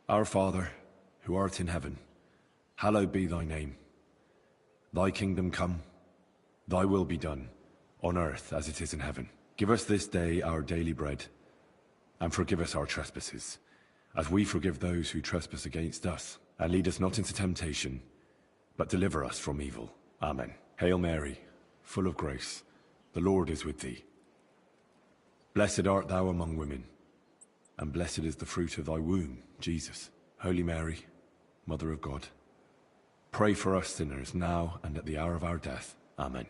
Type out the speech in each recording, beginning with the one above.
Our Father, who art in heaven, hallowed be thy name. Thy kingdom come, thy will be done, on earth as it is in heaven. Give us this day our daily bread, and forgive us our trespasses, as we forgive those who trespass against us. And lead us not into temptation, but deliver us from evil. Amen. Hail Mary, full of grace, the Lord is with thee. Blessed art thou among women, and blessed is the fruit of thy womb, Jesus. Holy Mary, Mother of God, pray for us sinners now and at the hour of our death. Amen.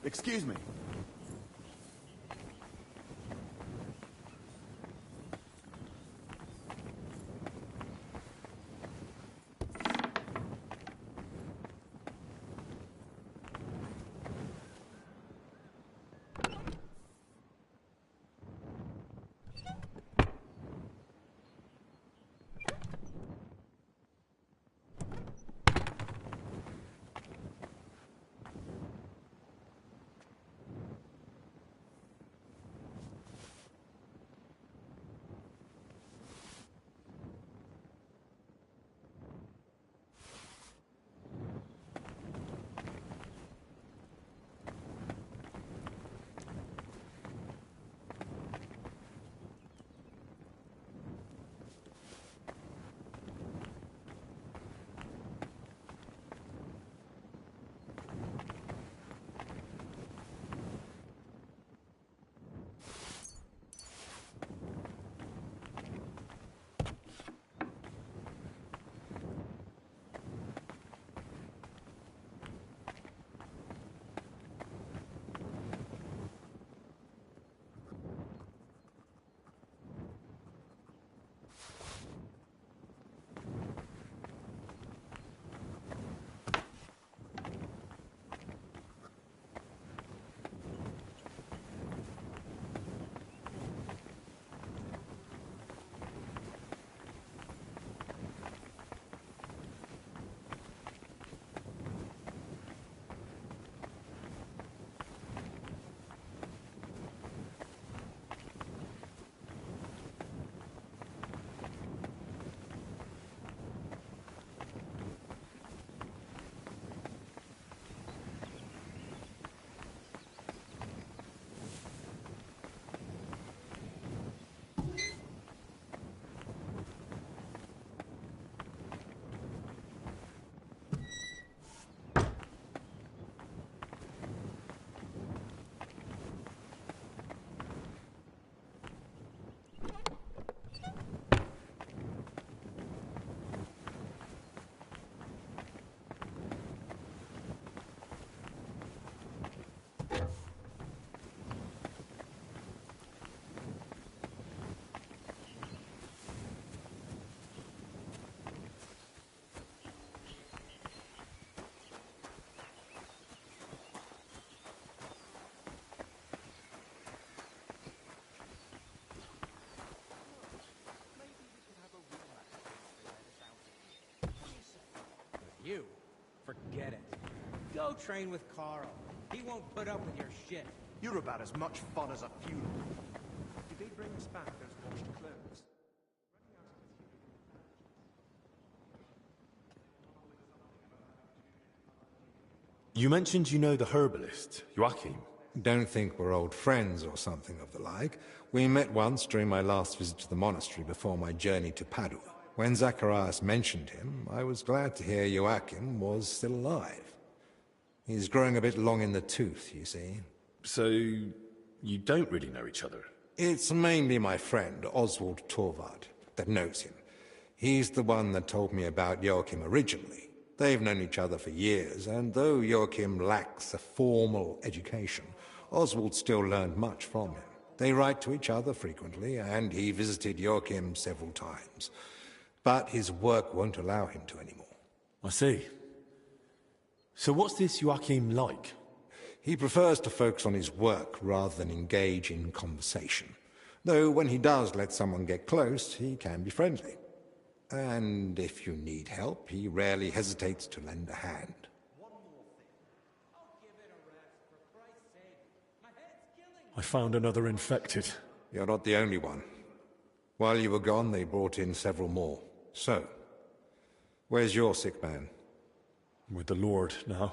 Excuse me. You? Forget it. Go train with Carl. He won't put up with your shit. You're about as much fun as a funeral. Did they bring us back those washed clothes? You mentioned you know the herbalist, Joachim. Don't think we're old friends or something of the like. We met once during my last visit to the monastery before my journey to Padua. When Zacharias mentioned him, I was glad to hear Joachim was still alive. He's growing a bit long in the tooth, you see. So, you don't really know each other? It's mainly my friend, Oswald Torvald, that knows him. He's the one that told me about Joachim originally. They've known each other for years, and though Joachim lacks a formal education, Oswald still learned much from him. They write to each other frequently, and he visited Joachim several times. But his work won't allow him to anymore. I see. So what's this Joachim like? He prefers to focus on his work rather than engage in conversation. Though when he does let someone get close, he can be friendly. And if you need help, he rarely hesitates to lend a hand. I found another infected. You're not the only one. While you were gone, they brought in several more. So, where's your sick man? With the Lord now.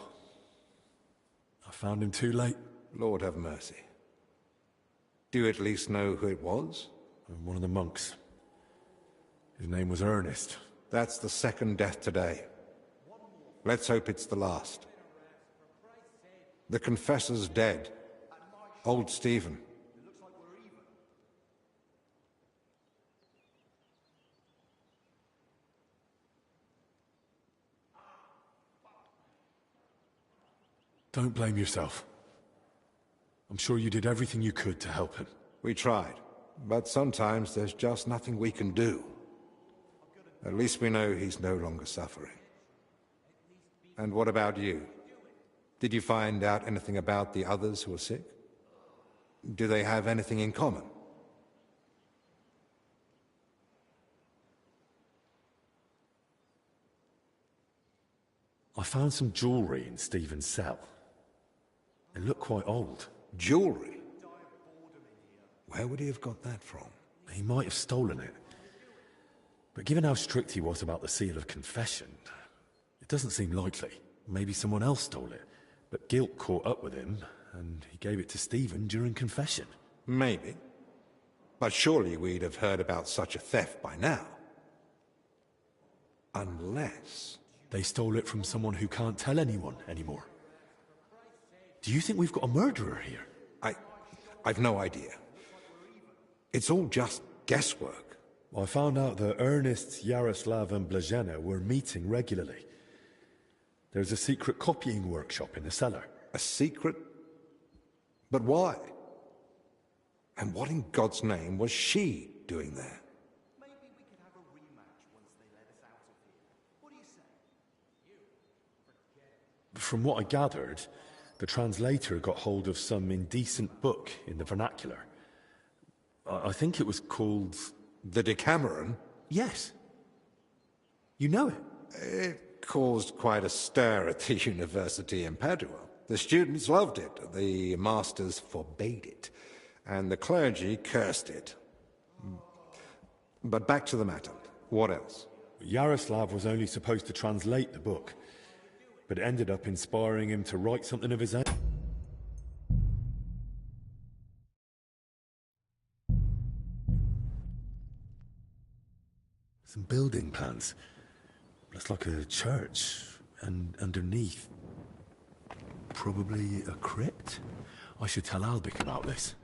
I found him too late. Lord have mercy. Do you at least know who it was? One of the monks. His name was Ernest. That's the second death today. Let's hope it's the last. The confessor's dead. Old Stephen. Don't blame yourself. I'm sure you did everything you could to help him. We tried, but sometimes there's just nothing we can do. At least we know he's no longer suffering. And what about you? Did you find out anything about the others who are sick? Do they have anything in common? I found some jewelry in Stephen's cell. It looked quite old. Jewelry? Where would he have got that from? He might have stolen it. But given how strict he was about the seal of confession, it doesn't seem likely. Maybe someone else stole it. But guilt caught up with him, and he gave it to Stephen during confession. Maybe. But surely we'd have heard about such a theft by now. Unless... They stole it from someone who can't tell anyone anymore. Do you think we've got a murderer here? I've no idea. It's all just guesswork. I found out that Ernest, Yaroslav and Blazhena were meeting regularly. There's a secret copying workshop in the cellar. A secret? But why? And what in God's name was she doing there? Maybe we could have a rematch once they let us out of here. What do you say? From what I gathered, the translator got hold of some indecent book in the vernacular. I think it was called... The Decameron? Yes. You know it? It caused quite a stir at the university in Padua. The students loved it, the masters forbade it, and the clergy cursed it. But back to the matter. What else? Yaroslav was only supposed to translate the book, but it ended up inspiring him to write something of his own. Some building plans. Looks like a church, and underneath, probably a crypt. I should tell Albic about this.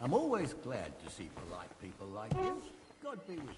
I'm always glad to see polite people like you. God be with you.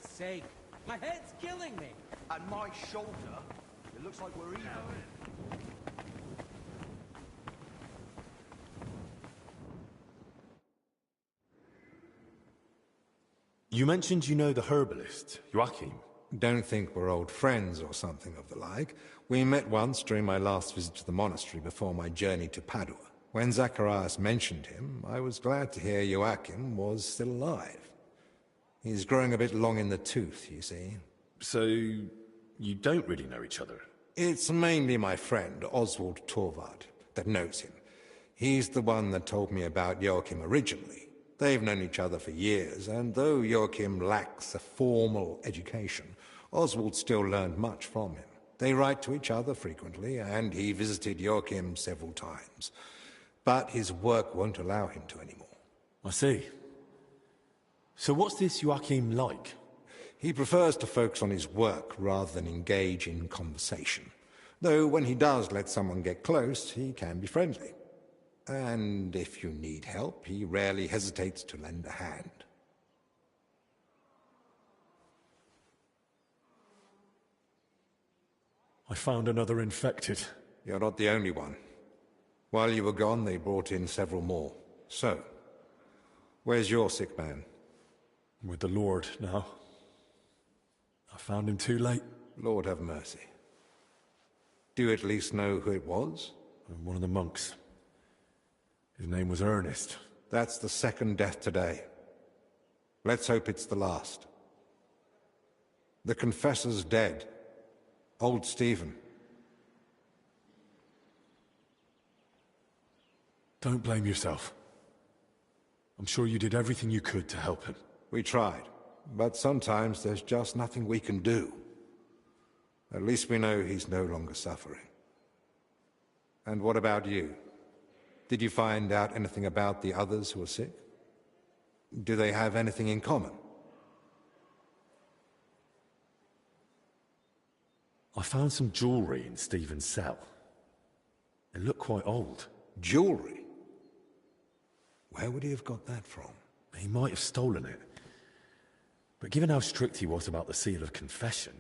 Christ's sake. My head's killing me. And my shoulder, it looks like we're even. You mentioned you know the herbalist, Joachim. Don't think we're old friends or something of the like. We met once during my last visit to the monastery before my journey to Padua. When Zacharias mentioned him, I was glad to hear Joachim was still alive. He's growing a bit long in the tooth, you see. So, you don't really know each other? It's mainly my friend, Oswald Torvald, that knows him. He's the one that told me about Joachim originally. They've known each other for years, and though Joachim lacks a formal education, Oswald still learned much from him. They write to each other frequently, and he visited Joachim several times. But his work won't allow him to anymore. I see. So what's this Joachim like? He prefers to focus on his work rather than engage in conversation. Though when he does let someone get close, he can be friendly. And if you need help, he rarely hesitates to lend a hand. I found another infected. You're not the only one. While you were gone, they brought in several more. So, where's your sick man? With the Lord now. I found him too late. Lord have mercy. Do you at least know who it was? One of the monks. His name was Ernest. That's the second death today. Let's hope it's the last. The confessor's dead. Old Stephen. Don't blame yourself. I'm sure you did everything you could to help him. We tried, but sometimes there's just nothing we can do. At least we know he's no longer suffering. And what about you? Did you find out anything about the others who are sick? Do they have anything in common? I found some jewelry in Stephen's cell. It looked quite old. Jewelry? Where would he have got that from? He might have stolen it. But given how strict he was about the seal of confession,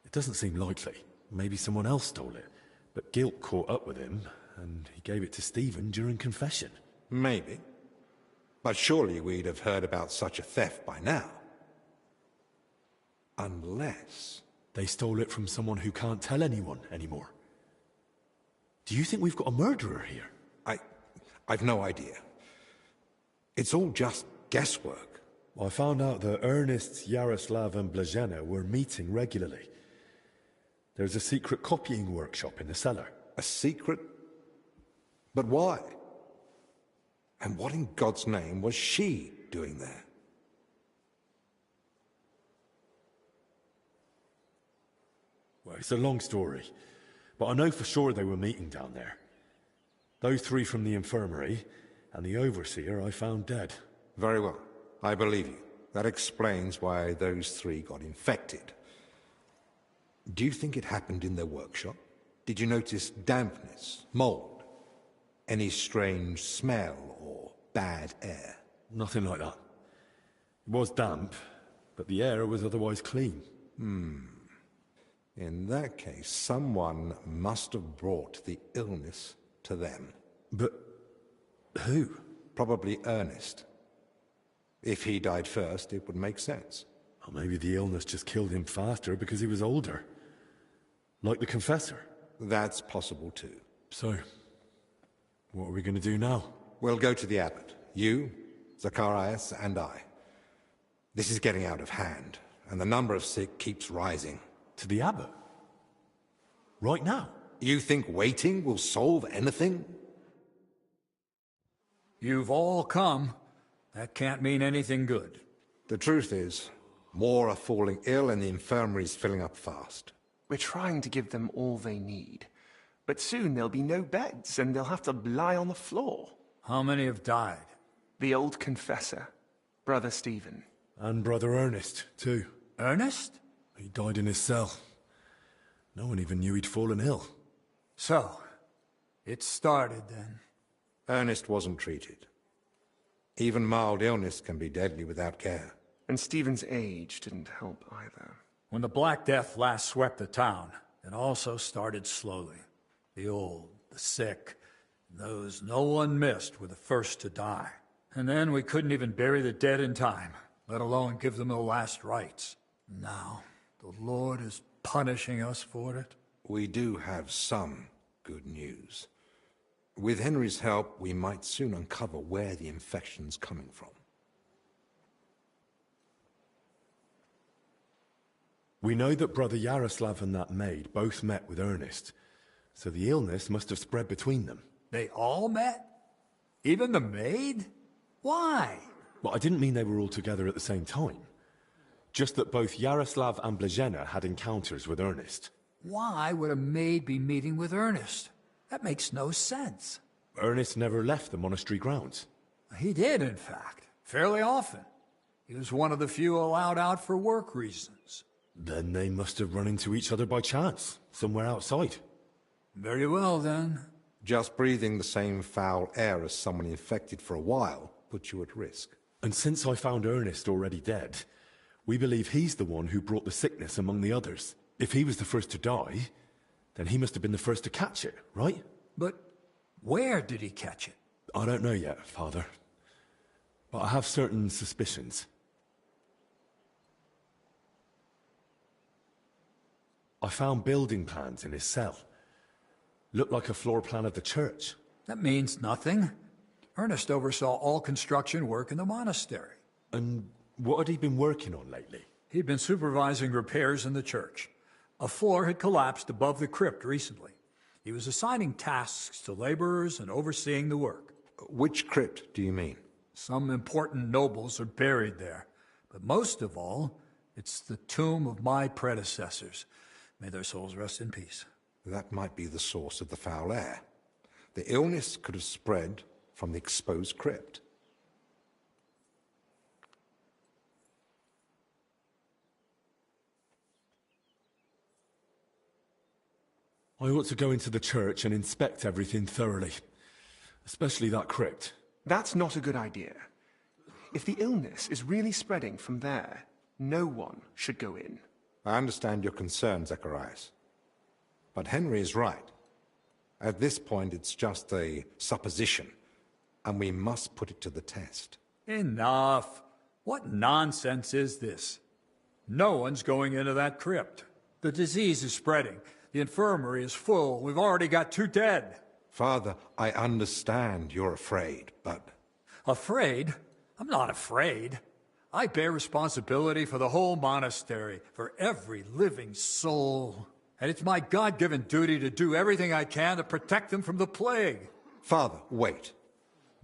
it doesn't seem likely. Maybe someone else stole it, but guilt caught up with him, and he gave it to Stephen during confession. Maybe. But surely we'd have heard about such a theft by now. Unless... They stole it from someone who can't tell anyone anymore. Do you think we've got a murderer here? I've no idea. It's all just guesswork. I found out that Ernest, Yaroslav and Blazhena were meeting regularly. There's a secret copying workshop in the cellar. A secret? But why? And what in God's name was she doing there? Well, it's a long story, but I know for sure they were meeting down there. Those three from the infirmary, and the overseer I found dead. Very well. I believe you. That explains why those three got infected. Do you think it happened in their workshop? Did you notice dampness, mold, any strange smell or bad air? Nothing like that. It was damp, but the air was otherwise clean. In that case, someone must have brought the illness to them. But who? Probably Ernest. If he died first, it would make sense. Or maybe the illness just killed him faster because he was older. Like the confessor. That's possible too. So, what are we going to do now? We'll go to the abbot. You, Zacharias, and I. This is getting out of hand, and the number of sick keeps rising. To the abbot? Right now? You think waiting will solve anything? You've all come. That can't mean anything good. The truth is, more are falling ill and the infirmary's filling up fast. We're trying to give them all they need. But soon there'll be no beds, and they'll have to lie on the floor. How many have died? The old confessor, Brother Stephen. And Brother Ernest, too. Ernest? He died in his cell. No one even knew he'd fallen ill. So, it started then. Ernest wasn't treated. Even mild illness can be deadly without care. And Stephen's age didn't help either. When the Black Death last swept the town, it also started slowly. The old, the sick, those no one missed were the first to die. And then we couldn't even bury the dead in time, let alone give them the last rites. Now, the Lord is punishing us for it. We do have some good news. With Henry's help, we might soon uncover where the infection's coming from. We know that Brother Yaroslav and that maid both met with Ernest, so the illness must have spread between them. They all met? Even the maid? Why? Well, I didn't mean they were all together at the same time. Just that both Yaroslav and Blazhena had encounters with Ernest. Why would a maid be meeting with Ernest? That makes no sense. Ernest never left the monastery grounds. He did, in fact, fairly often. He was one of the few allowed out for work reasons. Then they must have run into each other by chance, somewhere outside. Very well, then. Just breathing the same foul air as someone infected for a while puts you at risk. And since I found Ernest already dead, we believe he's the one who brought the sickness among the others. If he was the first to die, then he must have been the first to catch it, right? But where did he catch it? I don't know yet, Father. But I have certain suspicions. I found building plans in his cell. Looked like a floor plan of the church. That means nothing. Ernest oversaw all construction work in the monastery. And what had he been working on lately? He'd been supervising repairs in the church. A floor had collapsed above the crypt recently. He was assigning tasks to laborers and overseeing the work. Which crypt do you mean? Some important nobles are buried there. But most of all, it's the tomb of my predecessors. May their souls rest in peace. That might be the source of the foul air. The illness could have spread from the exposed crypt. I ought to go into the church and inspect everything thoroughly. Especially that crypt. That's not a good idea. If the illness is really spreading from there, no one should go in. I understand your concern, Zacharias. But Henry is right. At this point, it's just a supposition, and we must put it to the test. Enough. What nonsense is this? No one's going into that crypt. The disease is spreading. The infirmary is full. We've already got 2 dead. Father, I understand you're afraid, but... Afraid? I'm not afraid. I bear responsibility for the whole monastery, for every living soul. And it's my God-given duty to do everything I can to protect them from the plague. Father, wait.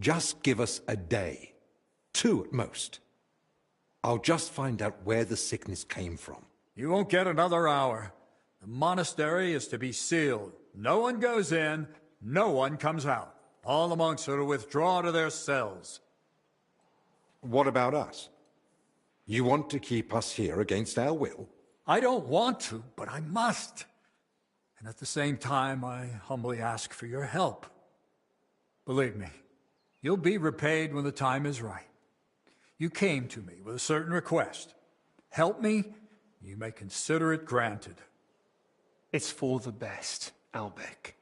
Just give us a day. 2 at most. I'll just find out where the sickness came from. You won't get another hour. The monastery is to be sealed. No one goes in, no one comes out. All the monks are to withdraw to their cells. What about us? You want to keep us here against our will? I don't want to, but I must. And at the same time, I humbly ask for your help. Believe me, you'll be repaid when the time is right. You came to me with a certain request. Help me, you may consider it granted. It's for the best, Albec.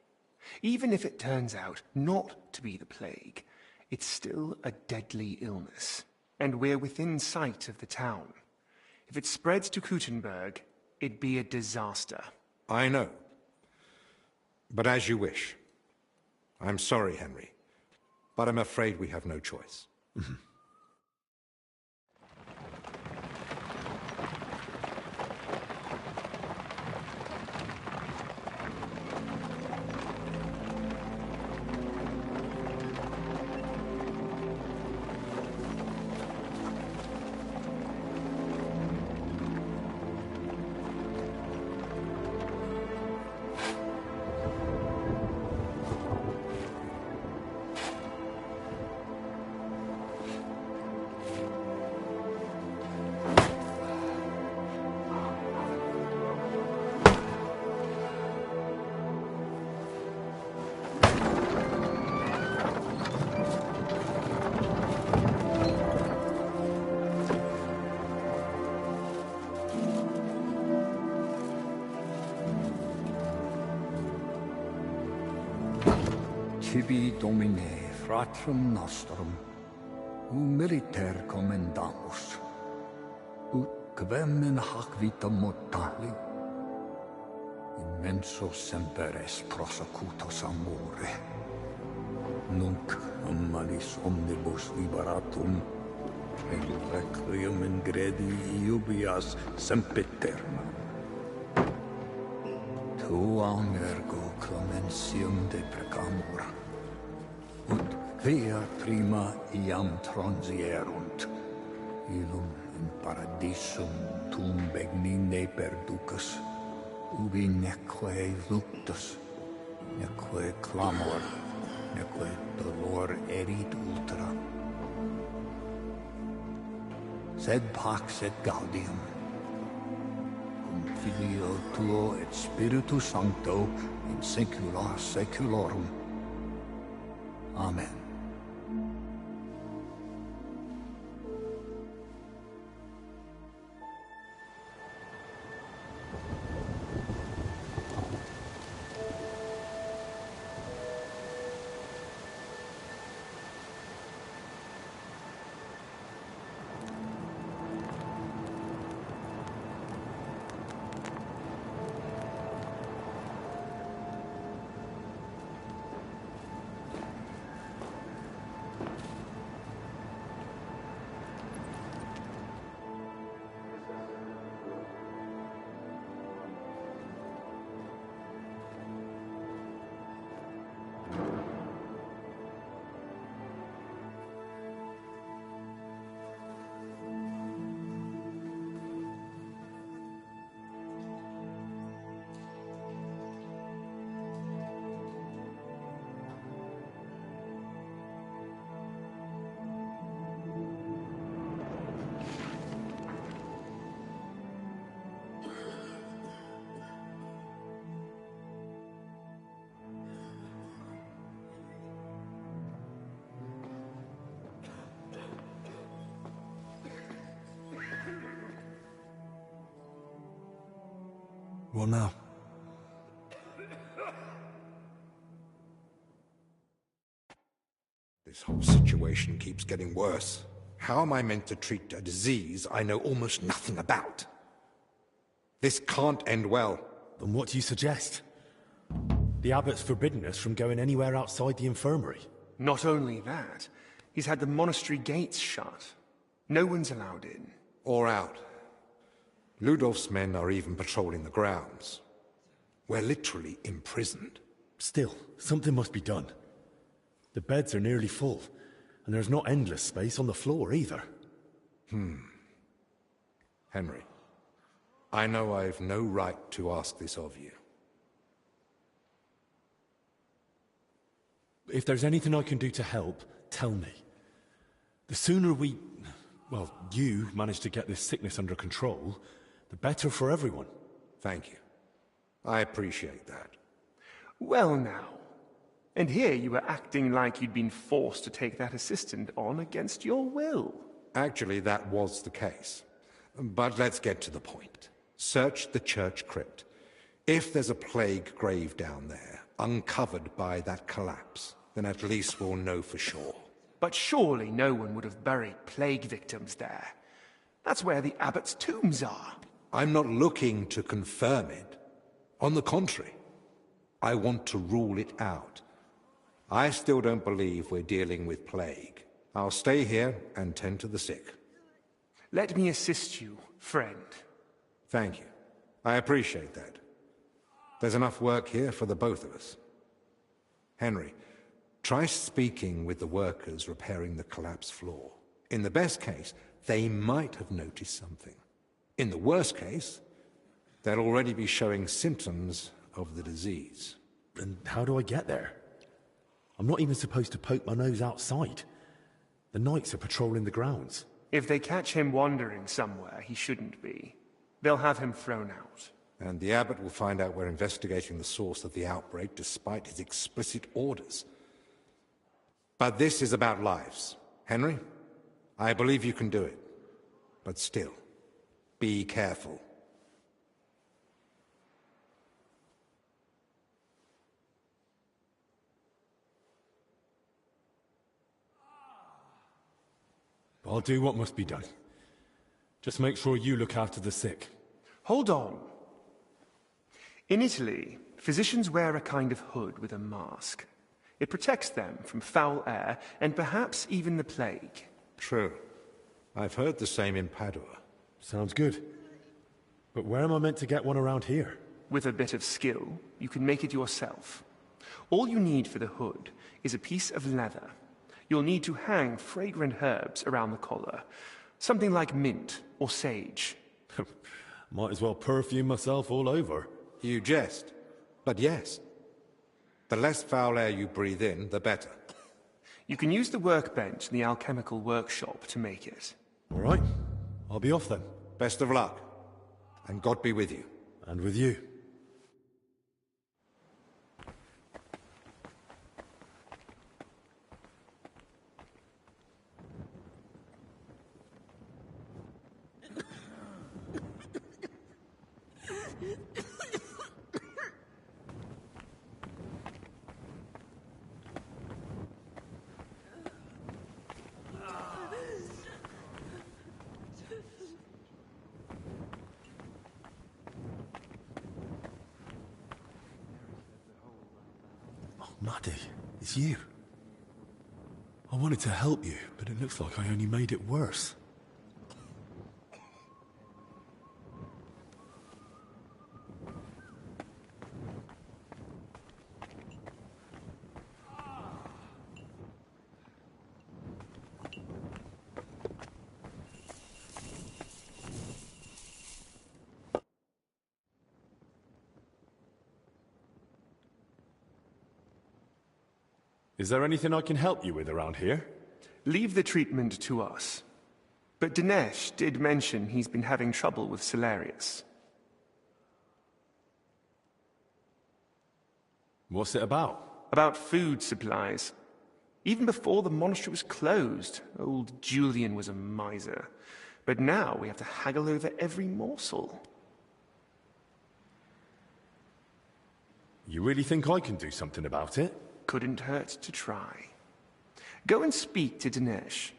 Even if it turns out not to be the plague, it's still a deadly illness, and we're within sight of the town. If it spreads to Kuttenberg, it'd be a disaster. I know. But as you wish. I'm sorry, Henry, but I'm afraid we have no choice. tibi domine fratrum nostrum, militer commendamus, ut quem in hac vita mortali, immenso semper es prosecutus amore, nunc malis omnibus liberatum, in requiem in gredi iubias sempiterna. Tuam ergo clementium deprecamur, ut via prima iam transierunt, illum in paradisum tum begnine perducas, ubi neque luctus, neque clamor, neque dolor erit ultra. Sed pax et gaudium, cum Filio tuo et Spiritu Sancto in saecula saeculorum. Amen. What now? This whole situation keeps getting worse. How am I meant to treat a disease I know almost nothing about? This can't end well. Then what do you suggest? The abbot's forbidden us from going anywhere outside the infirmary. Not only that, he's had the monastery gates shut. No one's allowed in. Or out. Ludolf's men are even patrolling the grounds. We're literally imprisoned. Still, something must be done. The beds are nearly full, and there's not endless space on the floor either. Henry, I know I've no right to ask this of you. If there's anything I can do to help, tell me. The sooner you manage to get this sickness under control, the better for everyone. Thank you. I appreciate that. Well now. And here you were acting like you'd been forced to take that assistant on against your will. Actually, that was the case. But let's get to the point. Search the church crypt. If there's a plague grave down there, uncovered by that collapse, then at least we'll know for sure. But surely no one would have buried plague victims there. That's where the abbot's tombs are. I'm not looking to confirm it. On the contrary, I want to rule it out. I still don't believe we're dealing with plague. I'll stay here and tend to the sick. Let me assist you, friend. Thank you. I appreciate that. There's enough work here for the both of us. Henry, try speaking with the workers repairing the collapsed floor. In the best case, they might have noticed something. In the worst case, they'll already be showing symptoms of the disease. And how do I get there? I'm not even supposed to poke my nose outside. The knights are patrolling the grounds. If they catch him wandering somewhere he shouldn't be, they'll have him thrown out. And the abbot will find out we're investigating the source of the outbreak despite his explicit orders. But this is about lives. Henry, I believe you can do it. But still, be careful. I'll do what must be done. Just make sure you look after the sick. Hold on. In Italy, physicians wear a kind of hood with a mask. It protects them from foul air and perhaps even the plague. True. I've heard the same in Padua. Sounds good. But where am I meant to get one around here? With a bit of skill, you can make it yourself. All you need for the hood is a piece of leather. You'll need to hang fragrant herbs around the collar. Something like mint or sage. Might as well perfume myself all over. You jest. But yes. The less foul air you breathe in, the better. You can use the workbench in the alchemical workshop to make it. All right. I'll be off then. Best of luck. And God be with you. And with you. Maddie, it's you. I wanted to help you, but it looks like I only made it worse. Is there anything I can help you with around here? Leave the treatment to us. But Dinesh did mention he's been having trouble with Salarius. What's it about? About food supplies. Even before the monastery was closed, old Julian was a miser. But now we have to haggle over every morsel. You really think I can do something about it? Couldn't hurt to try. Go and speak to Dinesh.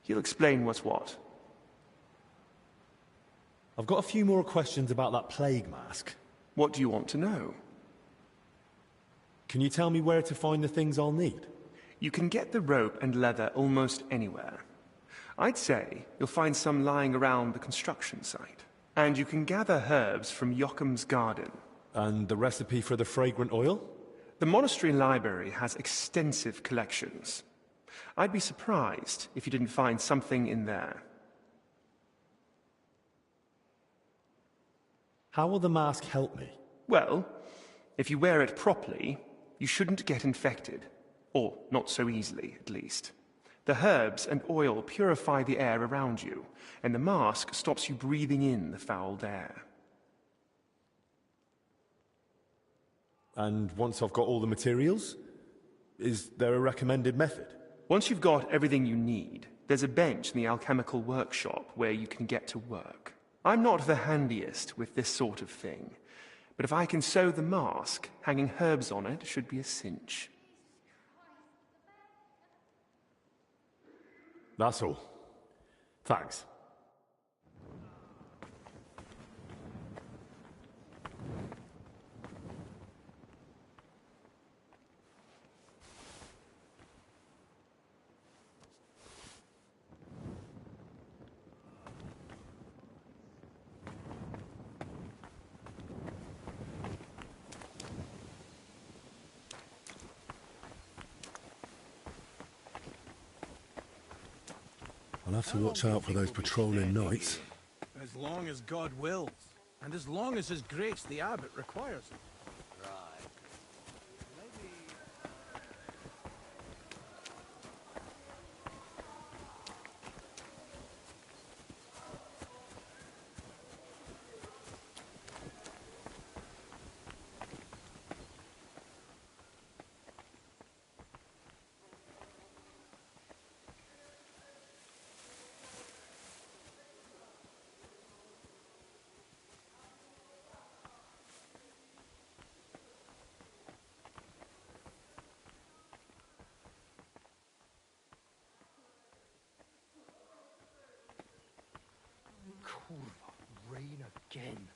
He'll explain what's what. I've got a few more questions about that plague mask. What do you want to know? Can you tell me where to find the things I'll need? You can get the rope and leather almost anywhere. I'd say you'll find some lying around the construction site. And you can gather herbs from Joachim's garden. And the recipe for the fragrant oil? The monastery library has extensive collections. I'd be surprised if you didn't find something in there. How will the mask help me? Well, if you wear it properly, you shouldn't get infected. Or not so easily, at least. The herbs and oil purify the air around you, and the mask stops you breathing in the foul air. And once I've got all the materials, is there a recommended method? Once you've got everything you need, there's a bench in the alchemical workshop where you can get to work. I'm not the handiest with this sort of thing, but if I can sew the mask, hanging herbs on it should be a cinch. That's all. Thanks. I'll have to watch out for those patrolling knights. As long as God wills, and as long as His grace the abbot requires it. Kurva, rain again.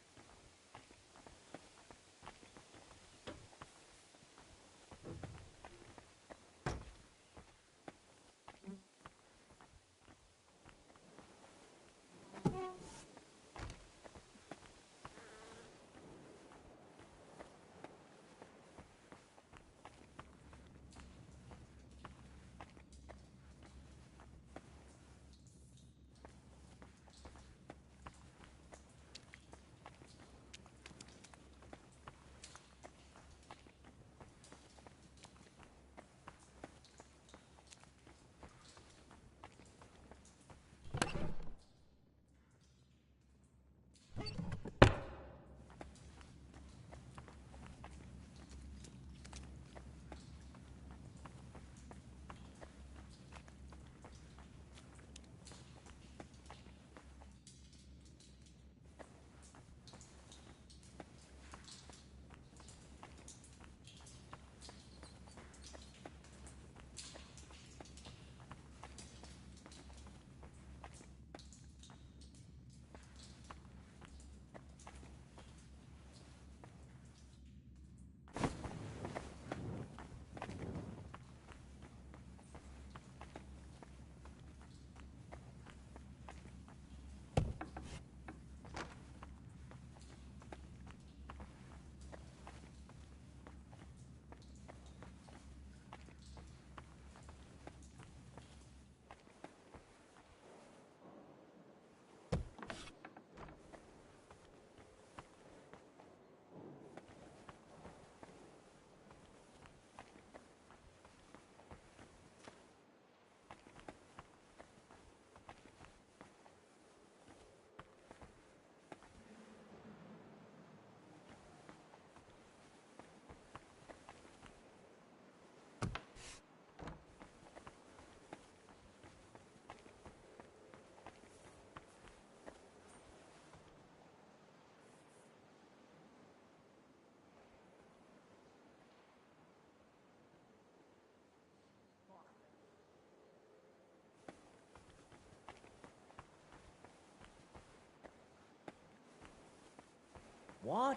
What?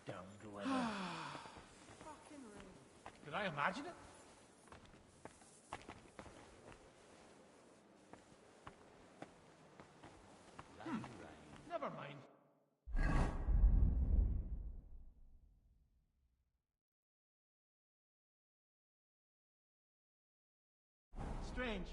Don't do it. Did I imagine it? Never mind. Strange.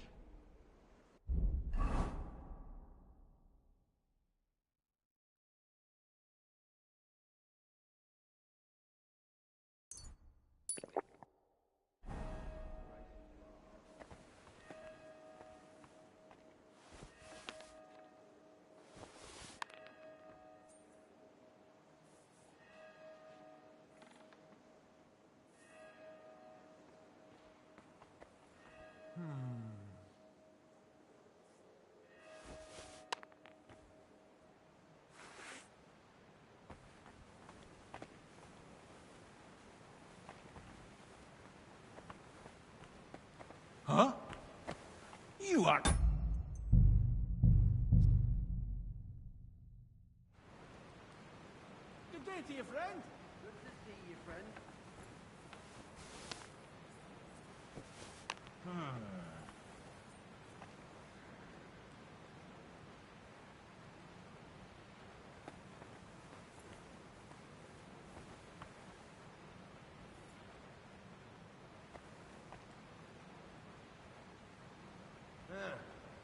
Huh? You are... Good day to you, friend. Good to see you, friend.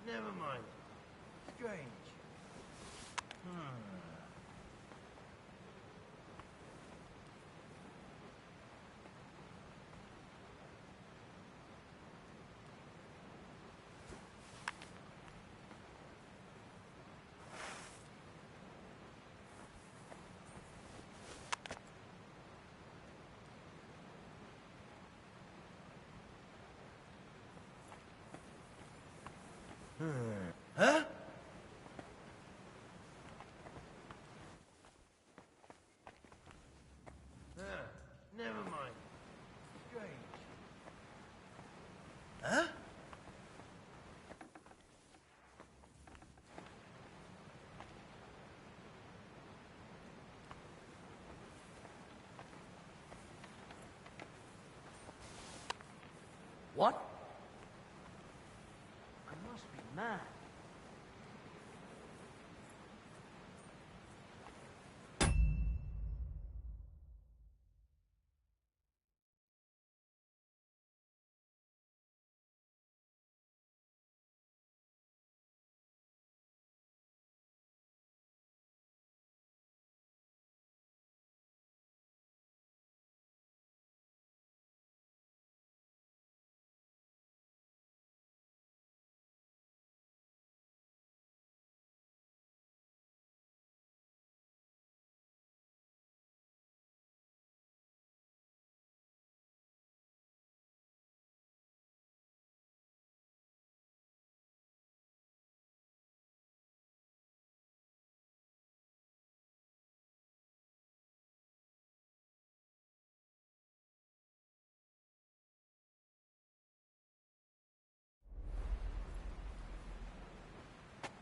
Never mind. Strange. Huh? Never mind. Strange. Huh? What? I must be mad.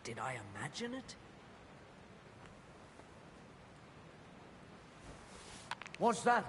Did I imagine it? What's that?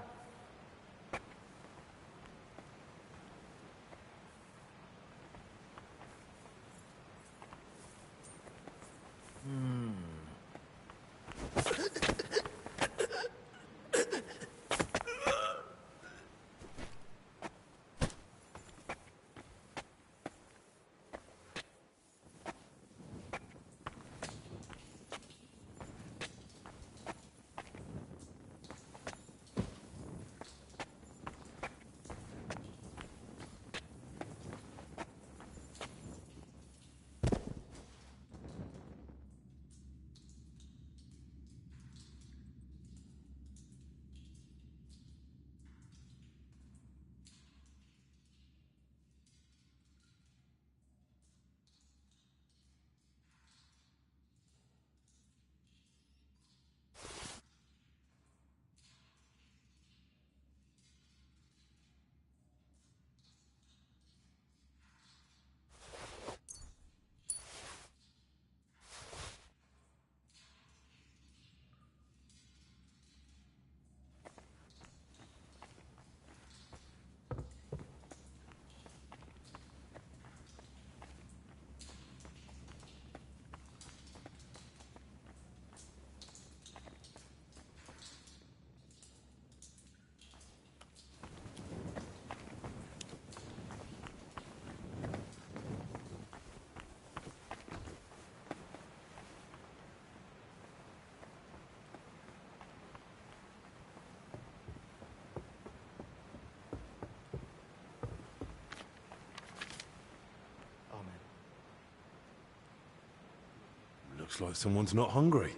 Looks like someone's not hungry.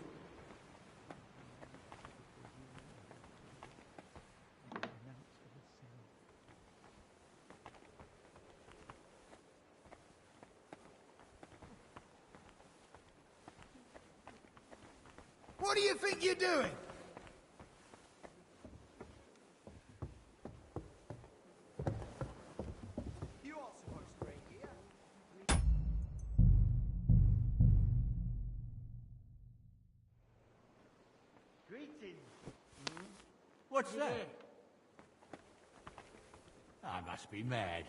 What do you think you're doing? You aren't supposed to be here. Greetings. What's that? I must be mad.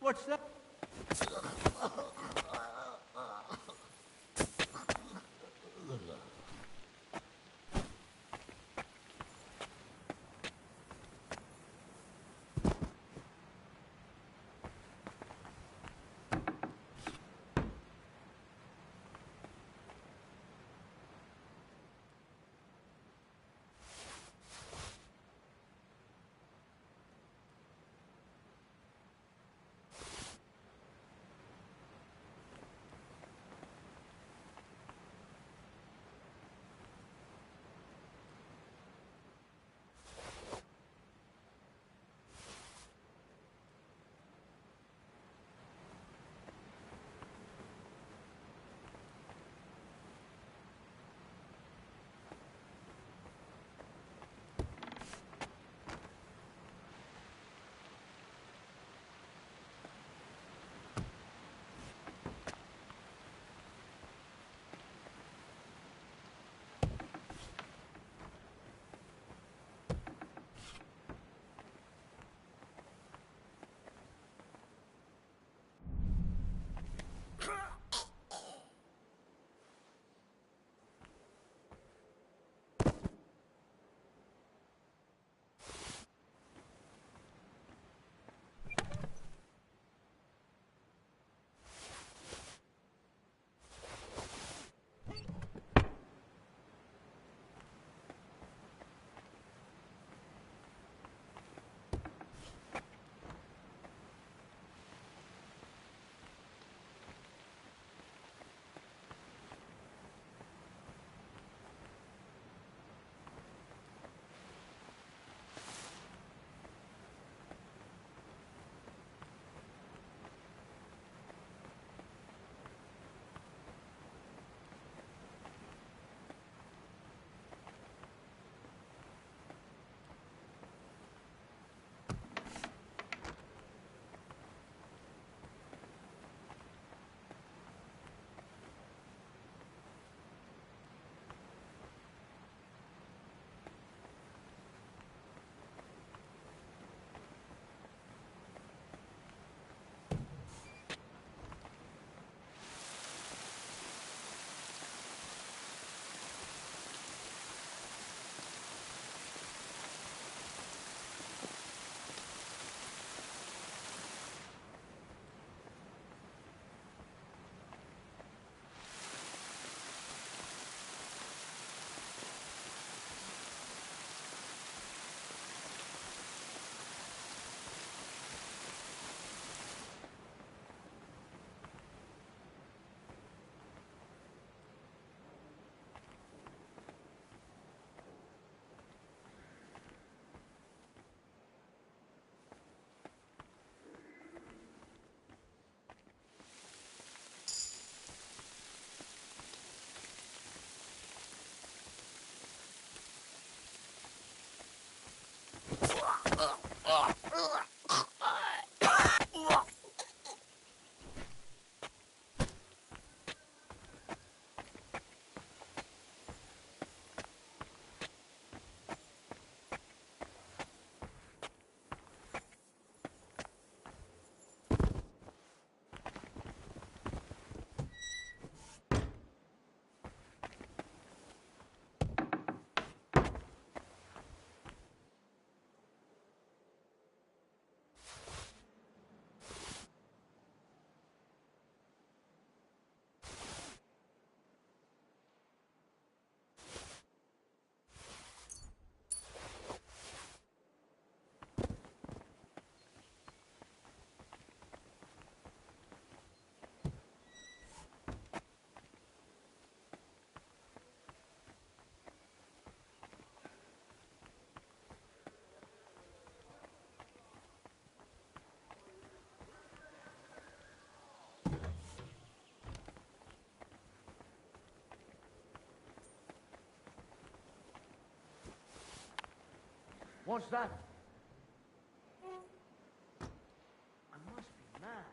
What's that? What's that? I must be mad.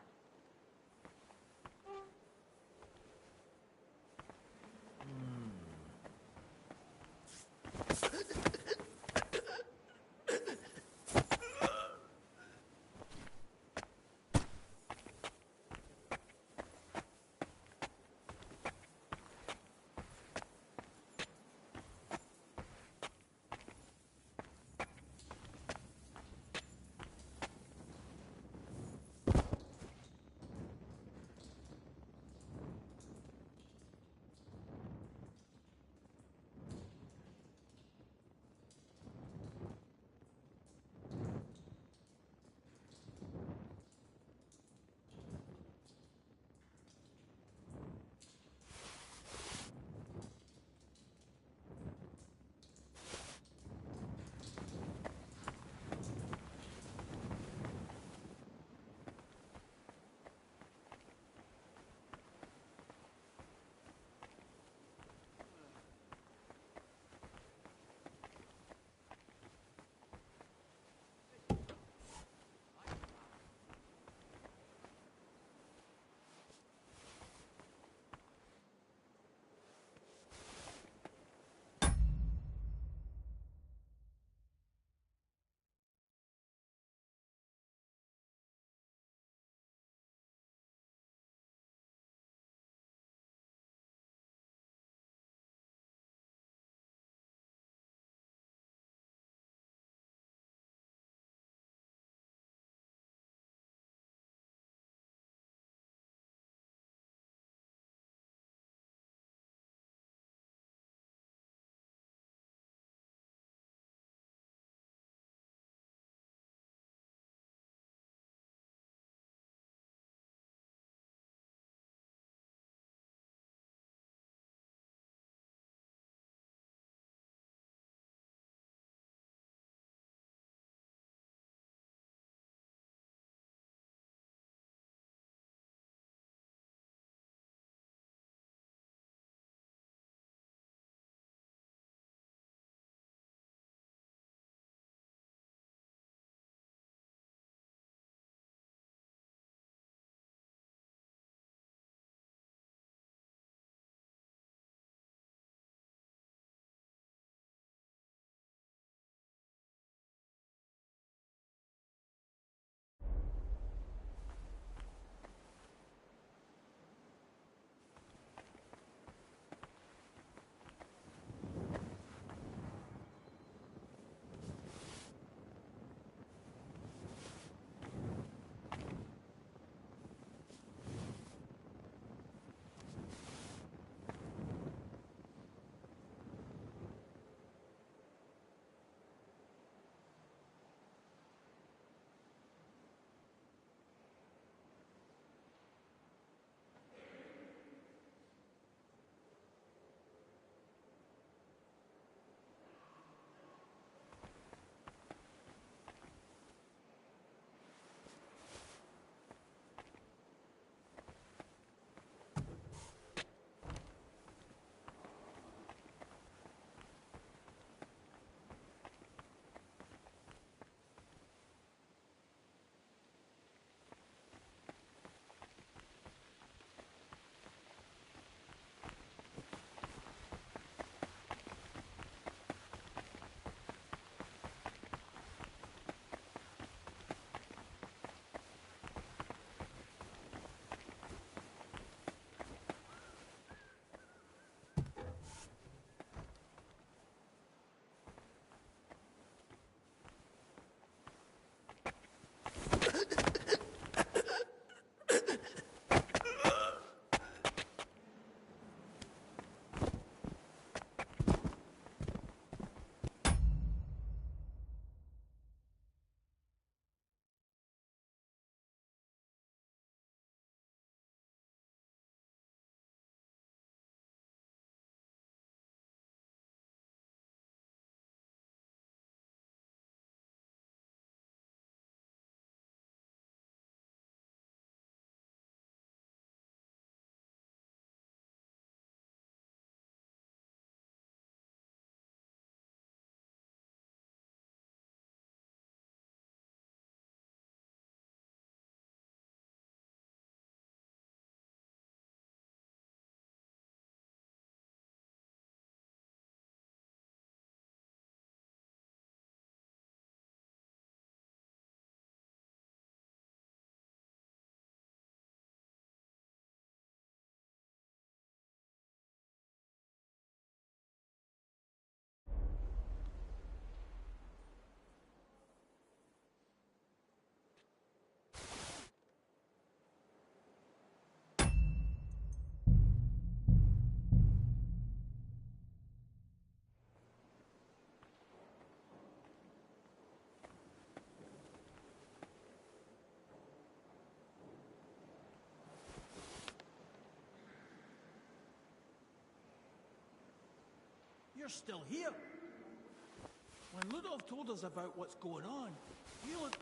you're still here. When Ludolf told us about what's going on, you look...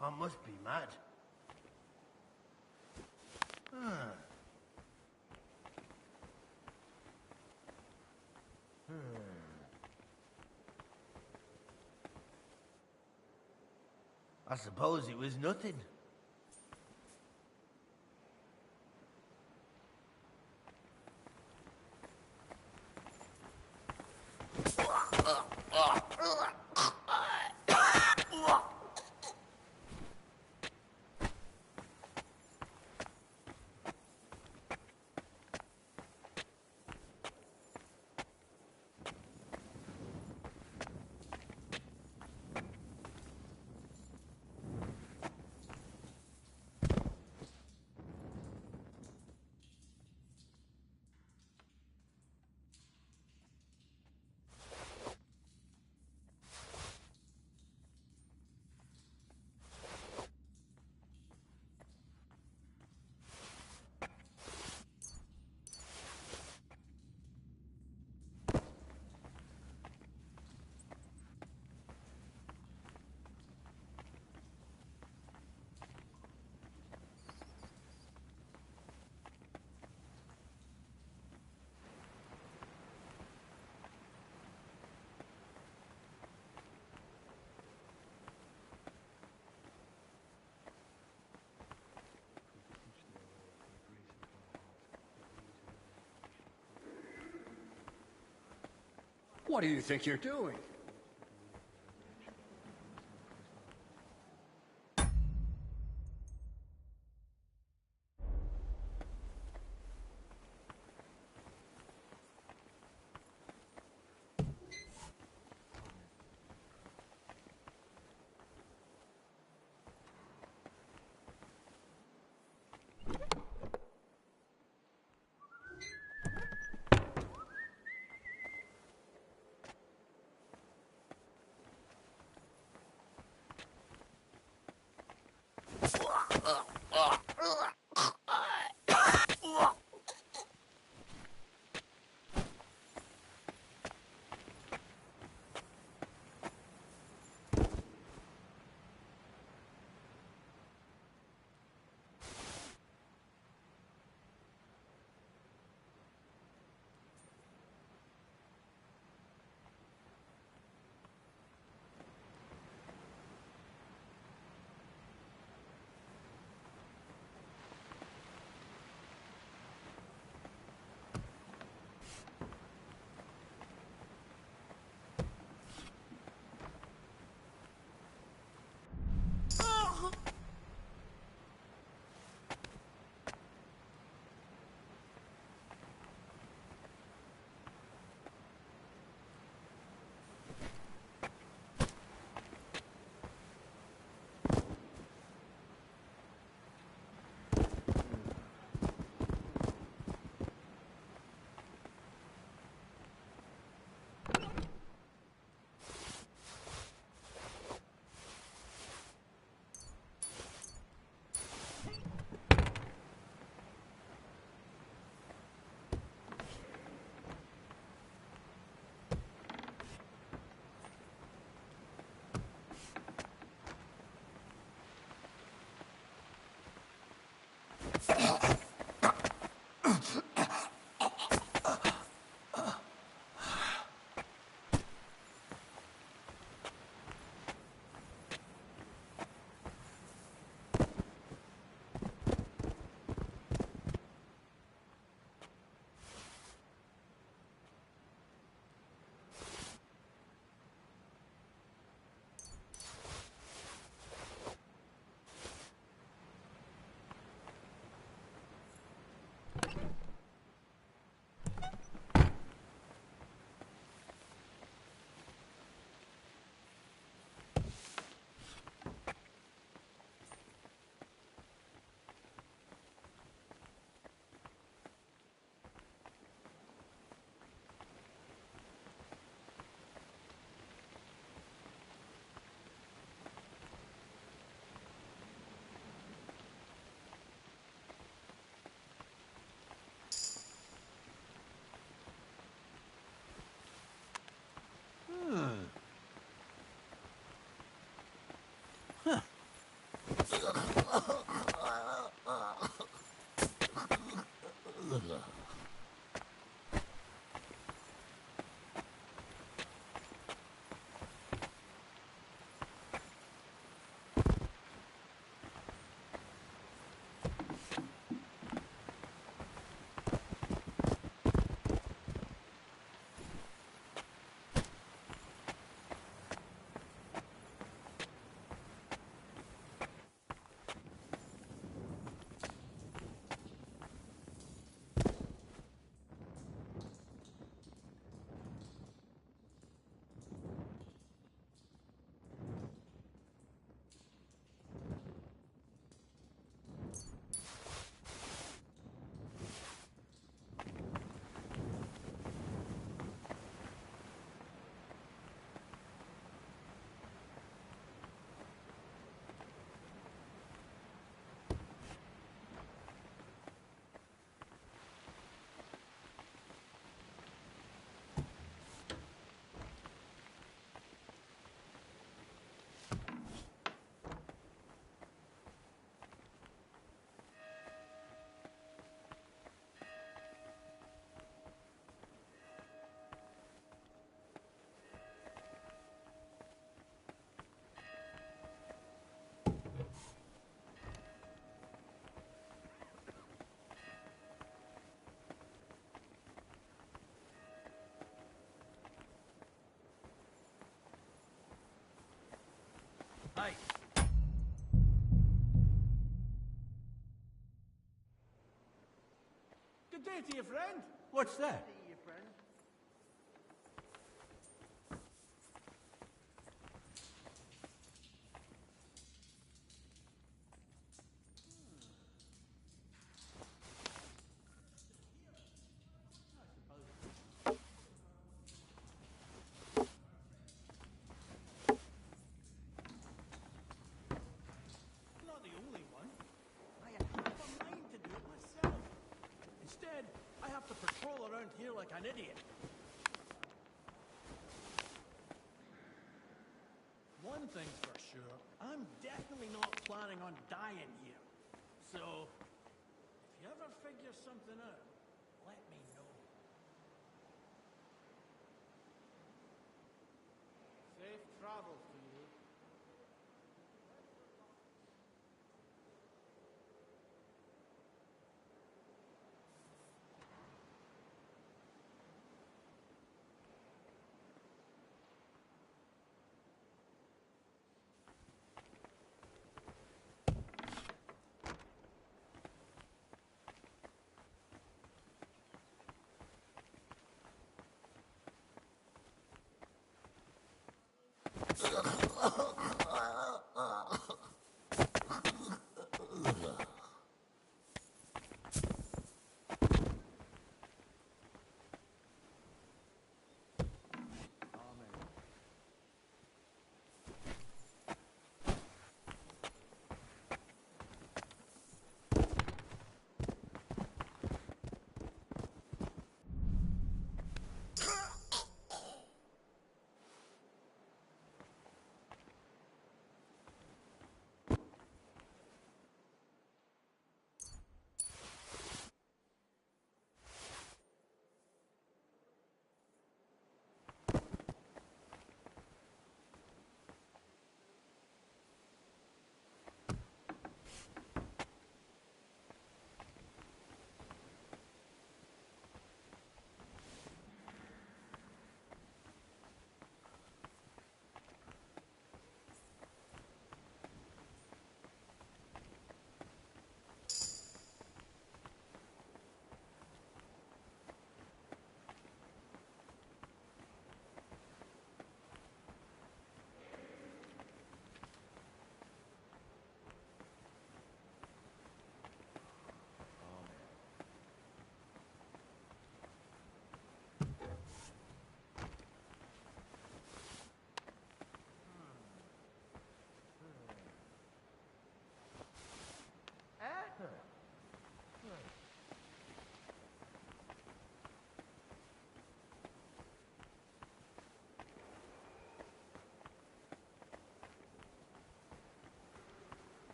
I must be mad. I suppose it was nothing. What do you think you're doing? Hey, Good day to you, friend. what's that? Not the only one. I had half a mind to do it myself. Instead, I have to patrol around here like an idiot. One thing's for sure, I'm definitely not planning on dying here. So, if you ever figure something out, let me know. Safe travels to you.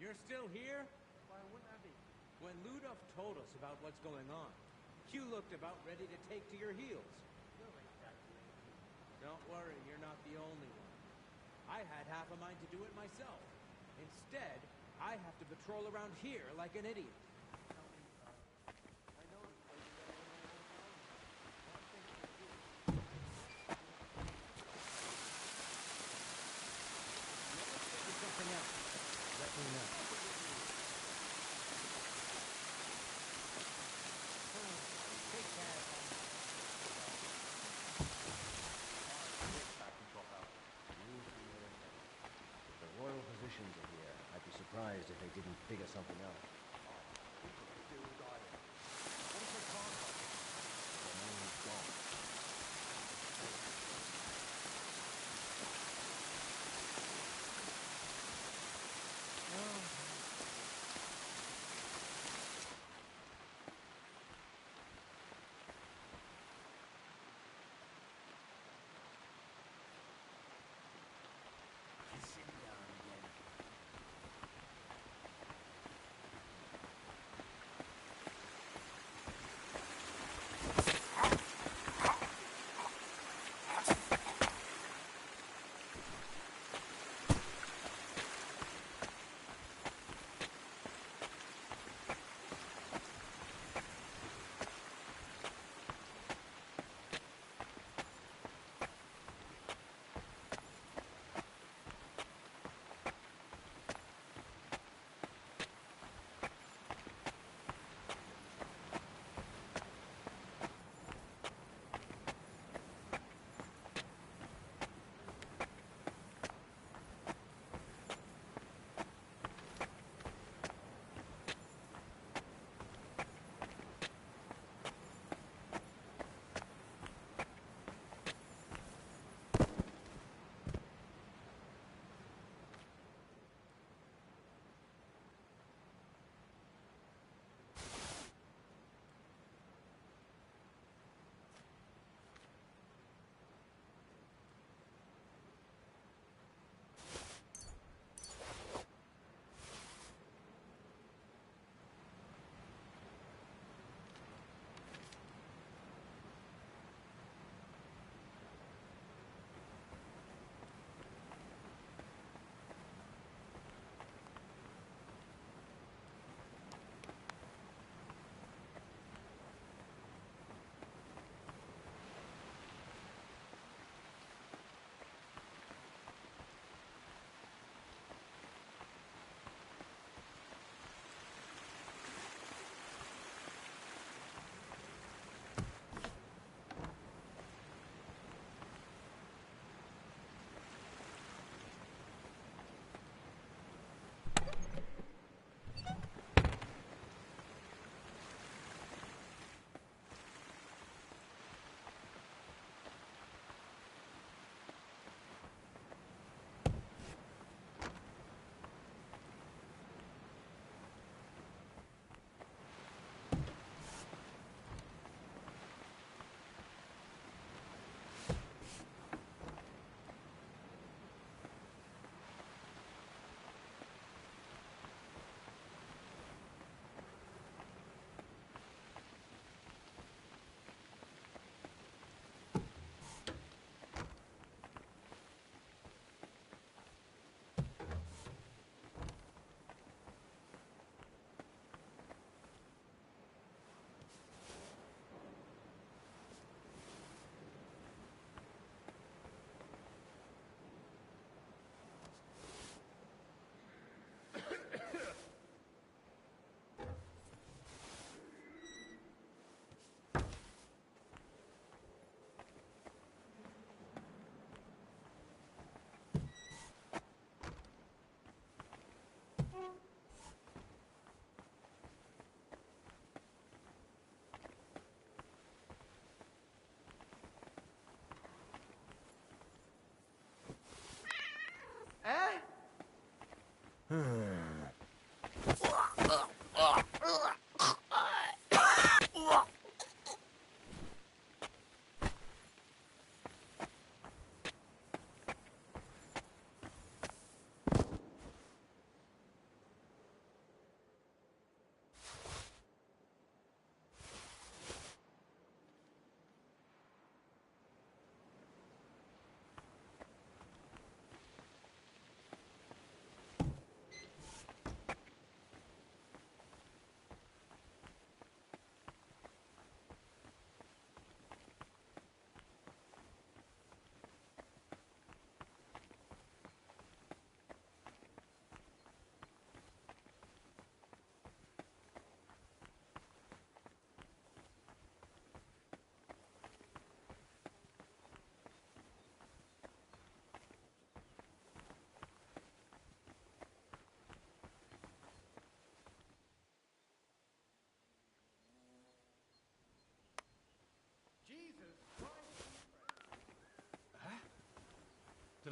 You're still here? Why wouldn't I be? When Ludov told us about what's going on, you looked about ready to take to your heels. Don't worry, you're not the only one. I had half a mind to do it myself. Instead, I have to patrol around here like an idiot. Something else. Let me know. Take care. If the royal physicians are here, I'd be surprised if they didn't figure something out.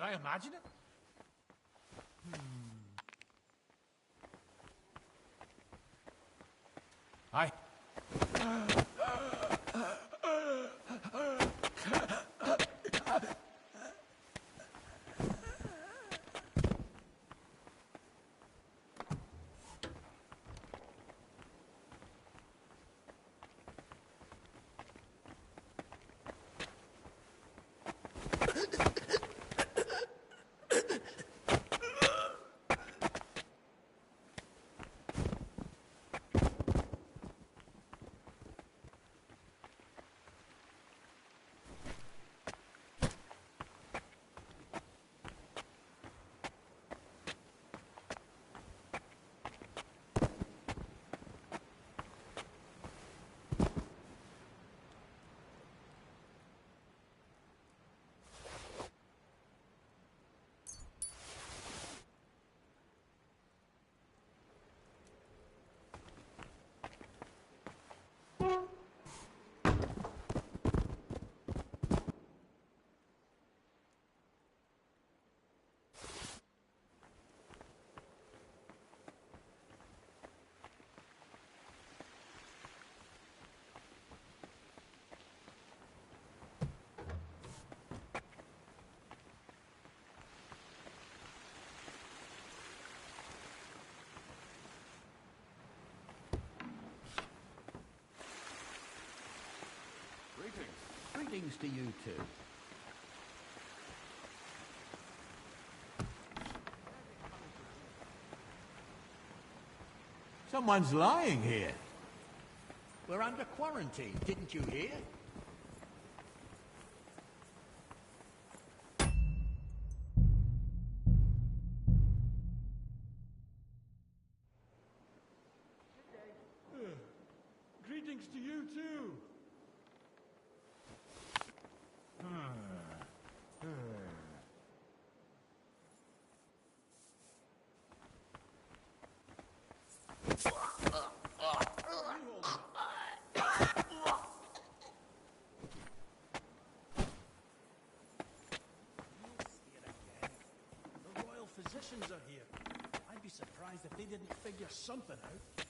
Did I imagine it? I... Greetings to you too. Someone's lying here. We're under quarantine, didn't you hear? Greetings to you too. The royal physicians are here. I'd be surprised if they didn't figure something out.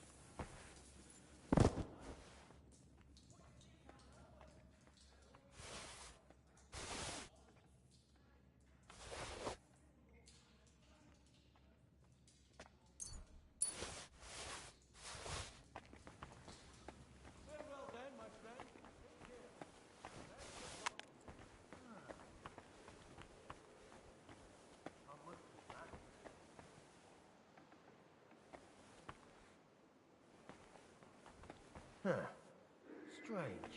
Farewell then, my friend. Take care. Huh. Strange.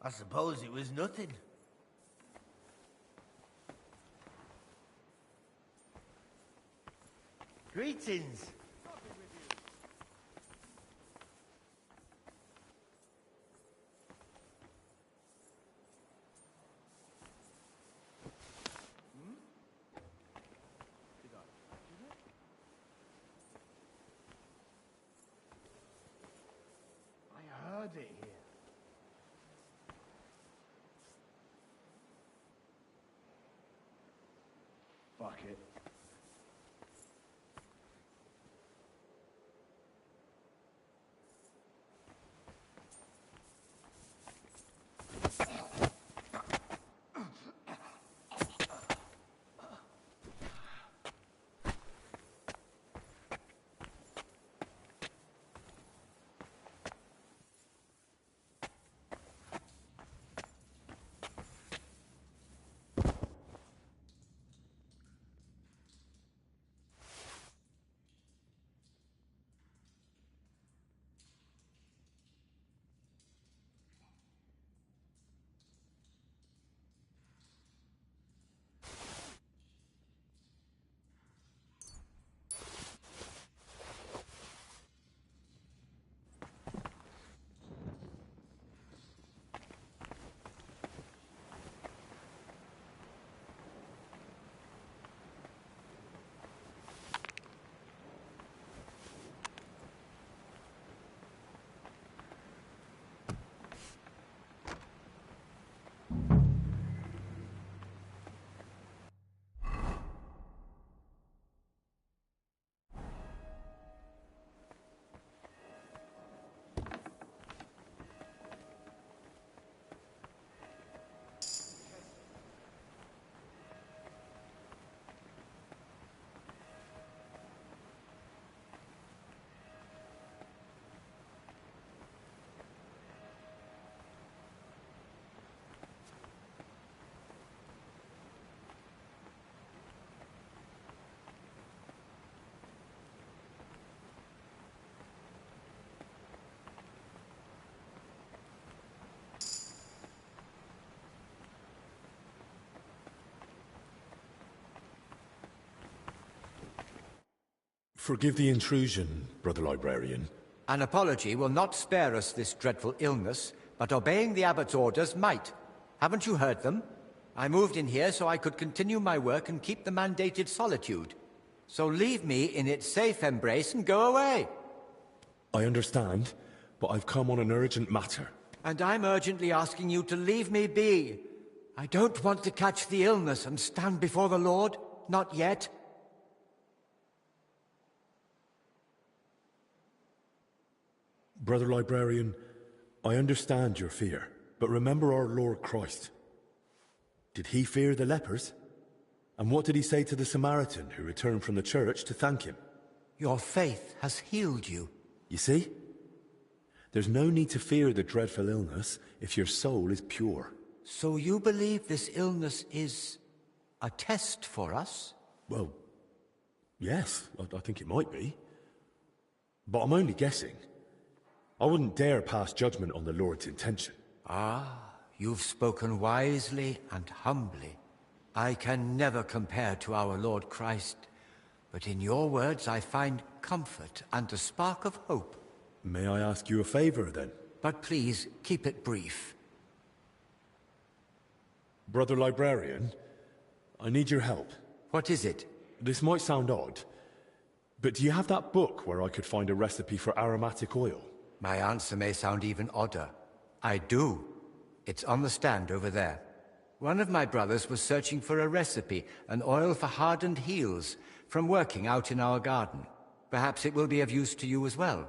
I suppose it was nothing. Greetings. I heard it here. Fuck it. Forgive the intrusion, Brother Librarian. An apology will not spare us this dreadful illness, but obeying the abbot's orders might. Haven't you heard them? I moved in here so I could continue my work and keep the mandated solitude. So leave me in its safe embrace and go away. I understand, but I've come on an urgent matter. And I'm urgently asking you to leave me be. I don't want to catch the illness and stand before the Lord. Not yet. Brother Librarian, I understand your fear, but remember our Lord Christ. Did he fear the lepers? And what did he say to the Samaritan who returned from the church to thank him? Your faith has healed you. You see? There's no need to fear the dreadful illness if your soul is pure. So you believe this illness is a test for us? Well, yes, I think it might be. But I'm only guessing. I wouldn't dare pass judgment on the Lord's intention. Ah, you've spoken wisely and humbly. I can never compare to our Lord Christ, but in your words I find comfort and a spark of hope. May I ask you a favor, then? But please, keep it brief. Brother Librarian, I need your help. What is it? This might sound odd, but do you have that book where I could find a recipe for aromatic oil? My answer may sound even odder. I do. It's on the stand over there. One of my brothers was searching for a recipe, an oil for hardened heels, from working out in our garden. Perhaps it will be of use to you as well.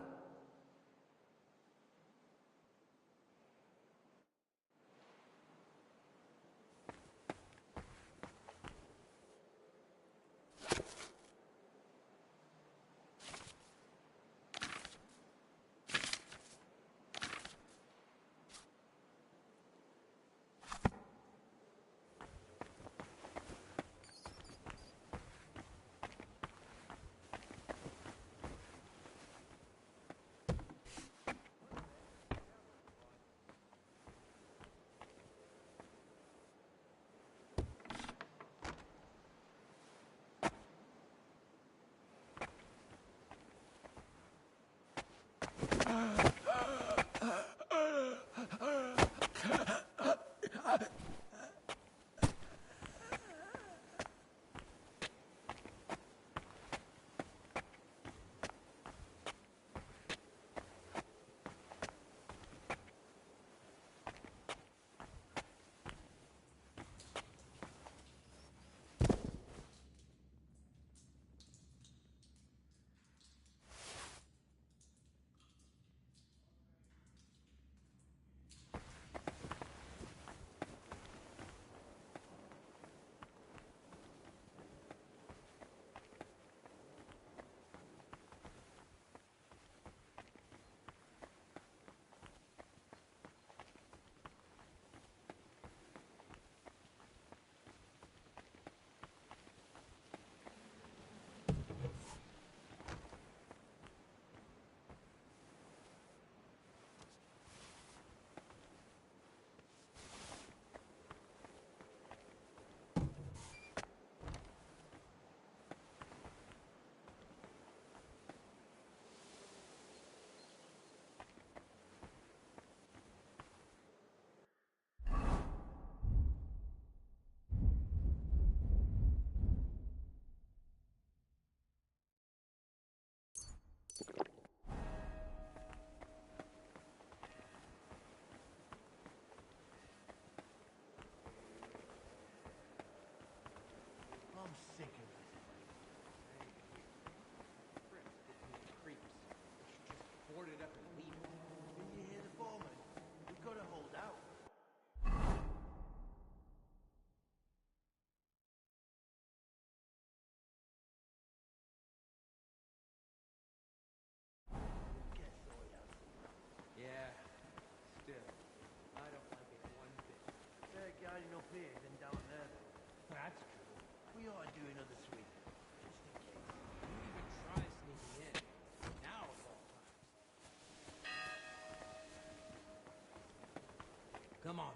Come on.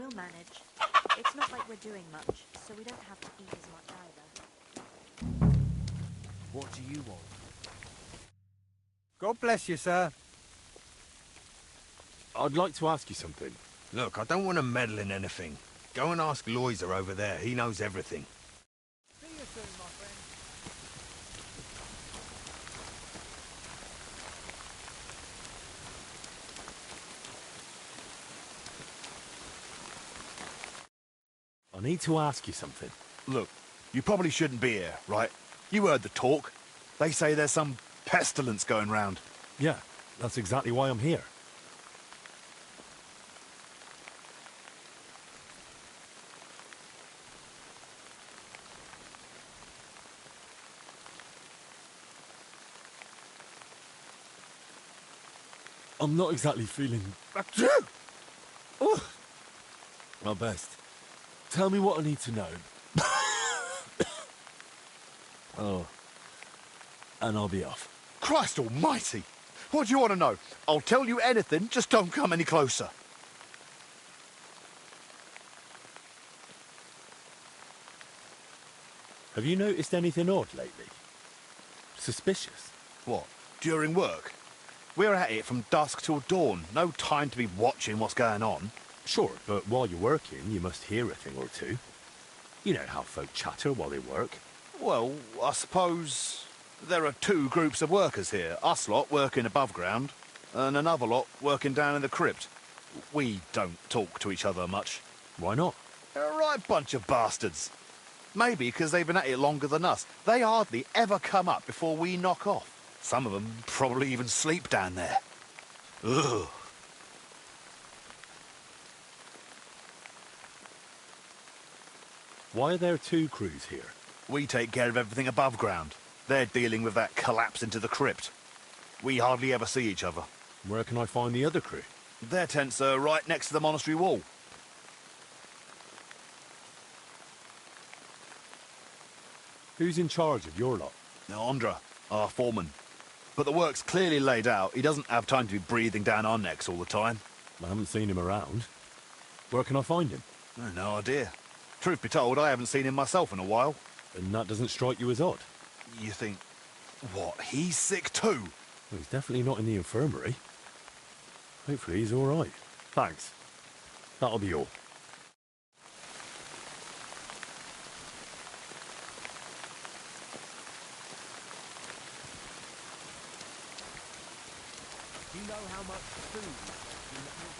We'll manage. It's not like we're doing much, so we don't have to eat as much either. What do you want? God bless you, sir. I'd like to ask you something. Look, I don't want to meddle in anything. Go and ask Loiser over there. He knows everything. See you soon, my friend. I need to ask you something. Look, you probably shouldn't be here, right? You heard the talk. They say there's some pestilence going round. Yeah, that's exactly why I'm here. I'm not exactly feeling... my best. Tell me what I need to know. Oh. And I'll be off. Christ almighty! What do you want to know? I'll tell you anything, just don't come any closer. Have you noticed anything odd lately? Suspicious? What? During work? We're at it from dusk till dawn. No time to be watching what's going on. Sure, but while you're working, you must hear a thing or two. You know how folk chatter while they work. Well, I suppose there are two groups of workers here. Us lot working above ground, and another lot working down in the crypt. We don't talk to each other much. Why not? They're a right bunch of bastards. Maybe because they've been at it longer than us. They hardly ever come up before we knock off. Some of them probably even sleep down there. Ugh. Why are there two crews here? We take care of everything above ground. They're dealing with that collapse into the crypt. We hardly ever see each other. Where can I find the other crew? Their tents are right next to the monastery wall. Who's in charge of your lot? Andra, our foreman. But the work's clearly laid out. He doesn't have time to be breathing down our necks all the time. I haven't seen him around. Where can I find him? No idea. Truth be told, I haven't seen him myself in a while. And that doesn't strike you as odd? You think, what, he's sick too? Well, he's definitely not in the infirmary. Hopefully he's all right. Thanks. That'll be all. Do you know how much food you need?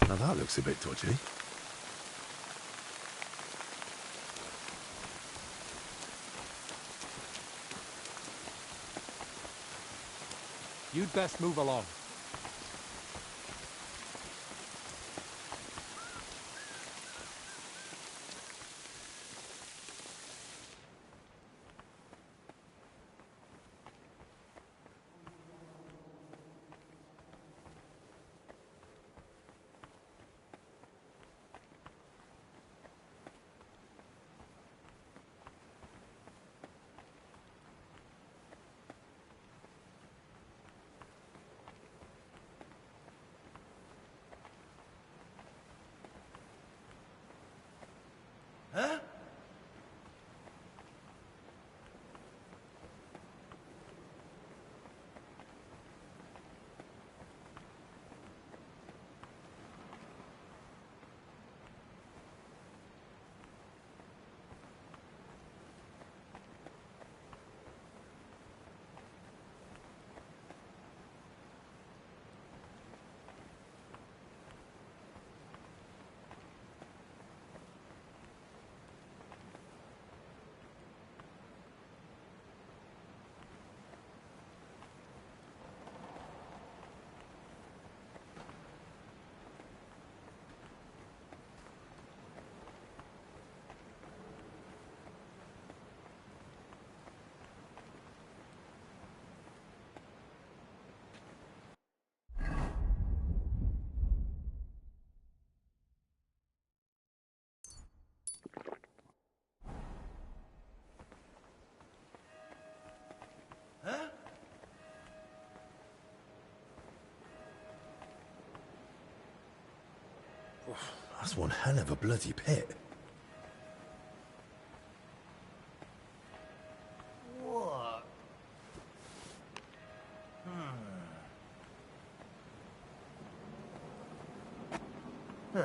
Now that looks a bit dodgy. You'd best move along. That's one hell of a bloody pit. What? Huh.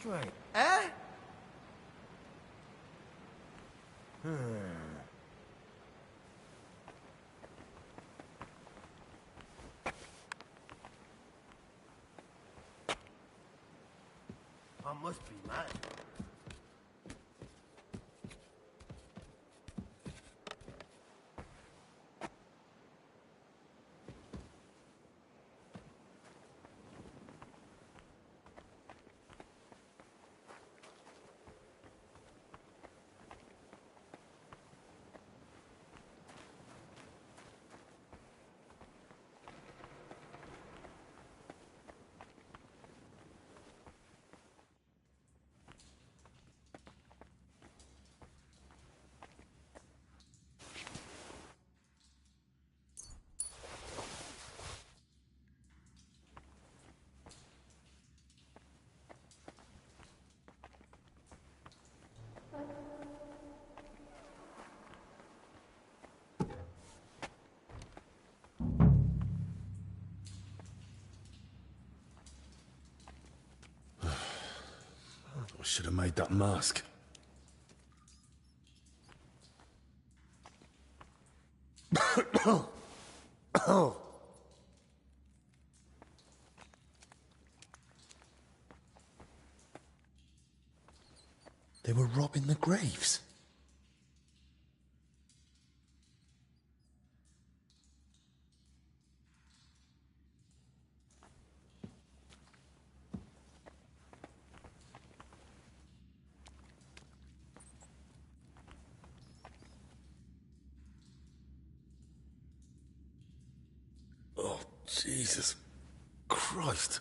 Straight. Eh? I must be mad. I should have made that mask. They were robbing the graves. Oh, Jesus Christ.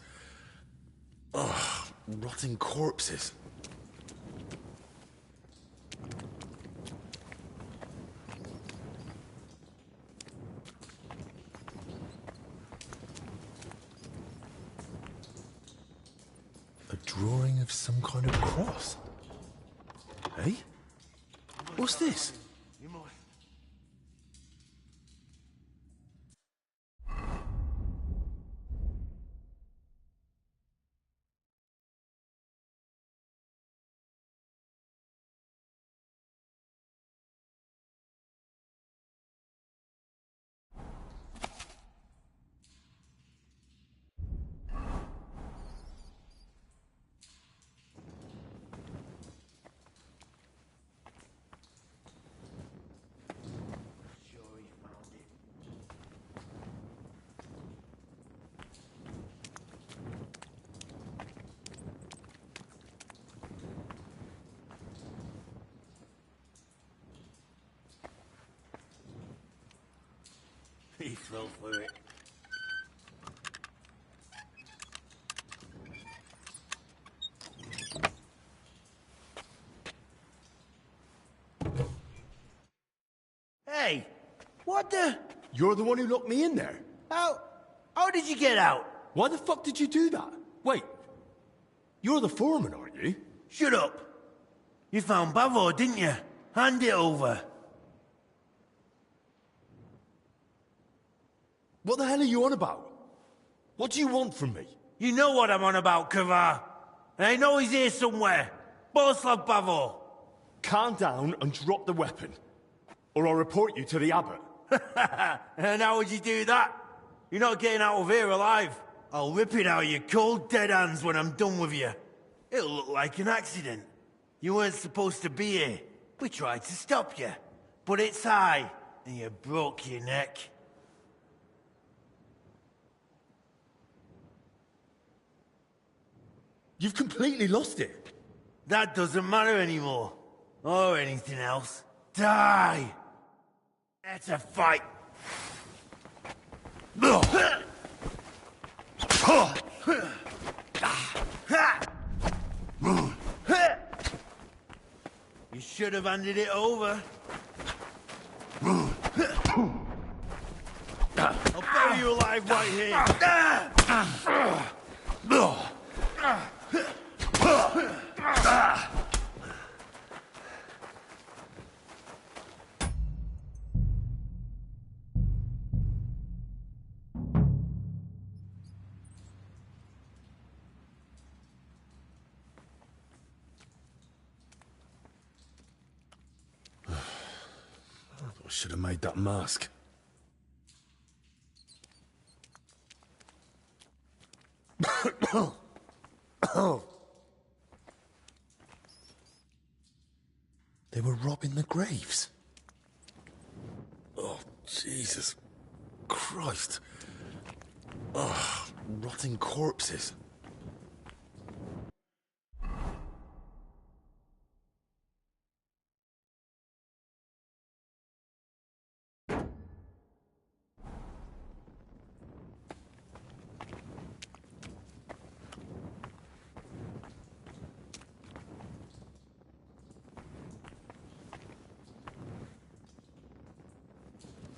Oh, rotting corpses. A drawing of some kind of cross. Hey? What's this? He fell for it. Hey! What the? You're the one who locked me in there. How did you get out? Why the fuck did you do that? Wait. You're the foreman, aren't you? Shut up! You found Bavo, didn't you? Hand it over. What the hell are you on about? What do you want from me? You know what I'm on about, Kavar. And I know he's here somewhere. Boslav Bavo. Calm down and drop the weapon. Or I'll report you to the abbot. And how would you do that? You're not getting out of here alive. I'll rip it out of your cold, dead hands when I'm done with you. It'll look like an accident. You weren't supposed to be here. We tried to stop you. But it's high, and you broke your neck. You've completely lost it. That doesn't matter anymore. Or anything else. Die! That's a fight. You should have handed it over. I'll bury you alive right here. should have made that mask. They were robbing the graves. Oh, Jesus Christ. Oh, rotting corpses.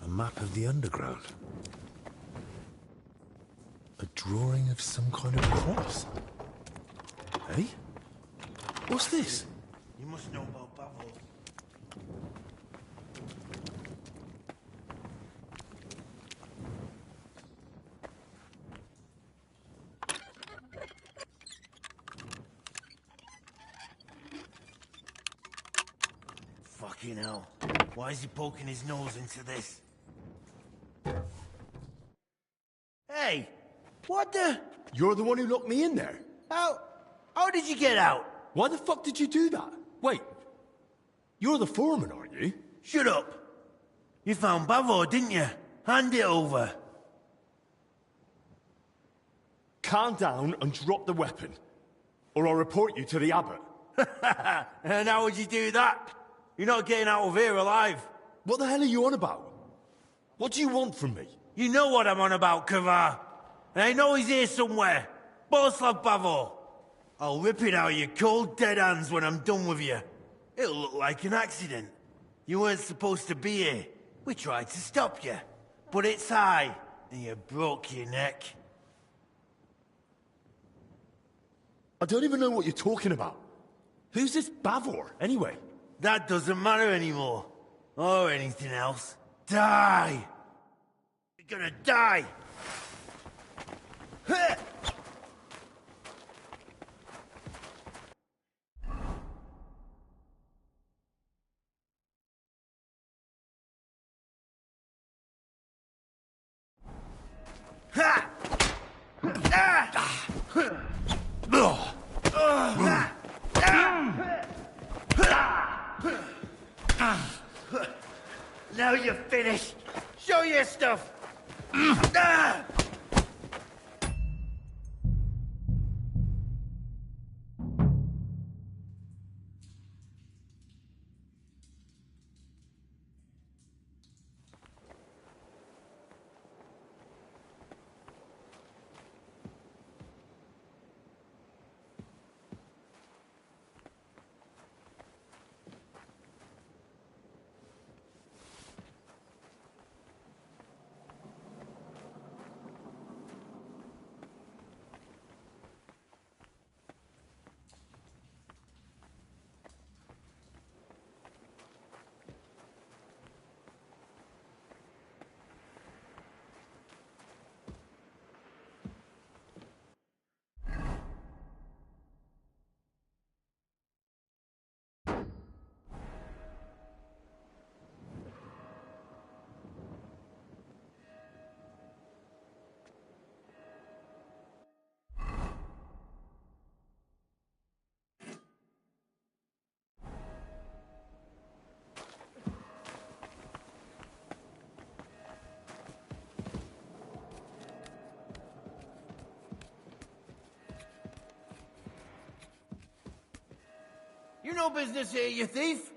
A map of the underground. A drawing of some kind of cross. Hey? What's this? You must know about Bavo. Fucking hell. Why is he poking his nose into this? Hey! What the? You're the one who locked me in there? How did you get out? Why the fuck did you do that? Wait, you're the foreman, aren't you? Shut up! You found Bavo, didn't you? Hand it over. Calm down and drop the weapon, or I'll report you to the abbot. And how would you do that? You're not getting out of here alive. What the hell are you on about? What do you want from me? You know what I'm on about, Kavar. And I know he's here somewhere. Boslav Bavo. I'll rip it out of your cold, dead hands when I'm done with you. It'll look like an accident. You weren't supposed to be here. We tried to stop you. But it's high, and you broke your neck. I don't even know what you're talking about. Who's this Bavor, anyway? That doesn't matter anymore. Or anything else. Die! You're gonna die! Now you're finished. Show your stuff. You no business here, you thief!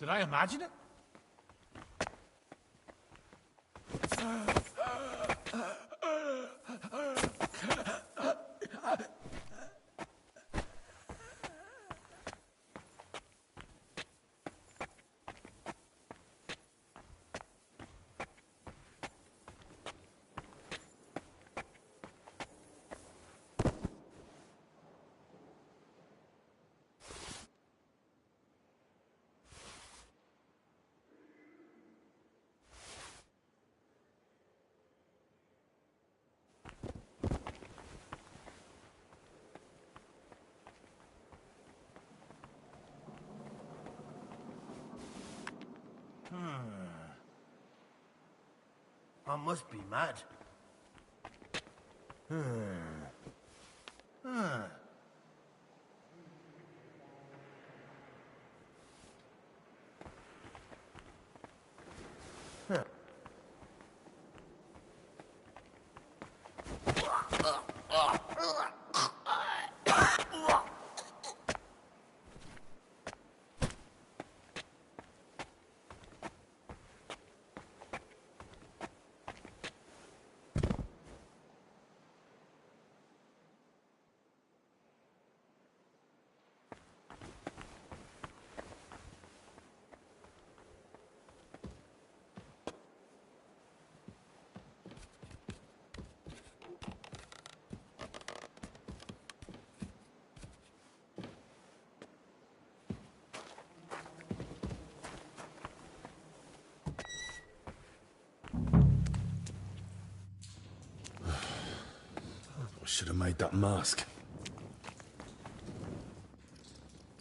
Did I imagine it? I must be mad. I should have made that mask.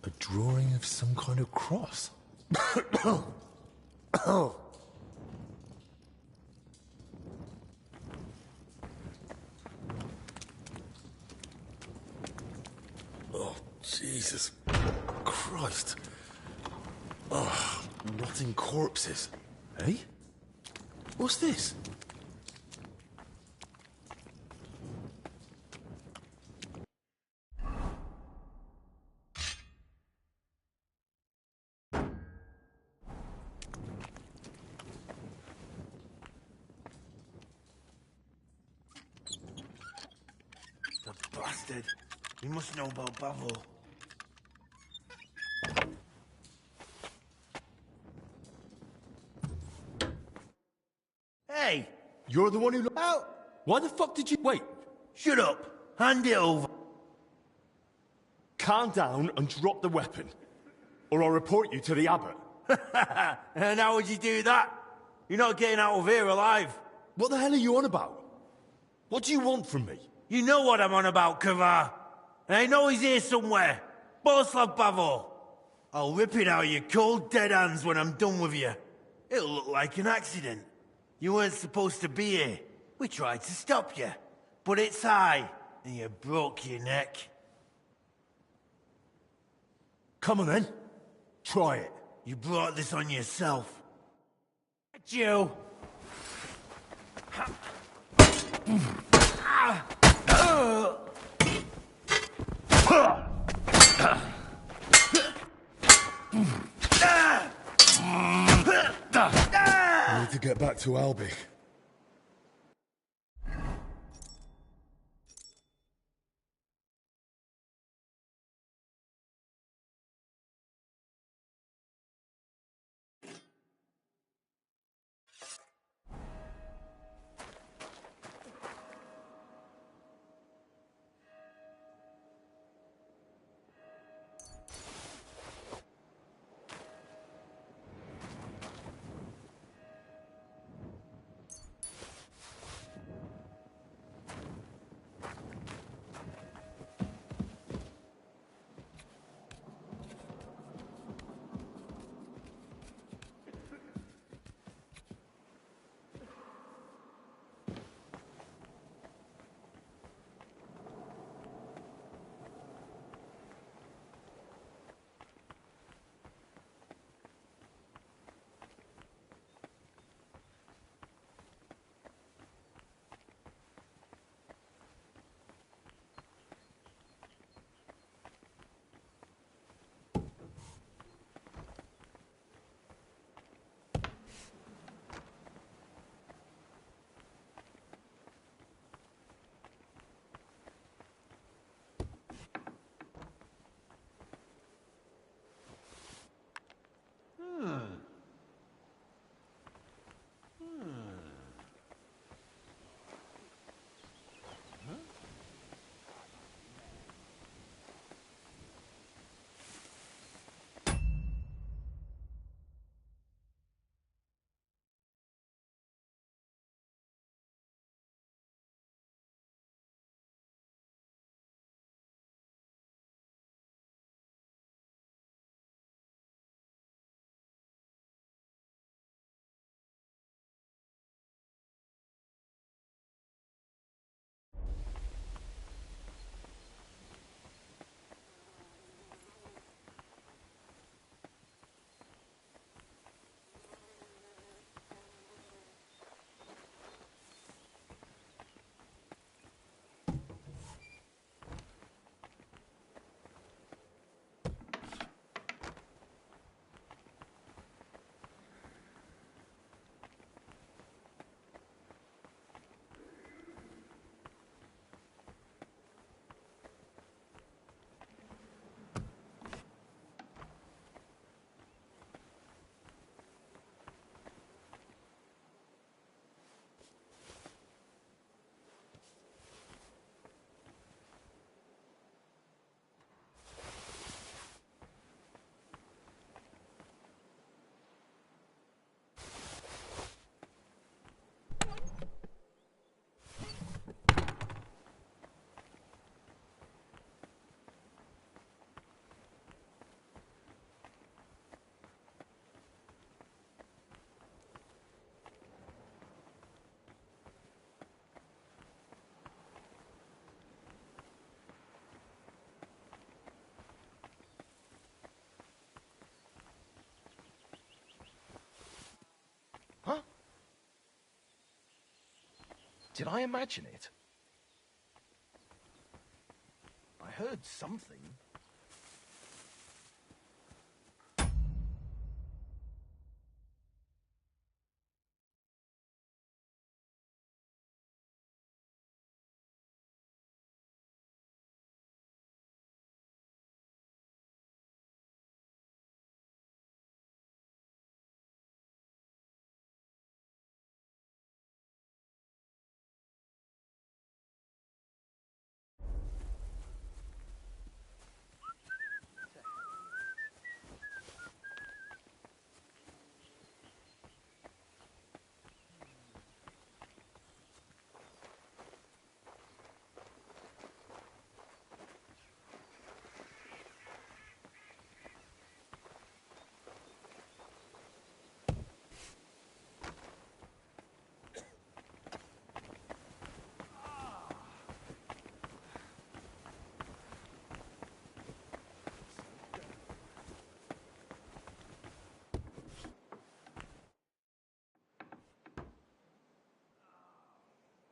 A drawing of some kind of cross. Oh, Jesus Christ. Oh, rotting corpses. Eh? What's this? The bastard. He must know about Bavo. Hey! You're the one who... Why the fuck did you... Wait. Shut up! Hand it over! Calm down and drop the weapon. Or I'll report you to the abbot. And how would you do that? You're not getting out of here alive. What the hell are you on about? What do you want from me? You know what I'm on about, Kavar. And I know he's here somewhere. Boslav Bavo. I'll rip it out of your cold, dead hands when I'm done with you. It'll look like an accident. You weren't supposed to be here. We tried to stop you. But it's I, and you broke your neck. Come on then. Try it. You brought this on yourself. You. I need to get back to Albi. Did I imagine it? I heard something.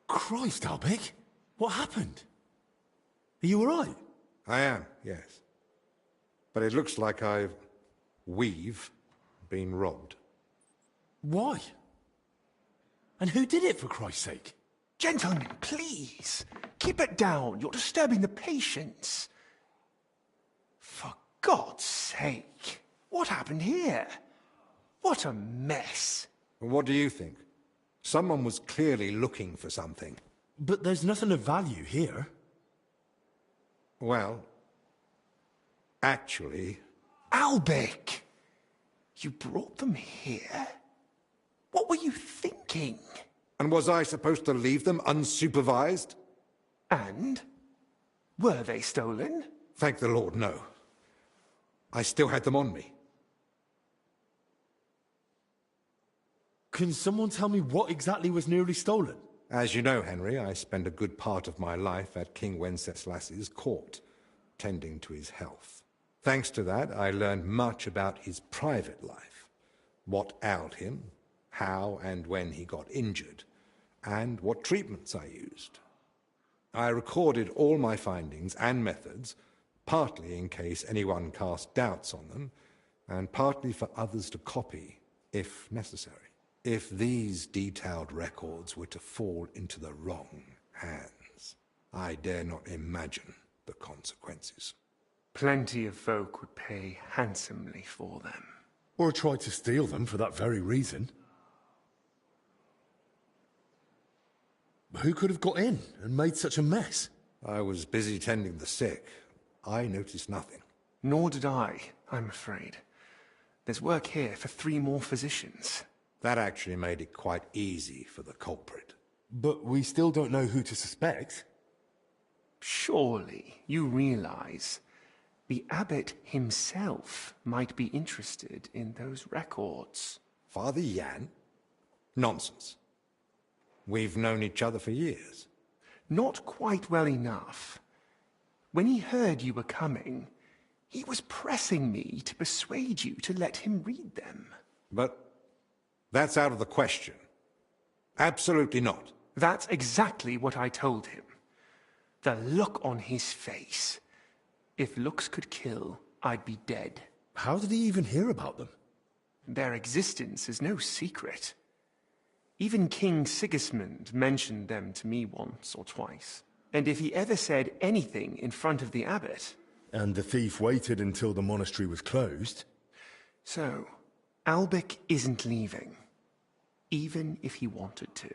Christ, Albig! What happened? Are you alright? I am, yes. But it looks like we've been robbed. Why? And who did it, for Christ's sake? Gentlemen, please. Keep it down. You're disturbing the patients. For God's sake. What happened here? What a mess. What do you think? Someone was clearly looking for something. But there's nothing of value here. Well, actually... Albig! You brought them here? What were you thinking? And was I supposed to leave them unsupervised? And? Were they stolen? Thank the Lord, no. I still had them on me. Can someone tell me what exactly was nearly stolen? As you know, Henry, I spent a good part of my life at King Wenceslas's court, tending to his health. Thanks to that, I learned much about his private life, what ailed him, how and when he got injured, and what treatments I used. I recorded all my findings and methods, partly in case anyone cast doubts on them, and partly for others to copy, if necessary. If these detailed records were to fall into the wrong hands, I dare not imagine the consequences. Plenty of folk would pay handsomely for them. Or tried to steal them for that very reason. Who could have got in and made such a mess? I was busy tending the sick. I noticed nothing. Nor did I, I'm afraid. There's work here for 3 more physicians. That actually made it quite easy for the culprit. But we still don't know who to suspect. Surely you realize the abbot himself might be interested in those records. Father Jan? Nonsense. We've known each other for years. Not quite well enough. When he heard you were coming, he was pressing me to persuade you to let him read them. But that's out of the question. Absolutely not. That's exactly what I told him. The look on his face. If looks could kill, I'd be dead. How did he even hear about them? Their existence is no secret. Even King Sigismund mentioned them to me once or twice. And if he ever said anything in front of the abbot... And the thief waited until the monastery was closed? So, Albig isn't leaving. Even if he wanted to.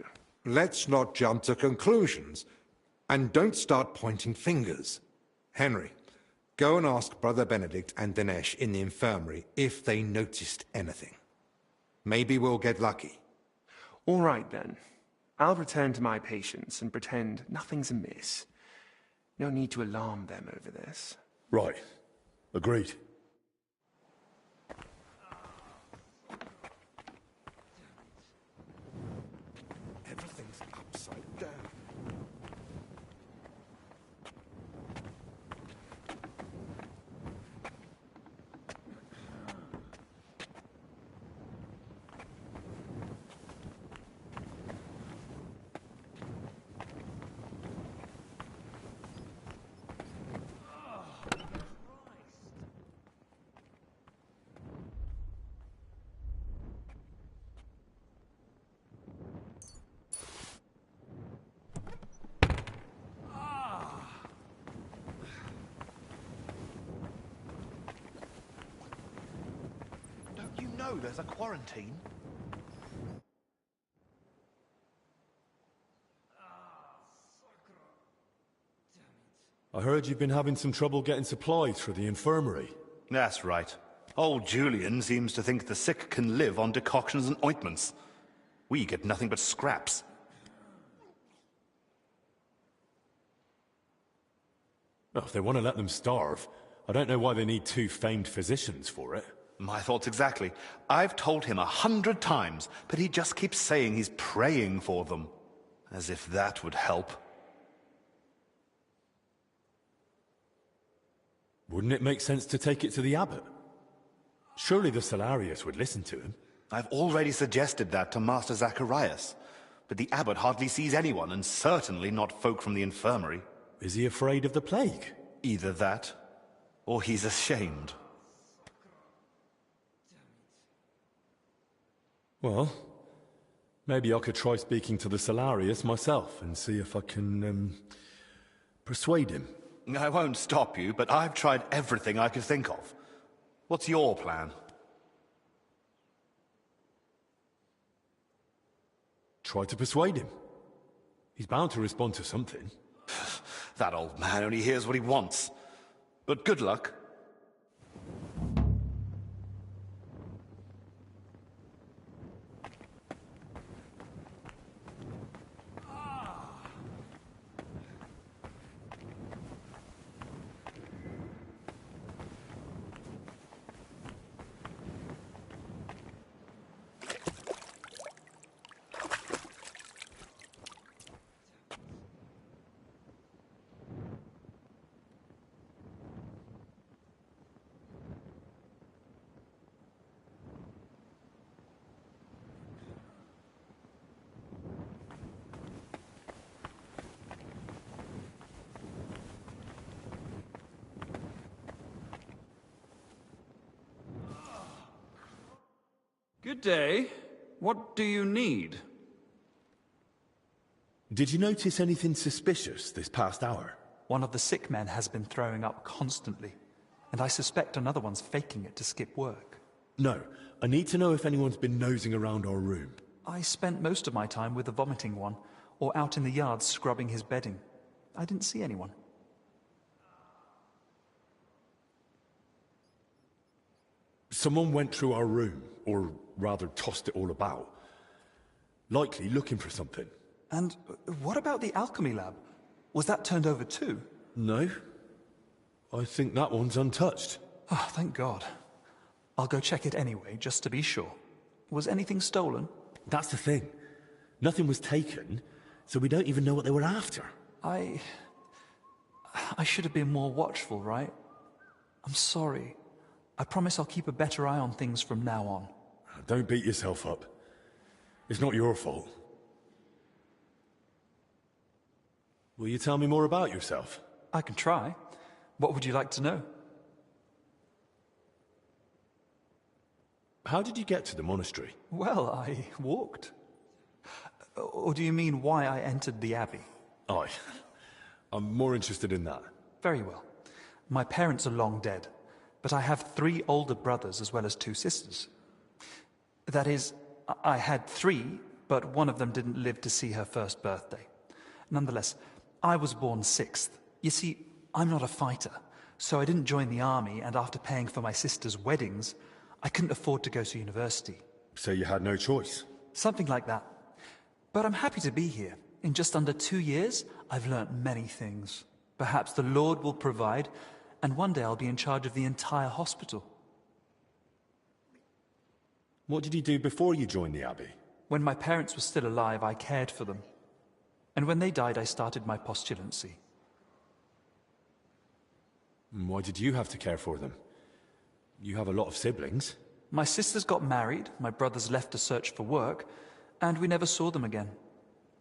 Let's not jump to conclusions. And don't start pointing fingers. Henry, go and ask Brother Benedict and Dinesh in the infirmary if they noticed anything. Maybe we'll get lucky. All right, then. I'll return to my patients and pretend nothing's amiss. No need to alarm them over this. Right. Agreed. Everything's upside down. know there's a quarantine? I heard you've been having some trouble getting supplies for the infirmary. That's right. Old Julian seems to think the sick can live on decoctions and ointments. We get nothing but scraps. Well, if they want to let them starve, I don't know why they need 2 famed physicians for it. My thoughts exactly. I've told him 100 times, but he just keeps saying he's praying for them. As if that would help. Wouldn't it make sense to take it to the abbot? Surely the Salarius would listen to him. I've already suggested that to Master Zacharias, but the abbot hardly sees anyone, and certainly not folk from the infirmary. Is he afraid of the plague? Either that, or he's ashamed. Well, maybe I could try speaking to the Salarius myself and see if I can, persuade him. I won't stop you, but I've tried everything I could think of. What's your plan? Try to persuade him. He's bound to respond to something. That old man only hears what he wants. But good luck. Good day. What do you need? Did you notice anything suspicious this past hour? One of the sick men has been throwing up constantly, and I suspect another one's faking it to skip work. No, I need to know if anyone's been nosing around our room. I spent most of my time with the vomiting one, or out in the yard scrubbing his bedding. I didn't see anyone. Someone went through our room, or rather tossed it all about. Likely looking for something. And what about the alchemy lab? Was that turned over too? No. I think that one's untouched. Oh, thank God. I'll go check it anyway, just to be sure. Was anything stolen? That's the thing. Nothing was taken, so we don't even know what they were after. I should have been more watchful, right? I'm sorry. I promise I'll keep a better eye on things from now on. Don't beat yourself up. It's not your fault. Will you tell me more about yourself? I can try. What would you like to know? How did you get to the monastery? Well, I walked. Or do you mean why I entered the abbey? I'm more interested in that. Very well. My parents are long dead, but I have 3 older brothers as well as 2 sisters. That is, I had 3, but one of them didn't live to see her first birthday. Nonetheless, I was born 6th. You see, I'm not a fighter, so I didn't join the army, and after paying for my sister's weddings, I couldn't afford to go to university. So you had no choice? Something like that. But I'm happy to be here. In just under 2 years, I've learnt many things. Perhaps the Lord will provide, and one day I'll be in charge of the entire hospital. What did you do before you joined the abbey? When my parents were still alive, I cared for them. And when they died, I started my postulancy. Why did you have to care for them? You have a lot of siblings. My sisters got married, my brothers left to search for work, and we never saw them again.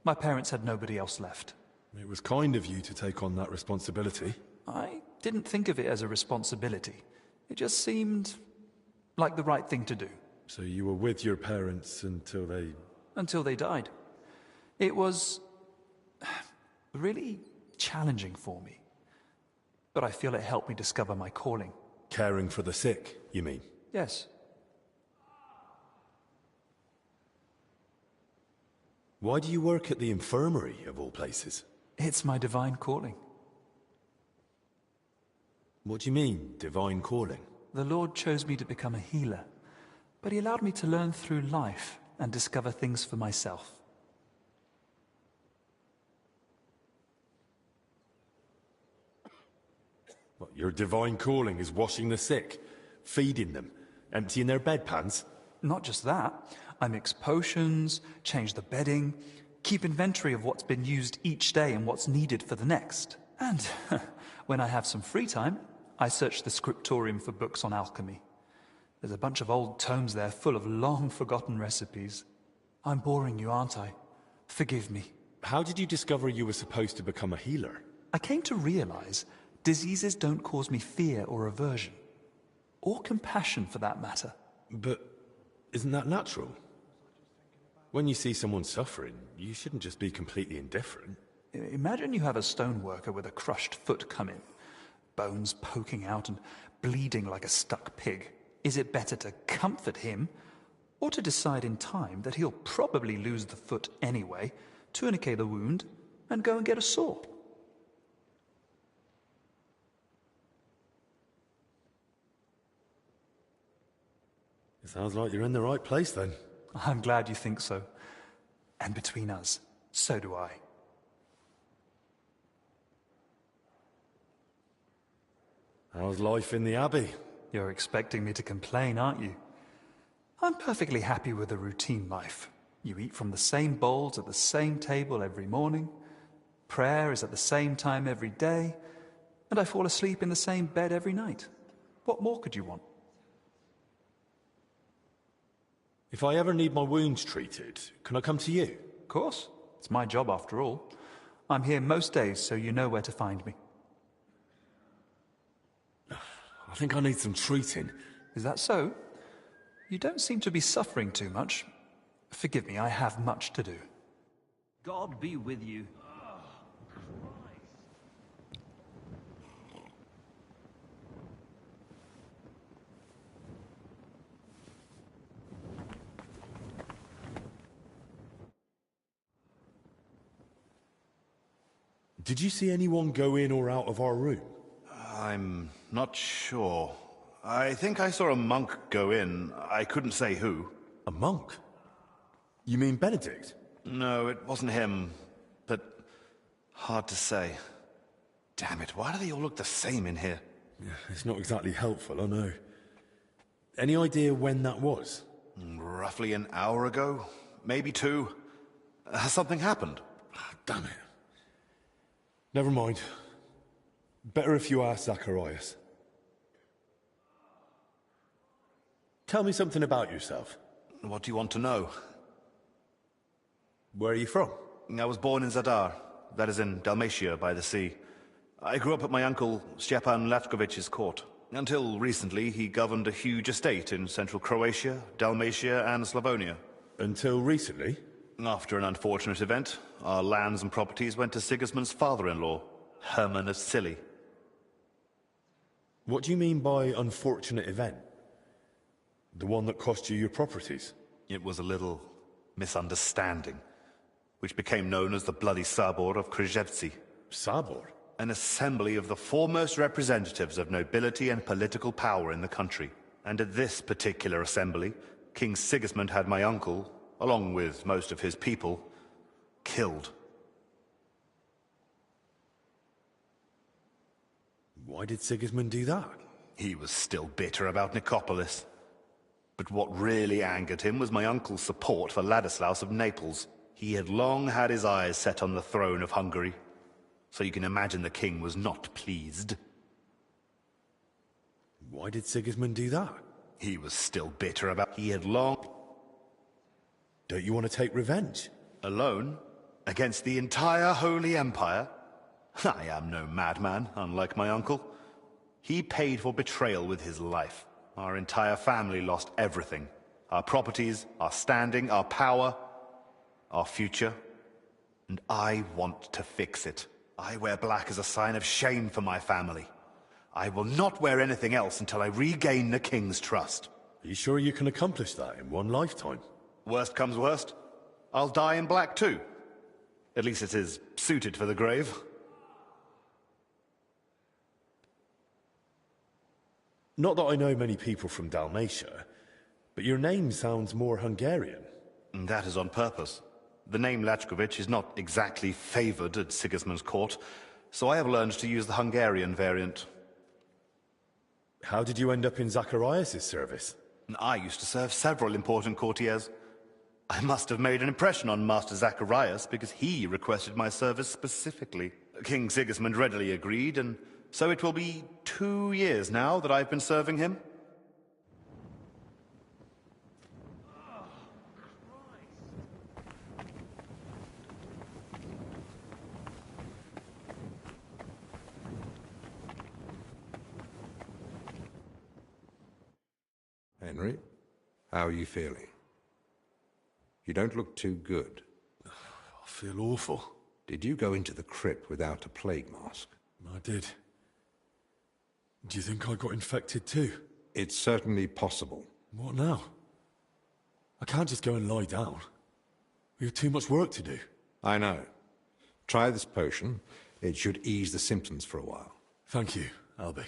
My parents had nobody else left. It was kind of you to take on that responsibility. I didn't think of it as a responsibility. It just seemed like the right thing to do. So you were with your parents until they... Until they died. It was really challenging for me. But I feel it helped me discover my calling. Caring for the sick, you mean? Yes. Why do you work at the infirmary, of all places? It's my divine calling. What do you mean, divine calling? The Lord chose me to become a healer, but he allowed me to learn through life and discover things for myself. What, your divine calling is washing the sick, feeding them, emptying their bedpans? Not just that. I mix potions, change the bedding, keep inventory of what's been used each day and what's needed for the next. And when I have some free time, I search the scriptorium for books on alchemy. There's a bunch of old tomes there full of long-forgotten recipes. I'm boring you, aren't I? Forgive me. How did you discover you were supposed to become a healer? I came to realize diseases don't cause me fear or aversion. Or compassion, for that matter. But isn't that natural? When you see someone suffering, you shouldn't just be completely indifferent. Imagine you have a stoneworker with a crushed foot come in. Bones poking out and bleeding like a stuck pig. Is it better to comfort him, or to decide in time that he'll probably lose the foot anyway, tourniquet the wound, and go and get a saw? It sounds like you're in the right place then. I'm glad you think so. And between us, so do I. How's life in the Abbey? You're expecting me to complain, aren't you? I'm perfectly happy with a routine life. You eat from the same bowls at the same table every morning. Prayer is at the same time every day. And I fall asleep in the same bed every night. What more could you want? If I ever need my wounds treated, can I come to you? Of course. It's my job after all. I'm here most days, so you know where to find me. I think I need some treating. Is that so? You don't seem to be suffering too much. Forgive me, I have much to do. God be with you. Did you see anyone go in or out of our room? I'm not sure. I think I saw a monk go in. I couldn't say who. A monk? You mean Benedict? No, it wasn't him. But hard to say. Damn it, why do they all look the same in here? Yeah, it's not exactly helpful, I know. Any idea when that was? Roughly an hour ago. Maybe 2. Has something happened? Damn it. Never mind. Better if you ask Zacharias. Tell me something about yourself. What do you want to know? Where are you from? I was born in Zadar. That is in Dalmatia by the sea. I grew up at my uncle Stepan Latkovich's court. Until recently, he governed a huge estate in central Croatia, Dalmatia, and Slavonia. Until recently? After an unfortunate event, our lands and properties went to Sigismund's father-in-law, Hermann of Scilly. What do you mean by unfortunate event? The one that cost you your properties? It was a little misunderstanding, which became known as the Bloody Sabor of Krzewcy. Sabor? An assembly of the foremost representatives of nobility and political power in the country. And at this particular assembly, King Sigismund had my uncle, along with most of his people, killed. Why did Sigismund do that? He was still bitter about Nicopolis. But what really angered him was my uncle's support for Ladislaus of Naples. He had long had his eyes set on the throne of Hungary, so you can imagine the king was not pleased. Why did Sigismund do that? He was still bitter about... He had long... Don't you want to take revenge? Alone? Against the entire Holy Empire? I am no madman, unlike my uncle. He paid for betrayal with his life. Our entire family lost everything. Our properties, our standing, our power, our future. And I want to fix it. I wear black as a sign of shame for my family. I will not wear anything else until I regain the king's trust. Are you sure you can accomplish that in one lifetime? Worst comes worst. I'll die in black too. At least it is suited for the grave. Not that I know many people from Dalmatia, but your name sounds more Hungarian. And that is on purpose. The name Lachkovich is not exactly favored at Sigismund's court, so I have learned to use the Hungarian variant. How did you end up in Zacharias' service? I used to serve several important courtiers. I must have made an impression on Master Zacharias because he requested my service specifically. King Sigismund readily agreed, and so it will be 2 years now that I've been serving him. Henry, how are you feeling? You don't look too good. I feel awful. Did you go into the crypt without a plague mask? I did. Do you think I got infected too? It's certainly possible. What now? I can't just go and lie down. We have too much work to do. I know. Try this potion. It should ease the symptoms for a while. Thank you, Albie.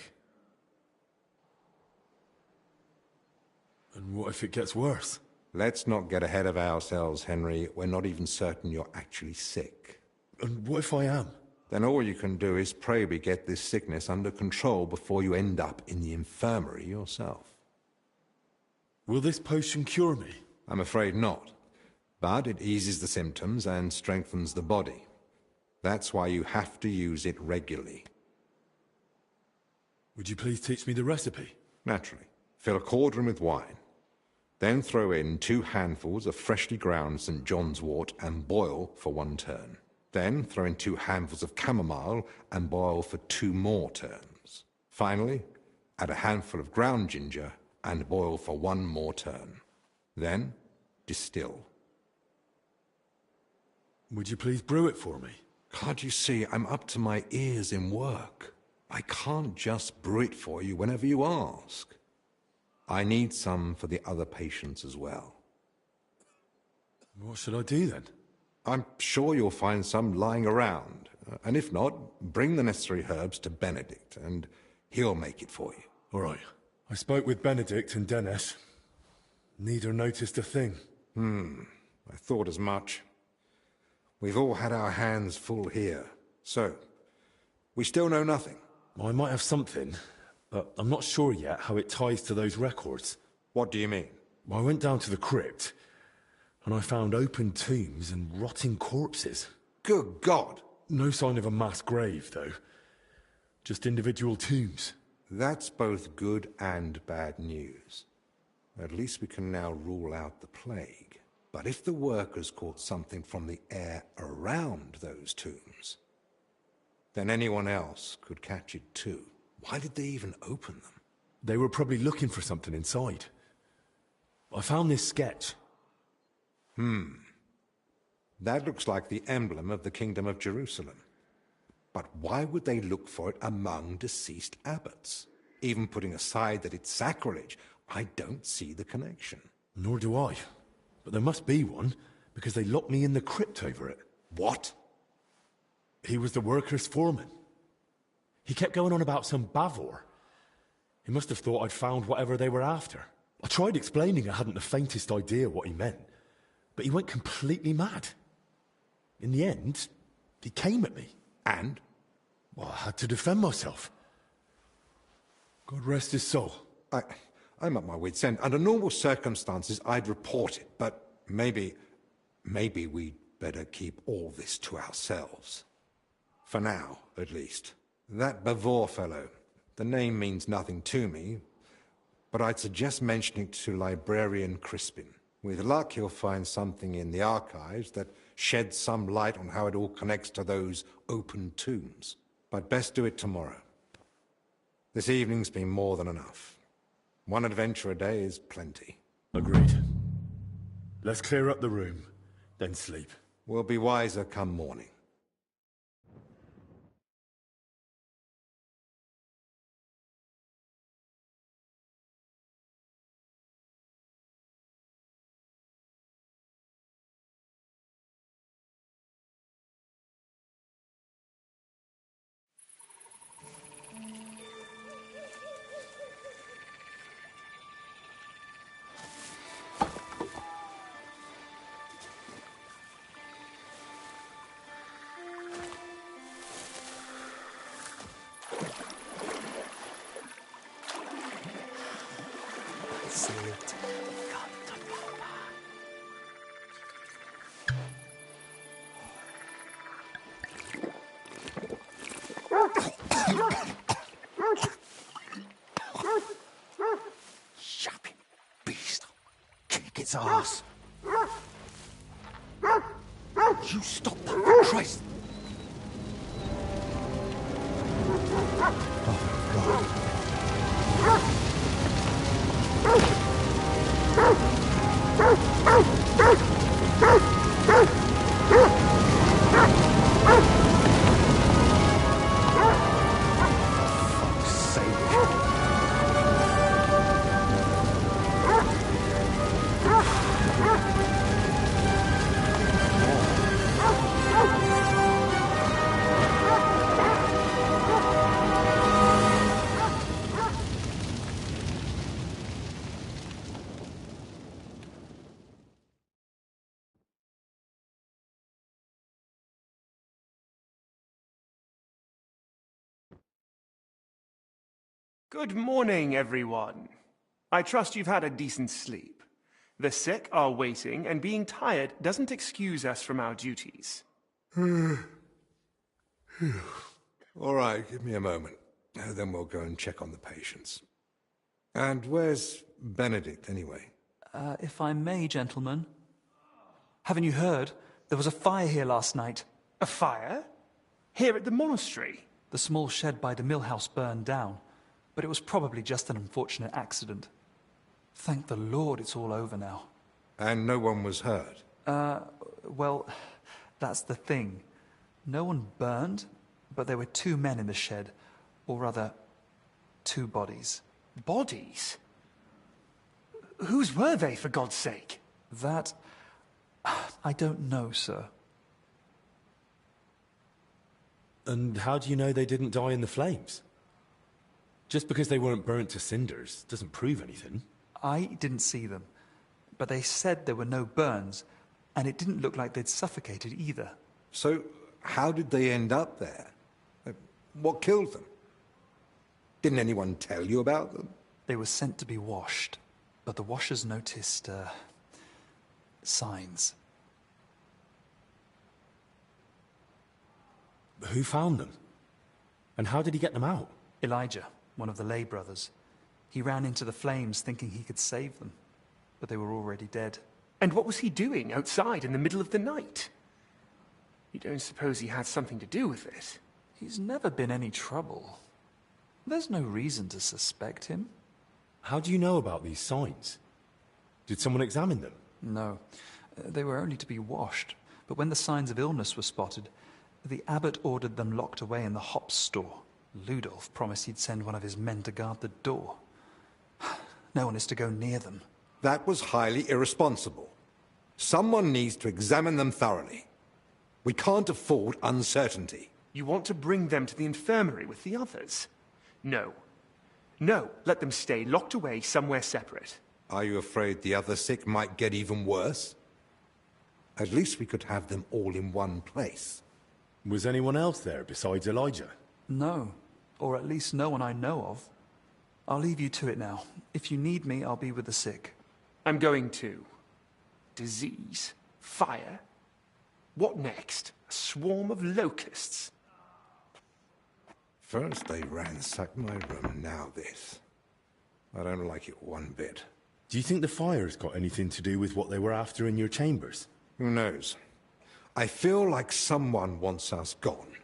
And what if it gets worse? Let's not get ahead of ourselves, Henry. We're not even certain you're actually sick. And what if I am? Then all you can do is pray we get this sickness under control before you end up in the infirmary yourself. Will this potion cure me? I'm afraid not. But it eases the symptoms and strengthens the body. That's why you have to use it regularly. Would you please teach me the recipe? Naturally. Fill a cauldron with wine. Then throw in 2 handfuls of freshly ground St. John's wort and boil for 1 turn. Then throw in 2 handfuls of chamomile and boil for 2 more turns. Finally, add a handful of ground ginger and boil for 1 more turn. Then, distill. Would you please brew it for me? Can't you see I'm up to my ears in work? I can't just brew it for you whenever you ask. I need some for the other patients as well. What should I do then? I'm sure you'll find some lying around. And if not, bring the necessary herbs to Benedict, and he'll make it for you. All right. I spoke with Benedict and Dennis. Neither noticed a thing. I thought as much. We've all had our hands full here. So, we still know nothing. I might have something, but I'm not sure yet how it ties to those records. What do you mean? Well, I went down to the crypt, and I found open tombs and rotting corpses. Good God! No sign of a mass grave, though. Just individual tombs. That's both good and bad news. At least we can now rule out the plague. But if the workers caught something from the air around those tombs, then anyone else could catch it too. Why did they even open them? They were probably looking for something inside. I found this sketch. That looks like the emblem of the Kingdom of Jerusalem. But why would they look for it among deceased abbots? Even putting aside that it's sacrilege, I don't see the connection. Nor do I. But there must be one, because they locked me in the crypt over it. What? He was the workers' foreman. He kept going on about some Bavor. He must have thought I'd found whatever they were after. I tried explaining I hadn't the faintest idea what he meant, but he went completely mad. In the end, he came at me. And? Well, I had to defend myself. God rest his soul. I'm at my wit's end. Under normal circumstances, I'd report it, but maybe we'd better keep all this to ourselves. For now, at least. That Bavor fellow, the name means nothing to me, but I'd suggest mentioning it to Librarian Crispin. With luck, he'll find something in the archives that sheds some light on how it all connects to those open tombs. But best do it tomorrow. This evening's been more than enough. 1 adventure a day is plenty. Agreed. Let's clear up the room, then sleep. We'll be wiser come morning. rat's ass! You stop that, for Christ! Good morning, everyone. I trust you've had a decent sleep. The sick are waiting, and being tired doesn't excuse us from our duties. All right, give me a moment. Then we'll go and check on the patients. And where's Benedict, anyway? If I may, gentlemen. Haven't you heard? There was a fire here last night. A fire? Here at the monastery? The small shed by the mill house burned down, but it was probably just an unfortunate accident. Thank the Lord it's all over now. And no one was hurt? Well, that's the thing. No one burned, but there were 2 men in the shed. Or rather, 2 bodies. Bodies? Whose were they, for God's sake? That... I don't know, sir. And how do you know they didn't die in the flames? Just because they weren't burnt to cinders doesn't prove anything. I didn't see them, but they said there were no burns, and it didn't look like they'd suffocated either. So, how did they end up there? What killed them? Didn't anyone tell you about them? They were sent to be washed, but the washers noticed, signs. Who found them? And how did he get them out? Elijah, one of the lay brothers. He ran into the flames thinking he could save them, but they were already dead. And what was he doing outside in the middle of the night? You don't suppose he had something to do with it? He's never been any trouble. There's no reason to suspect him. How do you know about these signs? Did someone examine them? No. They were only to be washed, but when the signs of illness were spotted, the abbot ordered them locked away in the hops store. Ludolf promised he'd send one of his men to guard the door. No one is to go near them. That was highly irresponsible. Someone needs to examine them thoroughly. We can't afford uncertainty. You want to bring them to the infirmary with the others? No. No, let them stay locked away somewhere separate. Are you afraid the other sick might get even worse? At least we could have them all in one place. Was anyone else there besides Elijah? No, or at least no one I know of. I'll leave you to it now. If you need me, I'll be with the sick. I'm going too. Disease? Fire? What next? A swarm of locusts? First they ransacked my room, now this. I don't like it one bit. Do you think the fire's got anything to do with what they were after in your chambers? Who knows? I feel like someone wants us gone,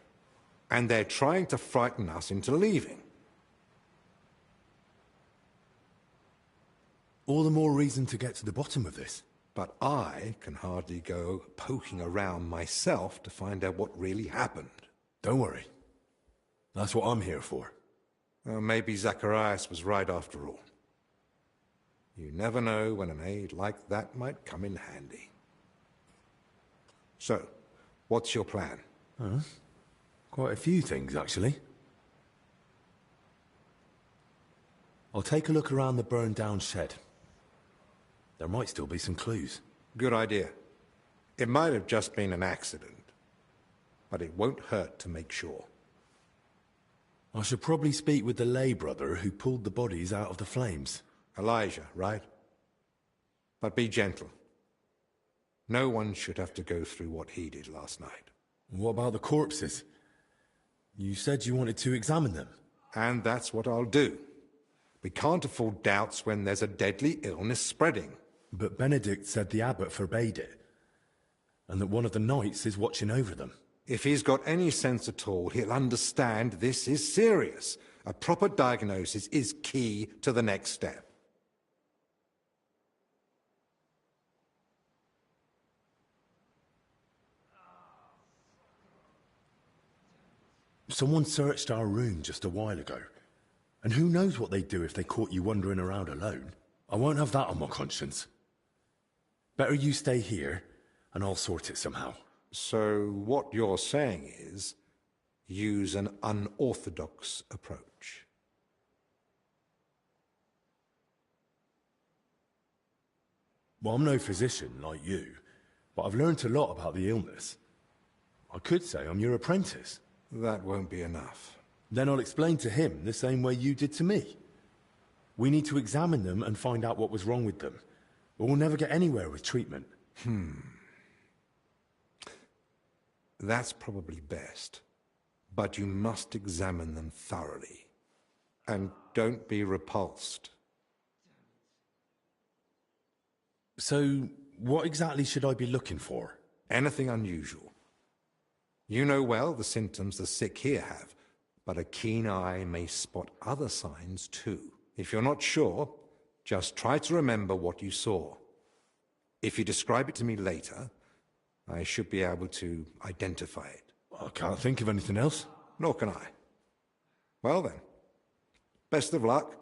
and they're trying to frighten us into leaving. All the more reason to get to the bottom of this. But I can hardly go poking around myself to find out what really happened. Don't worry. That's what I'm here for. Well, maybe Zacharias was right after all. You never know when an aid like that might come in handy. So, what's your plan? Quite a few things, actually. I'll take a look around the burned-down shed. There might still be some clues. Good idea. It might have just been an accident, but it won't hurt to make sure. I should probably speak with the lay brother who pulled the bodies out of the flames. Elijah, right? But be gentle. No one should have to go through what he did last night. What about the corpses? You said you wanted to examine them. And that's what I'll do. We can't afford doubts when there's a deadly illness spreading. But Benedict said the abbot forbade it, and that one of the knights is watching over them. If he's got any sense at all, he'll understand this is serious. A proper diagnosis is key to the next step. Someone searched our room just a while ago. And who knows what they'd do if they caught you wandering around alone. I won't have that on my conscience. Better you stay here, and I'll sort it somehow. So what you're saying is, use an unorthodox approach. Well, I'm no physician like you, but I've learnt a lot about the illness. I could say I'm your apprentice. That won't be enough. Then I'll explain to him the same way you did to me. We need to examine them and find out what was wrong with them, or we'll never get anywhere with treatment. That's probably best. But you must examine them thoroughly. And don't be repulsed. So, what exactly should I be looking for? Anything unusual. You know well the symptoms the sick here have, but a keen eye may spot other signs too. If you're not sure, just try to remember what you saw. If you describe it to me later, I should be able to identify it. I can't think of anything else. Nor can I. Well then, best of luck.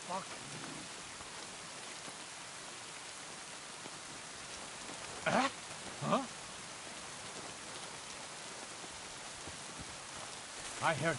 Fuck. Huh? I heard.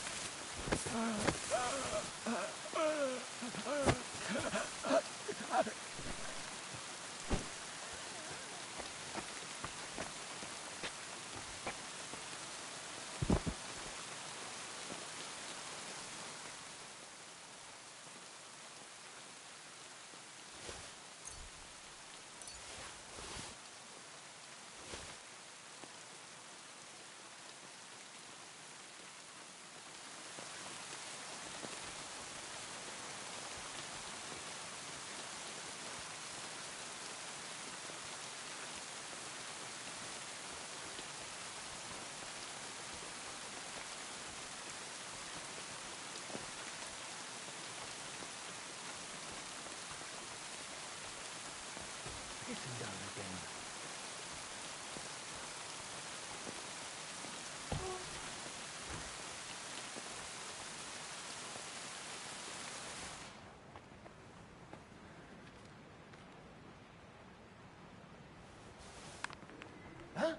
Huh?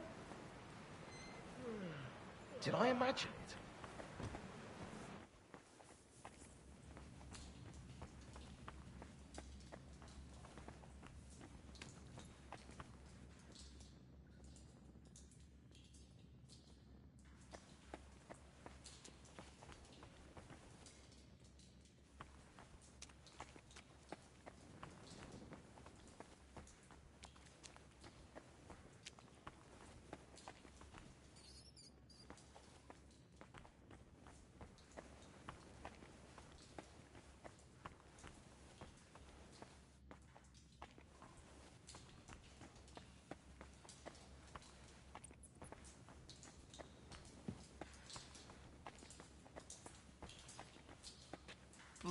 Did I imagine it?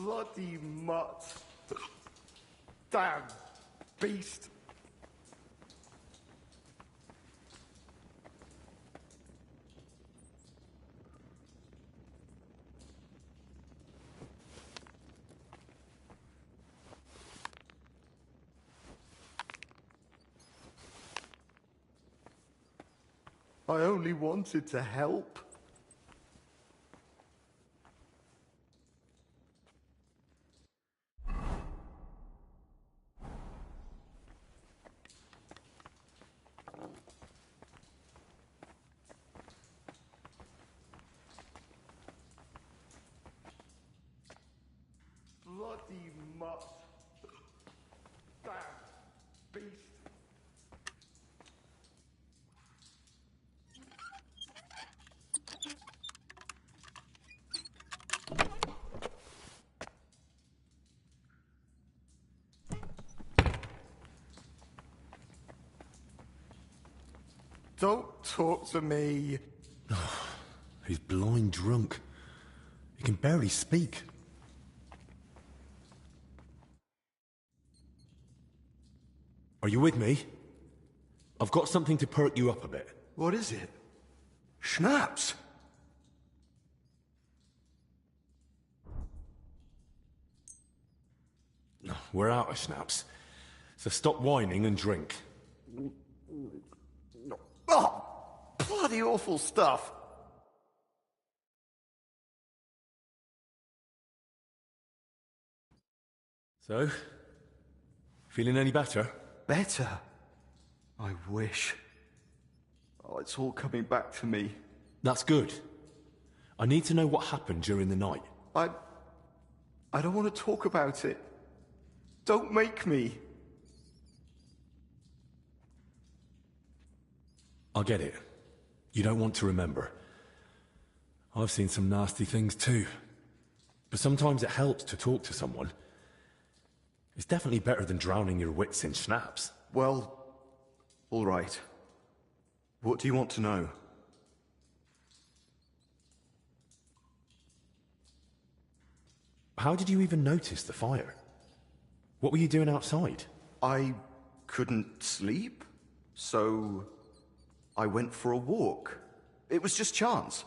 Bloody mutt. Damn beast. I only wanted to help. Bloody mutt. Damn beast. Don't talk to me. He's blind drunk. He can barely speak. Are you with me? I've got something to perk you up a bit. What is it? Schnapps? We're out of schnapps. So stop whining and drink. Oh, bloody awful stuff. So, feeling any better? Better? I wish. Oh, it's all coming back to me. That's good. I need to know what happened during the night. I don't want to talk about it. Don't make me. I get it. You don't want to remember. I've seen some nasty things too. But sometimes it helps to talk to someone. It's definitely better than drowning your wits in schnapps. Well, all right. What do you want to know? How did you even notice the fire? What were you doing outside? I couldn't sleep, so I went for a walk. It was just chance.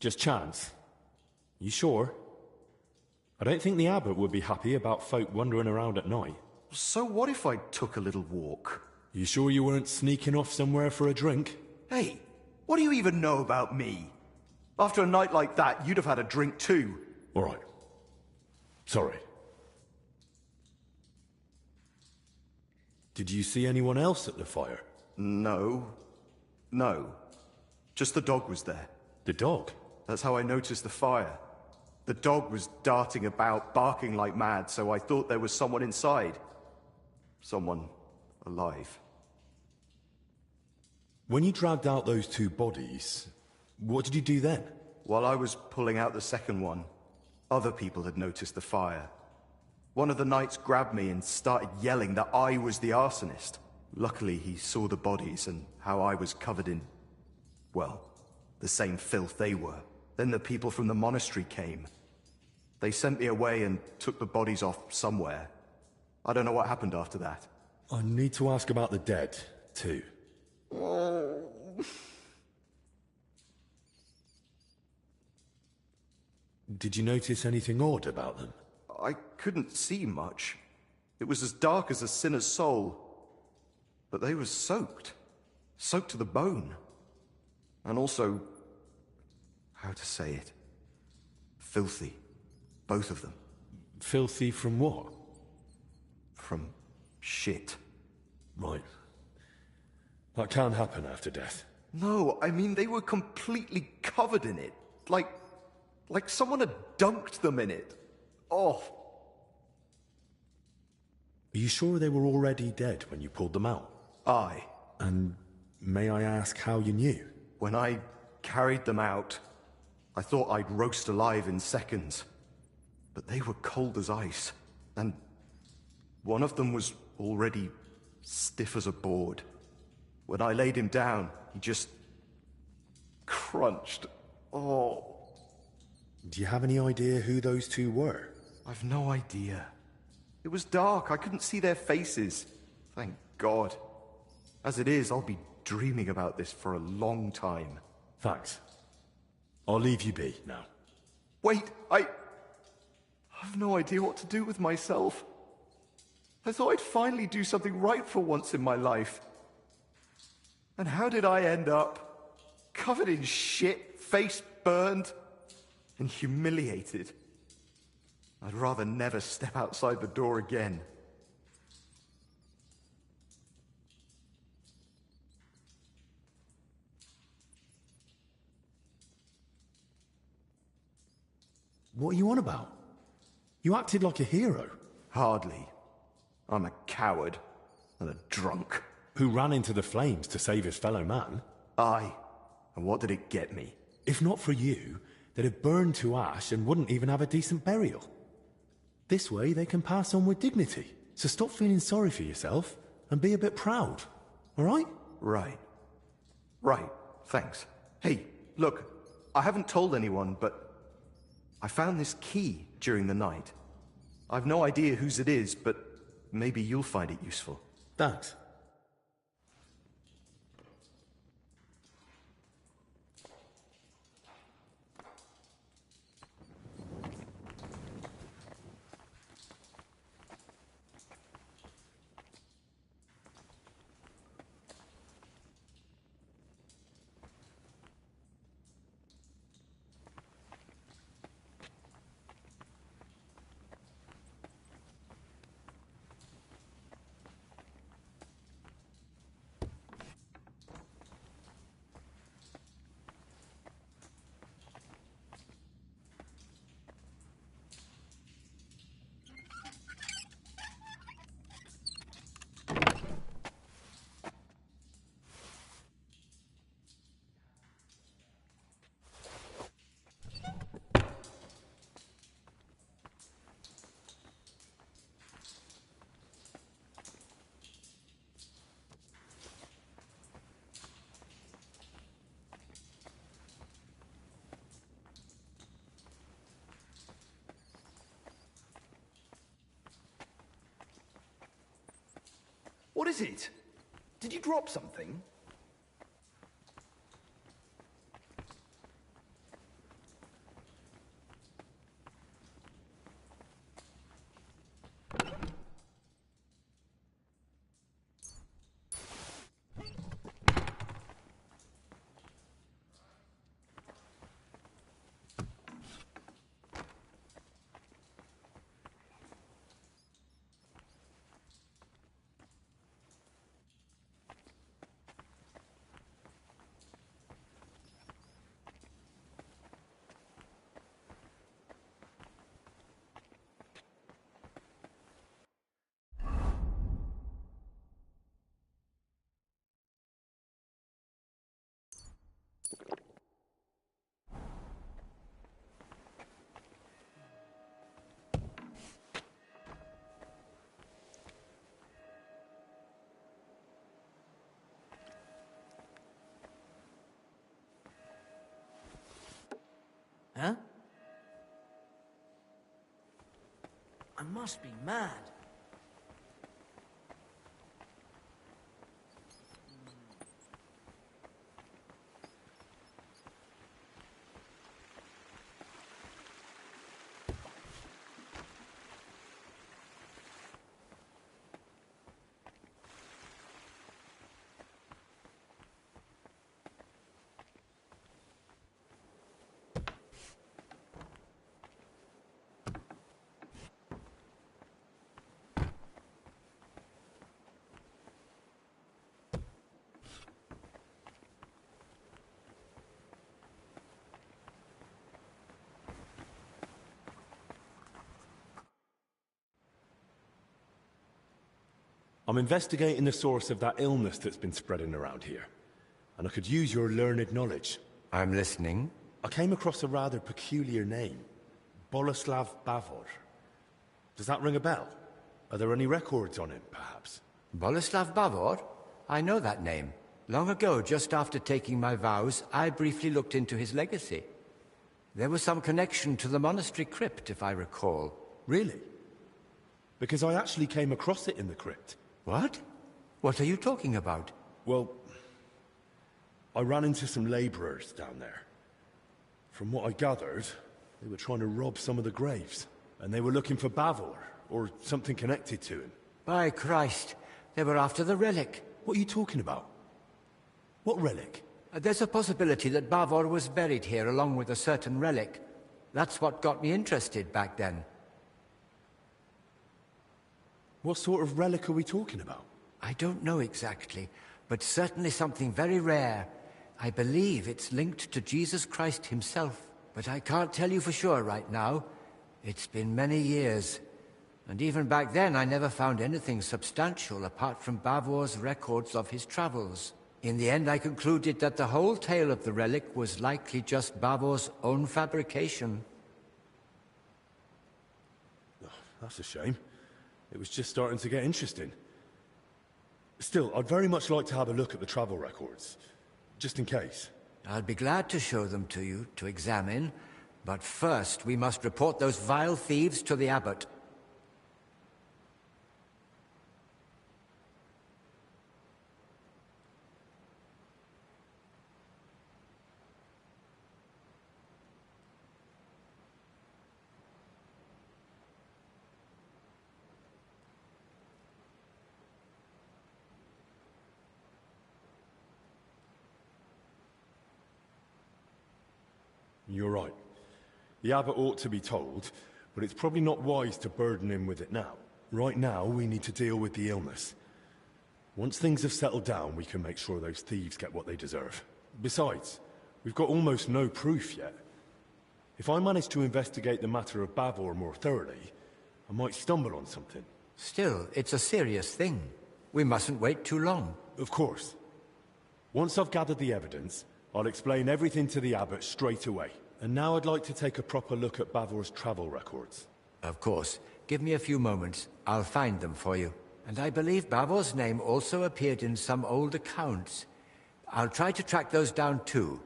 Just chance? You sure? I don't think the abbot would be happy about folk wandering around at night. So what if I took a little walk? You sure you weren't sneaking off somewhere for a drink? Hey, what do you even know about me? After a night like that, you'd have had a drink too. All right. Sorry. Did you see anyone else at the fire? No. Just the dog was there. The dog? That's how I noticed the fire. The dog was darting about, barking like mad, so I thought there was someone inside. Someone alive. When you dragged out those two bodies, what did you do then? While I was pulling out the second one, other people had noticed the fire. One of the knights grabbed me and started yelling that I was the arsonist. Luckily, he saw the bodies and how I was covered in, well, the same filth they were. Then the people from the monastery came. They sent me away and took the bodies off somewhere. I don't know what happened after that. I need to ask about the dead, too. Did you notice anything odd about them? I couldn't see much. It was as dark as a sinner's soul. But they were soaked. Soaked to the bone. And also, how to say it? Filthy. Both of them. Filthy from what? From shit. Right. That can happen after death. No, I mean they were completely covered in it. Like someone had dunked them in it. Oh. Are you sure they were already dead when you pulled them out? Aye. And may I ask how you knew? When I carried them out, I thought I'd roast alive in seconds. But they were cold as ice. And one of them was already stiff as a board. When I laid him down, he just crunched. Oh. Do you have any idea who those two were? I've no idea. It was dark. I couldn't see their faces. Thank God. As it is, I'll be dreaming about this for a long time. Thanks. I'll leave you be now. Wait, I have no idea what to do with myself. I thought I'd finally do something right for once in my life. And how did I end up? Covered in shit, face burned, and humiliated. I'd rather never step outside the door again. What are you on about? You acted like a hero. Hardly. I'm a coward and a drunk. Who ran into the flames to save his fellow man. Aye. And what did it get me? If not for you, they'd have burned to ash and wouldn't even have a decent burial. This way they can pass on with dignity. So stop feeling sorry for yourself and be a bit proud. All right? Right. Right. Thanks. Hey, look, I haven't told anyone, but I found this key during the night. I've no idea whose it is, but maybe you'll find it useful. Thanks. What is it? Did you drop something? Huh? I must be mad. I'm investigating the source of that illness that's been spreading around here. And I could use your learned knowledge. I'm listening. I came across a rather peculiar name. Boleslav Bavor. Does that ring a bell? Are there any records on him, perhaps? Boleslav Bavor? I know that name. Long ago, just after taking my vows, I briefly looked into his legacy. There was some connection to the monastery crypt, if I recall. Really? Because I actually came across it in the crypt. What? What are you talking about? Well, I ran into some laborers down there. From what I gathered, they were trying to rob some of the graves, and they were looking for Bavor, or something connected to him. By Christ, they were after the relic. What are you talking about? What relic? There's a possibility that Bavor was buried here along with a certain relic. That's what got me interested back then. What sort of relic are we talking about? I don't know exactly, but certainly something very rare. I believe it's linked to Jesus Christ himself, but I can't tell you for sure right now. It's been many years, and even back then I never found anything substantial apart from Bavor's records of his travels. In the end, I concluded that the whole tale of the relic was likely just Bavor's own fabrication. Oh, that's a shame. It was just starting to get interesting. Still, I'd very much like to have a look at the travel records, just in case. I'll be glad to show them to you, to examine, but first we must report those vile thieves to the abbot. You're right. The abbot ought to be told, but it's probably not wise to burden him with it now. Right now, we need to deal with the illness. Once things have settled down, we can make sure those thieves get what they deserve. Besides, we've got almost no proof yet. If I manage to investigate the matter of Bavor more thoroughly, I might stumble on something. Still, it's a serious thing. We mustn't wait too long. Of course. Once I've gathered the evidence, I'll explain everything to the abbot straight away. And now I'd like to take a proper look at Bavor's travel records. Of course. Give me a few moments. I'll find them for you. And I believe Bavor's name also appeared in some old accounts. I'll try to track those down too.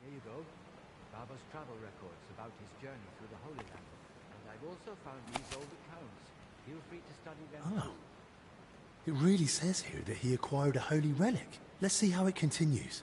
Here you go. Bavor's travel records about his journey through the Holy Land. And I've also found these old accounts. Feel free to study them. Oh. It really says here that he acquired a holy relic. Let's see how it continues.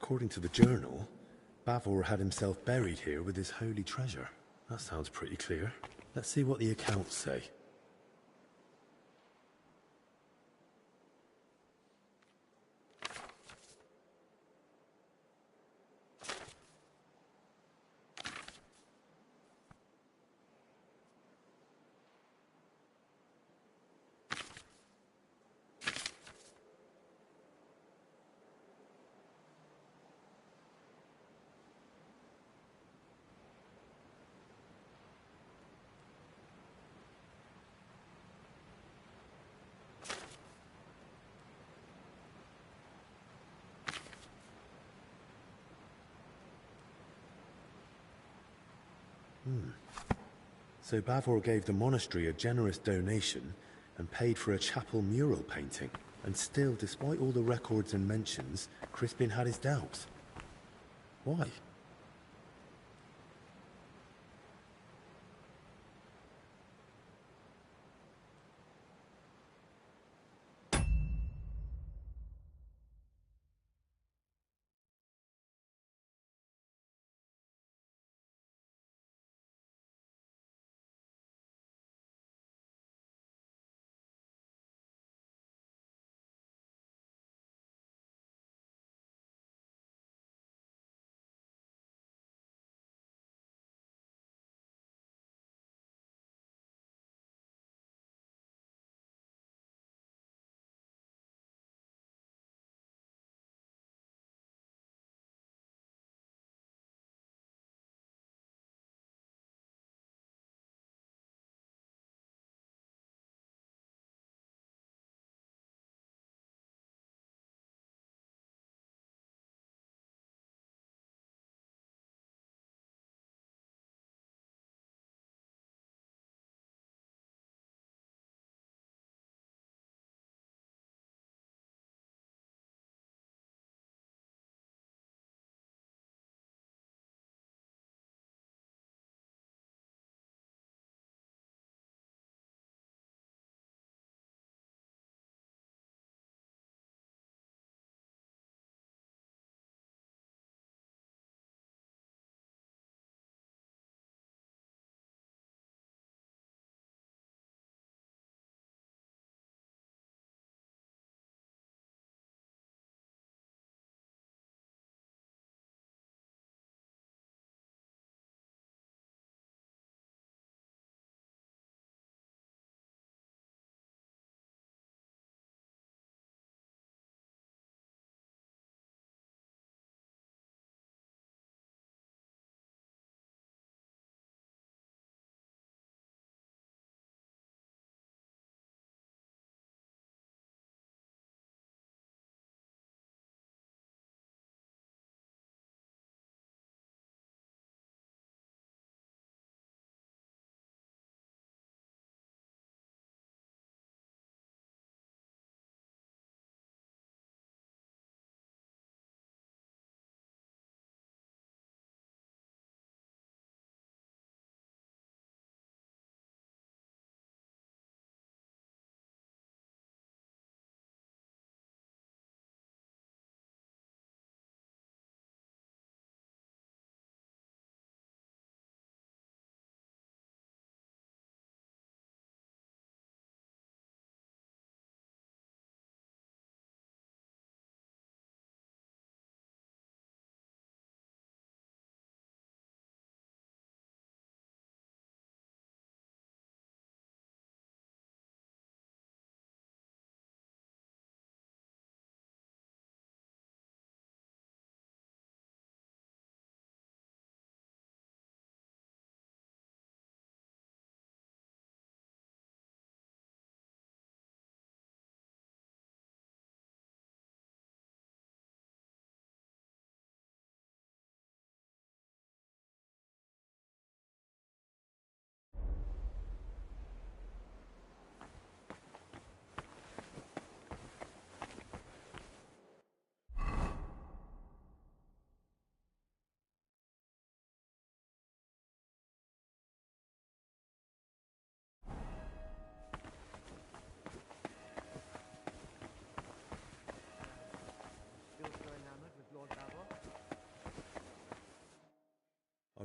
According to the journal, Bavor had himself buried here with his holy treasure. That sounds pretty clear. Let's see what the accounts say. So Bavor gave the monastery a generous donation and paid for a chapel mural painting. And still, despite all the records and mentions, Crispin had his doubts. Why?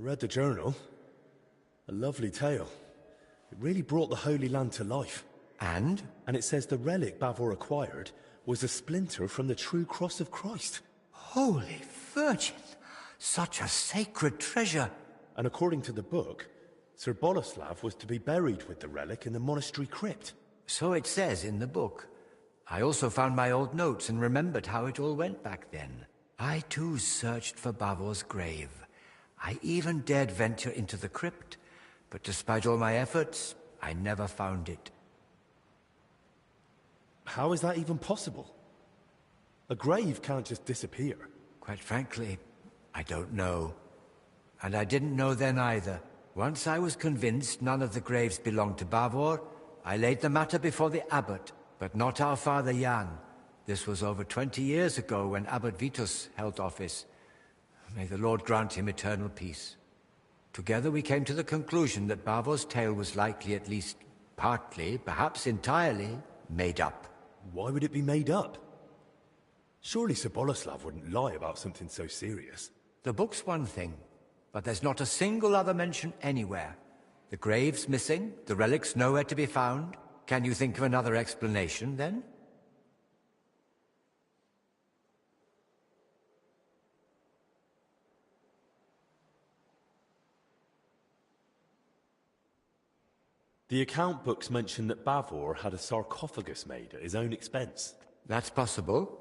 read the journal. A lovely tale. It really brought the Holy Land to life. And? And it says the relic Bavor acquired was a splinter from the true cross of Christ. Holy Virgin! Such a sacred treasure! And according to the book, Sir Boleslav was to be buried with the relic in the monastery crypt. So it says in the book. I also found my old notes and remembered how it all went back then. I too searched for Bavor's grave. I even dared venture into the crypt, but despite all my efforts, I never found it. How is that even possible? A grave can't just disappear. Quite frankly, I don't know. And I didn't know then either. Once I was convinced none of the graves belonged to Bavor, I laid the matter before the abbot, but not our father Jan. This was over 20 years ago when Abbot Vitus held office. May the Lord grant him eternal peace. Together we came to the conclusion that Bavor's tale was likely at least partly, perhaps entirely, made up. Why would it be made up? Surely Sir Boleslav wouldn't lie about something so serious. The book's one thing, but there's not a single other mention anywhere. The grave's missing, the relic's nowhere to be found. Can you think of another explanation, then? The account books mention that Bavor had a sarcophagus made at his own expense. That's possible.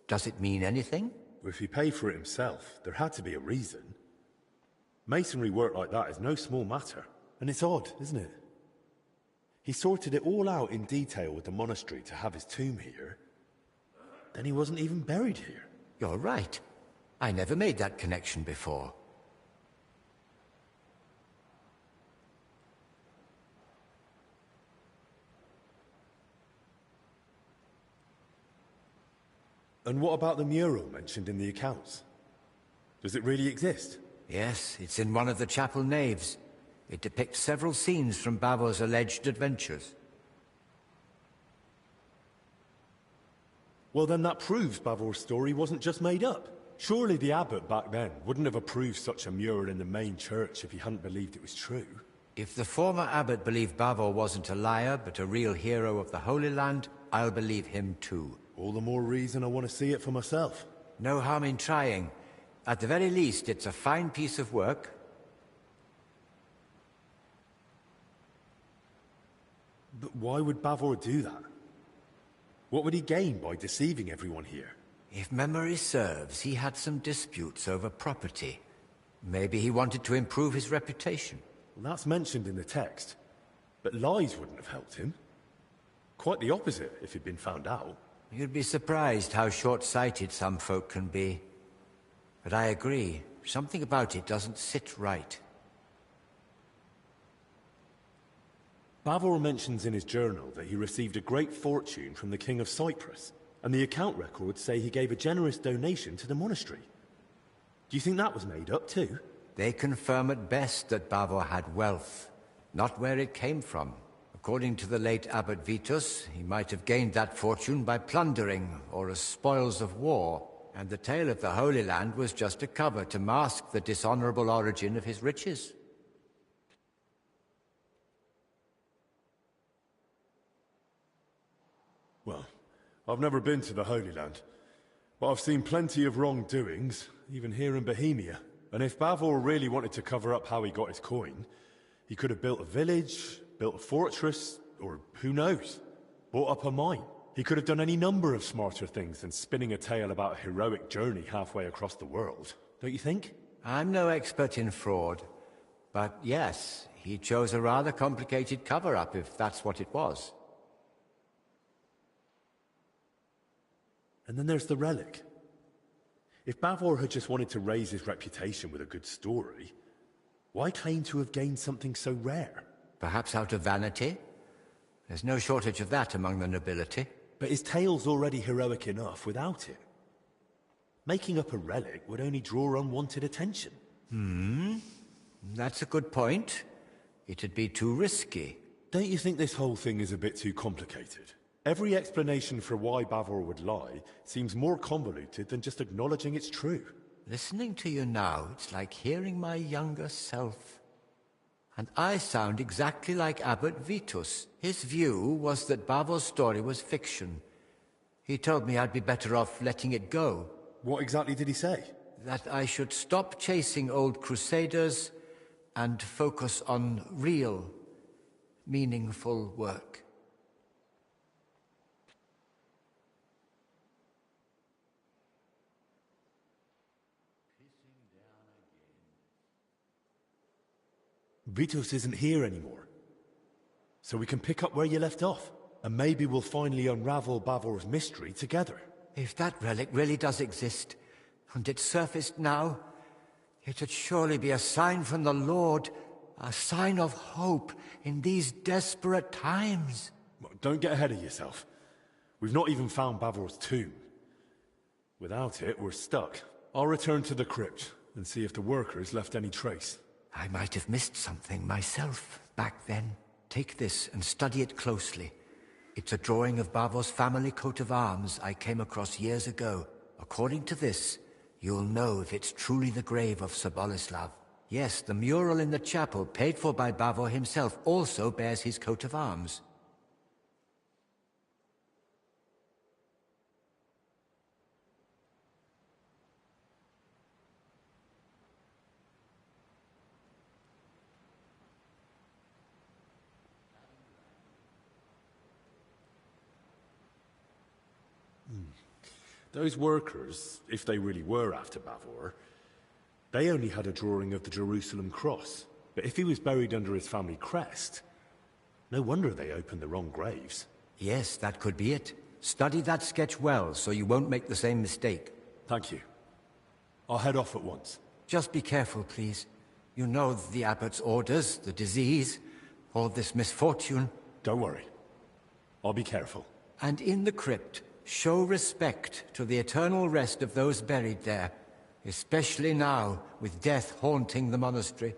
Does it mean anything? If he paid for it himself, there had to be a reason. Masonry work like that is no small matter. And it's odd, isn't it? He sorted it all out in detail with the monastery to have his tomb here. Then he wasn't even buried here. You're right. I never made that connection before. And what about the mural mentioned in the accounts? Does it really exist? Yes, it's in one of the chapel naves. It depicts several scenes from Bavor's alleged adventures. Well, then that proves Bavor's story wasn't just made up. Surely the abbot back then wouldn't have approved such a mural in the main church if he hadn't believed it was true. If the former abbot believed Bavor wasn't a liar, but a real hero of the Holy Land, I'll believe him too. All the more reason I want to see it for myself. No harm in trying. At the very least, it's a fine piece of work. But why would Bavor do that? What would he gain by deceiving everyone here? If memory serves, he had some disputes over property. Maybe he wanted to improve his reputation. Well, that's mentioned in the text. But lies wouldn't have helped him. Quite the opposite, if he'd been found out. You'd be surprised how short-sighted some folk can be. But I agree. Something about it doesn't sit right. Bavor mentions in his journal that he received a great fortune from the King of Cyprus, and the account records say he gave a generous donation to the monastery. Do you think that was made up too? They confirm at best that Bavor had wealth, not where it came from. According to the late Abbot Vitus, he might have gained that fortune by plundering or as spoils of war, and the tale of the Holy Land was just a cover to mask the dishonorable origin of his riches. Well, I've never been to the Holy Land, but I've seen plenty of wrongdoings, even here in Bohemia. And if Bavor really wanted to cover up how he got his coin, he could have built a village, built a fortress, or who knows, bought up a mine. He could have done any number of smarter things than spinning a tale about a heroic journey halfway across the world, don't you think? I'm no expert in fraud, but yes, he chose a rather complicated cover-up if that's what it was. And then there's the relic. If Bavor had just wanted to raise his reputation with a good story, why claim to have gained something so rare? Perhaps out of vanity? There's no shortage of that among the nobility. But his tale's already heroic enough without it. Making up a relic would only draw unwanted attention. That's a good point. It'd be too risky. Don't you think this whole thing is a bit too complicated? Every explanation for why Bavor would lie seems more convoluted than just acknowledging it's true. Listening to you now, it's like hearing my younger self. And I sound exactly like Abbot Vitus. His view was that Bavo's story was fiction. He told me I'd be better off letting it go. What exactly did he say? That I should stop chasing old crusaders and focus on real, meaningful work. Vitus isn't here anymore. So we can pick up where you left off. And maybe we'll finally unravel Bavor's mystery together. If that relic really does exist, and it surfaced now, it'd surely be a sign from the Lord, a sign of hope in these desperate times. Don't get ahead of yourself. We've not even found Bavor's tomb. Without it, we're stuck. I'll return to the crypt and see if the workers left any trace. I might have missed something myself back then. Take this and study it closely. It's a drawing of Bavo's family coat of arms I came across years ago. According to this, you'll know if it's truly the grave of Sir Boleslav. Yes, the mural in the chapel, paid for by Bavo himself, also bears his coat of arms. Those workers, if they really were after Bavor, they only had a drawing of the Jerusalem cross. But if he was buried under his family crest, no wonder they opened the wrong graves. Yes, that could be it. Study that sketch well, so you won't make the same mistake. Thank you. I'll head off at once. Just be careful, please. You know the abbot's orders, the disease, all this misfortune. Don't worry. I'll be careful. And in the crypt, show respect to the eternal rest of those buried there, especially now, with death haunting the monastery.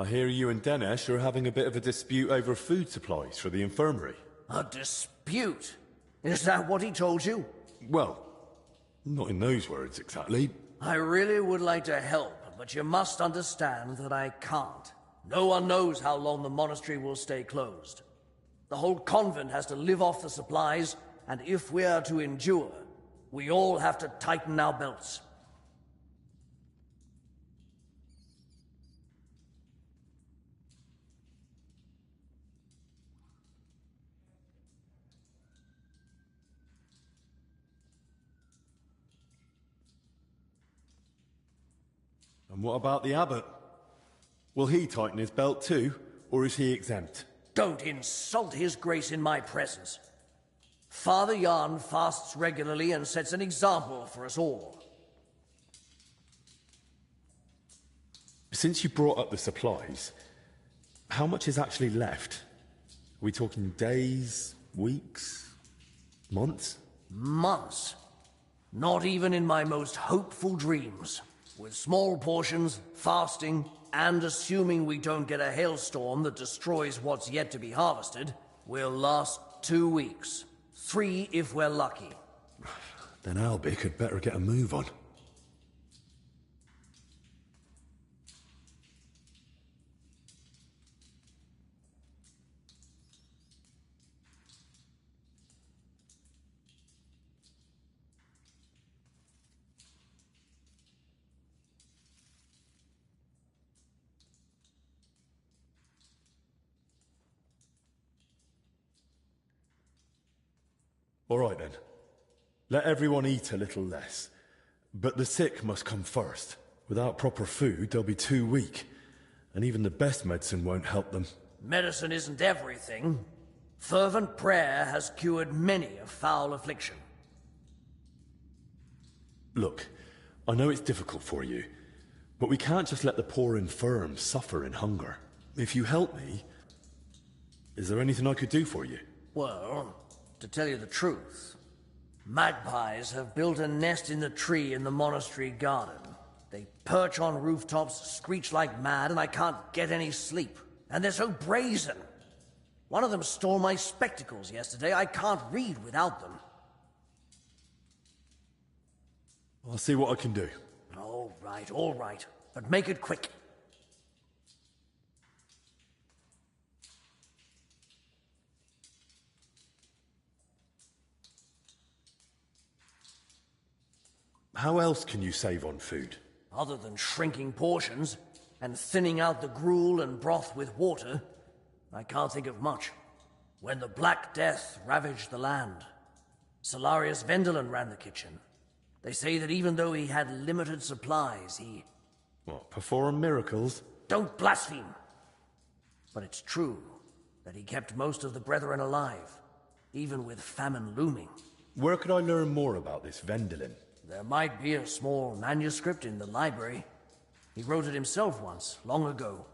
I hear you and Dinesh are having a bit of a dispute over food supplies for the infirmary. A dispute? Is that what he told you? Well, not in those words exactly. I really would like to help, but you must understand that I can't. No one knows how long the monastery will stay closed. The whole convent has to live off the supplies, and if we are to endure, we all have to tighten our belts. And what about the abbot? Will he tighten his belt too, or is he exempt? Don't insult his grace in my presence. Father Jan fasts regularly and sets an example for us all. Since you brought up the supplies, how much is actually left? Are we talking days, weeks, months? Months. Not even in my most hopeful dreams. With small portions, fasting, and assuming we don't get a hailstorm that destroys what's yet to be harvested, we'll last 2 weeks. 3 if we're lucky. Then Albie could better get a move on. All right then. Let everyone eat a little less. But the sick must come first. Without proper food, they'll be too weak. And even the best medicine won't help them. Medicine isn't everything. Fervent prayer has cured many a foul affliction. Look, I know it's difficult for you, but we can't just let the poor infirm suffer in hunger. If you help me, is there anything I could do for you? Well, to tell you the truth, magpies have built a nest in the tree in the monastery garden. They perch on rooftops, screech like mad, and I can't get any sleep. And they're so brazen. One of them stole my spectacles yesterday. I can't read without them. I'll see what I can do. All right. But make it quick. How else can you save on food? Other than shrinking portions and thinning out the gruel and broth with water, I can't think of much. When the Black Death ravaged the land, Solarius Vendelin ran the kitchen. They say that even though he had limited supplies, he... What, perform miracles? Don't blaspheme! But it's true that he kept most of the brethren alive, even with famine looming. Where could I learn more about this Vendelin? There might be a small manuscript in the library. He wrote it himself once, long ago.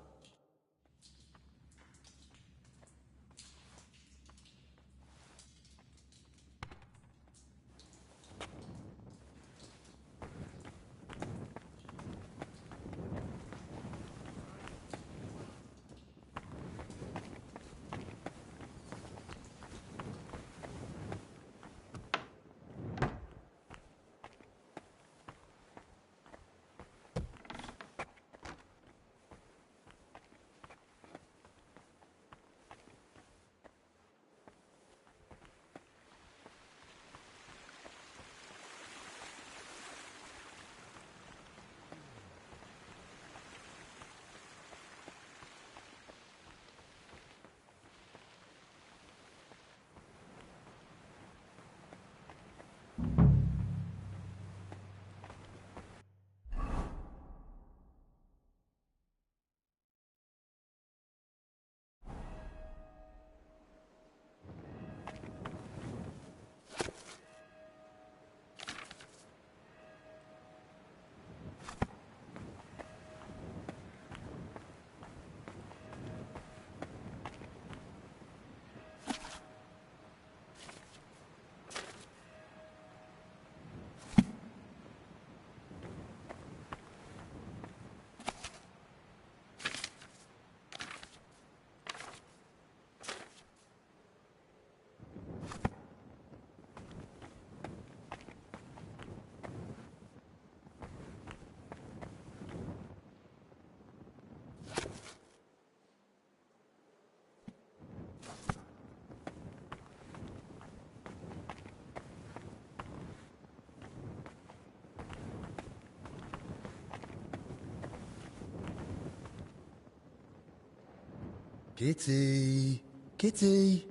Kitty! Kitty!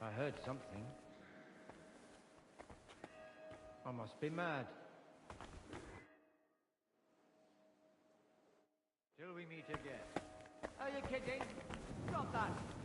I heard something. I must be mad. Till we meet again. Are you kidding? Stop that!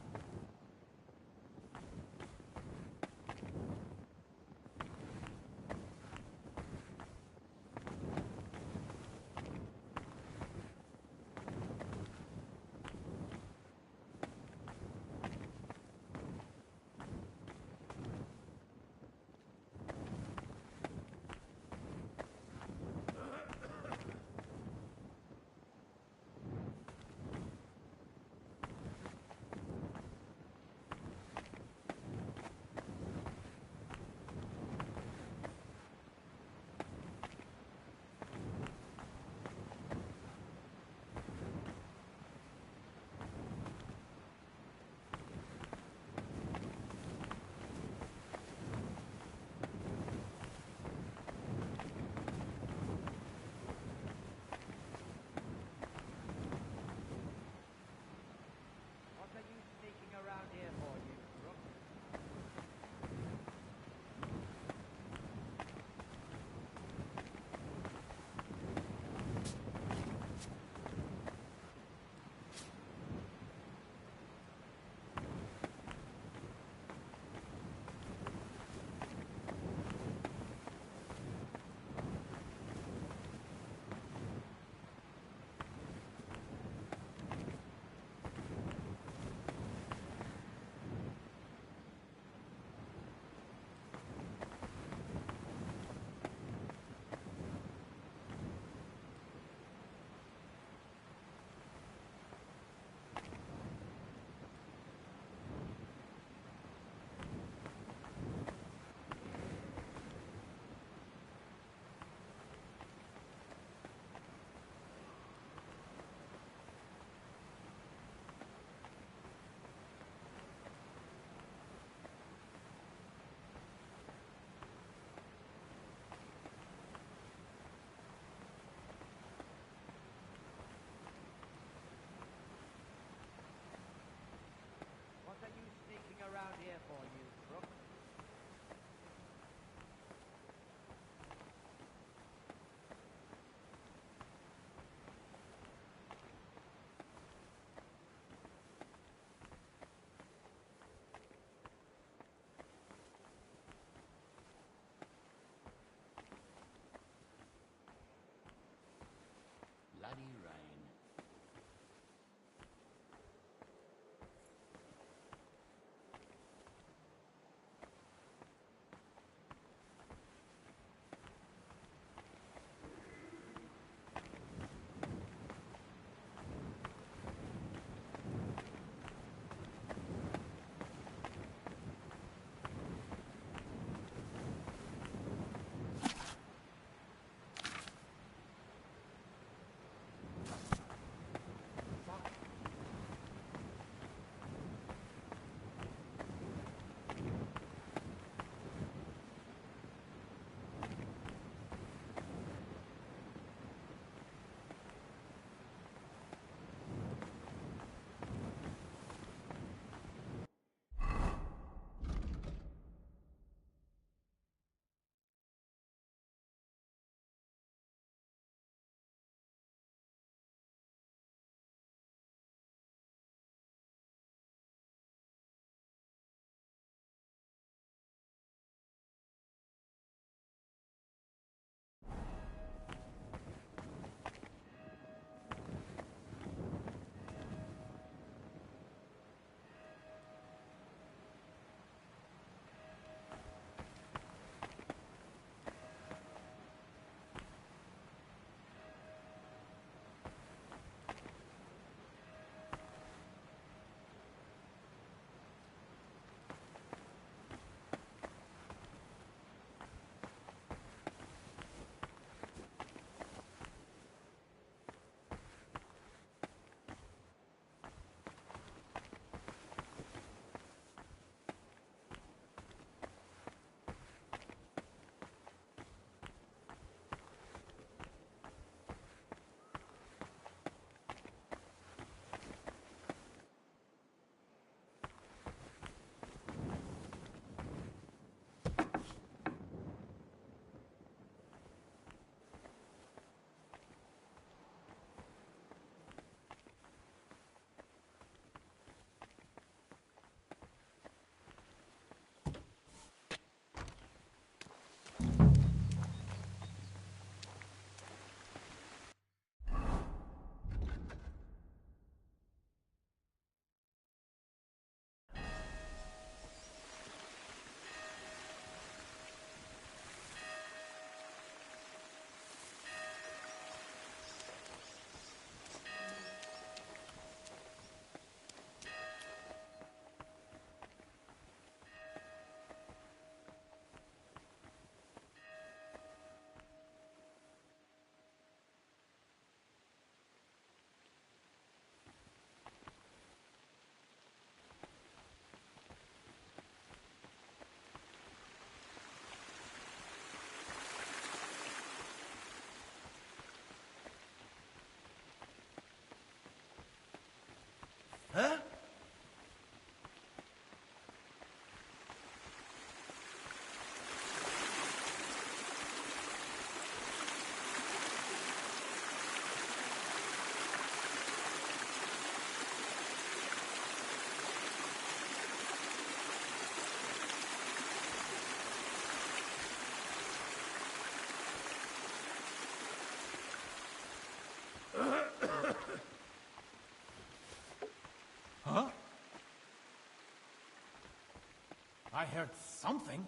I heard something.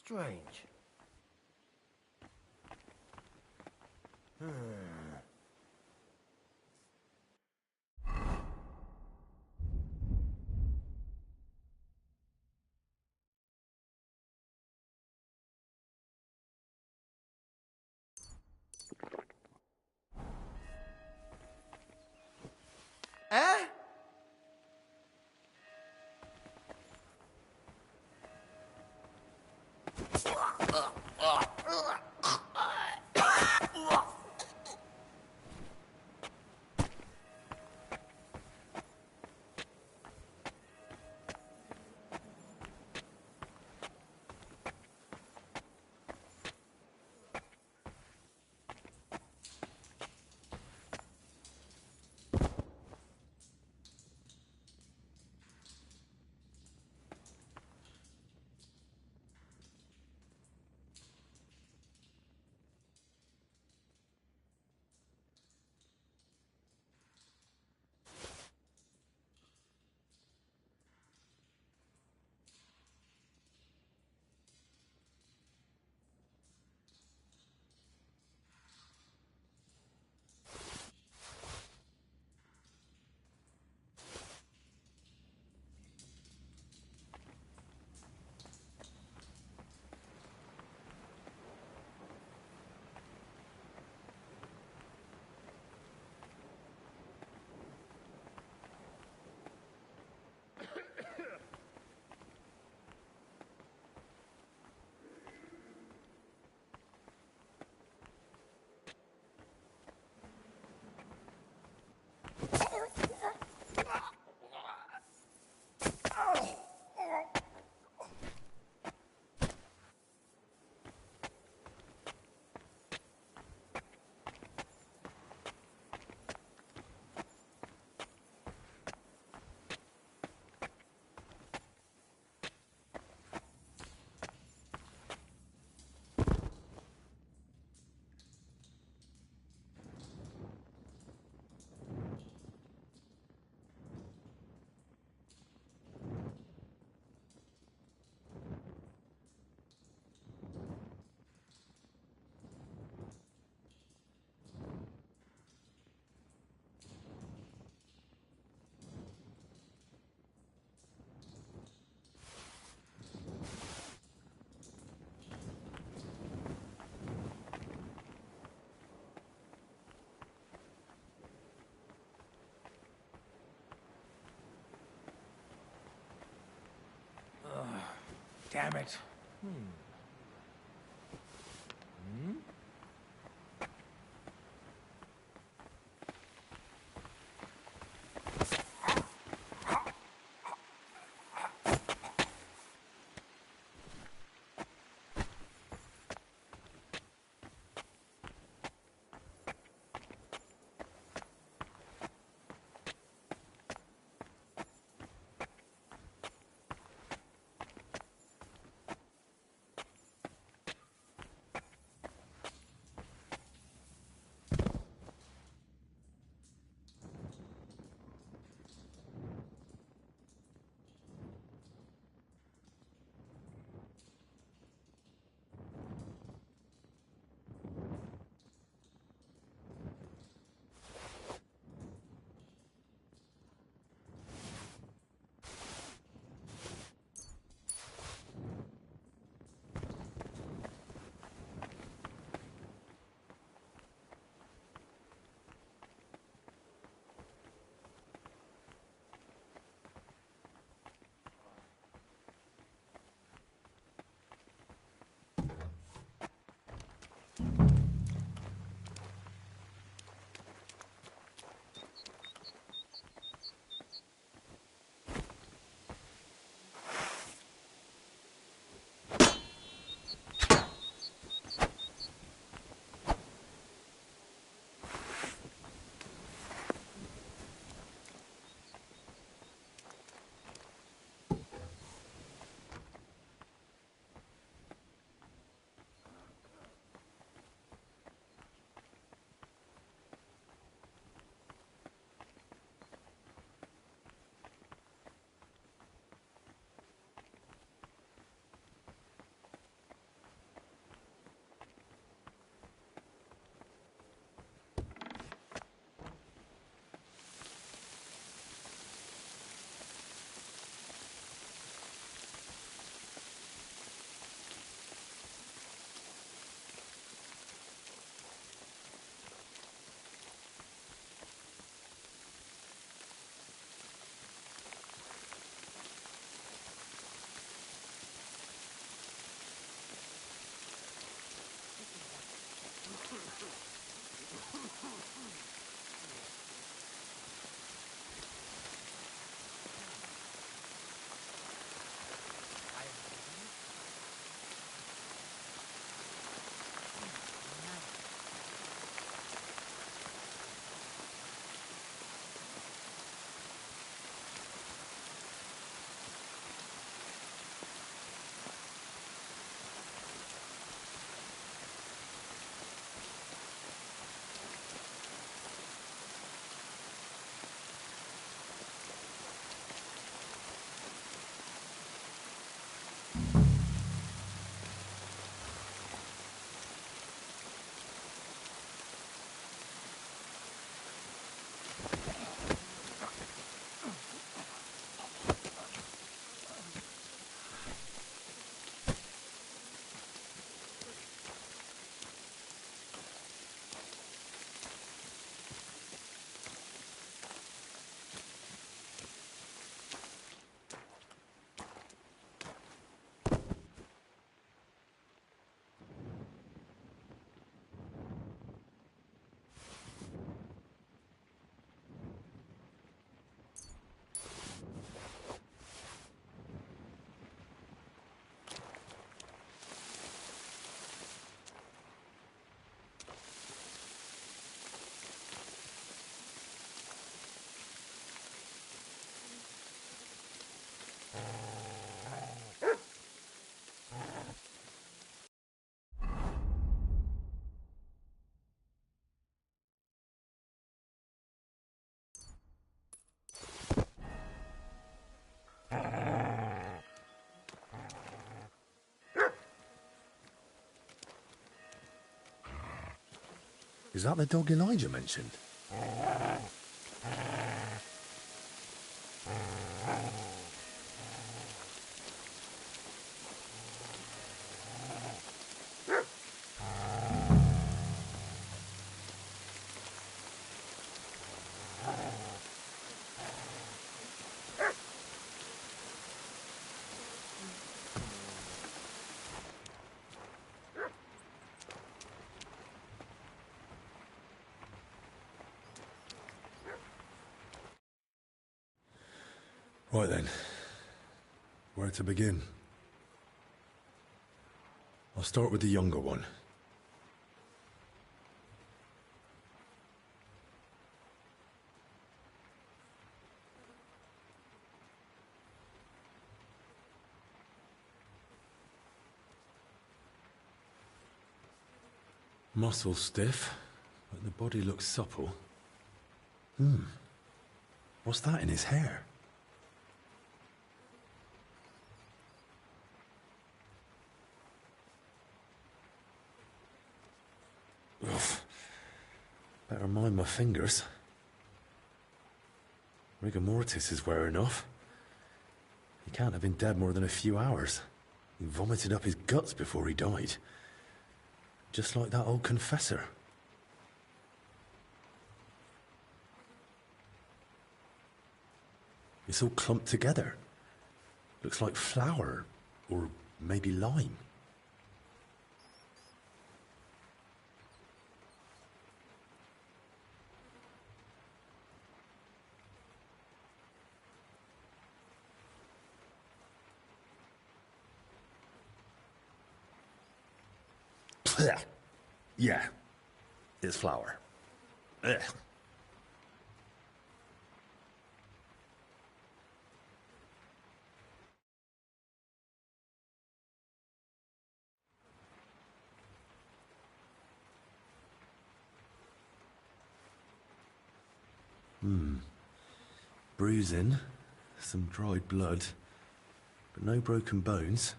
Strange. Eh? Damn it. Is that the dog Elijah mentioned? Right then. Where to begin? I'll start with the younger one. Muscles stiff, but the body looks supple. What's that in his hair? Ugh. Better mind my fingers. Rigor mortis is wearing off. He can't have been dead more than a few hours. He vomited up his guts before he died. Just like that old confessor. It's all clumped together. Looks like flour, or maybe lime. Yeah, it's flour. Ugh. Bruising, some dried blood, but no broken bones.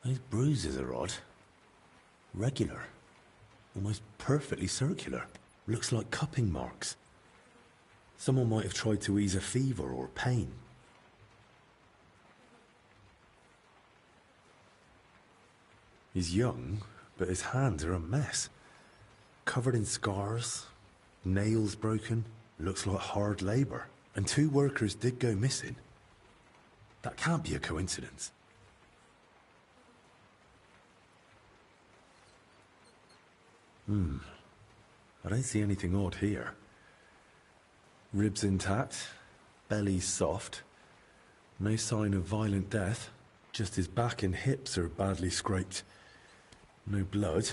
These bruises are odd. Regular. Almost perfectly circular. Looks like cupping marks. Someone might have tried to ease a fever or pain. He's young, but his hands are a mess. Covered in scars, nails broken, looks like hard labor. And 2 workers did go missing. That can't be a coincidence. I don't see anything odd here. Ribs intact, belly soft. No sign of violent death. Just his back and hips are badly scraped. No blood.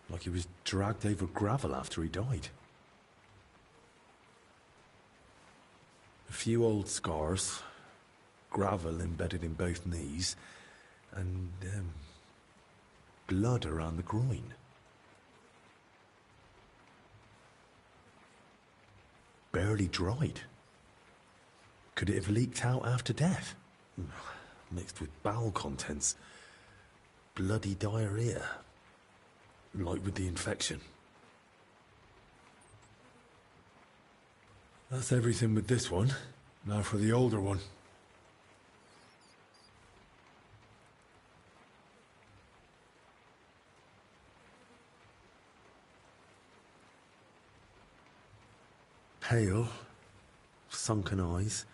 Like he was dragged over gravel after he died. A few old scars. Gravel embedded in both knees. And, blood around the groin. Barely dried. Could it have leaked out after death? Mixed with bowel contents. Bloody diarrhea. Like with the infection. That's everything with this one. Now for the older one. Pale, sunken eyes,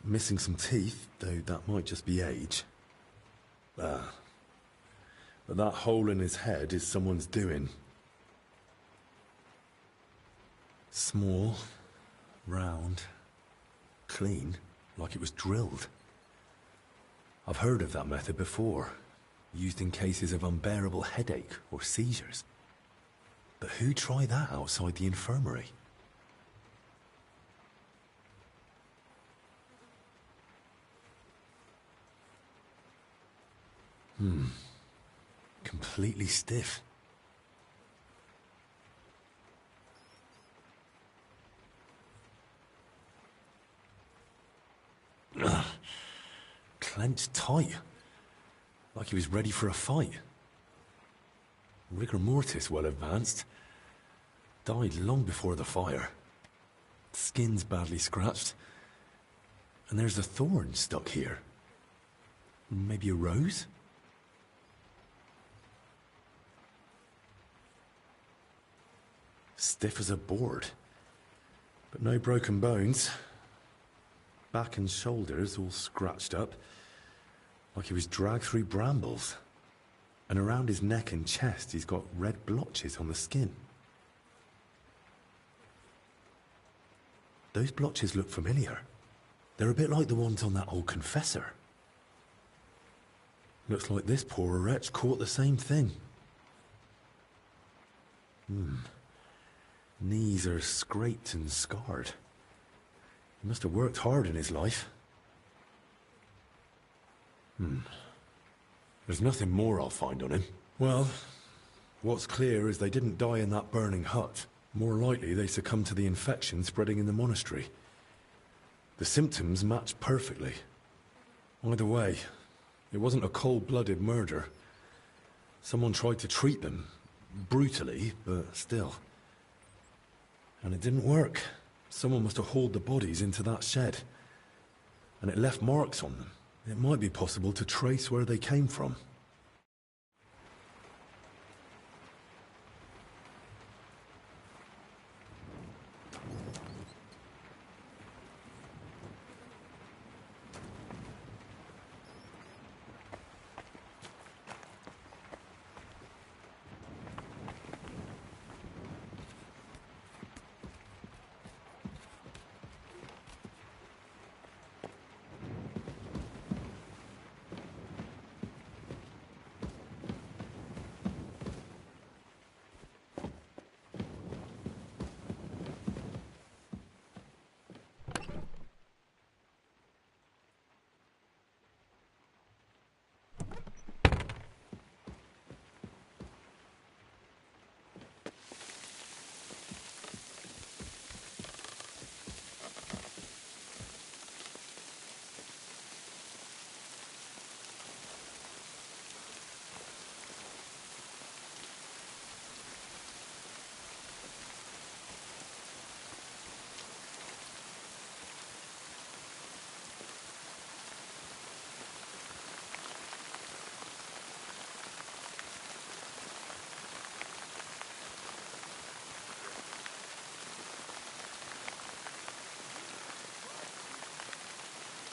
missing some teeth, though that might just be age. But that hole in his head is someone's doing. Small, round, clean, like it was drilled. I've heard of that method before, used in cases of unbearable headache or seizures. But who tried that outside the infirmary? Completely stiff. Ugh. Clenched tight, Like he was ready for a fight. Rigor mortis well advanced. Died long before the fire. Skin's badly scratched. And there's a thorn stuck here. Maybe a rose? Stiff as a board. But no broken bones. Back and shoulders all scratched up. Like he was dragged through brambles. And around his neck and chest he's got red blotches on the skin. Those blotches look familiar. They're a bit like the ones on that old confessor. Looks like this poor wretch caught the same thing. Knees are scraped and scarred. He must have worked hard in his life. There's nothing more I'll find on him. Well, what's clear is they didn't die in that burning hut. More likely they succumbed to the infection spreading in the monastery. The symptoms match perfectly. Either way, it wasn't a cold-blooded murder. Someone tried to treat them, brutally, but still. And it didn't work. Someone must have hauled the bodies into that shed. And it left marks on them. It might be possible to trace where they came from.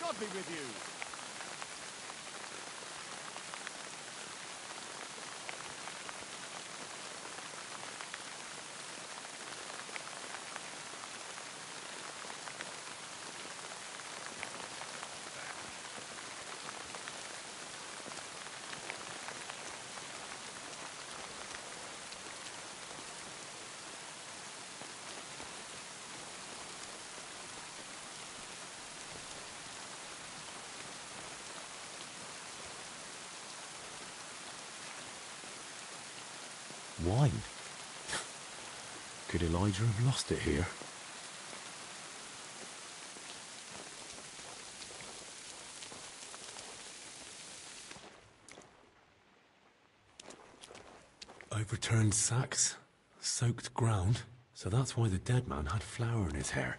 God be with you. Wine? Could Elijah have lost it here? Overturned sacks, soaked ground, so that's why the dead man had flour in his hair.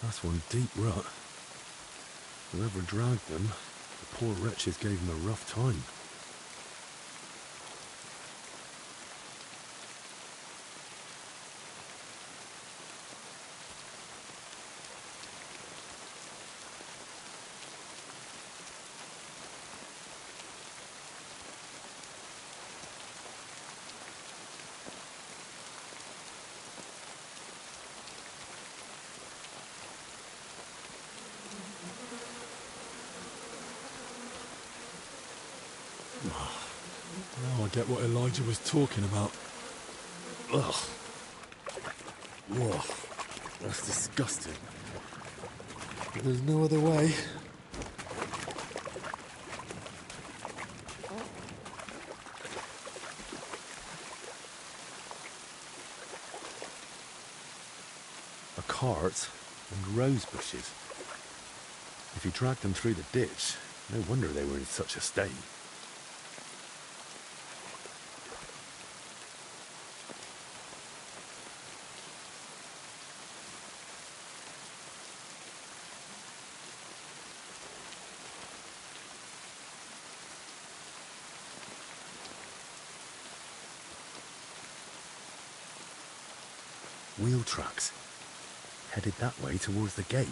That's one deep rut. Whoever dragged them, the poor wretches gave him a rough time. Now I get what Elijah was talking about. Ugh. Ugh. That's disgusting. But there's no other way. A cart and rose bushes. If he dragged them through the ditch, no wonder they were in such a state. Wheel tracks. Headed that way towards the gate.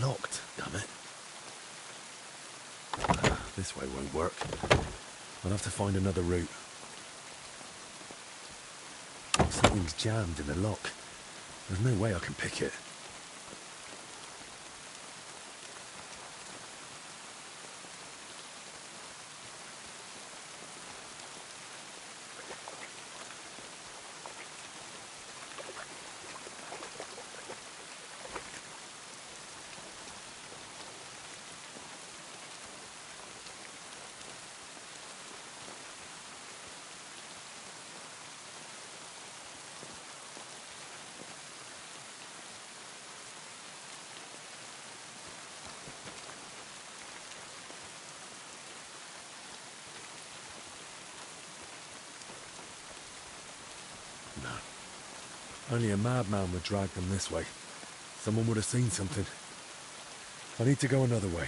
Locked, damn it. This way won't work. I'll have to find another route. Something's jammed in the lock. There's no way I can pick it. Only a madman would drag them this way. Someone would have seen something. I need to go another way.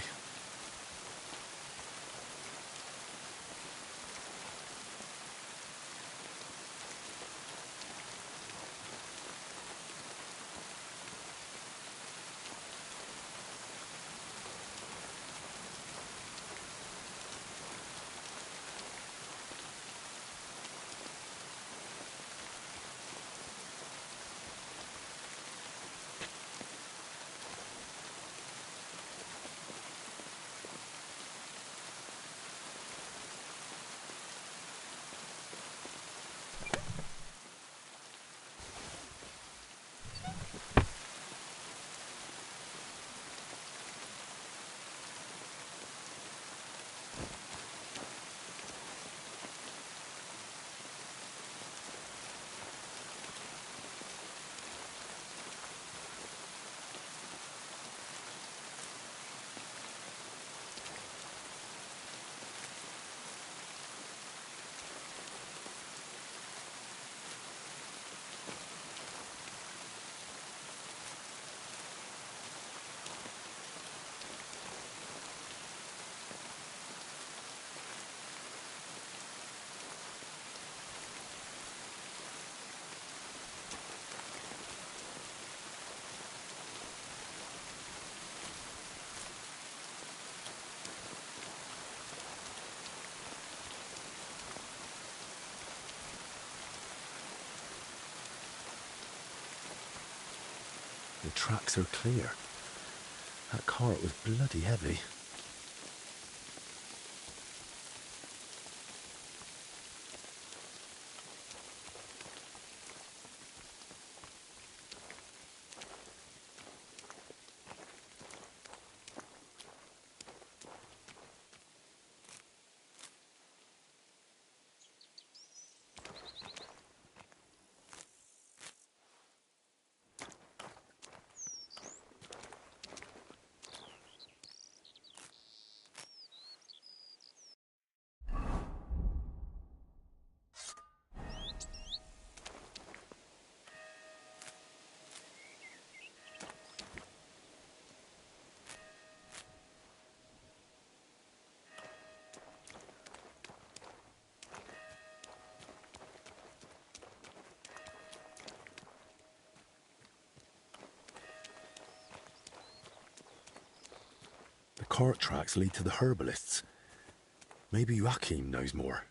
tracks are clear. That cart was bloody heavy. The cart tracks lead to the herbalists. Maybe Joachim knows more.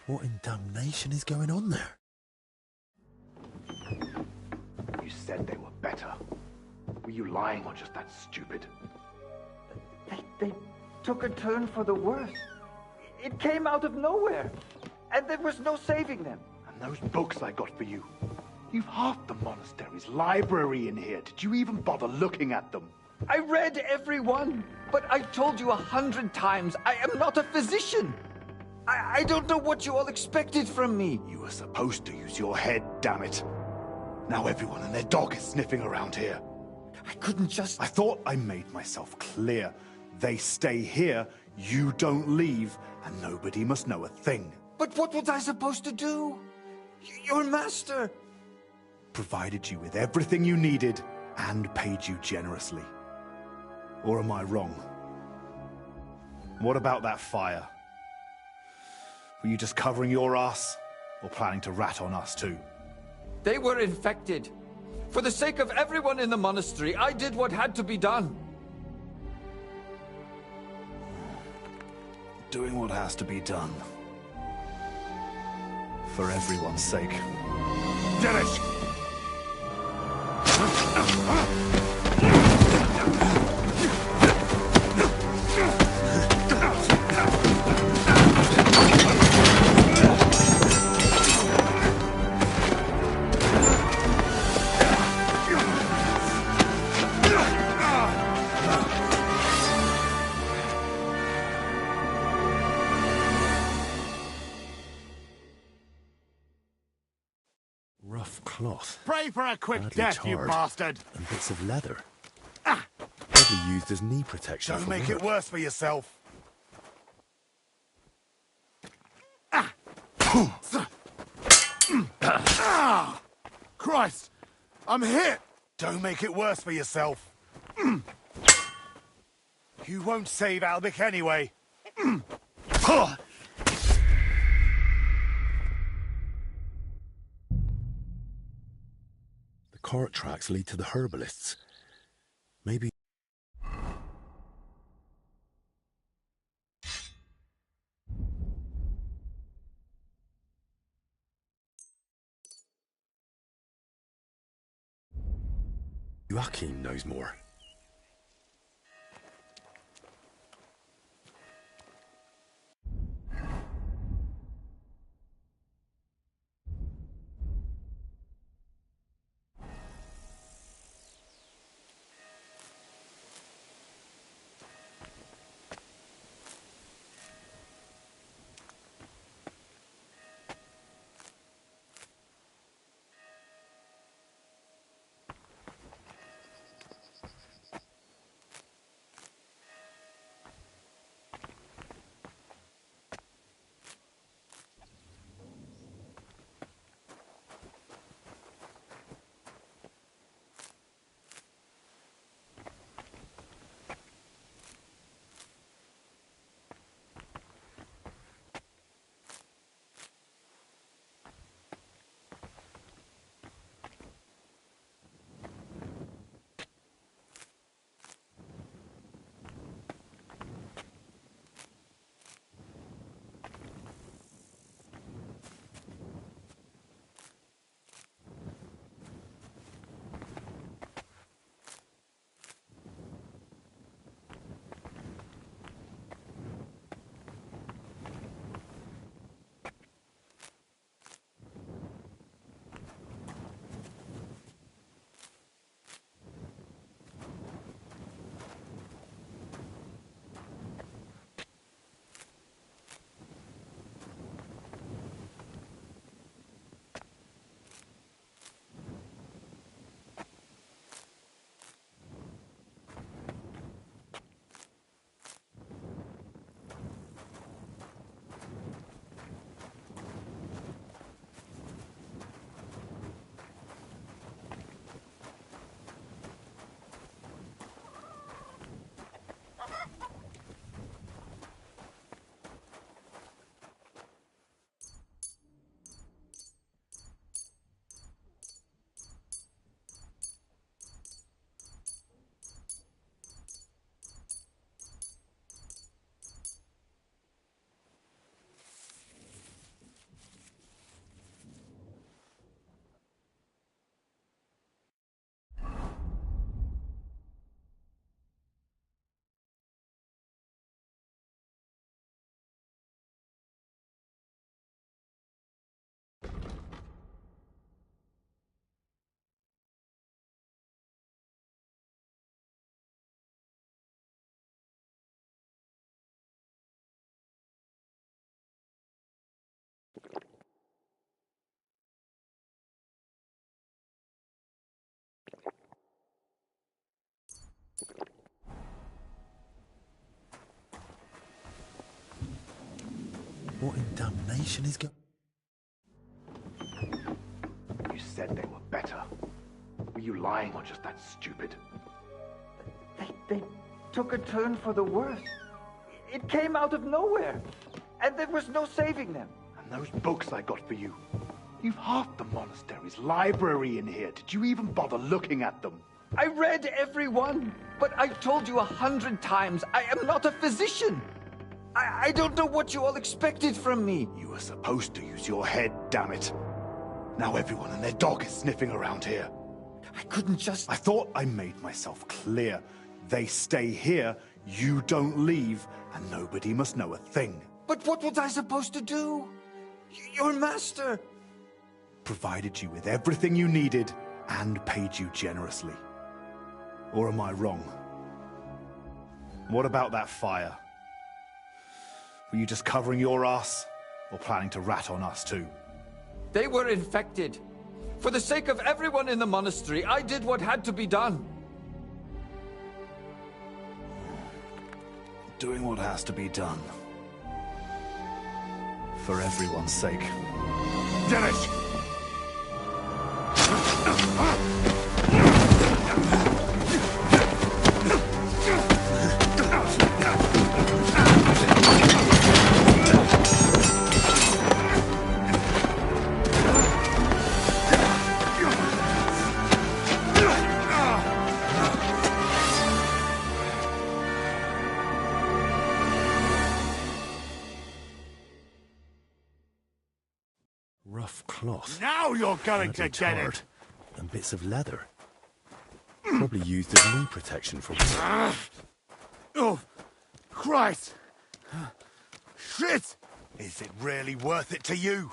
What in damnation is going on there? You said they were better. Were you lying or just that stupid? They took a turn for the worse. It came out of nowhere, and there was no saving them. And those books I got for you. You've half the monastery's library in here. Did you even bother looking at them? I read every one, but I told you 100 times I am not a physician. I don't know what you all expected from me. You were supposed to use your head, damn it. Now everyone and their dog is sniffing around here. I couldn't just... I thought I made myself clear. They stay here, you don't leave, and nobody must know a thing. But what was I supposed to do? Your master... provided you with everything you needed and paid you generously. Or am I wrong? What about that fire? Were you just covering your ass, or planning to rat on us too? They were infected. For the sake of everyone in the monastery, I did what had to be done. Doing what has to be done. For everyone's sake. Dennis! Rough cloth. Pray for a quick Badly death, you tarred, bastard! And bits of leather. Probably used as knee protection. Don't for make work. it worse for yourself. Christ! I'm hit! Don't make it worse for yourself. You won't save Albic anyway. The cart tracks lead to the herbalists. Maybe... Joachim knows more. What in damnation is going... You said they were better. Were you lying or just that stupid? They took a turn for the worse. It came out of nowhere, and there was no saving them. And those books I got for you. You've half the monastery's library in here. Did you even bother looking at them? I read every one, but I've told you 100 times, I am not a physician. I don't know what you all expected from me. You were supposed to use your head, damn it. Now everyone and their dog is sniffing around here. I couldn't just... I thought I made myself clear. They stay here, you don't leave, and nobody must know a thing. But what was I supposed to do? Your master... provided you with everything you needed and paid you generously. Or am I wrong? What about that fire? Were you just covering your ass, or planning to rat on us too? They were infected. For the sake of everyone in the monastery, I did what had to be done. Doing what has to be done. For everyone's sake. Dennis! Rough cloth. Now you're going to Bloody get tarred. it! And bits of leather. Probably used as knee protection for... Oh, Christ! Shit! Is it really worth it to you?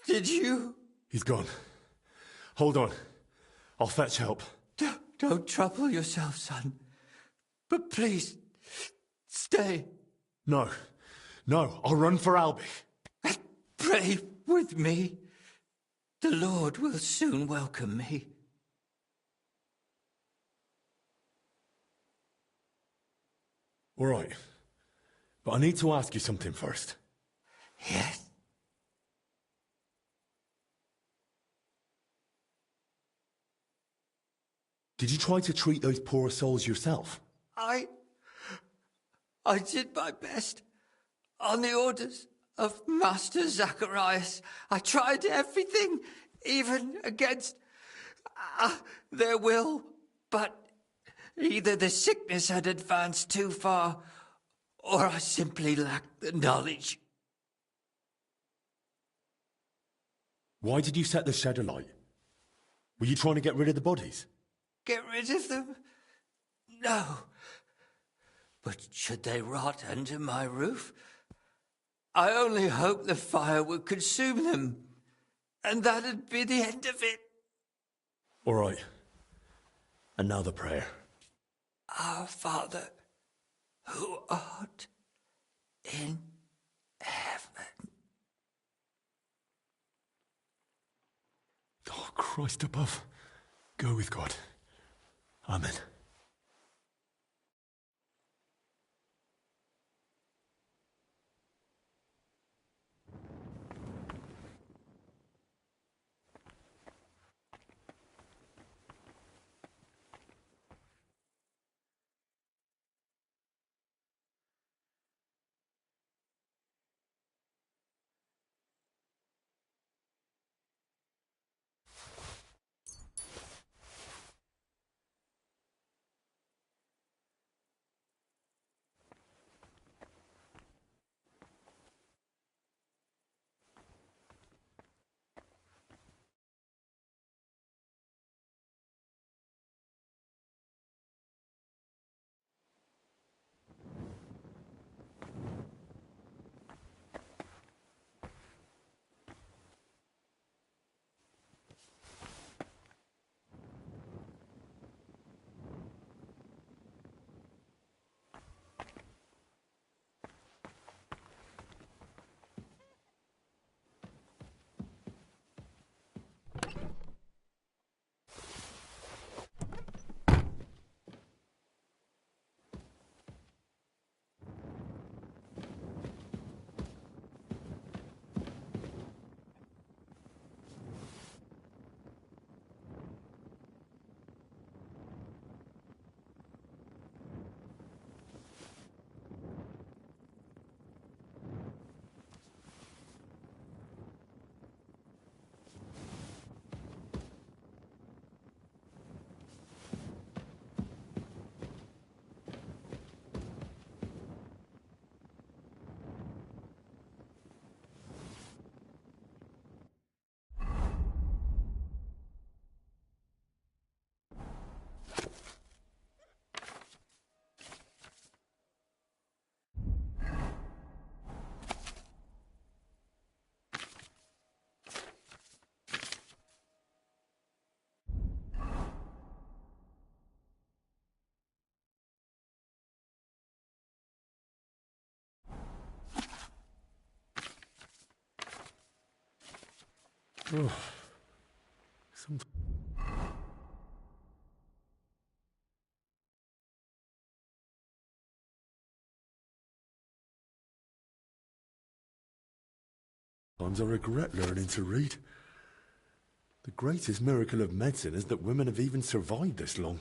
Did you? He's gone. Hold on. I'll fetch help. Don't trouble yourself, son. But please, stay. No. No, I'll run for Albie. Pray with me. The Lord will soon welcome me. All right. But I need to ask you something first. Yes? Did you try to treat those poor souls yourself? I did my best. On the orders of Master Zacharias, I tried everything, even against their will. But either the sickness had advanced too far, or I simply lacked the knowledge. Why did you set the shed alight? Were you trying to get rid of the bodies? Get rid of them? No. But should they rot under my roof? I only hoped the fire would consume them, and that'd be the end of it. All right. And now the prayer. Our Father, who art in heaven. Oh, Christ above. Go with God. Amen. Oh. Sometimes I regret learning to read. The greatest miracle of medicine is that women have even survived this long.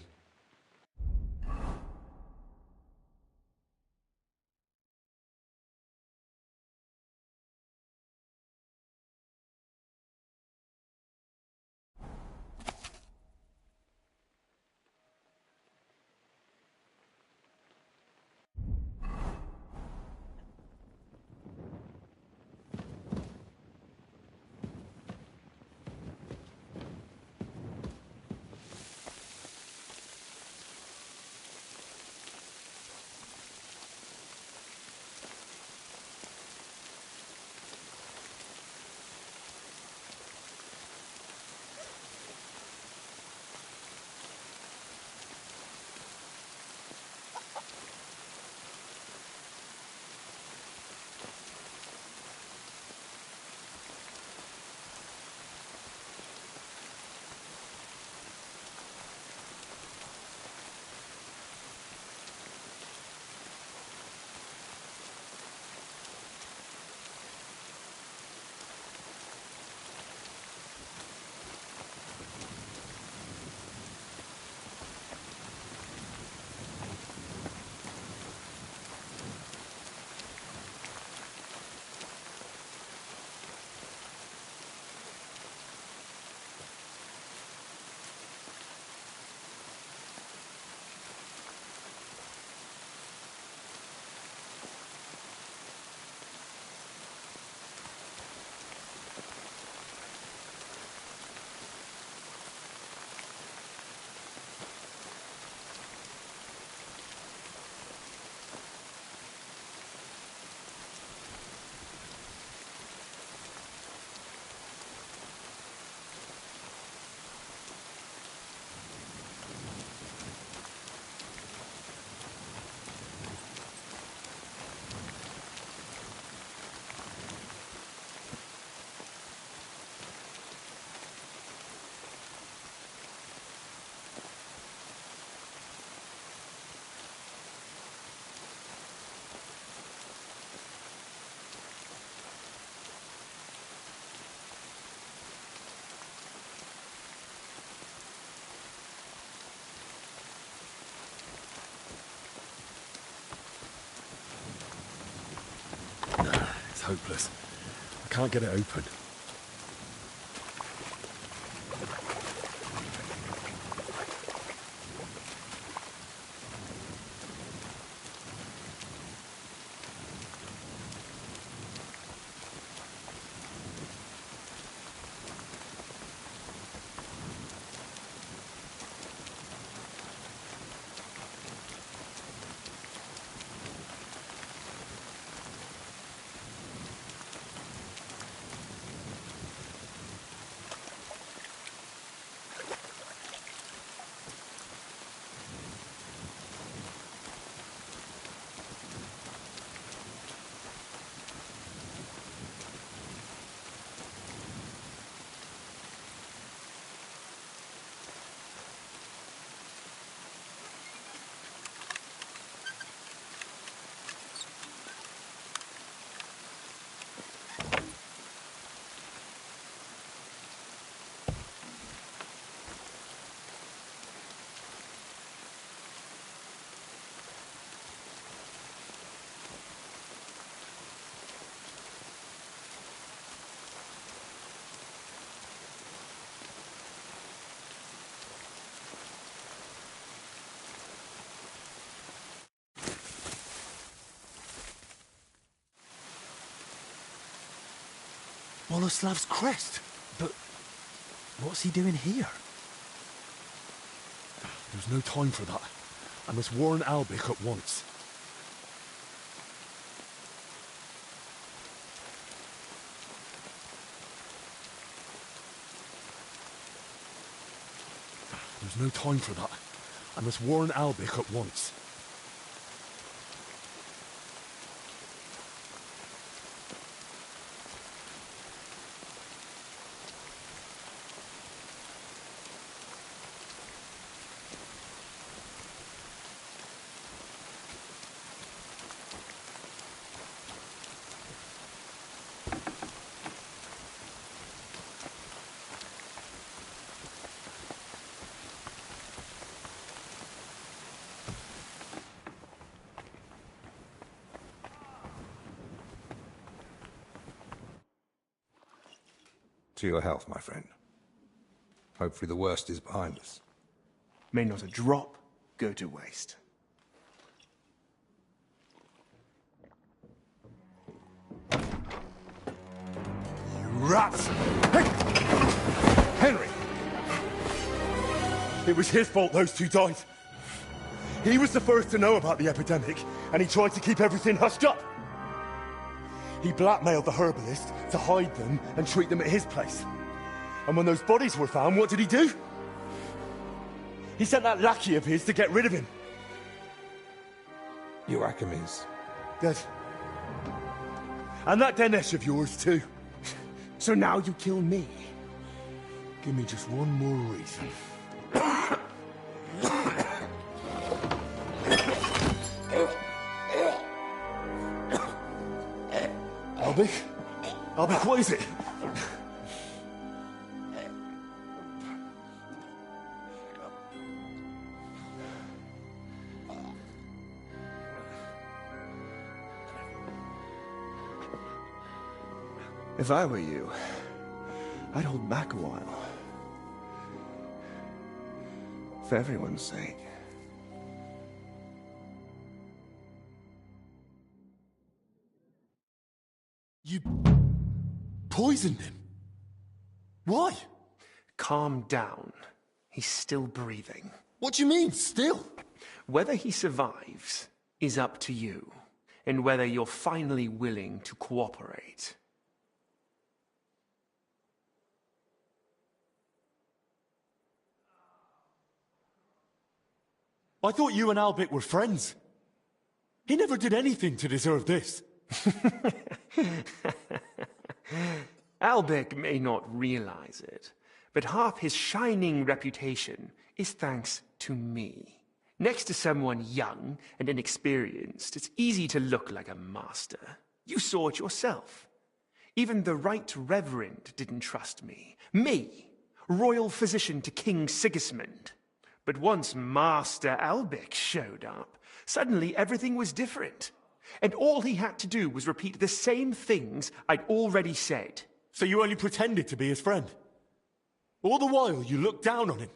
hopeless. I can't get it open. Boleslav's crest? But what's he doing here? There's no time for that. I must warn Albik at once. There's no time for that. I must warn Albik at once. To your health, my friend. Hopefully the worst is behind us. May not a drop go to waste. You rats! Hey! Henry! It was his fault those two died. He was the first to know about the epidemic, and he tried to keep everything hushed up. He blackmailed the herbalist to hide them and treat them at his place. And when those bodies were found, what did he do? He sent that lackey of his to get rid of him. Joachim is dead. And that Dinesh of yours, too. So now you kill me? Give me just one more reason. Albik? Albik, what is it? If I were you, I'd hold back a while. For everyone's sake. You poisoned him? Why? Calm down. He's still breathing. What do you mean, still? Whether he survives is up to you, and whether you're finally willing to cooperate. I thought you and Albik were friends. He never did anything to deserve this. Albik may not realize it, but half his shining reputation is thanks to me. Next to someone young and inexperienced, it's easy to look like a master. You saw it yourself. Even the Right Reverend didn't trust me. Me, royal physician to King Sigismund. But once Master Albik showed up, suddenly everything was different. And all he had to do was repeat the same things I'd already said. So you only pretended to be his friend? All the while you looked down on him?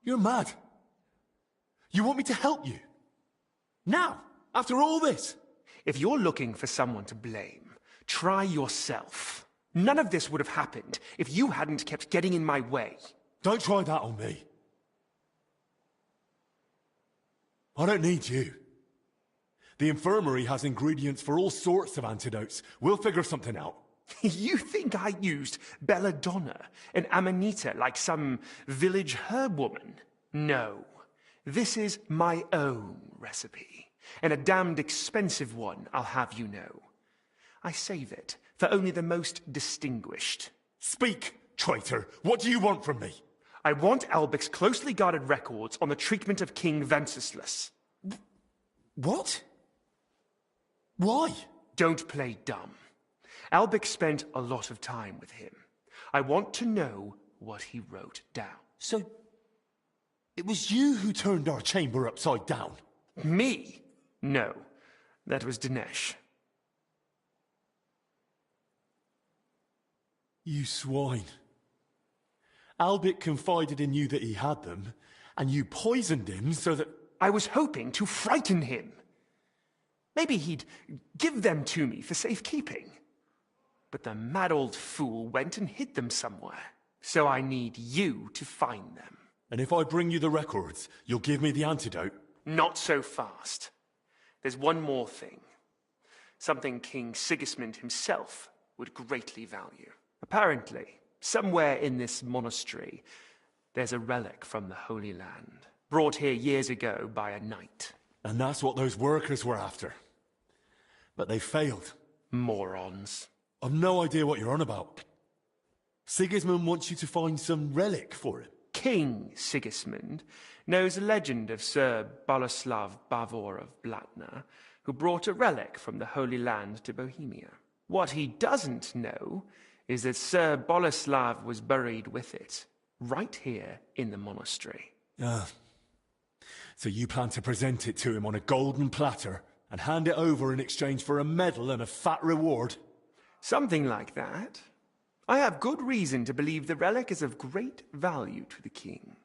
You're mad. You want me to help you? Now, after all this? If you're looking for someone to blame, try yourself. None of this would have happened if you hadn't kept getting in my way. Don't try that on me. I don't need you. The infirmary has ingredients for all sorts of antidotes. We'll figure something out. You think I used belladonna and amanita like some village herb woman? No. This is my own recipe, and a damned expensive one, I'll have you know. I save it for only the most distinguished. Speak, traitor! What do you want from me? I want Albic's closely guarded records on the treatment of King Wenceslas. What? Why? Don't play dumb. Albic spent a lot of time with him. I want to know what he wrote down. So, it was you who turned our chamber upside down? Me? No, that was Dinesh. You swine. Albic confided in you that he had them, and you poisoned him so that... I was hoping to frighten him. Maybe he'd give them to me for safekeeping. But the mad old fool went and hid them somewhere. So I need you to find them. And if I bring you the records, you'll give me the antidote? Not so fast. There's one more thing. Something King Sigismund himself would greatly value. Apparently, somewhere in this monastery, there's a relic from the Holy Land, brought here years ago by a knight. And that's what those workers were after. But they failed. Morons. I've no idea what you're on about. Sigismund wants you to find some relic for him. King Sigismund knows a legend of Sir Boleslav Bavor of Blatna, who brought a relic from the Holy Land to Bohemia. What he doesn't know is that Sir Boleslav was buried with it, right here in the monastery. So you plan to present it to him on a golden platter and hand it over in exchange for a medal and a fat reward? Something like that. I have good reason to believe the relic is of great value to the king.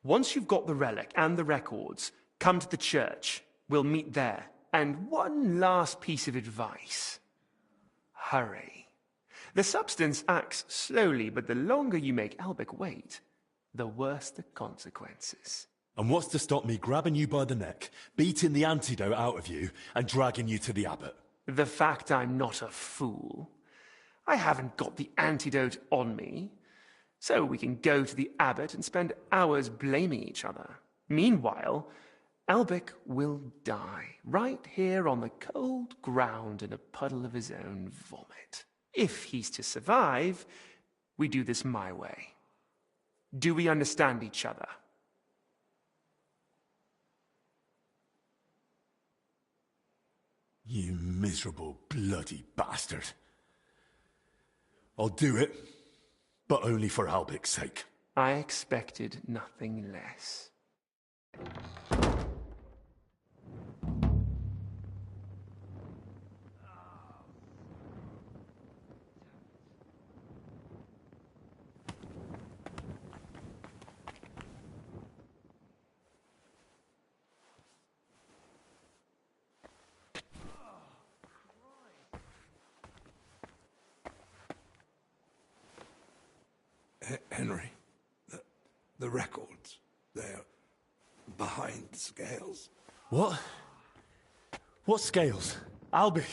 Once you've got the relic and the records, come to the church. We'll meet there. And one last piece of advice. Hurry. The substance acts slowly, but the longer you make Albic wait, the worse the consequences. And what's to stop me grabbing you by the neck, beating the antidote out of you, and dragging you to the abbot? The fact I'm not a fool. I haven't got the antidote on me, so we can go to the abbot and spend hours blaming each other. Meanwhile, Albic will die right here on the cold ground in a puddle of his own vomit. If he's to survive, we do this my way. Do we understand each other? You miserable bloody bastard. I'll do it, but only for Albic's sake. I expected nothing less. Henry, the records, they're behind scales. What? What scales? Albic?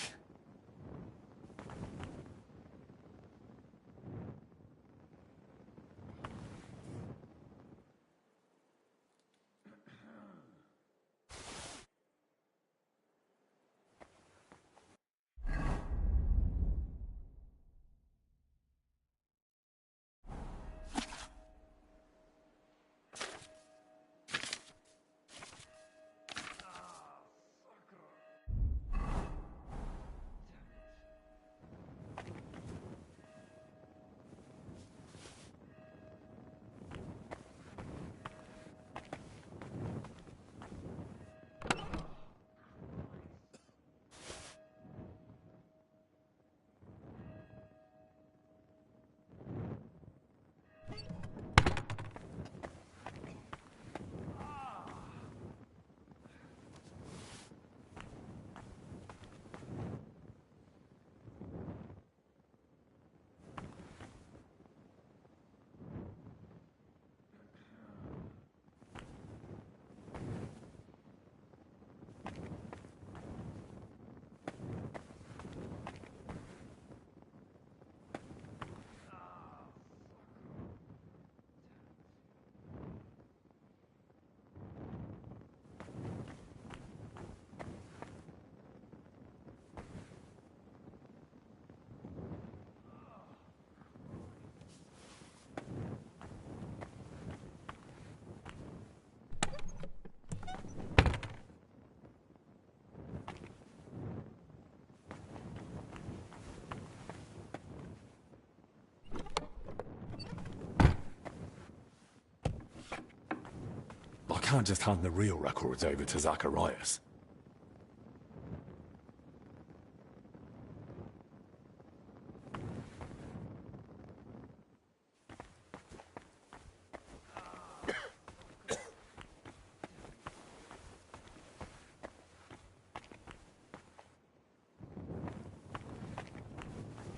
can't just hand the real records over to Zacharias.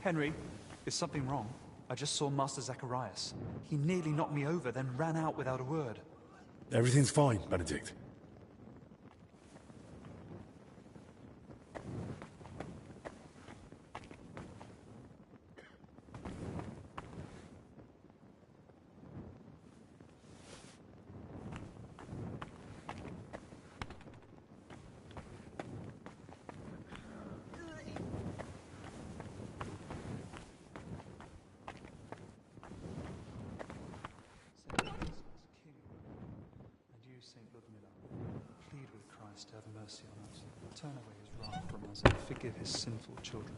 Henry, is something wrong? I just saw Master Zacharias. He nearly knocked me over, then ran out without a word. Everything's fine, Benedict. Plead with Christ to have mercy on us. Turn away his wrath from us and forgive his sinful children.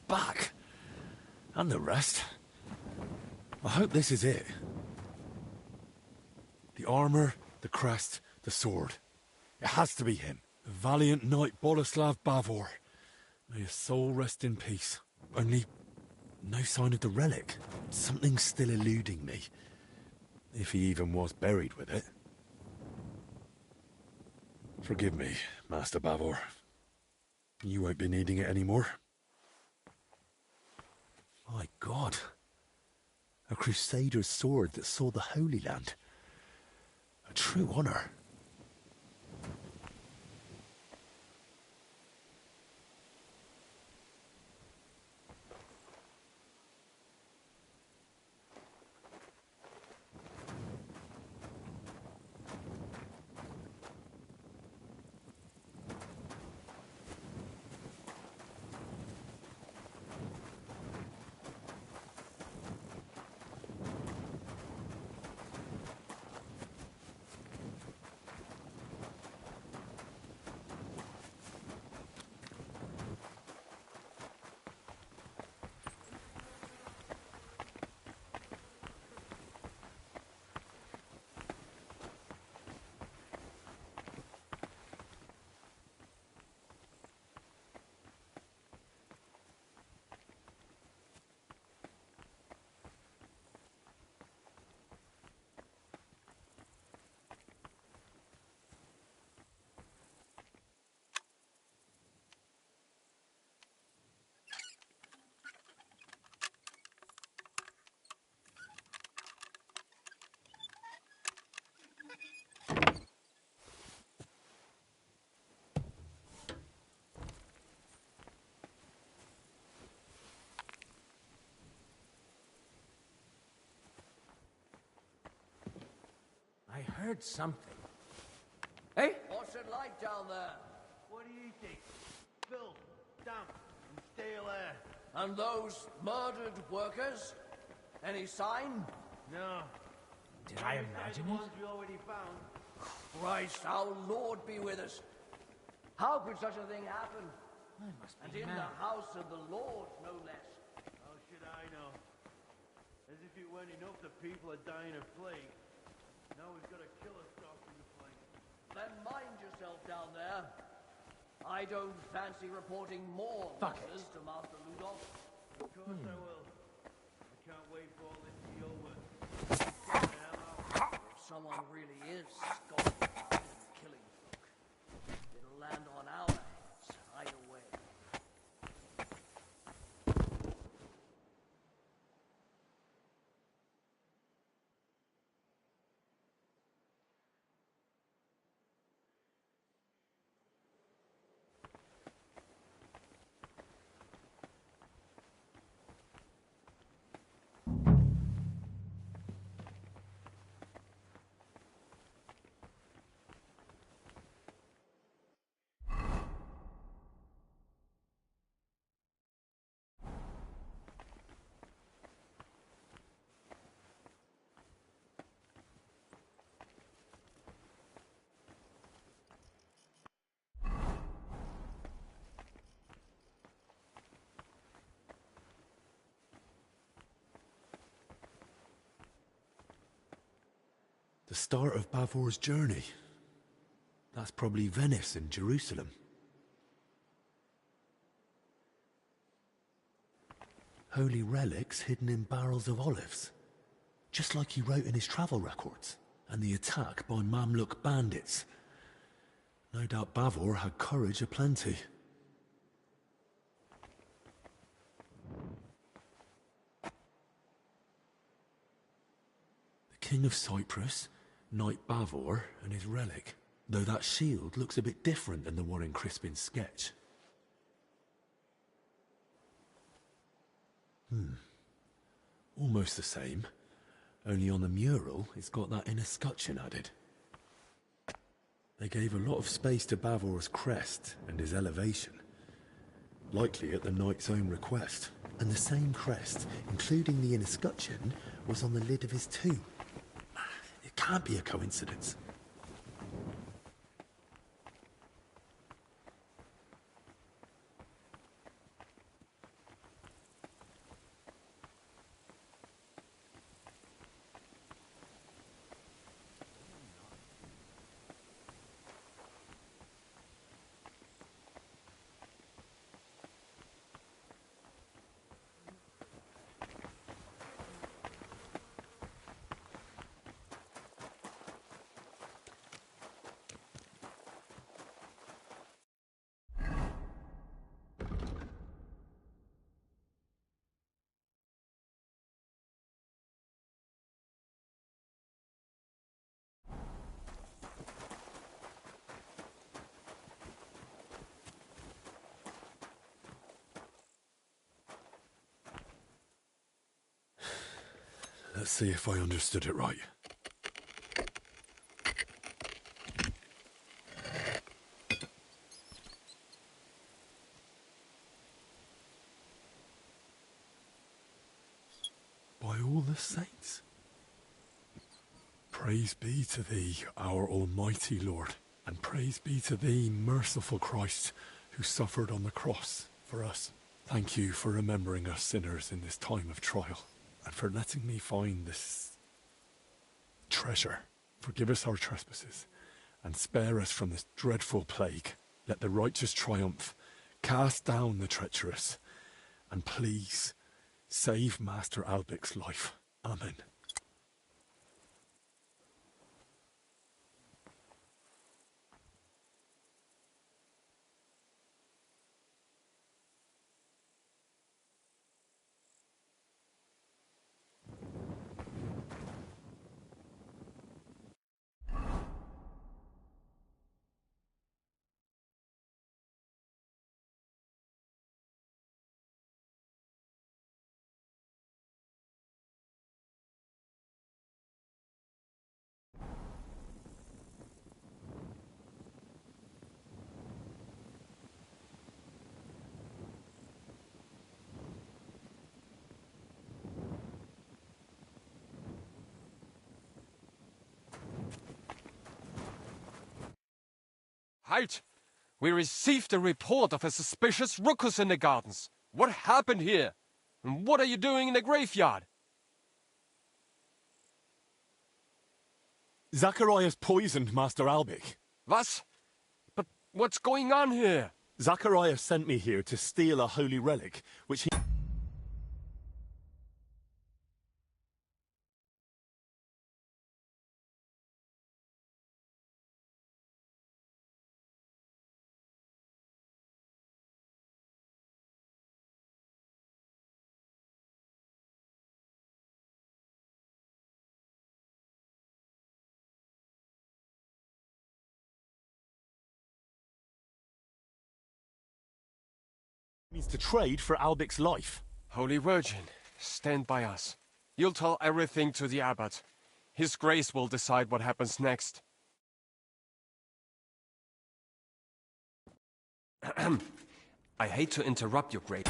Back. And the rest. I hope this is it. The armor, the crest, the sword. It has to be him. The valiant knight Boleslav Bavor. May his soul rest in peace. Only no sign of the relic. Something's still eluding me. If he even was buried with it. Forgive me, Master Bavor. You won't be needing it anymore. My God. A crusader's sword that saw the Holy Land. A true honor. I heard something. Hey? What's it like down there? What do you think? Filth, damp, and stale air. And those murdered workers? Any sign? No. Did I imagine the it? ones we already found. Christ, our Lord be with us. How could such a thing happen? I must And be in mad. the house of the Lord, no less. How should I know? As if it weren't enough that people are dying of plague. Now we've got a killer stalking the place. Then mind yourself down there. I don't fancy reporting more Fuck losses to Master Ludolf. Of course I will. I can't wait for all this to be over. Get the hell out. If someone really is skulking and killing folk, it'll land on our hands either way. The start of Bavor's journey. That's probably Venice and Jerusalem. Holy relics hidden in barrels of olives. Just like he wrote in his travel records. And the attack by Mamluk bandits. No doubt Bavor had courage aplenty. The King of Cyprus, Knight Bavor, and his relic. Though that shield looks a bit different than the one in Crispin's sketch. Almost the same. Only on the mural, it's got that inner scutcheon added. They gave a lot of space to Bavor's crest and his elevation. Likely at the knight's own request. And the same crest, including the inner scutcheon, was on the lid of his tomb. It can't be a coincidence. Let's see if I understood it right. By all the saints. Praise be to thee, our almighty Lord, and praise be to thee, merciful Christ, who suffered on the cross for us. Thank you for remembering us sinners in this time of trial, and for letting me find this treasure. Forgive us our trespasses, and spare us from this dreadful plague. Let the righteous triumph, cast down the treacherous, and please save Master Albic's life. Amen. Halt! We received a report of a suspicious ruckus in the gardens. What happened here? And what are you doing in the graveyard? Zacharias poisoned Master Albic. Was? But what's going on here? Zacharias sent me here to steal a holy relic, which he... means to trade for Albic's life. Holy Virgin, stand by us. You'll tell everything to the abbot. His grace will decide what happens next. I hate to interrupt your great...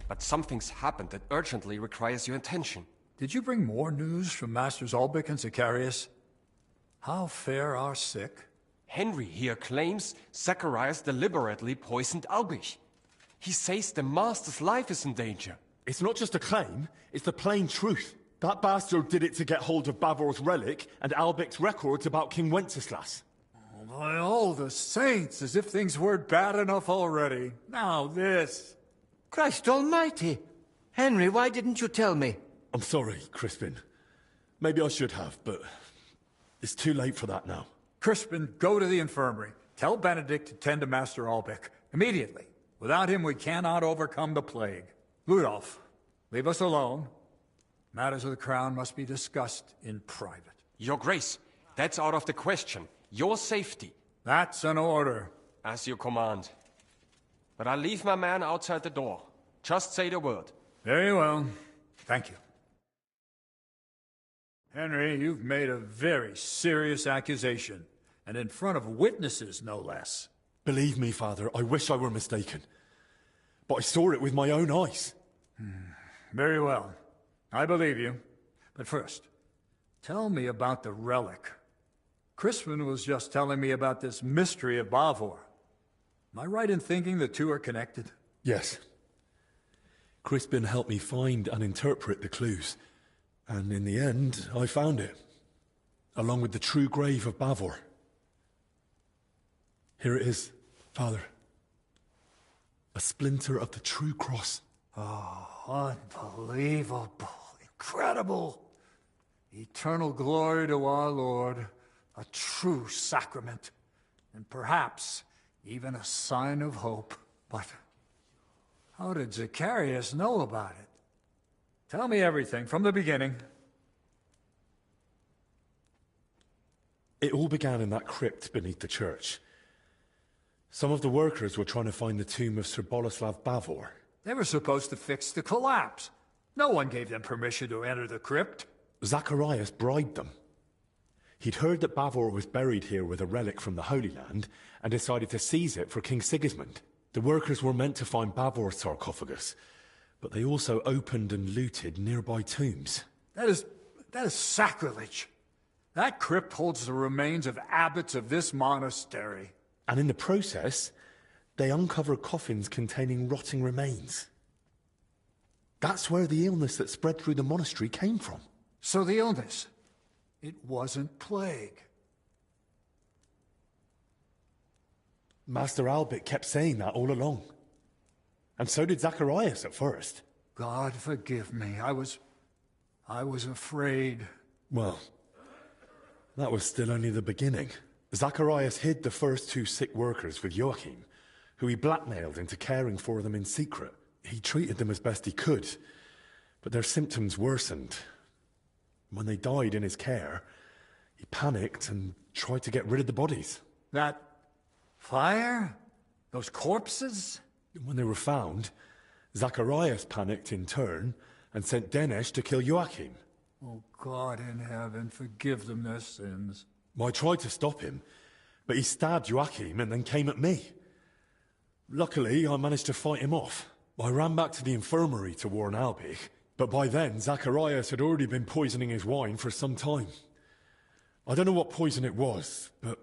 But something's happened that urgently requires your attention. Did you bring more news from Masters Albic and Zacharias? How fare our sick? Henry here claims Zacharias deliberately poisoned Albic. He says the Master's life is in danger. It's not just a claim, it's the plain truth. That bastard did it to get hold of Bavor's relic and Albic's records about King Wenceslas. Oh, by all the saints, as if things weren't bad enough already. Now this. Christ almighty! Henry, why didn't you tell me? I'm sorry, Crispin. Maybe I should have, but it's too late for that now. Crispin, go to the infirmary. Tell Benedict to tend to Master Albic. Immediately. Without him, we cannot overcome the plague. Ludolf, leave us alone. Matters of the crown must be discussed in private. Your Grace, that's out of the question. Your safety. That's an order. As you command. But I'll leave my man outside the door. Just say the word. Very well. Thank you. Henry, you've made a very serious accusation, and in front of witnesses, no less. Believe me, Father, I wish I were mistaken. But I saw it with my own eyes. Very well. I believe you. But first, tell me about the relic. Crispin was just telling me about this mystery of Bavor. Am I right in thinking the two are connected? Yes. Crispin helped me find and interpret the clues. And in the end, I found it. Along with the true grave of Bavor. Here it is, Father. A splinter of the true cross. Oh, unbelievable. Incredible. Eternal glory to our Lord. A true sacrament. And perhaps even a sign of hope. But how did Zacharias know about it? Tell me everything from the beginning. It all began in that crypt beneath the church. Some of the workers were trying to find the tomb of Sir Boleslav Bavor. They were supposed to fix the collapse. No one gave them permission to enter the crypt. Zacharias bribed them. He'd heard that Bavor was buried here with a relic from the Holy Land and decided to seize it for King Sigismund. The workers were meant to find Bavor's sarcophagus, but they also opened and looted nearby tombs. That is sacrilege. That crypt holds the remains of abbots of this monastery. And in the process, They uncover coffins containing rotting remains. That's where the illness that spread through the monastery came from. So the illness, it wasn't plague. Master Albert kept saying that all along. And so did Zacharias at first. God forgive me. I was afraid. Well, that was still only the beginning. Zacharias hid the first 2 sick workers with Joachim, who he blackmailed into caring for them in secret. He treated them as best he could, but their symptoms worsened. When they died in his care, he panicked and tried to get rid of the bodies. That fire? Those corpses? When they were found, Zacharias panicked in turn and sent Dinesh to kill Joachim. Oh, God in heaven, forgive them their sins. I tried to stop him, but he stabbed Joachim and then came at me. Luckily, I managed to fight him off. I ran back to the infirmary to warn Albich, but by then Zacharias had already been poisoning his wine for some time. I don't know what poison it was, but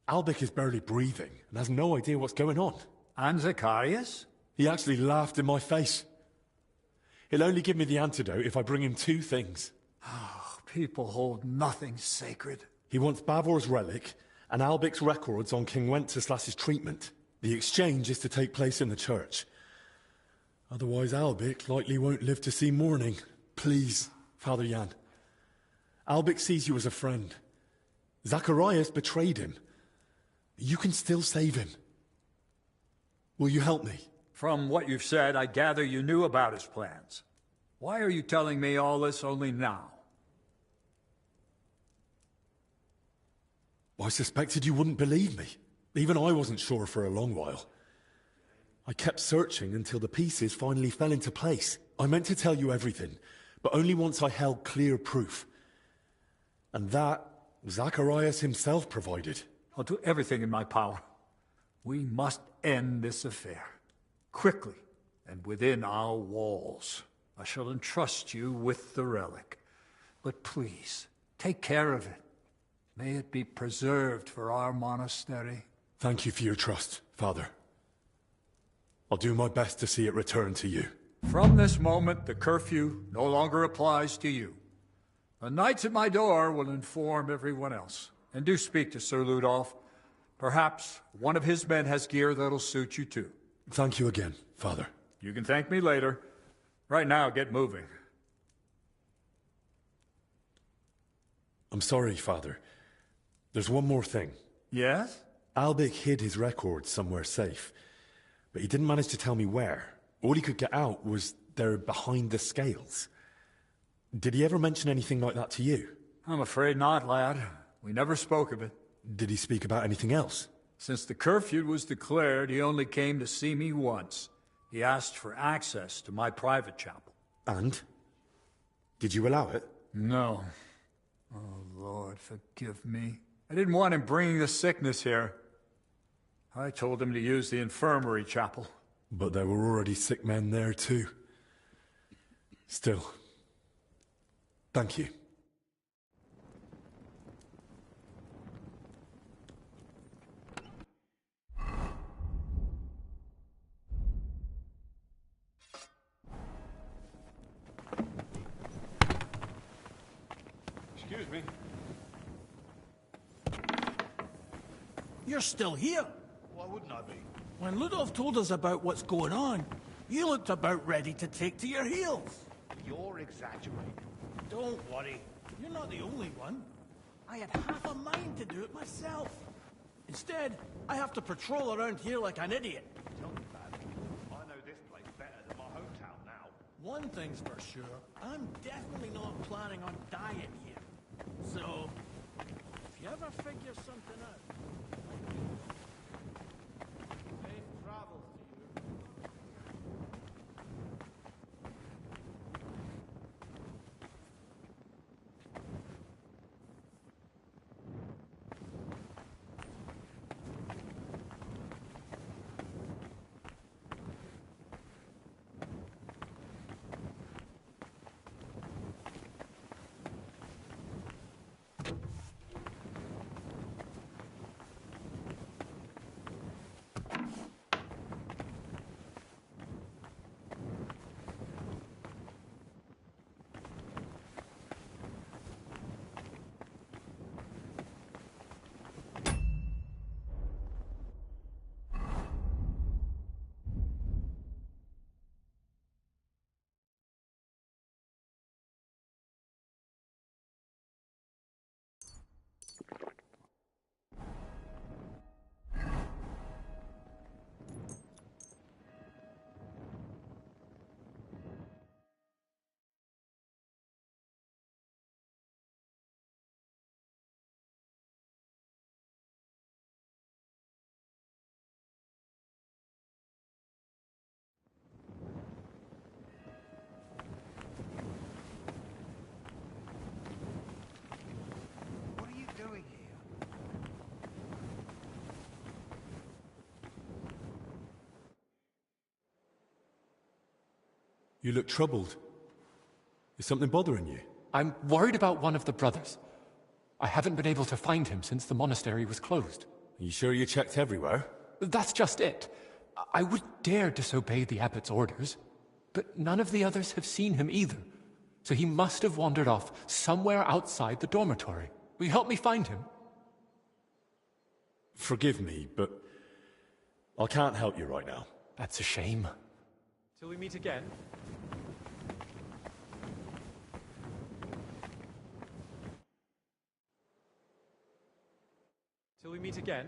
Albich is barely breathing and has no idea what's going on. And Zacharias? He actually laughed in my face. He'll only give me the antidote if I bring him 2 things. Oh, people hold nothing sacred. He wants Bavor's relic and Albich's records on King Wenceslas's treatment. The exchange is to take place in the church. Otherwise Albich likely won't live to see morning. Please, Father Jan. Albich sees you as a friend. Zacharias betrayed him. You can still save him. Will you help me? From what you've said, I gather you knew about his plans. Why are you telling me all this only now? I suspected you wouldn't believe me. Even I wasn't sure for a long while. I kept searching until the pieces finally fell into place. I meant to tell you everything, but only once I held clear proof. And that, Zacharias himself provided. I'll do everything in my power. We must end this affair. Quickly, and within our walls. I shall entrust you with the relic. But please, take care of it. May it be preserved for our monastery. Thank you for your trust, Father. I'll do my best to see it return to you. From this moment, the curfew no longer applies to you. The knights at my door will inform everyone else. And do speak to Sir Ludolf. Perhaps one of his men has gear that'll suit you too. Thank you again, Father. You can thank me later. Right now, get moving. I'm sorry, Father. There's one more thing. Yes? Albich hid his records somewhere safe, but he didn't manage to tell me where. All he could get out was they're behind the scales. Did he ever mention anything like that to you? I'm afraid not, lad. We never spoke of it. Did he speak about anything else? Since the curfew was declared, he only came to see me once. He asked for access to my private chapel. And? Did you allow it? No. Oh, Lord, forgive me. I didn't want him bringing the sickness here. I told him to use the infirmary chapel. But there were already sick men there too. Still, thank you. Excuse me. You're still here. Why wouldn't I be? When Ludolf told us about what's going on, you looked about ready to take to your heels. You're exaggerating. Don't worry. You're not the only one. I had half a mind to do it myself. Instead, I have to patrol around here like an idiot. Tell me about it. I know this place better than my hometown now. One thing's for sure, I'm definitely not planning on dying here. So, if you ever figure something out... Safe travels to you. You look troubled. Is something bothering you? I'm worried about one of the brothers. I haven't been able to find him since the monastery was closed. Are you sure you checked everywhere? That's just it. I wouldn't dare disobey the abbot's orders, but none of the others have seen him either. So he must have wandered off somewhere outside the dormitory. Will you help me find him? Forgive me, but I can't help you right now. That's a shame. Till we meet again. Till we meet again.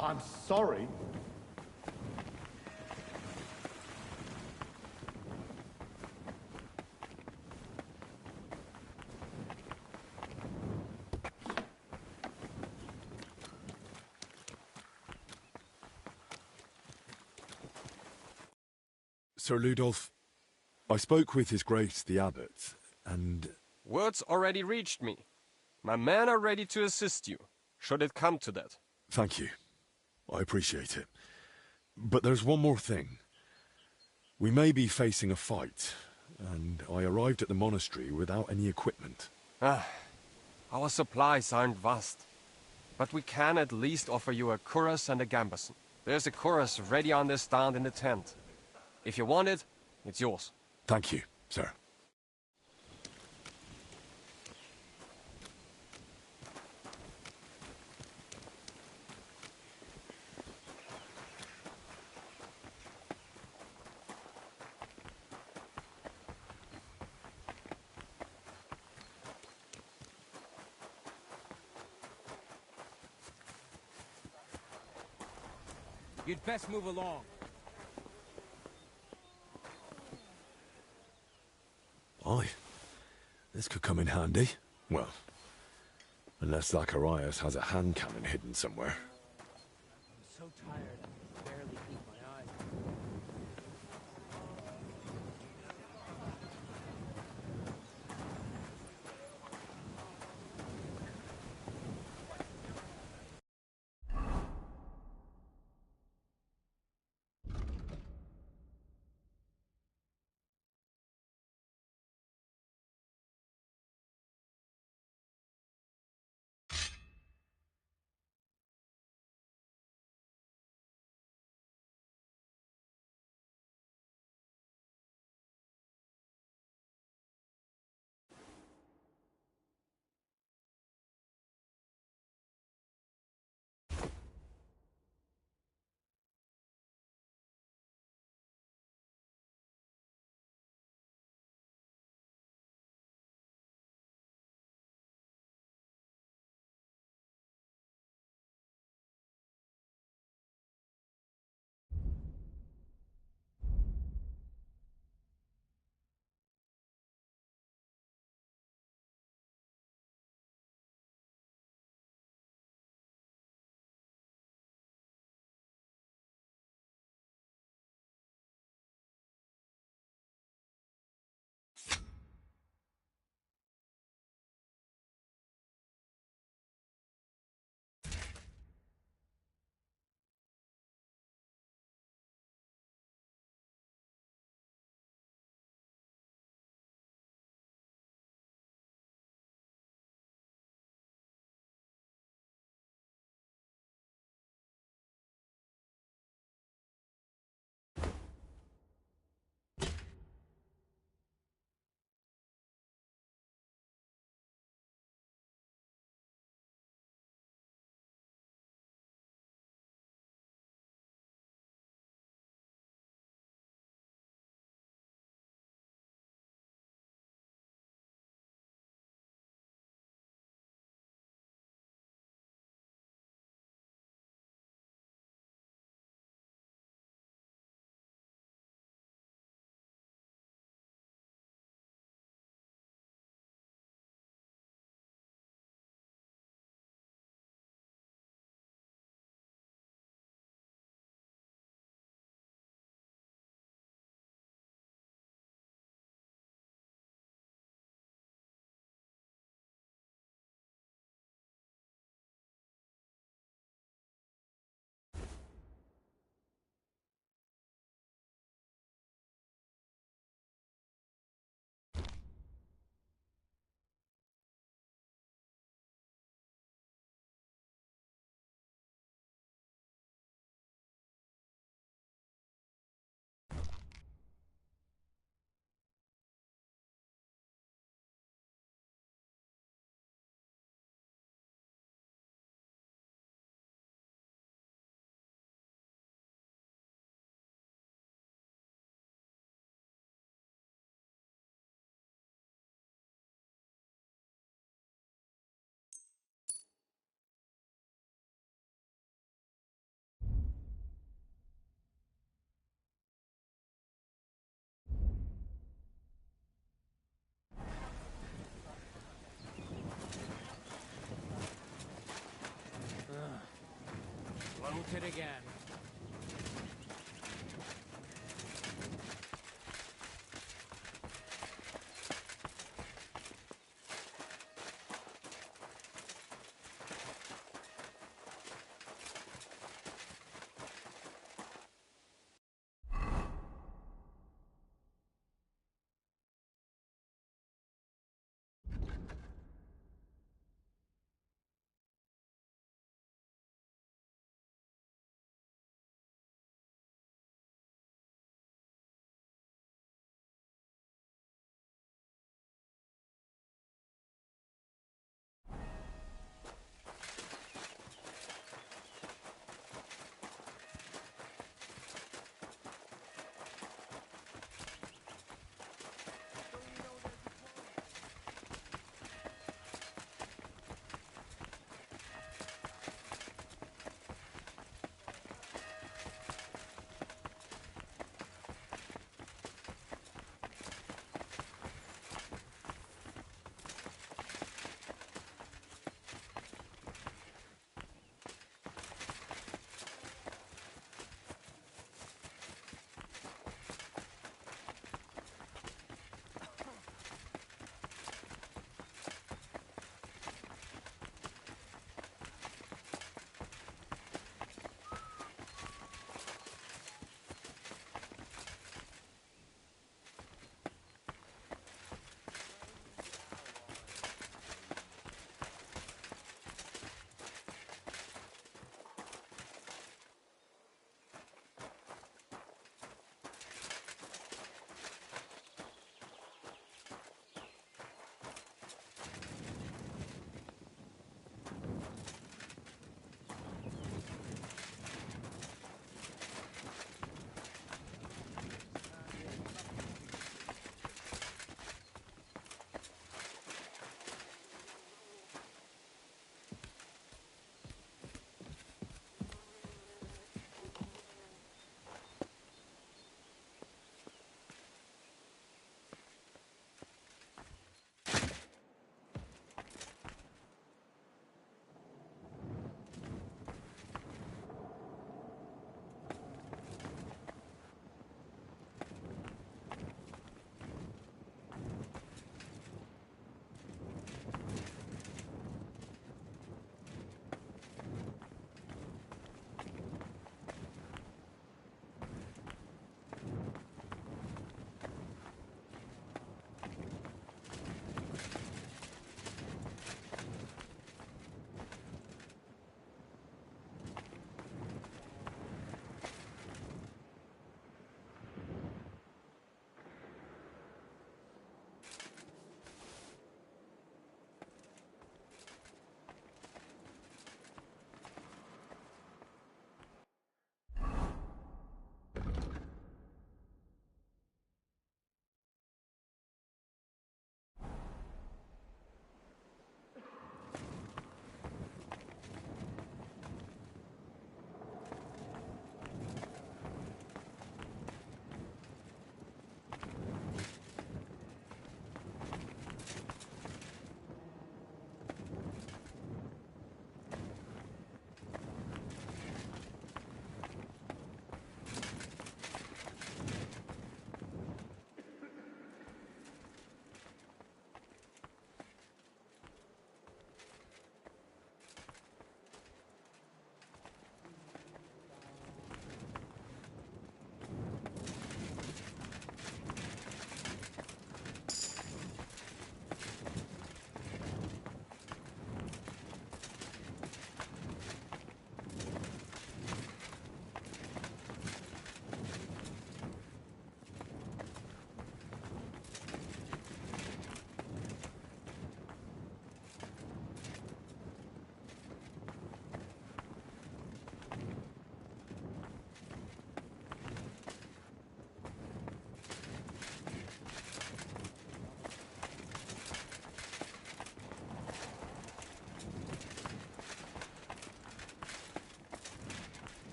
I'm sorry. Sir Ludolf, I spoke with His Grace the Abbot, and... Words already reached me. My men are ready to assist you, should it come to that. Thank you. I appreciate it. But there's one more thing. We may be facing a fight, and I arrived at the monastery without any equipment. Our supplies aren't vast, but we can at least offer you a cuirass and a gambeson. There's a cuirass ready on this stand in the tent. If you want it, it's yours. Thank you, sir. You'd best move along. Aye. This could come in handy. Well, unless Zacharias has a hand cannon hidden somewhere. I'm so tired, I can barely keep my eyes.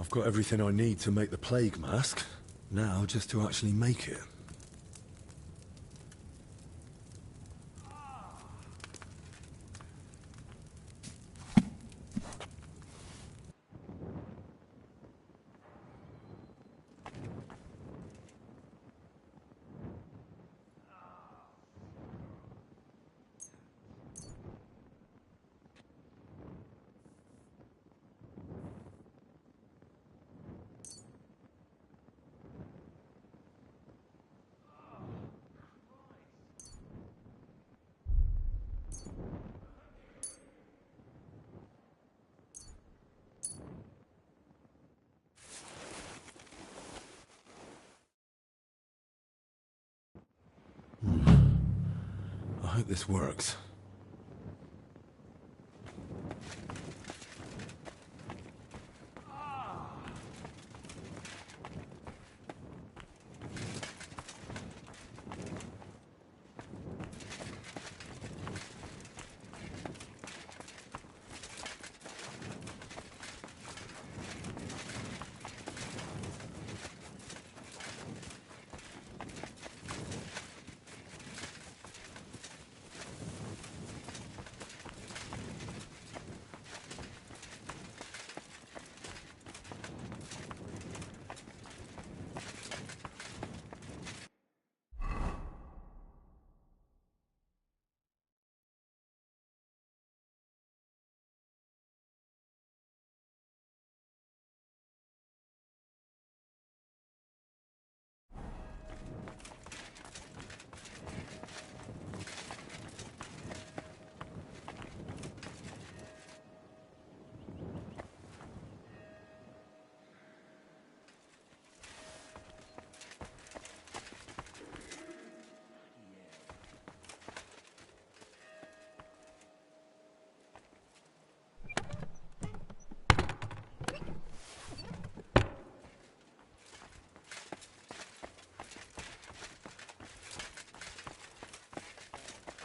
I've got everything I need to make the plague mask. Now, just to actually make it. I hope this works.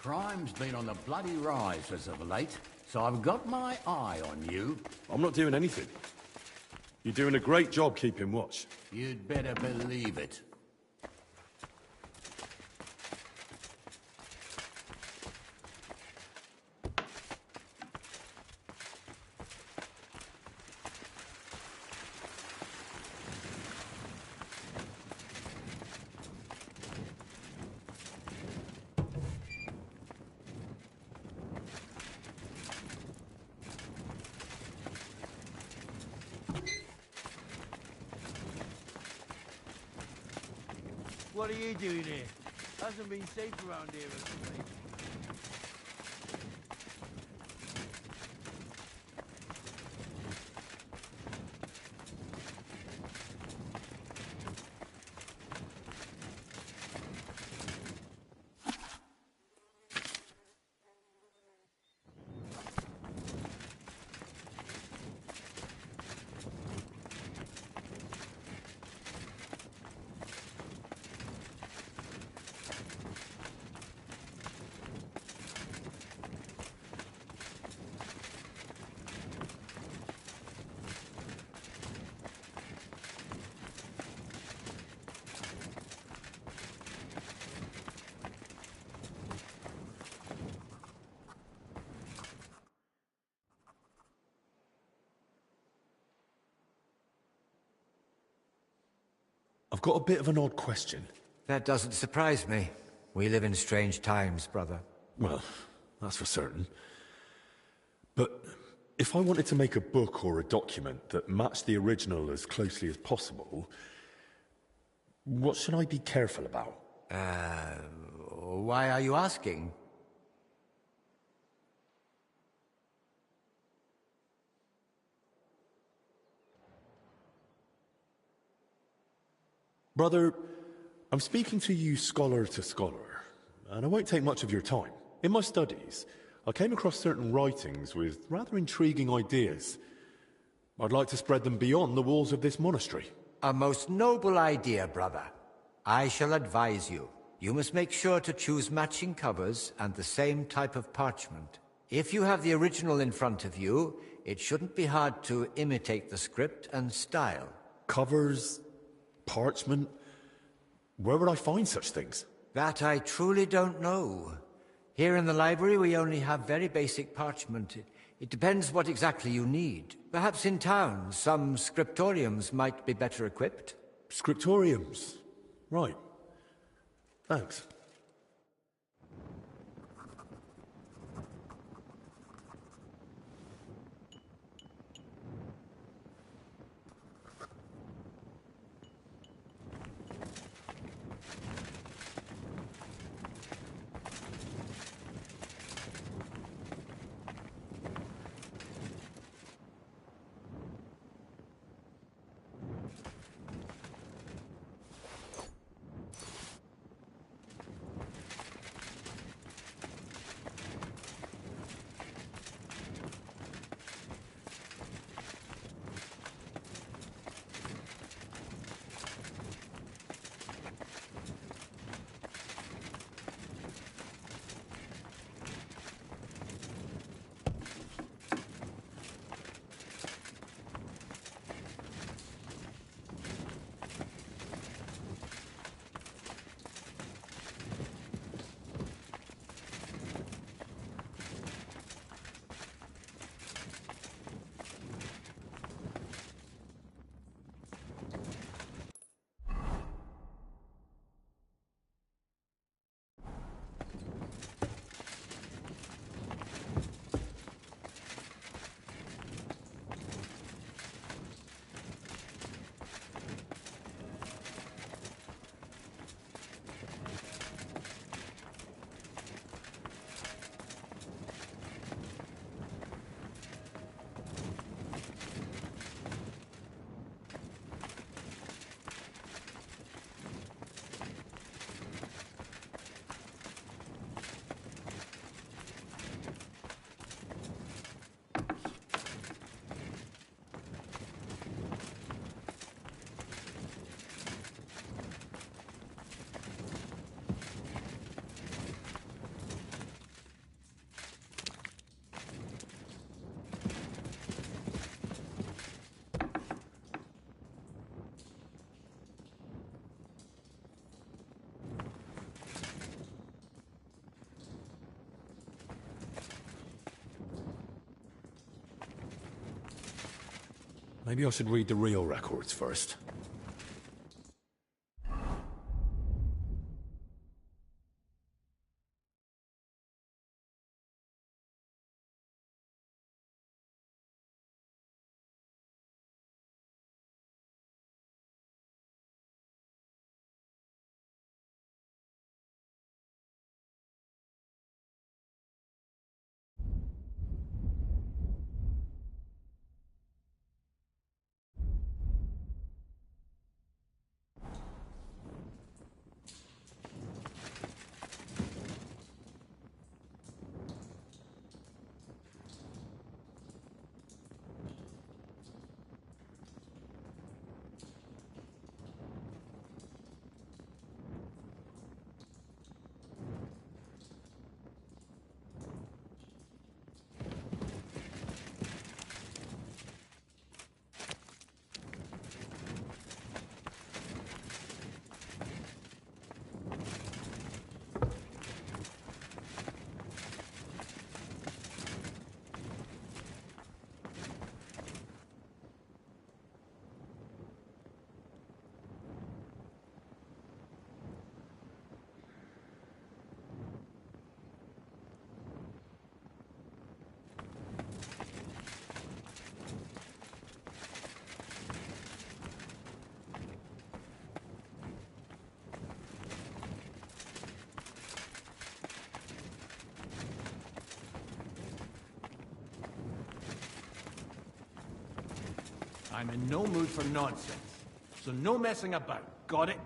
Crime's been on the bloody rise as of late, so I've got my eye on you. I'm not doing anything. You're doing a great job keeping watch. You'd better believe it. What are you doing here? Hasn't been safe around here recently. I've got a bit of an odd question. That doesn't surprise me. We live in strange times, brother. Well, that's for certain. But if I wanted to make a book or a document that matched the original as closely as possible, what should I be careful about? Why are you asking? Brother, I'm speaking to you scholar to scholar, and I won't take much of your time. In my studies, I came across certain writings with rather intriguing ideas. I'd like to spread them beyond the walls of this monastery. A most noble idea, brother. I shall advise you. You must make sure to choose matching covers and the same type of parchment. If you have the original in front of you, it shouldn't be hard to imitate the script and style. Covers? Parchment? Where would I find such things? That I truly don't know. Here in the library we only have very basic parchment. It depends what exactly you need. Perhaps in town some scriptoriums might be better equipped. Scriptoriums? Right. Thanks. Maybe I should read the real records first. I'm in no mood for nonsense, so no messing about. Got it?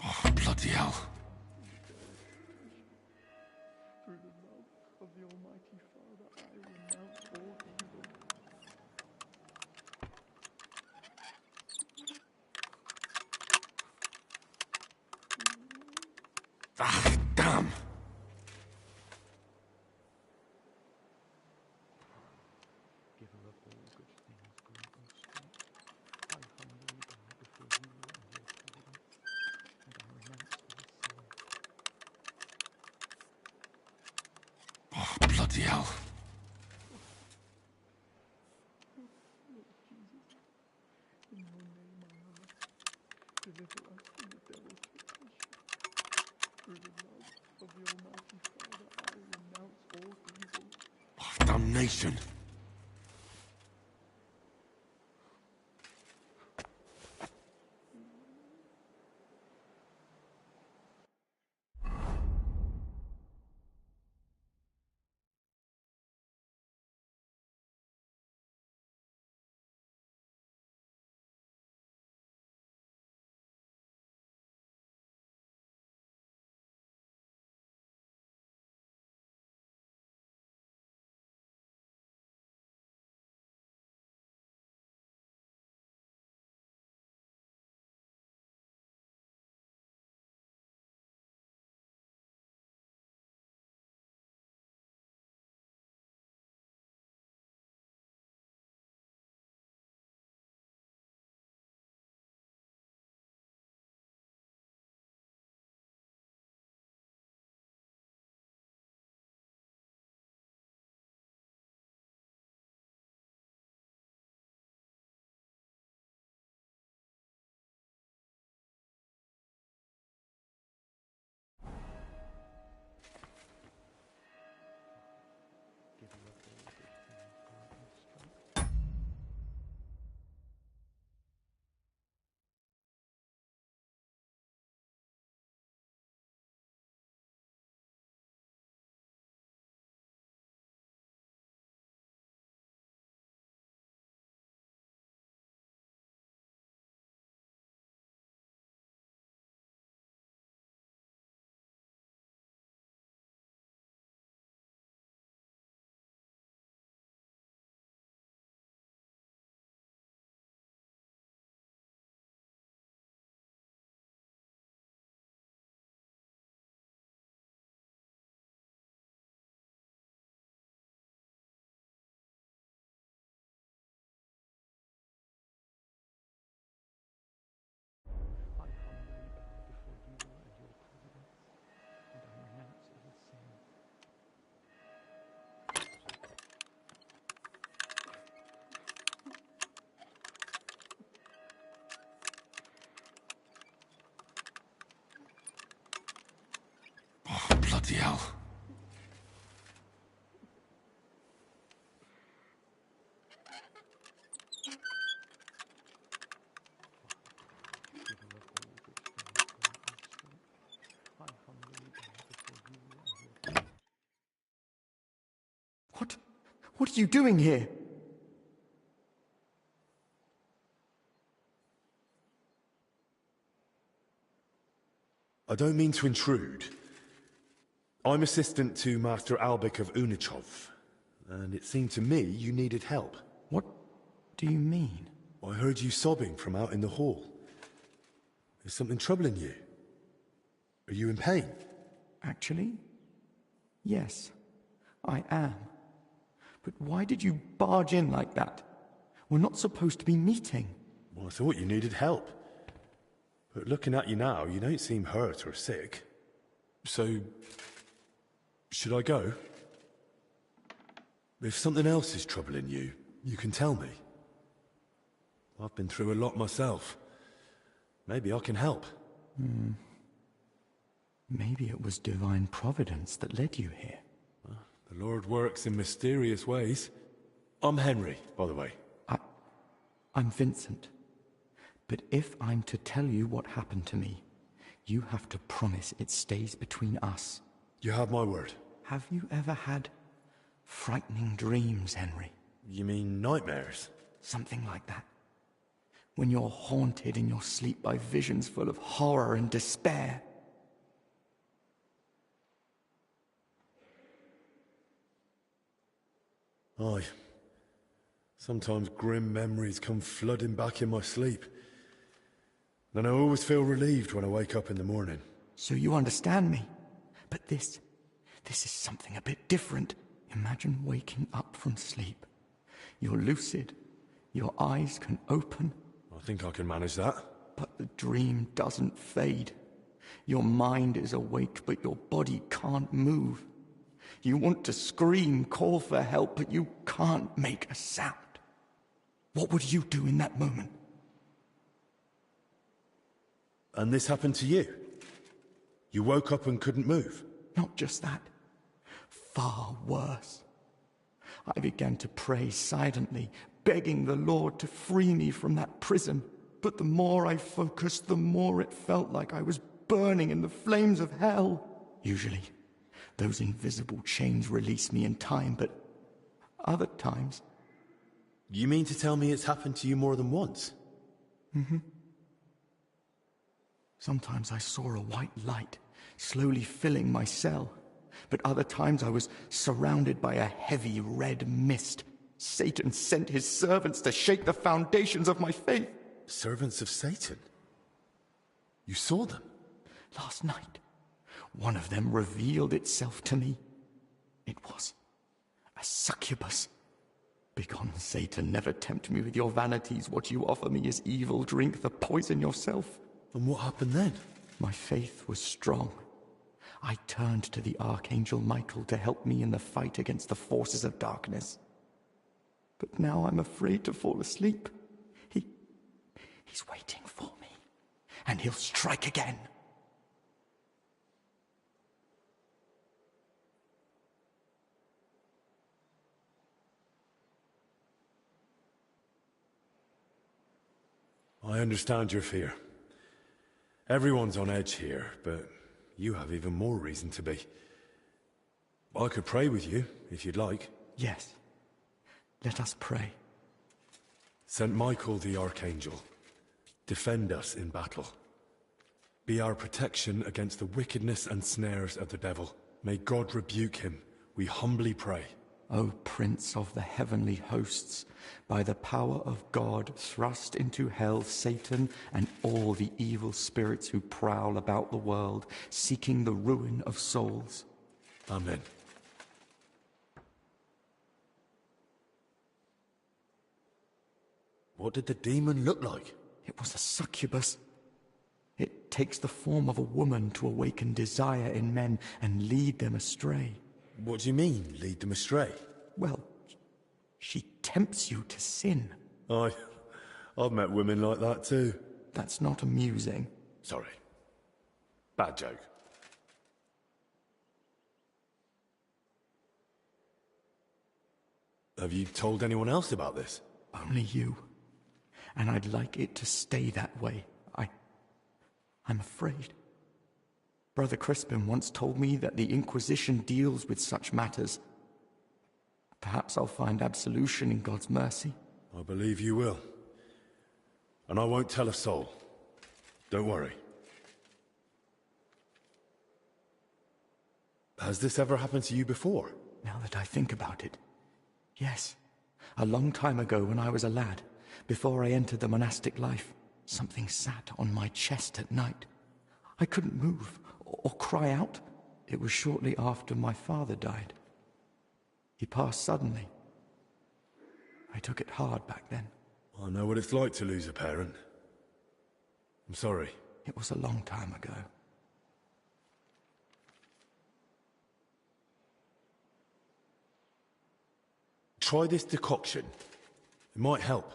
Oh, bloody hell. Through the love of the Almighty Father, I renounce all evil. Ah, damn. Giver of all good things, grant me strength. I humbly bow before you and your providence, and I renounce all sin. Oh, bloody hell. Lord Jesus, in your name I ask, deliver us from the devil's temptation. Through the love of the Almighty Father, I renounce all evil. Oh, damnation. Bloody hell. What are you doing here? I don't mean to intrude. I'm assistant to Master Albek of Unichov, and it seemed to me you needed help. What do you mean? I heard you sobbing from out in the hall. Is something troubling you? Are you in pain? Actually, yes, I am. But why did you barge in like that? We're not supposed to be meeting. Well, I thought you needed help. But looking at you now, you don't seem hurt or sick. So, should I go? If something else is troubling you, you can tell me. I've been through a lot myself. Maybe I can help. Maybe it was divine providence that led you here. The Lord works in mysterious ways. I'm Henry, by the way. I'm Vincent. But if I'm to tell you what happened to me, you have to promise it stays between us. You have my word. Have you ever had frightening dreams, Henry? You mean nightmares? Something like that. When you're haunted in your sleep by visions full of horror and despair. Aye. Sometimes grim memories come flooding back in my sleep. Then I always feel relieved when I wake up in the morning. So you understand me. But this is something a bit different. Imagine waking up from sleep. You're lucid. Your eyes can open. I think I can manage that. But the dream doesn't fade. Your mind is awake, but your body can't move. You want to scream, call for help, but you can't make a sound. What would you do in that moment? And this happened to you? You woke up and couldn't move? Not just that. Far worse. I began to pray silently, begging the Lord to free me from that prison. But the more I focused, the more it felt like I was burning in the flames of hell. Usually, those invisible chains release me in time, but other times... You mean to tell me it's happened to you more than once? Mm-hmm. Sometimes I saw a white light slowly filling my cell, but other times I was surrounded by a heavy red mist. Satan sent his servants to shake the foundations of my faith. Servants of Satan? You saw them? Last night, one of them revealed itself to me. It was a succubus. Begone, Satan, never tempt me with your vanities. What you offer me is evil. Drink the poison yourself. And what happened then? My faith was strong. I turned to the Archangel Michael to help me in the fight against the forces of darkness. But now I'm afraid to fall asleep. He's waiting for me, and he'll strike again. I understand your fear. Everyone's on edge here, but you have even more reason to be. I could pray with you, if you'd like. Yes. Let us pray. Saint Michael the Archangel, defend us in battle. Be our protection against the wickedness and snares of the devil. May God rebuke him, we humbly pray. O Prince of the heavenly hosts, by the power of God, thrust into hell Satan and all the evil spirits who prowl about the world, seeking the ruin of souls. Amen. What did the demon look like? It was a succubus. It takes the form of a woman to awaken desire in men and lead them astray. What do you mean, lead them astray? Well, she tempts you to sin. I've met women like that too. That's not amusing. Sorry. Bad joke. Have you told anyone else about this? Only you. And I'd like it to stay that way. I'm afraid. Brother Crispin once told me that the Inquisition deals with such matters. Perhaps I'll find absolution in God's mercy. I believe you will. And I won't tell a soul. Don't worry. Has this ever happened to you before? Now that I think about it, yes. A long time ago when I was a lad, before I entered the monastic life, something sat on my chest at night. I couldn't move or cry out. It was shortly after my father died. He passed suddenly. I took it hard back then. I know what it's like to lose a parent. I'm sorry. It was a long time ago. Try this decoction. It might help.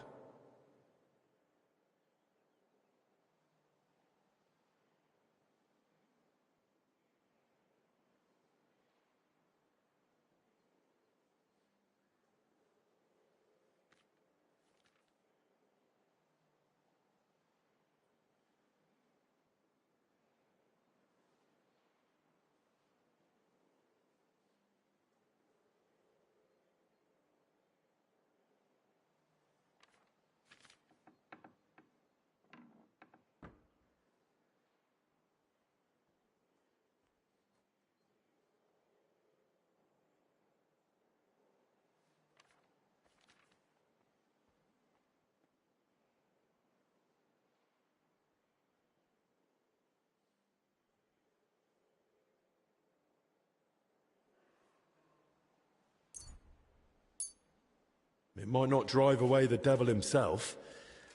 It might not drive away the devil himself,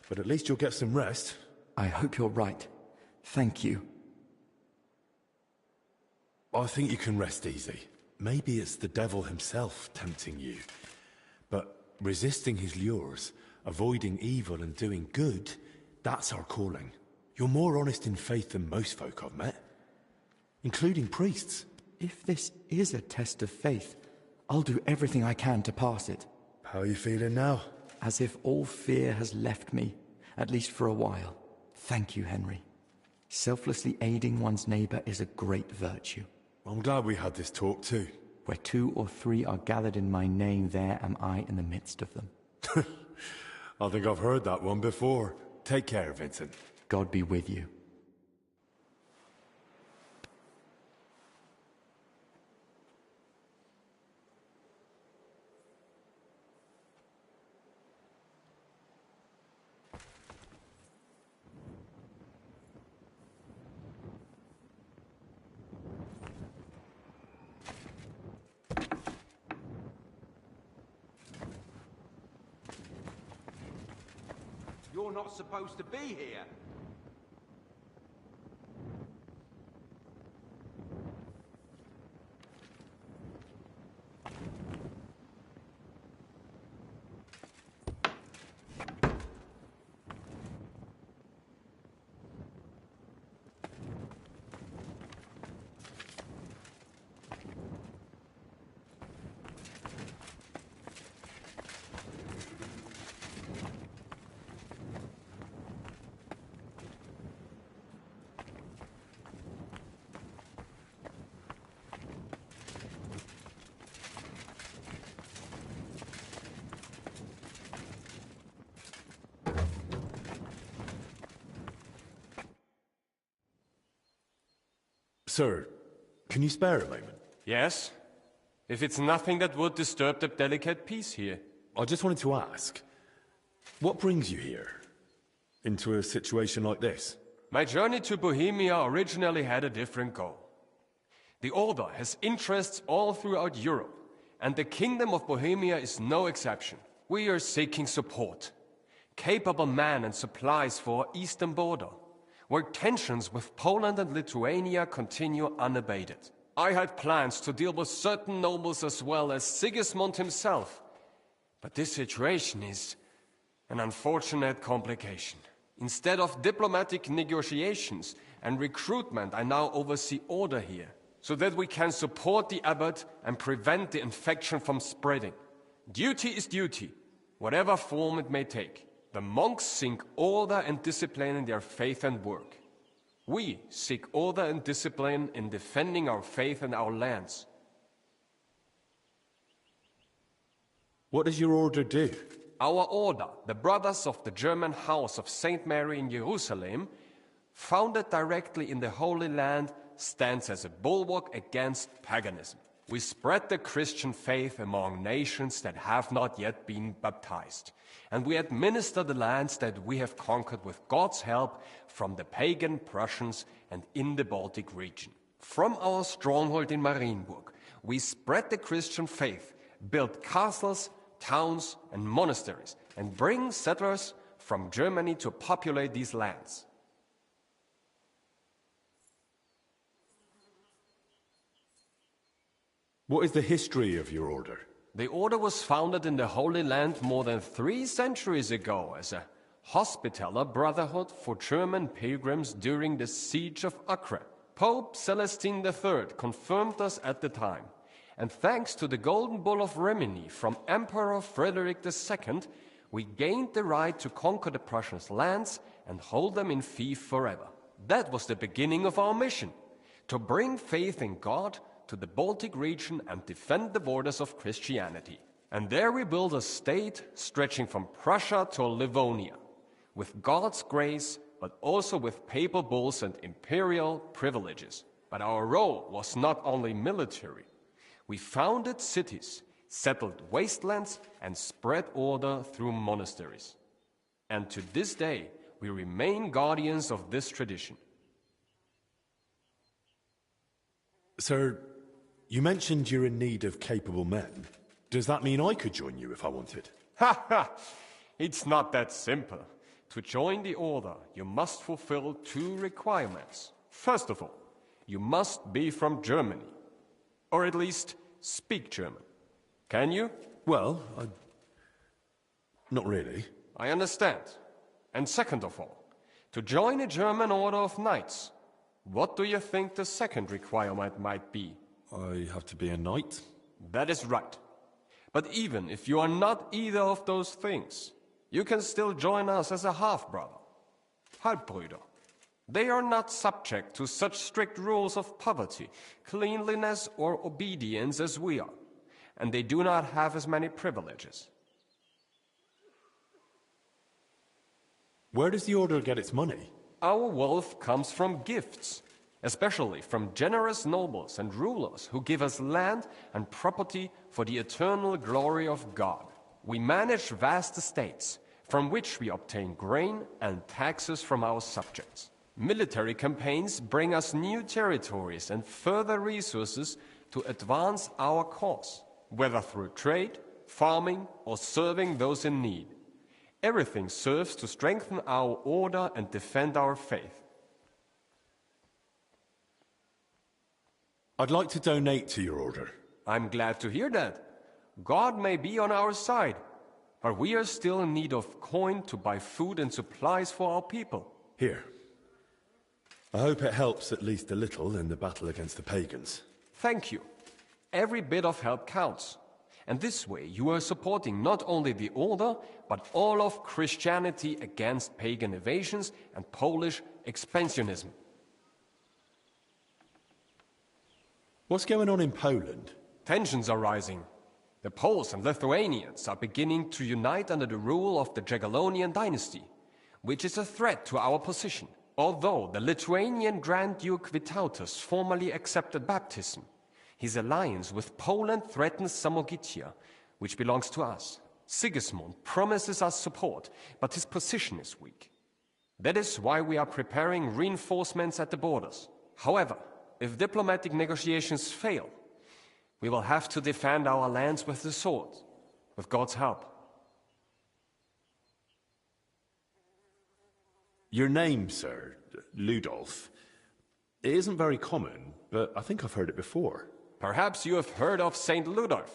but at least you'll get some rest. I hope you're right. Thank you. I think you can rest easy. Maybe it's the devil himself tempting you. But resisting his lures, avoiding evil and doing good, that's our calling. You're more honest in faith than most folk I've met, including priests. If this is a test of faith, I'll do everything I can to pass it. How are you feeling now? As if all fear has left me, at least for a while. Thank you, Henry. Selflessly aiding one's neighbor is a great virtue. I'm glad we had this talk too. Where 2 or 3 are gathered in my name, there am I in the midst of them. I think I've heard that one before. Take care, Vincent. God be with you. You're not supposed to be here. Sir, can you spare a moment? Yes? If it's nothing that would disturb the delicate peace here. I just wanted to ask, what brings you here? Into a situation like this? My journey to Bohemia originally had a different goal. The Order has interests all throughout Europe, and the Kingdom of Bohemia is no exception. We are seeking support. Capable men and supplies for our eastern border, where tensions with Poland and Lithuania continue unabated. I had plans to deal with certain nobles as well as Sigismund himself, but this situation is an unfortunate complication. Instead of diplomatic negotiations and recruitment, I now oversee order here, so that we can support the abbot and prevent the infection from spreading. Duty is duty, whatever form it may take. The monks seek order and discipline in their faith and work. We seek order and discipline in defending our faith and our lands. What does your order do? Our order, the Brothers of the German House of St. Mary in Jerusalem, founded directly in the Holy Land, stands as a bulwark against paganism. We spread the Christian faith among nations that have not yet been baptized, and we administer the lands that we have conquered with God's help from the pagan Prussians and in the Baltic region. From our stronghold in Marienburg, we spread the Christian faith, build castles, towns, and monasteries, and bring settlers from Germany to populate these lands. What is the history of your order? The order was founded in the Holy Land more than 3 centuries ago as a hospitaller brotherhood for German pilgrims during the siege of Acre. Pope Celestine III confirmed us at the time, and thanks to the Golden Bull of Rimini from Emperor Frederick II, we gained the right to conquer the Prussians' lands and hold them in fief forever. That was the beginning of our mission, to bring faith in God to the Baltic region and defend the borders of Christianity. And there we built a state stretching from Prussia to Livonia, with God's grace, but also with papal bulls and imperial privileges. But our role was not only military. We founded cities, settled wastelands, and spread order through monasteries. And to this day, we remain guardians of this tradition. Sir, you mentioned you're in need of capable men. Does that mean I could join you if I wanted? Ha ha! It's not that simple. To join the order, you must fulfill 2 requirements. First of all, you must be from Germany. Or at least speak German. Can you? Well, not really. I understand. And second of all, to join a German order of knights, what do you think the second requirement might be? I have to be a knight? That is right. But even if you are not either of those things, you can still join us as a half-brother, Halbbrüder. They are not subject to such strict rules of poverty, cleanliness, or obedience as we are, and they do not have as many privileges. Where does the order get its money? Our wealth comes from gifts, especially from generous nobles and rulers who give us land and property for the eternal glory of God. We manage vast estates, from which we obtain grain and taxes from our subjects. Military campaigns bring us new territories and further resources to advance our cause, whether through trade, farming, or serving those in need. Everything serves to strengthen our order and defend our faith. I'd like to donate to your order. I'm glad to hear that. God may be on our side, but we are still in need of coin to buy food and supplies for our people. Here. I hope it helps at least a little in the battle against the pagans. Thank you. Every bit of help counts. And this way you are supporting not only the order, but all of Christianity against pagan invasions and Polish expansionism. What's going on in Poland? Tensions are rising. The Poles and Lithuanians are beginning to unite under the rule of the Jagiellonian dynasty, which is a threat to our position. Although the Lithuanian Grand Duke Vytautas formally accepted baptism, his alliance with Poland threatens Samogitia, which belongs to us. Sigismund promises us support, but his position is weak. That is why we are preparing reinforcements at the borders. However, if diplomatic negotiations fail, we will have to defend our lands with the sword, with God's help. Your name, sir, Ludolf, it isn't very common, but I think I've heard it before. Perhaps you have heard of Saint Ludolf.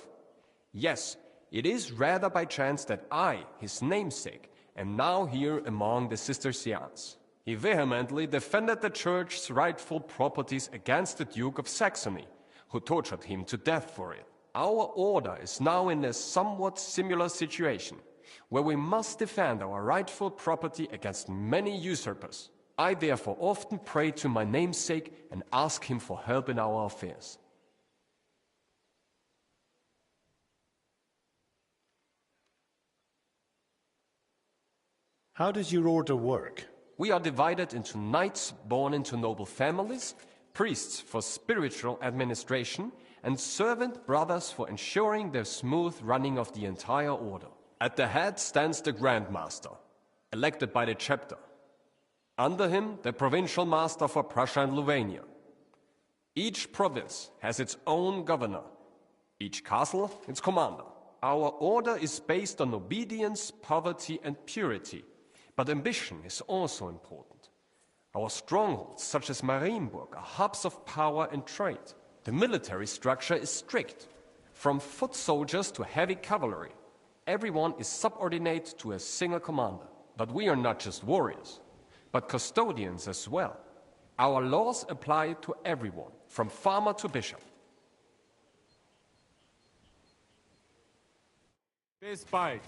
Yes, it is rather by chance that I, his namesake, am now here among the Cistercians. He vehemently defended the Church's rightful properties against the Duke of Saxony, who tortured him to death for it. Our order is now in a somewhat similar situation, where we must defend our rightful property against many usurpers. I therefore often pray to my namesake and ask him for help in our affairs. How does your order work? We are divided into knights born into noble families, priests for spiritual administration, and servant brothers for ensuring the smooth running of the entire order. At the head stands the Grand Master, elected by the chapter. Under him, the Provincial Master for Prussia and Lithuania. Each province has its own governor, each castle its commander. Our order is based on obedience, poverty, and purity, but ambition is also important. Our strongholds, such as Marienburg, are hubs of power and trade. The military structure is strict. From foot soldiers to heavy cavalry, everyone is subordinate to a single commander. But we are not just warriors, but custodians as well. Our laws apply to everyone, from farmer to bishop. Bis bald.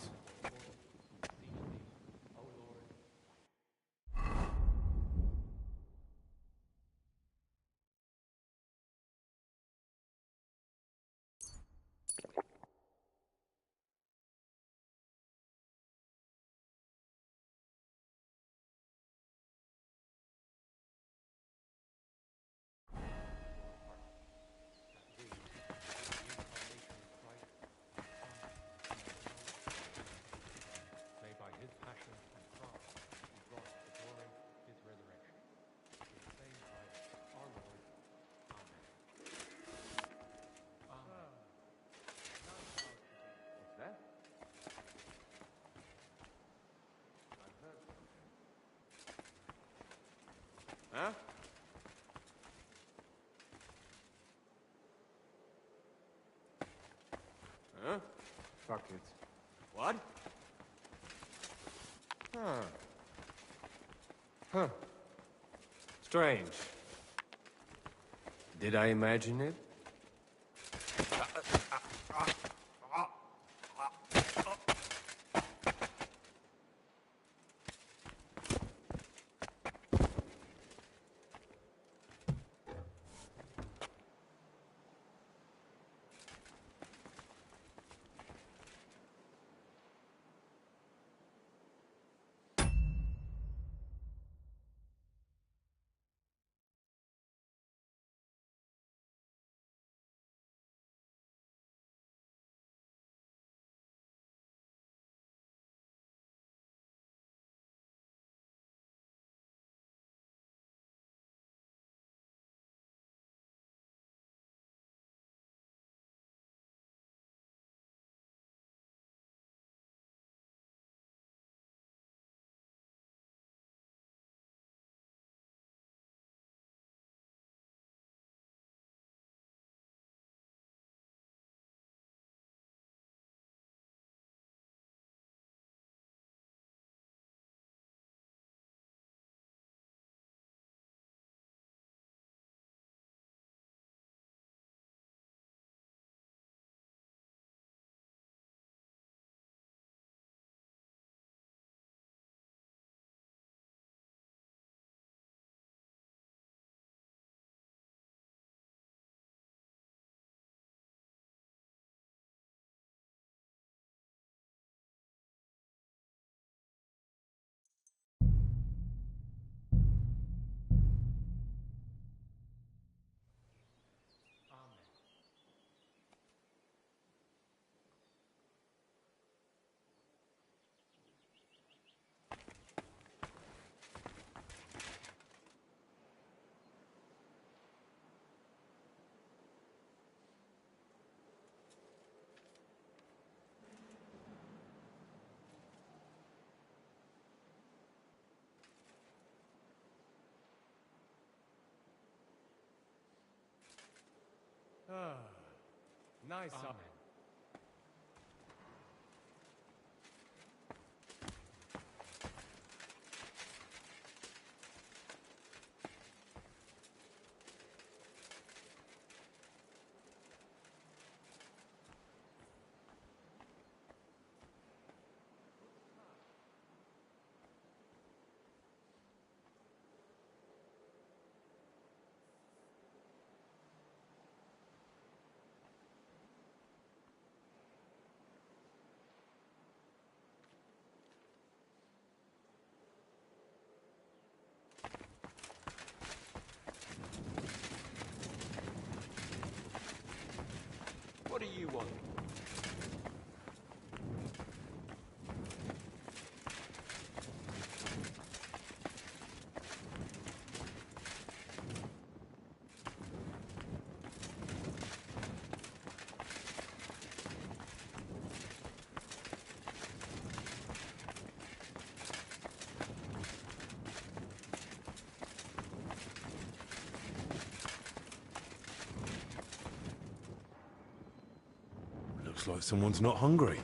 Huh? Huh? Fuck it. What? Huh. Huh. Strange. Did I imagine it? Nice. Amen. What do you want? Looks like someone's not hungry.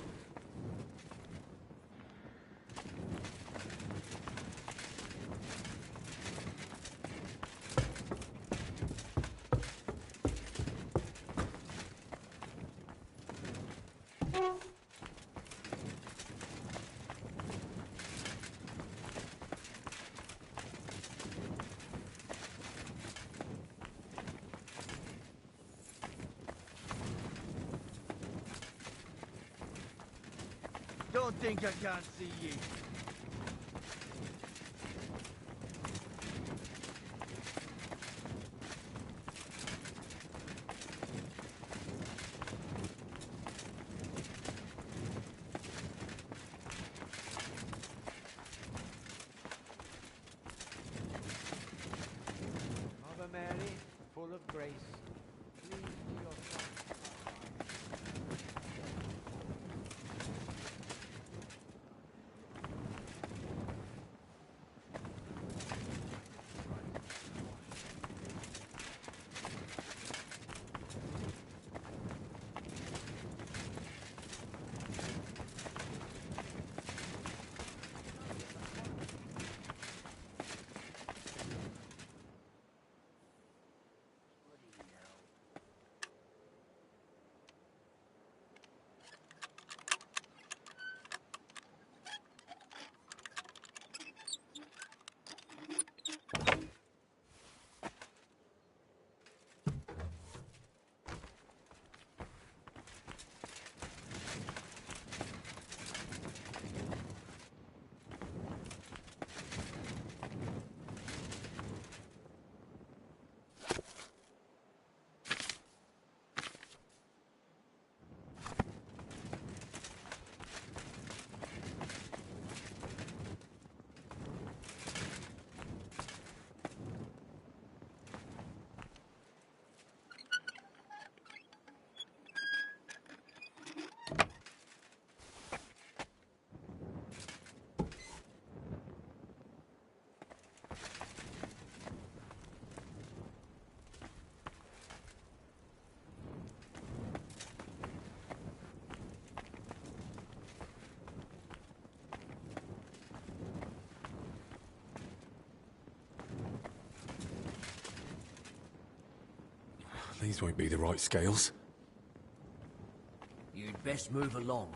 Don't think I can't see you. Mother Mary, full of grace, please to your son. These won't be the right scales. You'd best move along.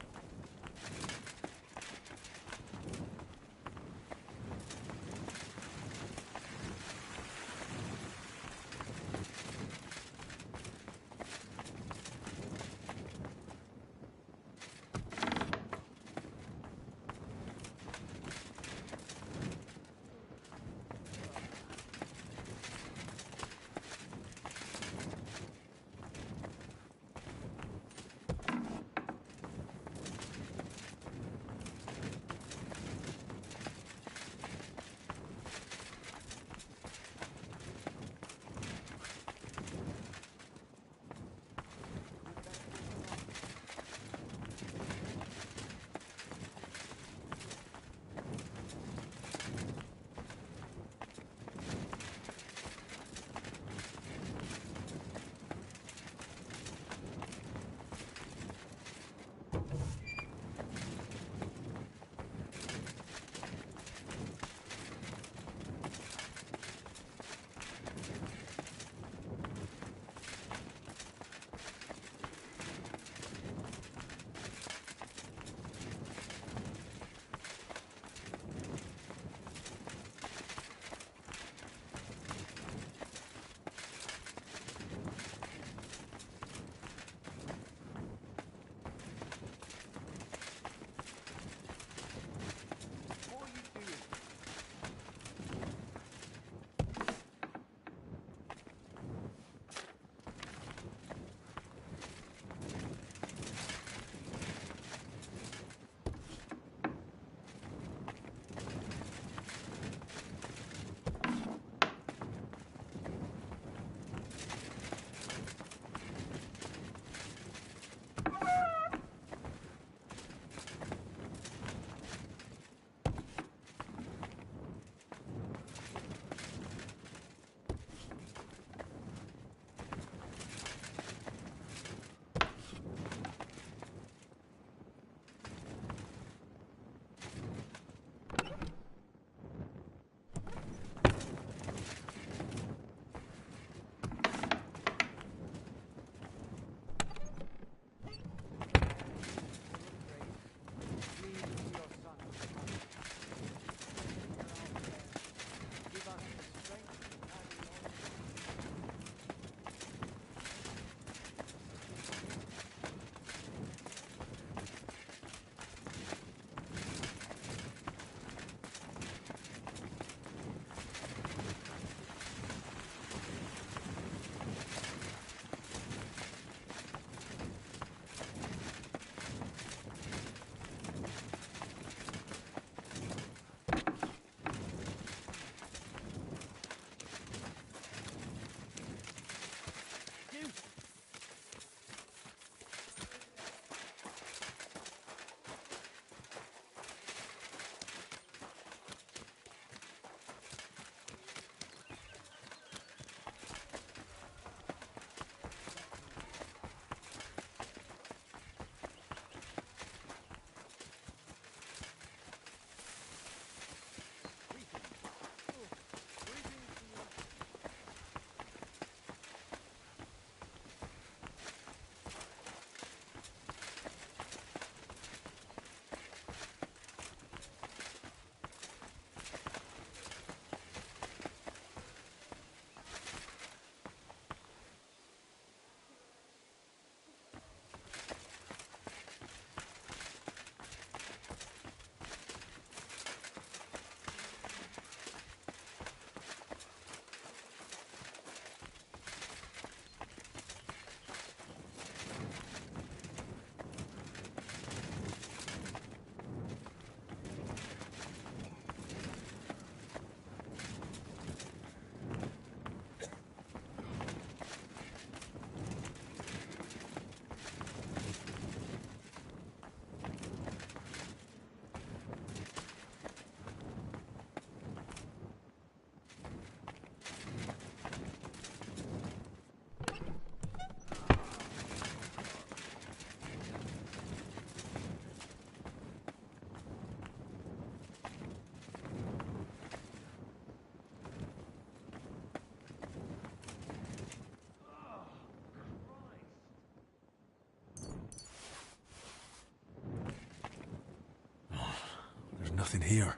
Nothing here.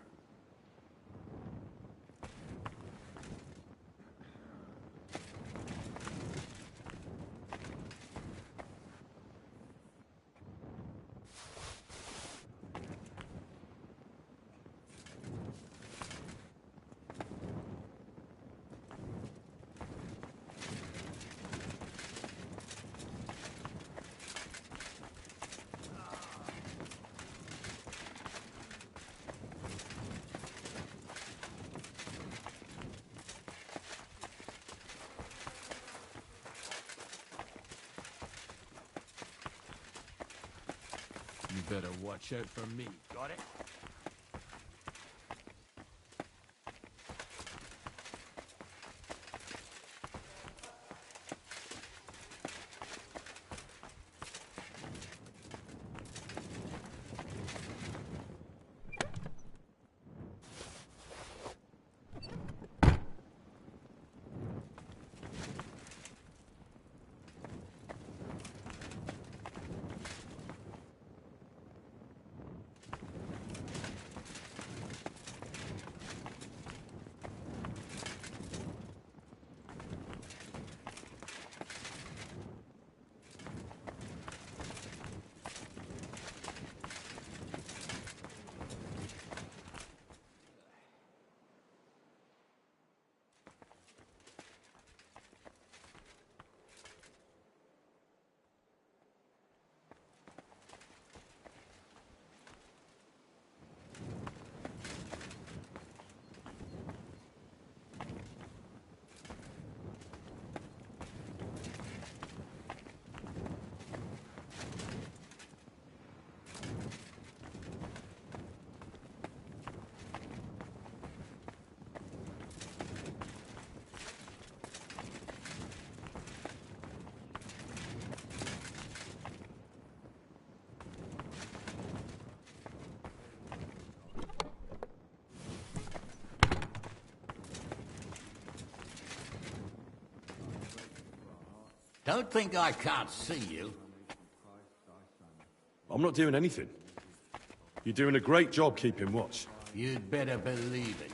You better watch out for me. Got it? Don't think I can't see you. I'm not doing anything. You're doing a great job keeping watch. You'd better believe it.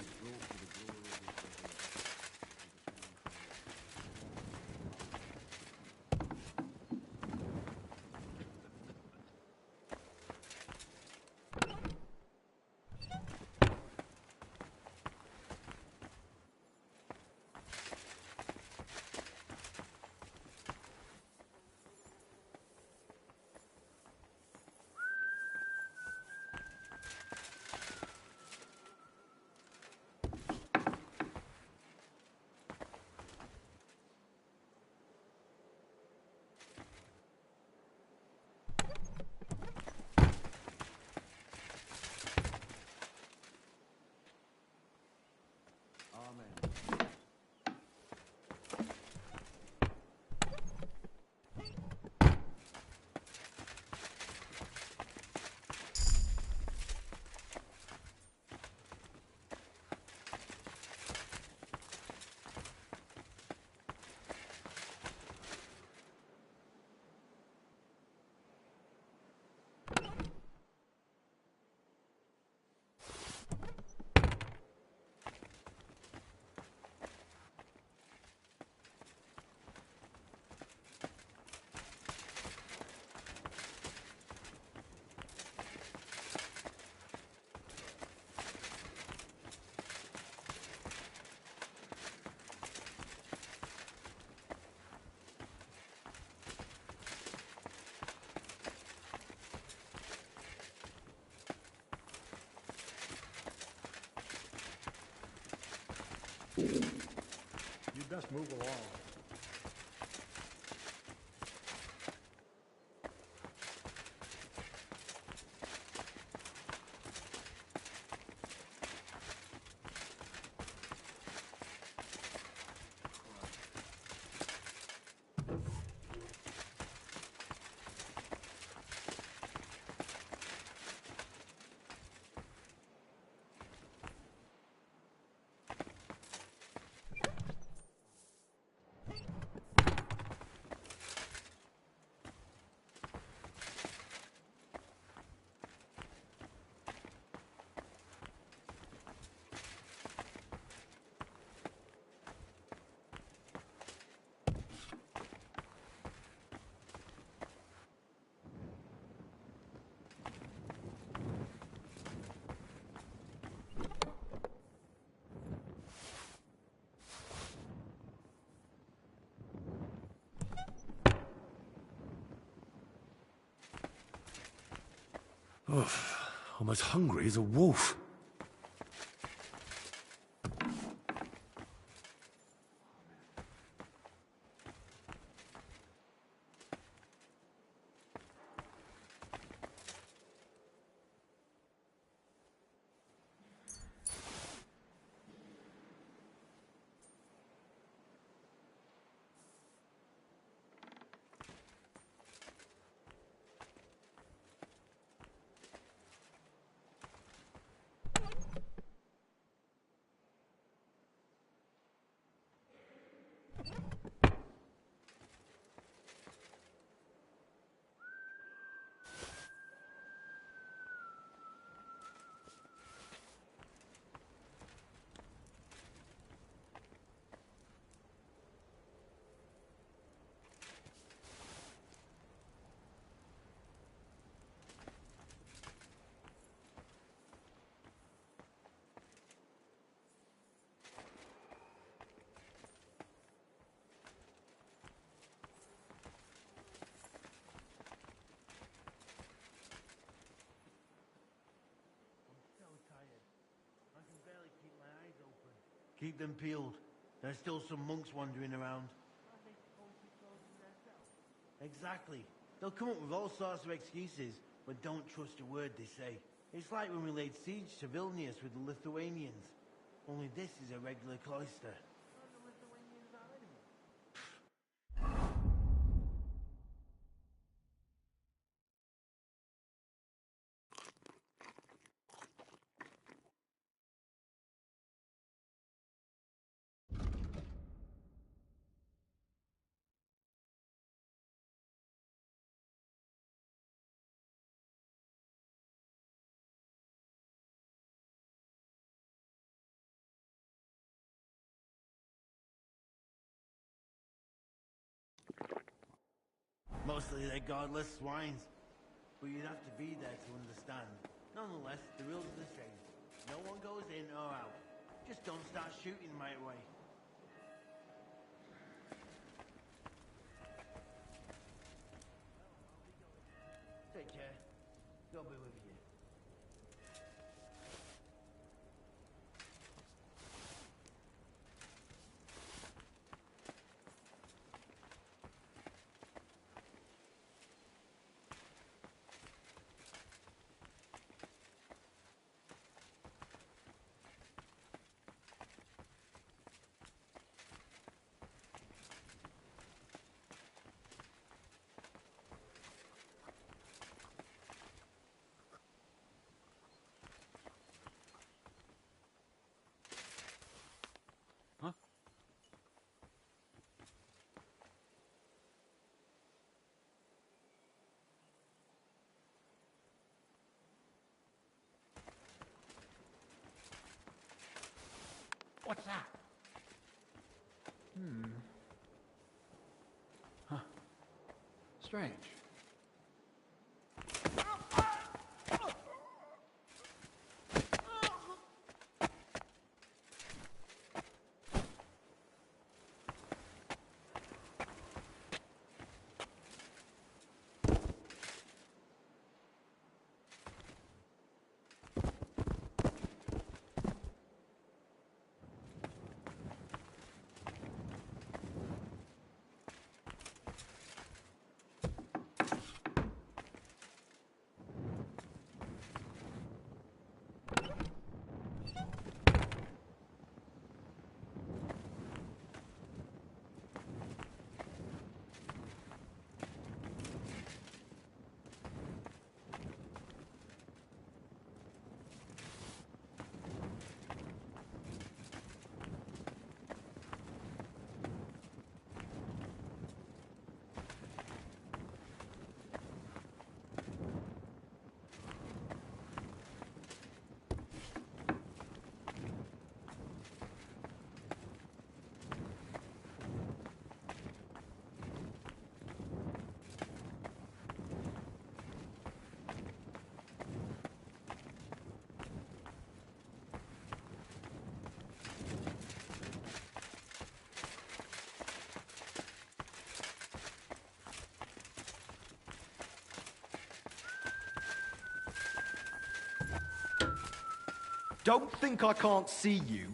You best move along. Oh, I'm as hungry as a wolf. Keep them peeled. There's still some monks wandering around. Exactly. They'll come up with all sorts of excuses, but don't trust a word they say. It's like when we laid siege to Vilnius with the Lithuanians. Only this is a regular cloister. Mostly they're godless swines. But you'd have to be there to understand. Nonetheless, the rules are the same. No one goes in or out. Just don't start shooting my way. Take care. God be with you. What's that? Huh. Strange. Don't think I can't see you.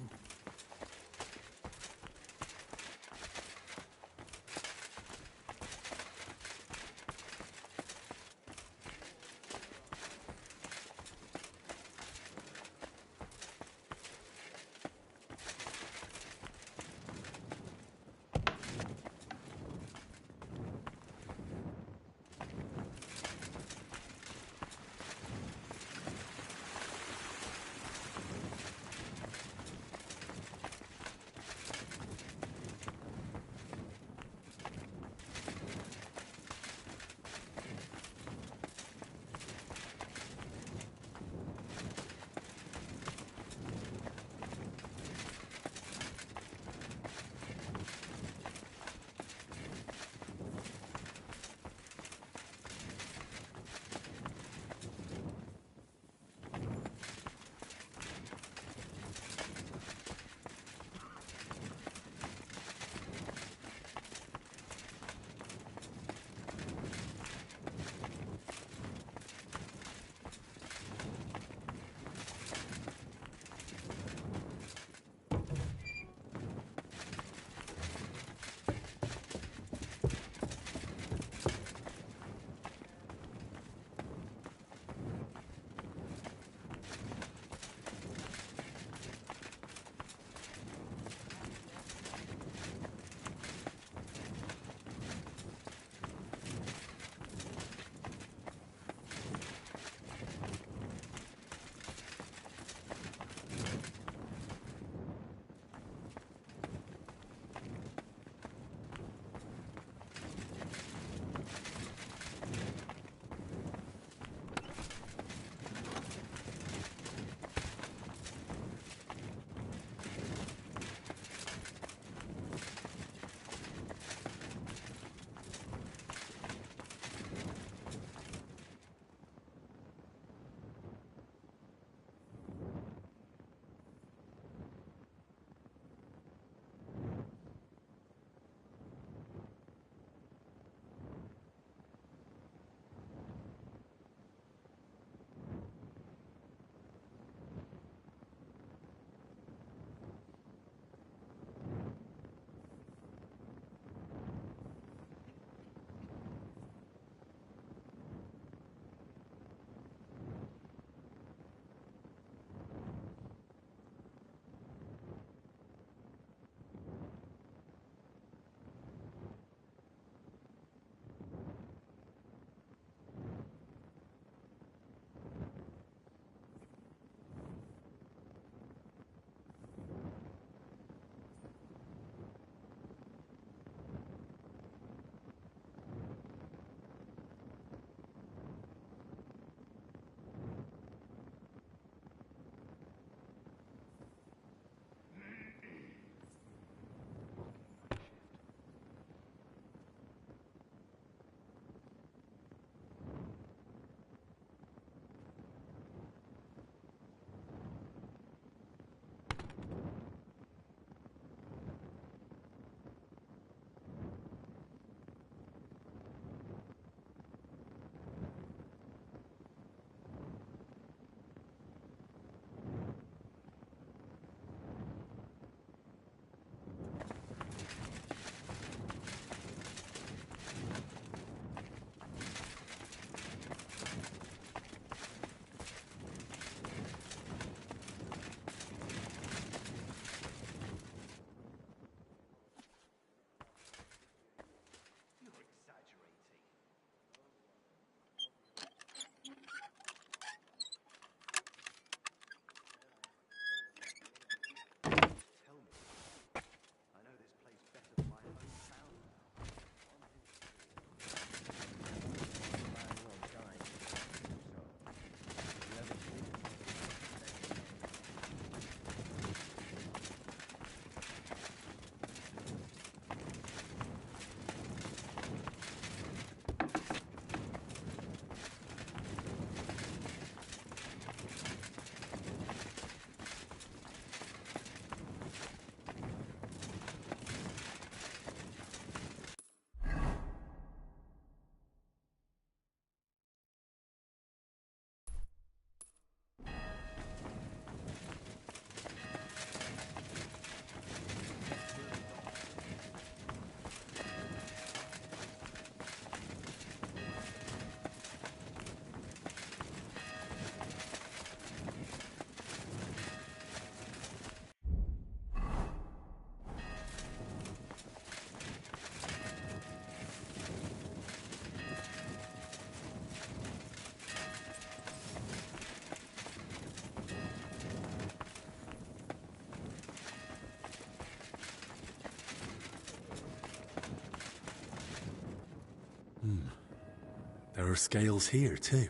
There are scales here, too.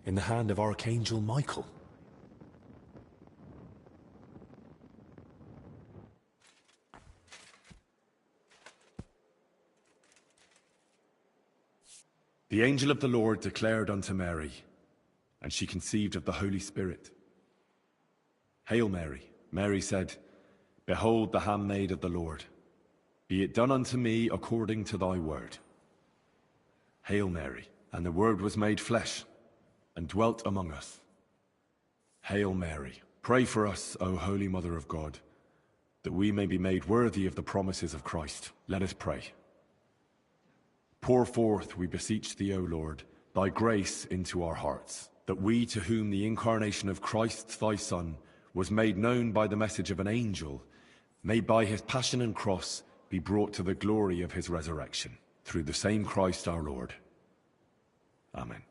In the hand of Archangel Michael. The angel of the Lord declared unto Mary, and she conceived of the Holy Spirit. Hail Mary, Mary said, Behold the handmaid of the Lord. Be it done unto me according to thy word. Hail Mary, and the Word was made flesh, and dwelt among us. Hail Mary, pray for us, O Holy Mother of God, that we may be made worthy of the promises of Christ. Let us pray. Pour forth, we beseech thee, O Lord, thy grace into our hearts, that we, to whom the incarnation of Christ thy Son was made known by the message of an angel, may by his passion and cross be brought to the glory of his resurrection, through the same Christ our Lord. Amen.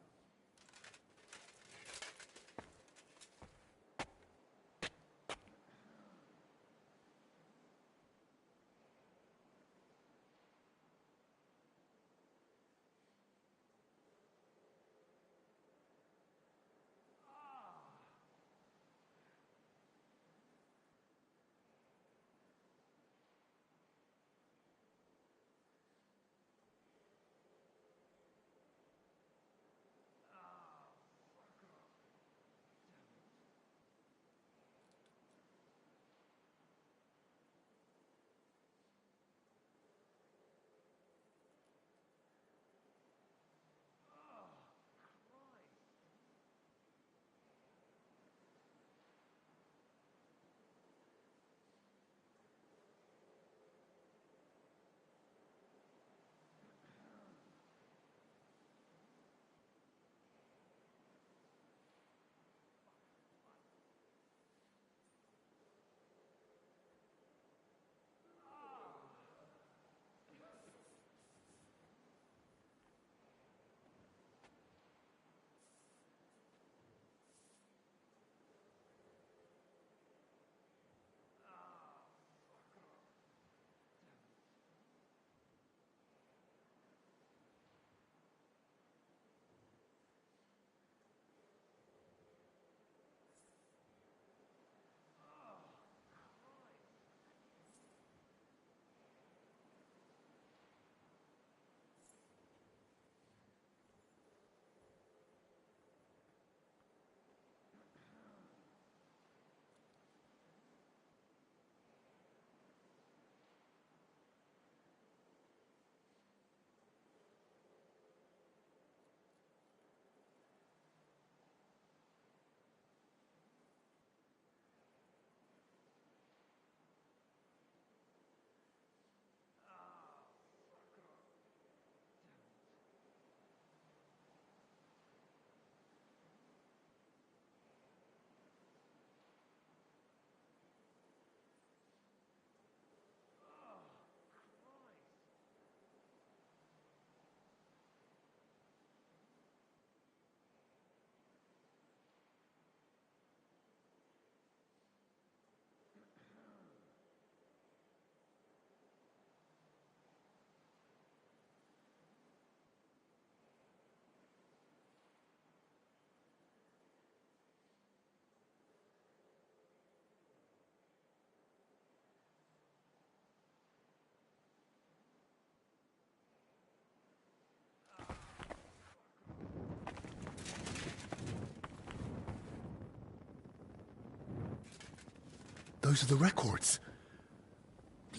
Those are the records.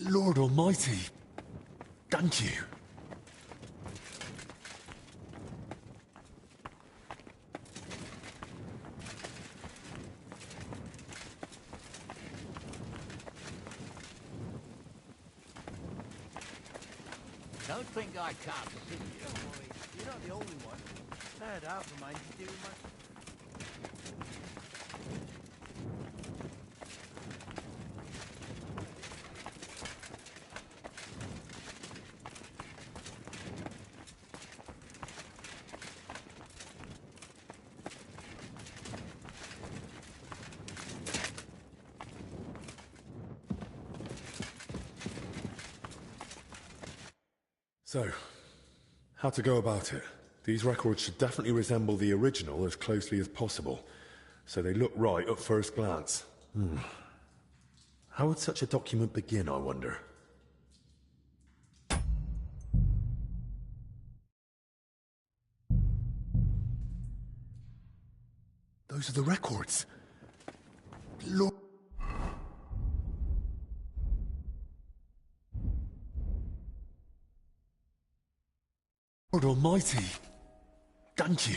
Lord Almighty, thank you. Don't think I can't see you. Don't worry, you're not the only one. I had half a mind to do my... So, how to go about it? These records should definitely resemble the original as closely as possible, so they look right at first glance. How would such a document begin, I wonder? Those are the records. Lord Almighty, thank you.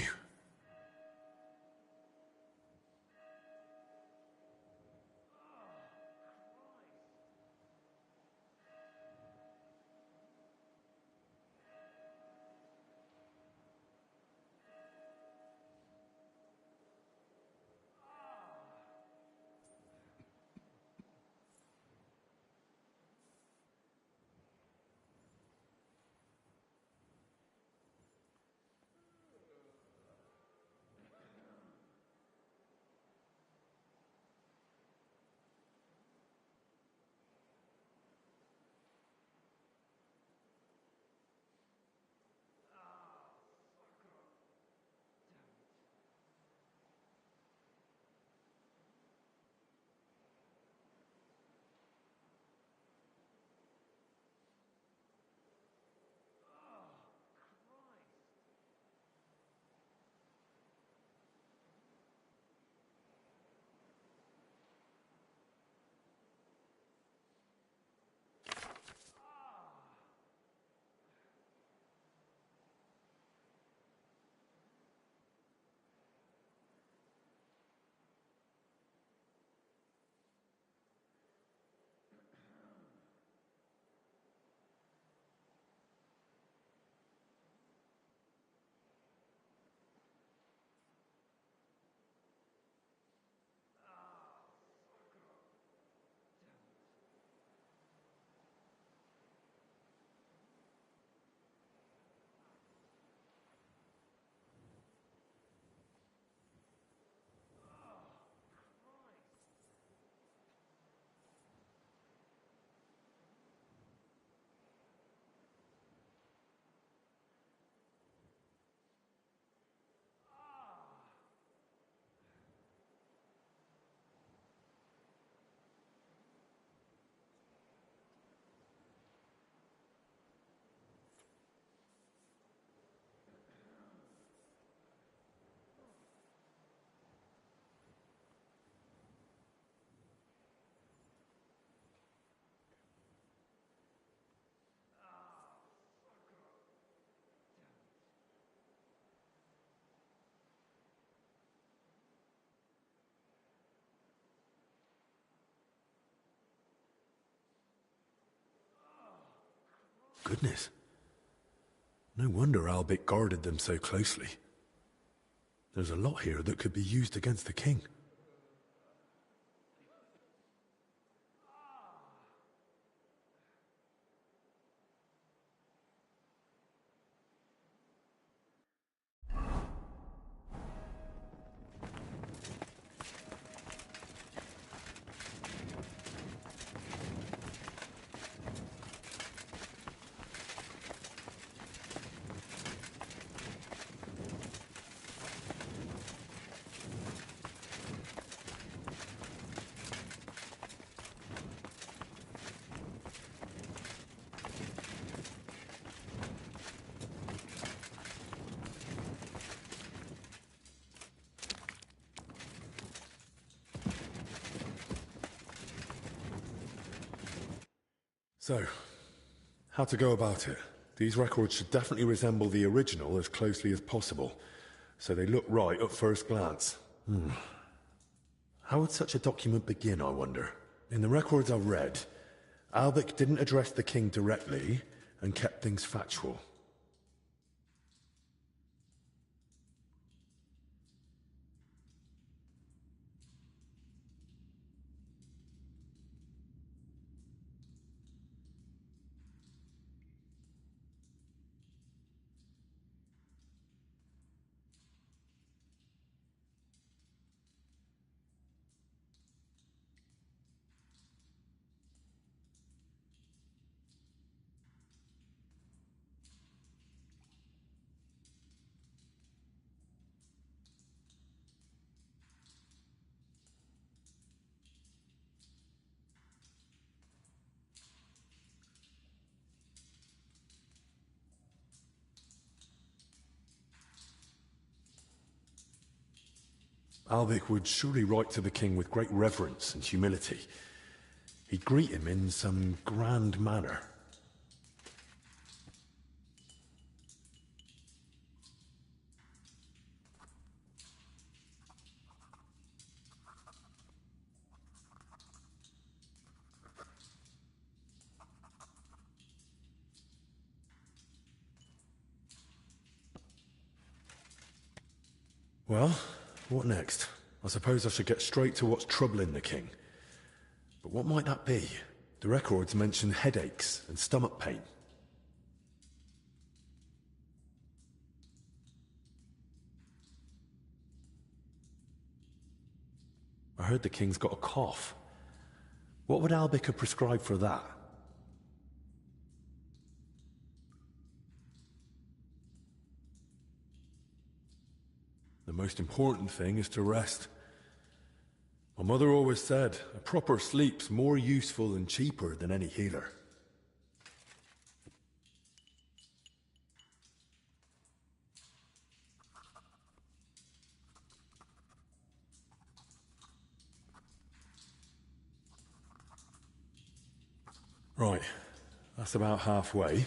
Goodness. No wonder Albert guarded them so closely. There's a lot here that could be used against the king. So, how to go about it? These records should definitely resemble the original as closely as possible, so they look right at first glance. How would such a document begin, I wonder? In the records I've read, Albert didn't address the king directly and kept things factual. Albic would surely write to the king with great reverence and humility. He'd greet him in some grand manner. Well, what next? I suppose I should get straight to what's troubling the king. But what might that be? The records mention headaches and stomach pain. I heard the king's got a cough. What would Albic have prescribed for that? The most important thing is to rest. My mother always said, a proper sleep's more useful and cheaper than any healer. Right, that's about halfway.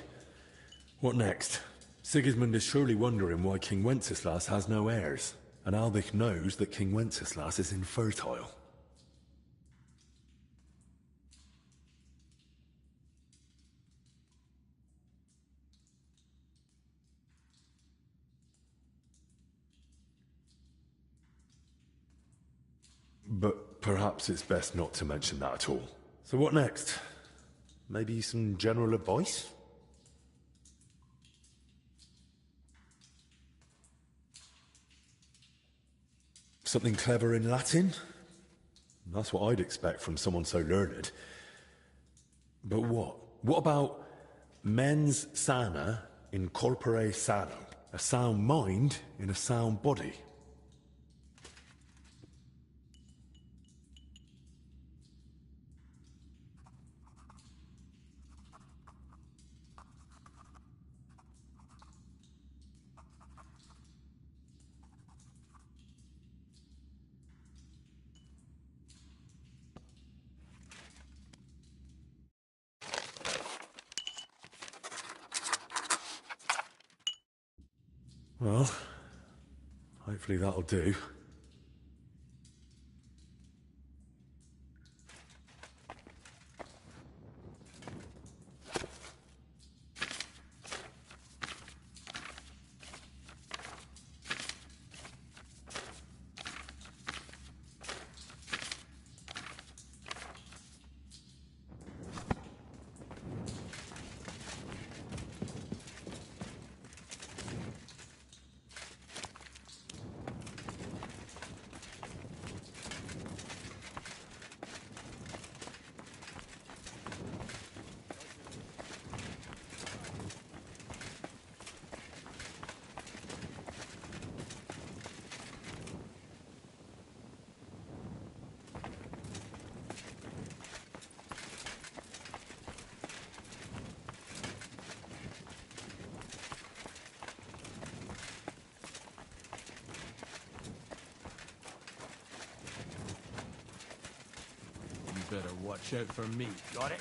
What next? Sigismund is surely wondering why King Wenceslas has no heirs, and Albic knows that King Wenceslas is infertile. But perhaps it's best not to mention that at all. So what next? Maybe some general advice? Something clever in Latin? That's what I'd expect from someone so learned. But what? What about mens sana in corpore sano? A sound mind in a sound body? Well, hopefully that'll do. Better watch out for me, got it?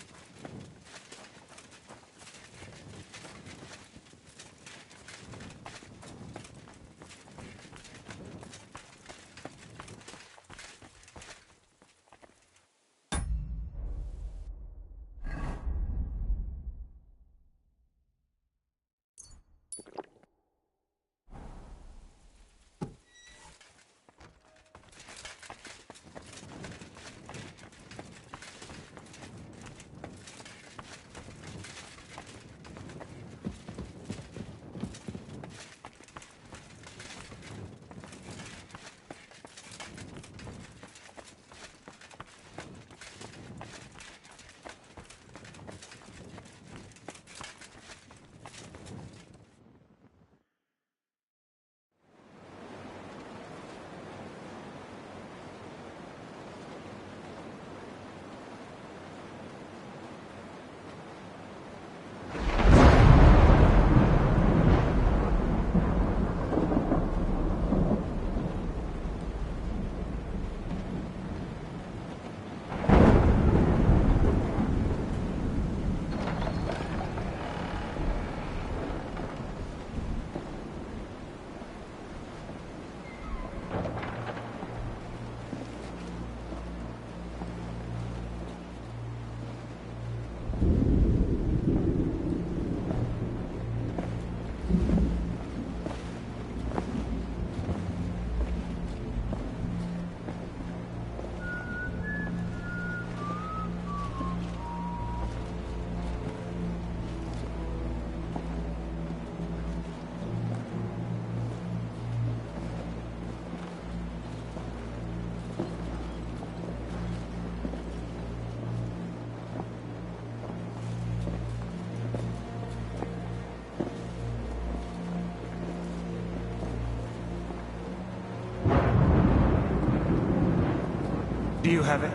Do you have it?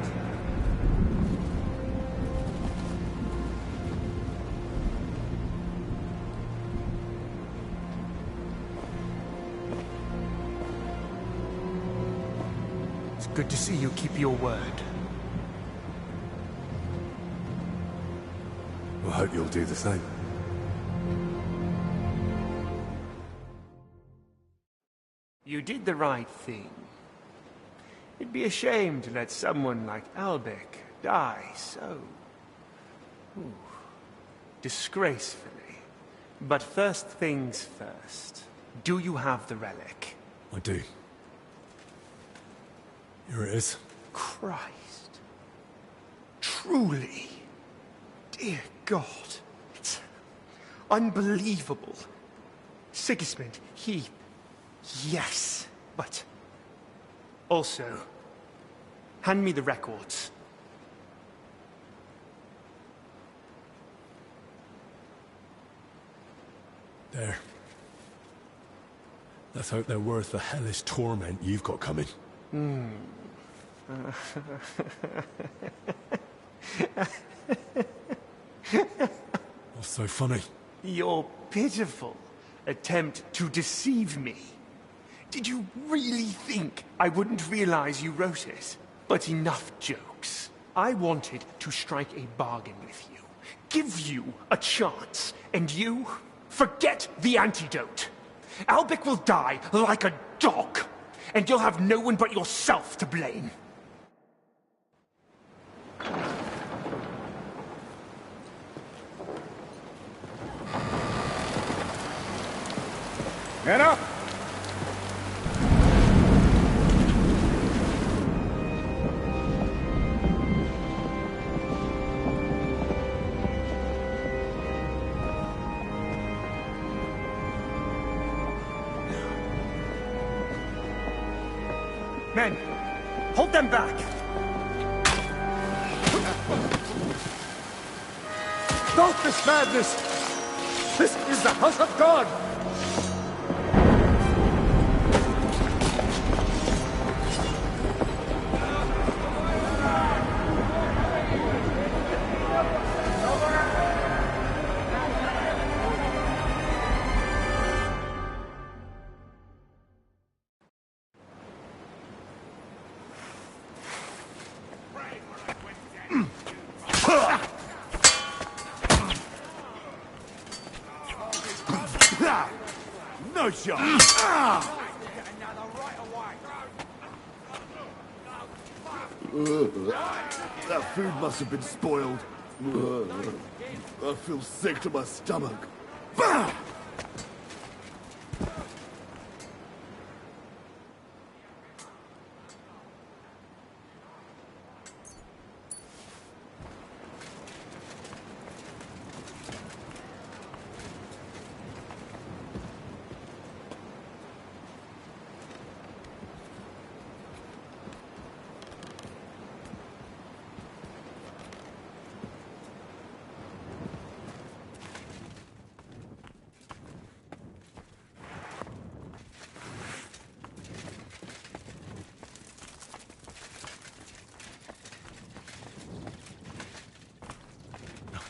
It's good to see you keep your word. I hope you'll do the same. You did the right thing. It'd be a shame to let someone like Albec die so... disgracefully. But first things first. Do you have the relic? I do. Here it is. Christ. Truly. Dear God. It's unbelievable. Sigismund, he... Yes, but... Also, hand me the records. There. Let's hope they're worth the hellish torment you've got coming. What's so funny? Your pitiful attempt to deceive me. Did you really think I wouldn't realize you wrote it? But enough jokes. I wanted to strike a bargain with you. Give you a chance. And you, forget the antidote. Albec will die like a dog. And you'll have no one but yourself to blame. Get up! Men, hold them back! Stop this madness! This is the house of God! No shot! That food must have been spoiled. I feel sick to my stomach. Bah!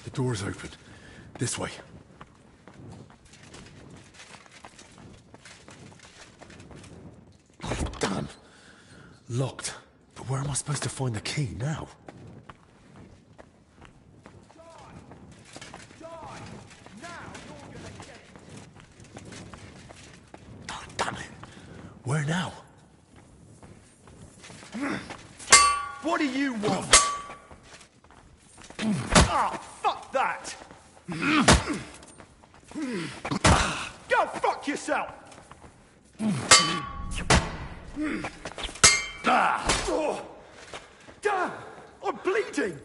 The door's open. This way. Oh, damn. Locked. But where am I supposed to find the key now? Oh, damn it. Where now? What do you want? Ah, fuck that! Go fuck yourself! Oh, damn! I'm bleeding!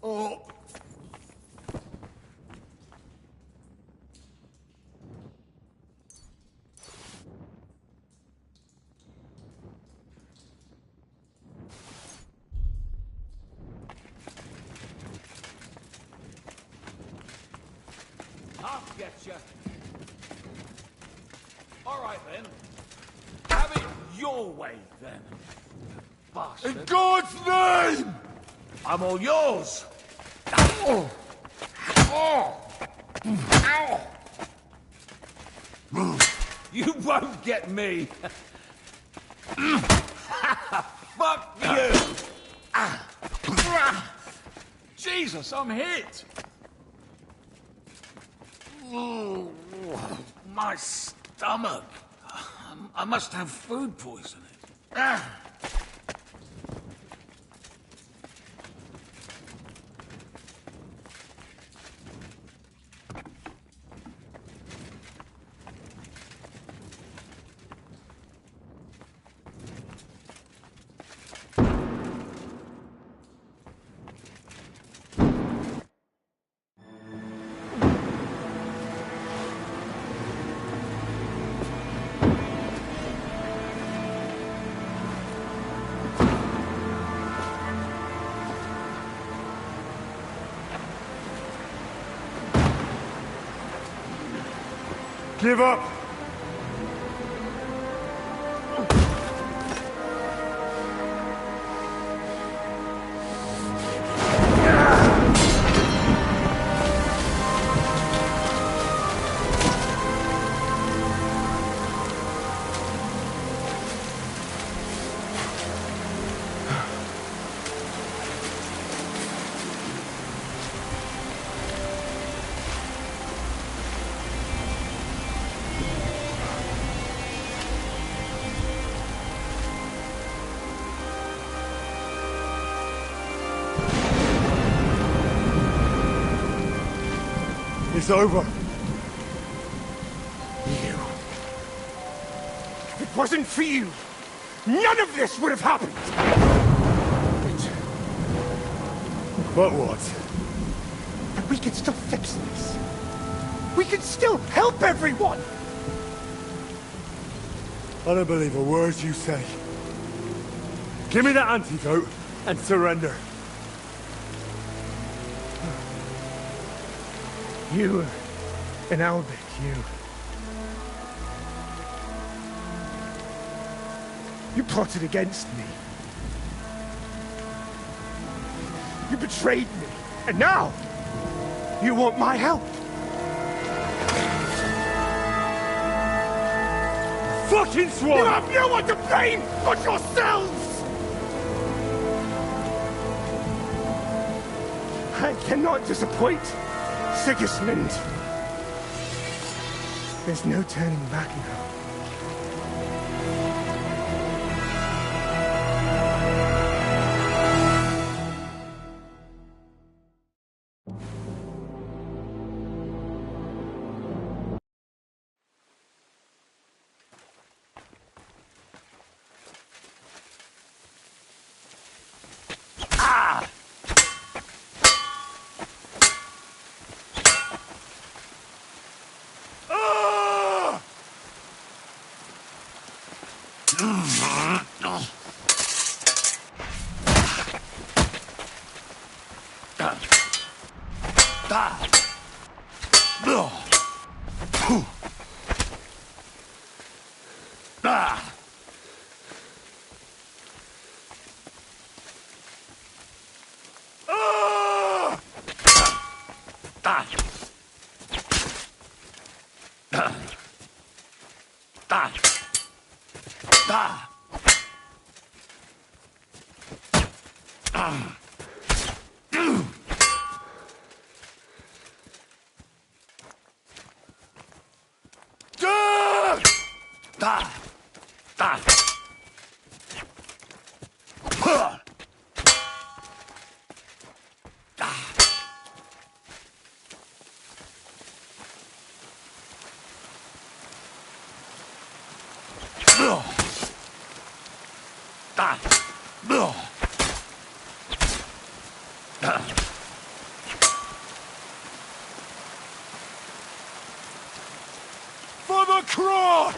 Oh. I'll get you. All right, then. Have it your way, then. bastard. In God's name! I'm all yours. Oh. Oh. Ow. You won't get me. Fuck you. Jesus, I'm hit. Oh, my stomach. I must have food poisoning. Give up! It's over. You. If it wasn't for you, none of this would have happened. But what? But we can still fix this. We can still help everyone. I don't believe a word you say. Give me that antidote and surrender. You and Albert, you plotted against me. You betrayed me, and now you want my help. Fucking swan! You have no one to blame but yourselves! I cannot disappoint Sigismund. There's no turning back now. For the cross!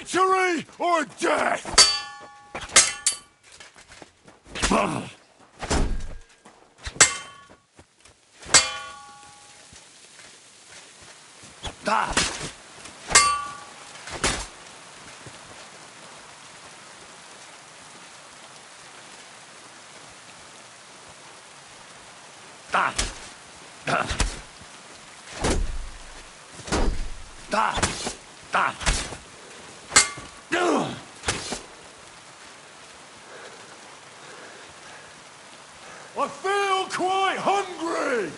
Victory or death! I feel quite hungry!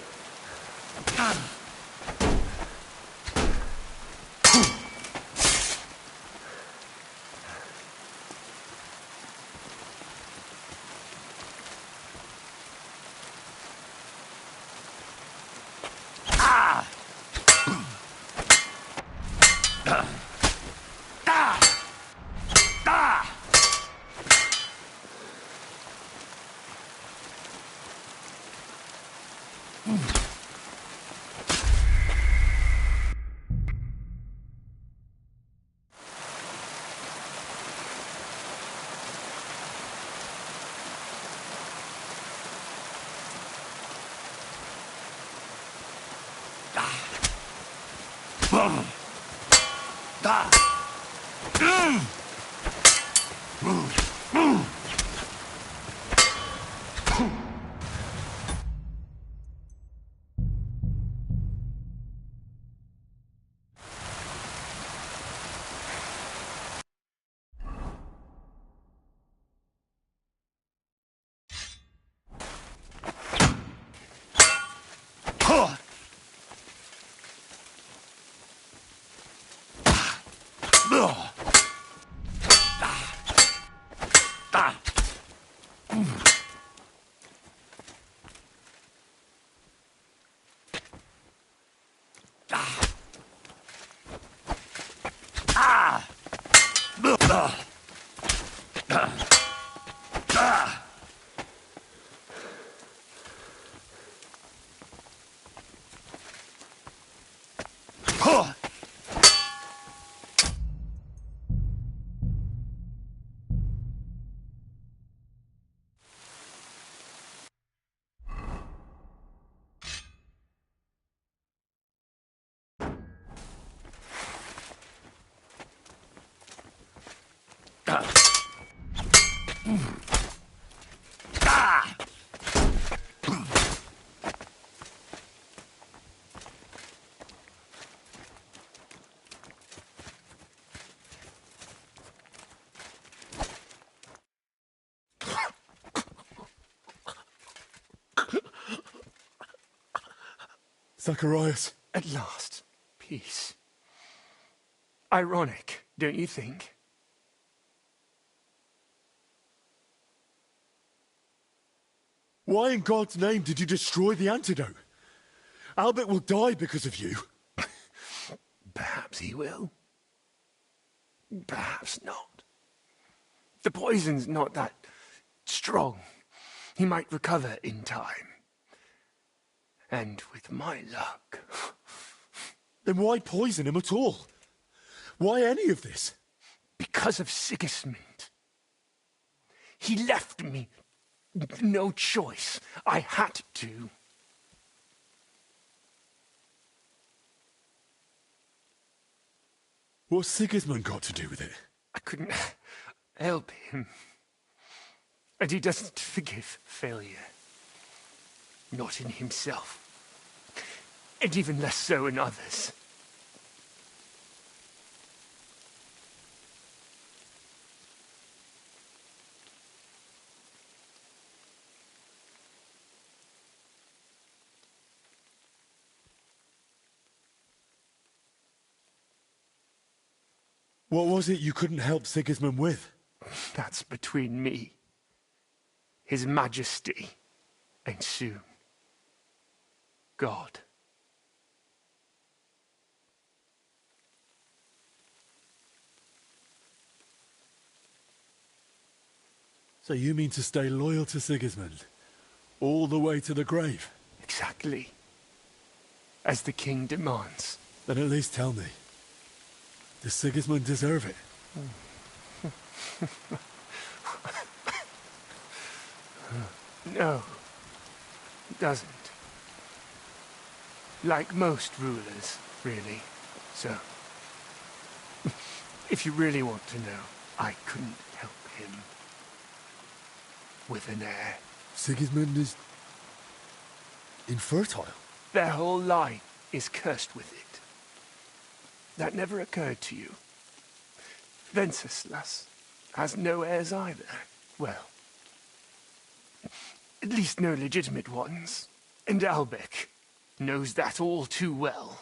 Zacharias. At last, peace. Ironic, don't you think? Why in God's name did you destroy the antidote? Albert will die because of you. Perhaps he will. Perhaps not. The poison's not that strong. He might recover in time. And with my luck... Then why poison him at all? Why any of this? Because of Sigismund. He left me no choice. I had to. What's Sigismund got to do with it? I couldn't help him. And he doesn't forgive failure. Not in himself. And even less so in others. What was it you couldn't help Sigismund with? That's between me, His Majesty, and soon, God. So you mean to stay loyal to Sigismund? All the way to the grave? Exactly. As the king demands. Then at least tell me. Does Sigismund deserve it? No, it doesn't. Like most rulers, really. So, if you really want to know, I couldn't help him. With an heir. Sigismund is... infertile? Their whole line is cursed with it. That never occurred to you. Venceslas has no heirs either. Well, at least no legitimate ones. And Albec knows that all too well.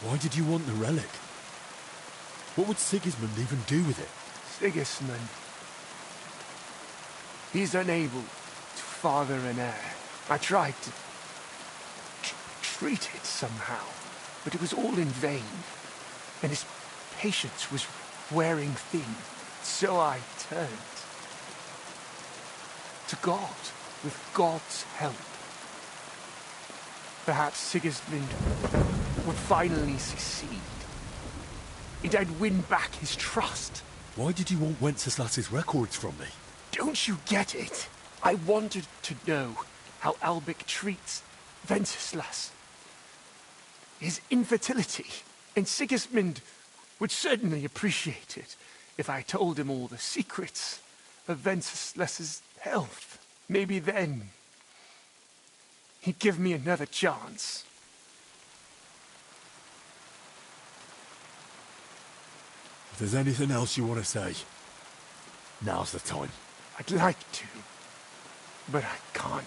Why did you want the relic? What would Sigismund even do with it? Sigismund. He's unable to father an heir. I tried to treat it somehow, but it was all in vain. and his patience was wearing thin. So I turned to God, with God's help. Perhaps Sigismund would finally succeed, and I'd win back his trust. Why did you want Wenceslas's records from me? Don't you get it? I wanted to know how Albic treats Wenceslas, his infertility, and Sigismund would certainly appreciate it if I told him all the secrets of Wenceslas's health. Maybe then he'd give me another chance. If there's anything else you want to say, now's the time. I'd like to, but I can't.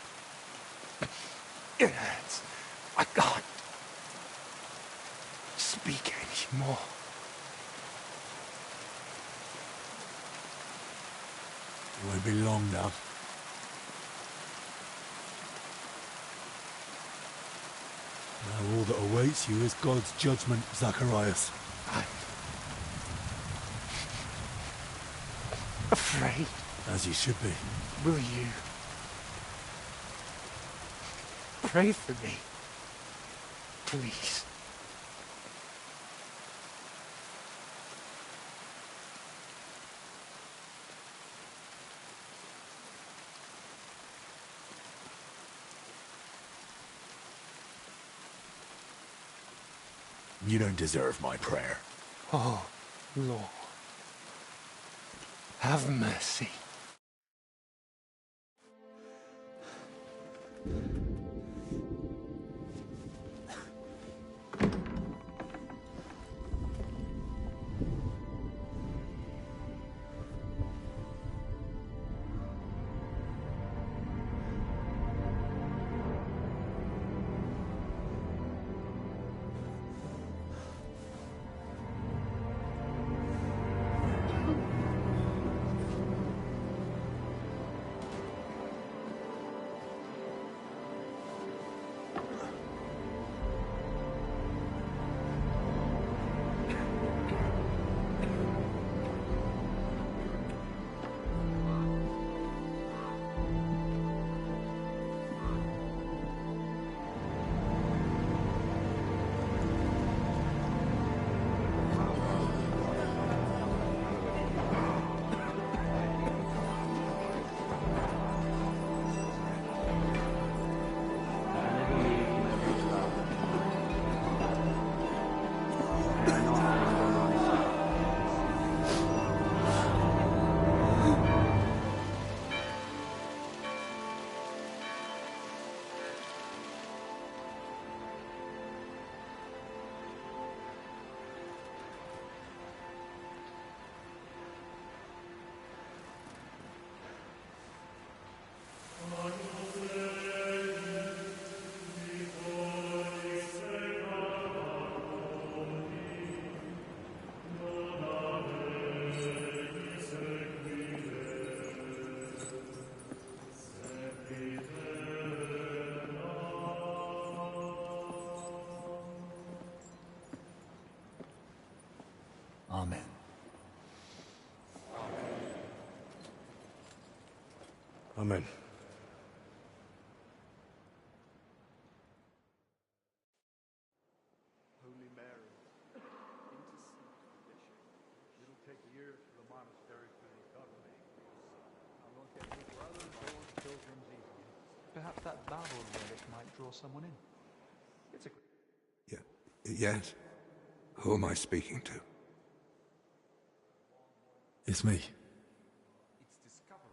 It hurts. I can't speak anymore. It won't be long now. Now all that awaits you is God's judgment, Zacharias. I'm afraid. As you should be. Will you pray for me, please? You don't deserve my prayer. Oh, Lord, have mercy. Amen. Amen. Holy Mary, intercede for the bishop. It'll take years for the monastery to recover. I won't get any brothers or pilgrims either. Perhaps that Babel relic might draw someone in. It's a... Yes? Who am I speaking to? It's me.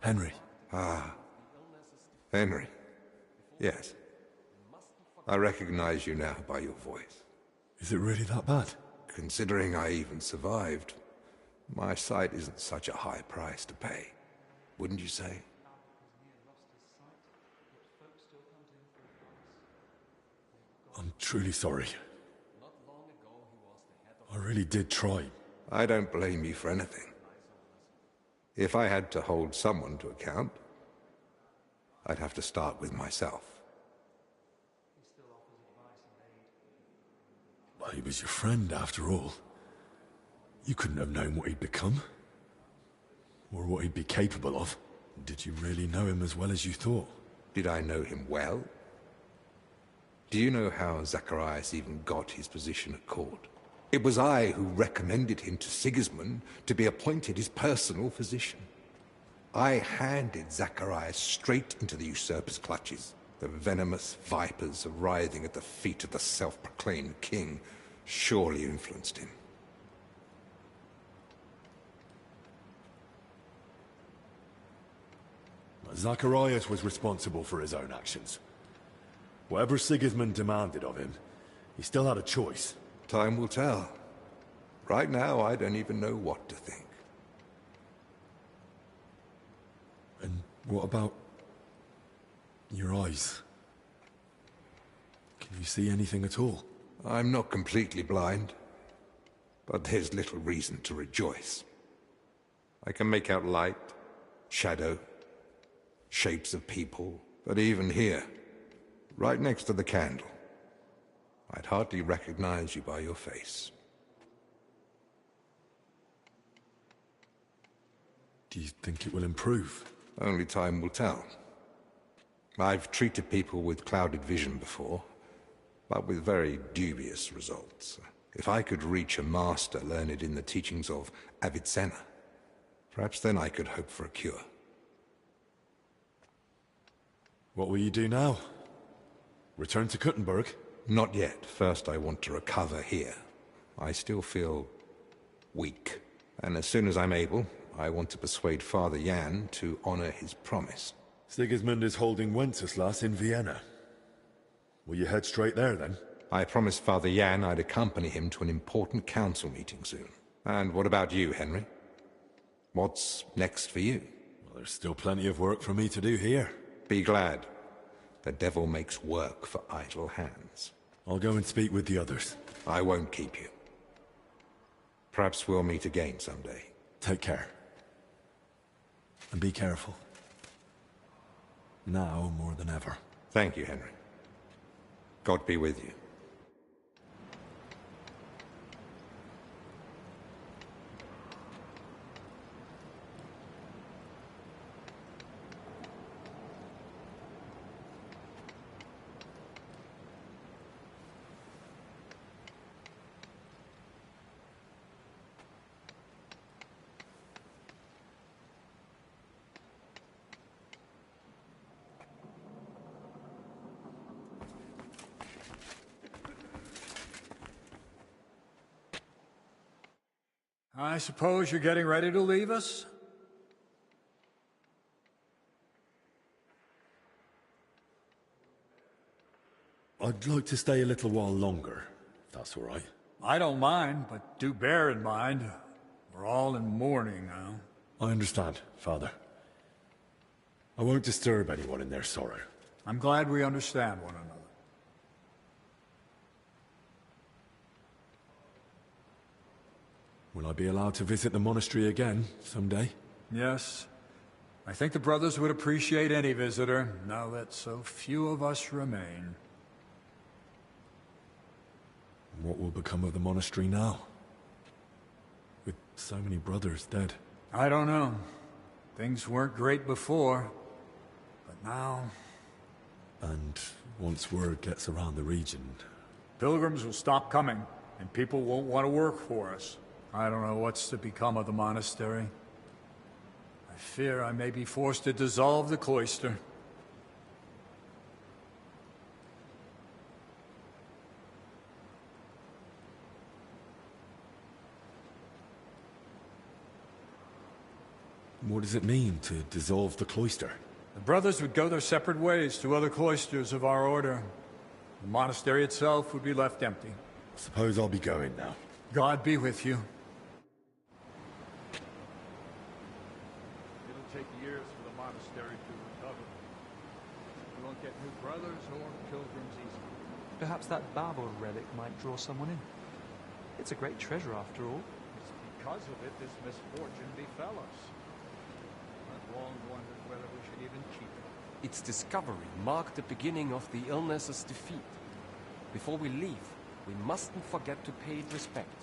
Henry. Ah. Henry. Yes. I recognize you now by your voice. Is it really that bad? Considering I even survived, my sight isn't such a high price to pay. Wouldn't you say? I'm truly sorry. I really did try. I don't blame you for anything. If I had to hold someone to account, I'd have to start with myself. Well, he was your friend, after all. You couldn't have known what he'd become. Or what he'd be capable of. Did you really know him as well as you thought? Did I know him well? Do you know how Zacharias even got his position at court? It was I who recommended him to Sigismund to be appointed his personal physician. I handed Zacharias straight into the usurper's clutches. The venomous vipers writhing at the feet of the self-proclaimed king surely influenced him. Zacharias was responsible for his own actions. Whatever Sigismund demanded of him, he still had a choice. Time will tell. Right now, I don't even know what to think. And what about your eyes? Can you see anything at all? I'm not completely blind, but there's little reason to rejoice. I can make out light, shadow, shapes of people, but even here, right next to the candle, I'd hardly recognize you by your face. Do you think it will improve? Only time will tell. I've treated people with clouded vision before, but with very dubious results. If I could reach a master learned in the teachings of Avicenna, perhaps then I could hope for a cure. What will you do now? Return to Kuttenberg? Not yet. First, I want to recover here. I still feel weak. And as soon as I'm able, I want to persuade Father Jan to honor his promise. Sigismund is holding Wenceslas in Vienna. Will you head straight there, then? I promised Father Jan I'd accompany him to an important council meeting soon. And what about you, Henry? What's next for you? Well, there's still plenty of work for me to do here. Be glad. The devil makes work for idle hands. I'll go and speak with the others. I won't keep you. Perhaps we'll meet again someday. Take care. And be careful. Now more than ever. Thank you, Henry. God be with you. I suppose you're getting ready to leave us? I'd like to stay a little while longer, if that's all right. I don't mind, but do bear in mind, we're all in mourning now. I understand, Father. I won't disturb anyone in their sorrow. I'm glad we understand one another. Will I be allowed to visit the monastery again someday? Yes. I think the brothers would appreciate any visitor, now that so few of us remain. What will become of the monastery now? With so many brothers dead. I don't know. Things weren't great before, but now... And once word gets around the region... Pilgrims will stop coming, and people won't want to work for us. I don't know what's to become of the monastery. I fear I may be forced to dissolve the cloister. What does it mean to dissolve the cloister? The brothers would go their separate ways to other cloisters of our order. The monastery itself would be left empty. I suppose I'll be going now. God be with you. It'll take years for the monastery to recover. We won't get new brothers or pilgrims easily. Perhaps that Babel relic might draw someone in. It's a great treasure after all. It's because of it this misfortune befell us. I've long wondered whether we should even keep it. Its discovery marked the beginning of the illness's defeat. Before we leave, we mustn't forget to pay it respect.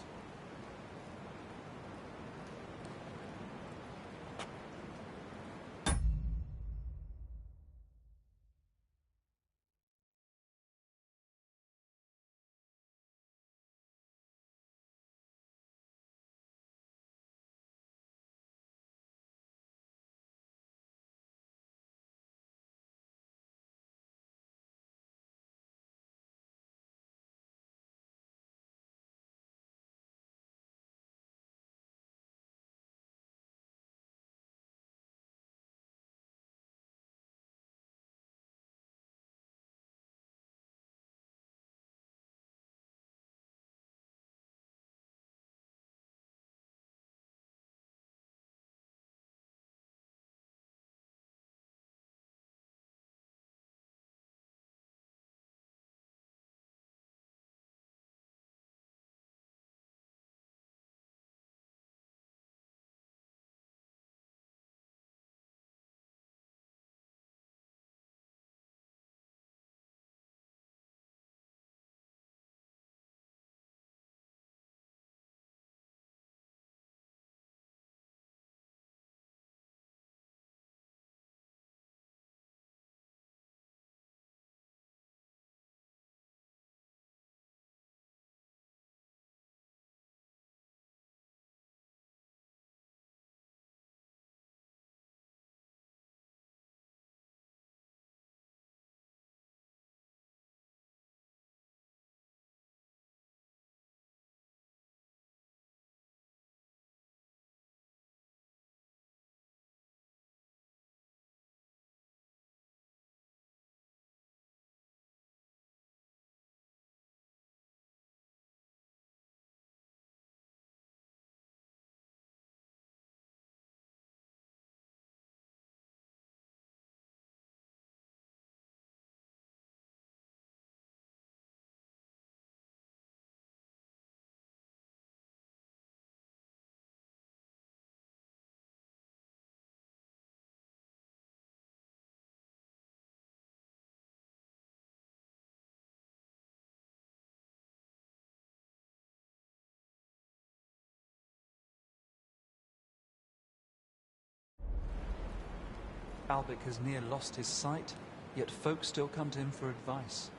Albic has near lost his sight, yet folk still come to him for advice.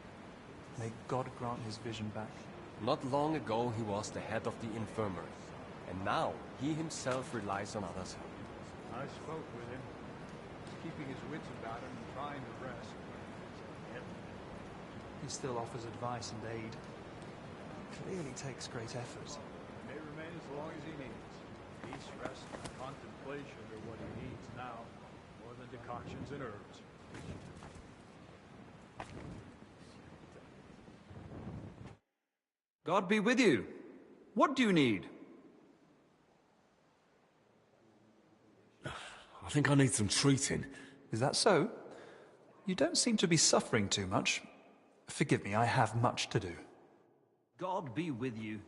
May God grant his vision back. Not long ago he was the head of the infirmary, and now he himself relies on others' help. I spoke with him, keeping his wits about him and trying to rest. He still offers advice and aid. Clearly takes great effort. May remain as long as he needs. Peace, rest, and contemplation are what he needs now, more than decoctions and herbs. God be with you. What do you need? I think I need some treating. Is that so? You don't seem to be suffering too much. Forgive me, I have much to do. God be with you.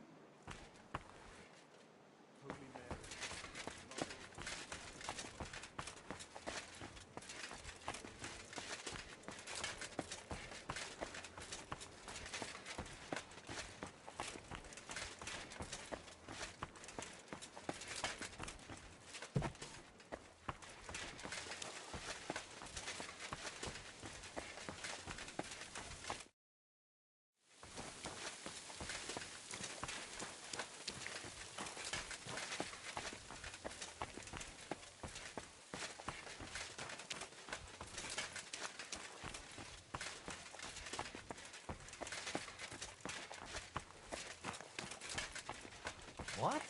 What?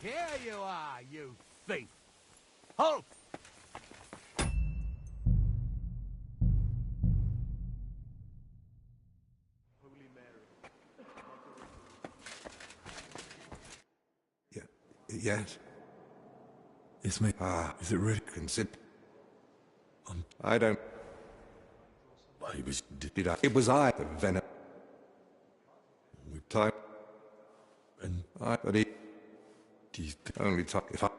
Here you are, you thief! Halt! Yes? It's me. Is it really? Consider. I don't... I was... Did I? It was I, the venom. Time. And... But he... Only time if I...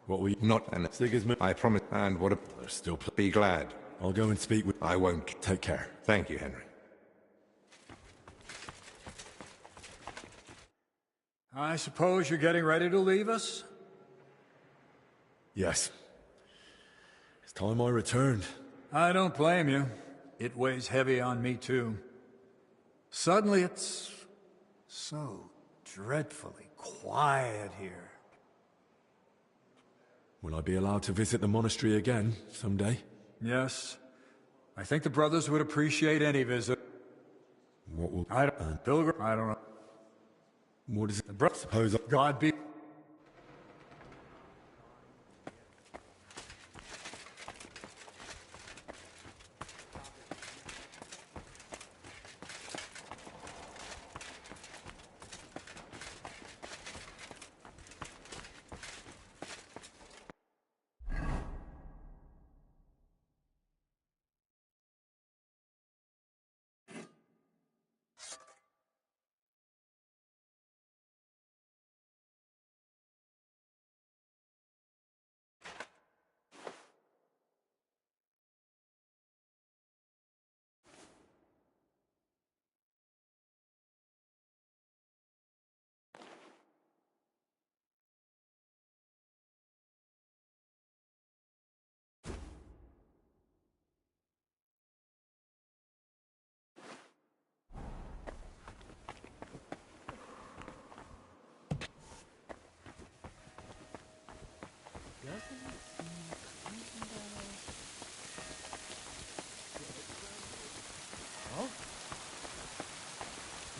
What we... Not an... I promise. And what a... Still... Be glad. I'll go and speak with... I won't. Take care. Thank you, Henry. I suppose you're getting ready to leave us? Yes. It's time I returned. I don't blame you. It weighs heavy on me, too. Suddenly it's so dreadfully quiet here. Will I be allowed to visit the monastery again someday? Yes. I think the brothers would appreciate any visit. What will... I don't... Pilgrim? I don't know. What is it? Suppose God be...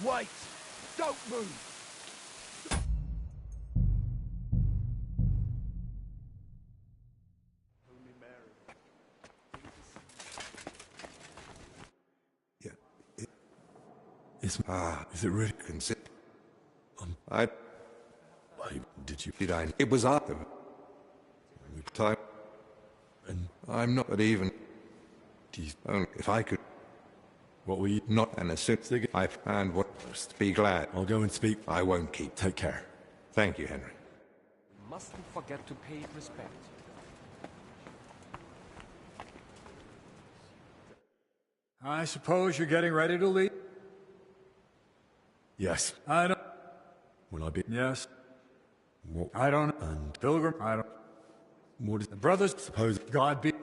Wait! Don't move! Yeah. It's... Is it really? Consider. Did you... Did I? It was I. Time. And... I'm not at even... Only if I could... What were you... Not an assist. And what... Be glad. I'll go and speak... I won't keep. Take care. Thank you, Henry. Mustn't forget to pay respect. I suppose you're getting ready to leave? Yes. I don't... Will I be... Yes. What... I don't... And... Pilgrim? I don't... What is The brothers, suppose? God be...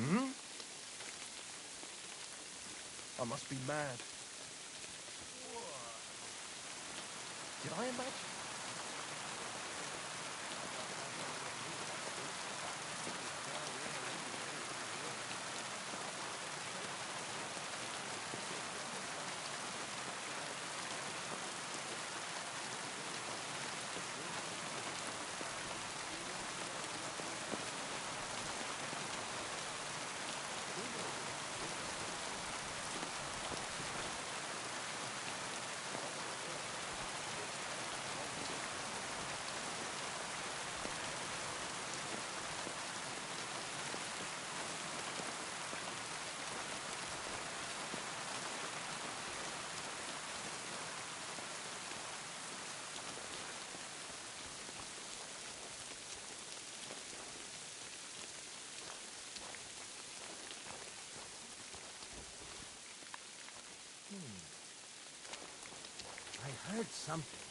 Hmm? I must be mad. Did I imagine? I heard something.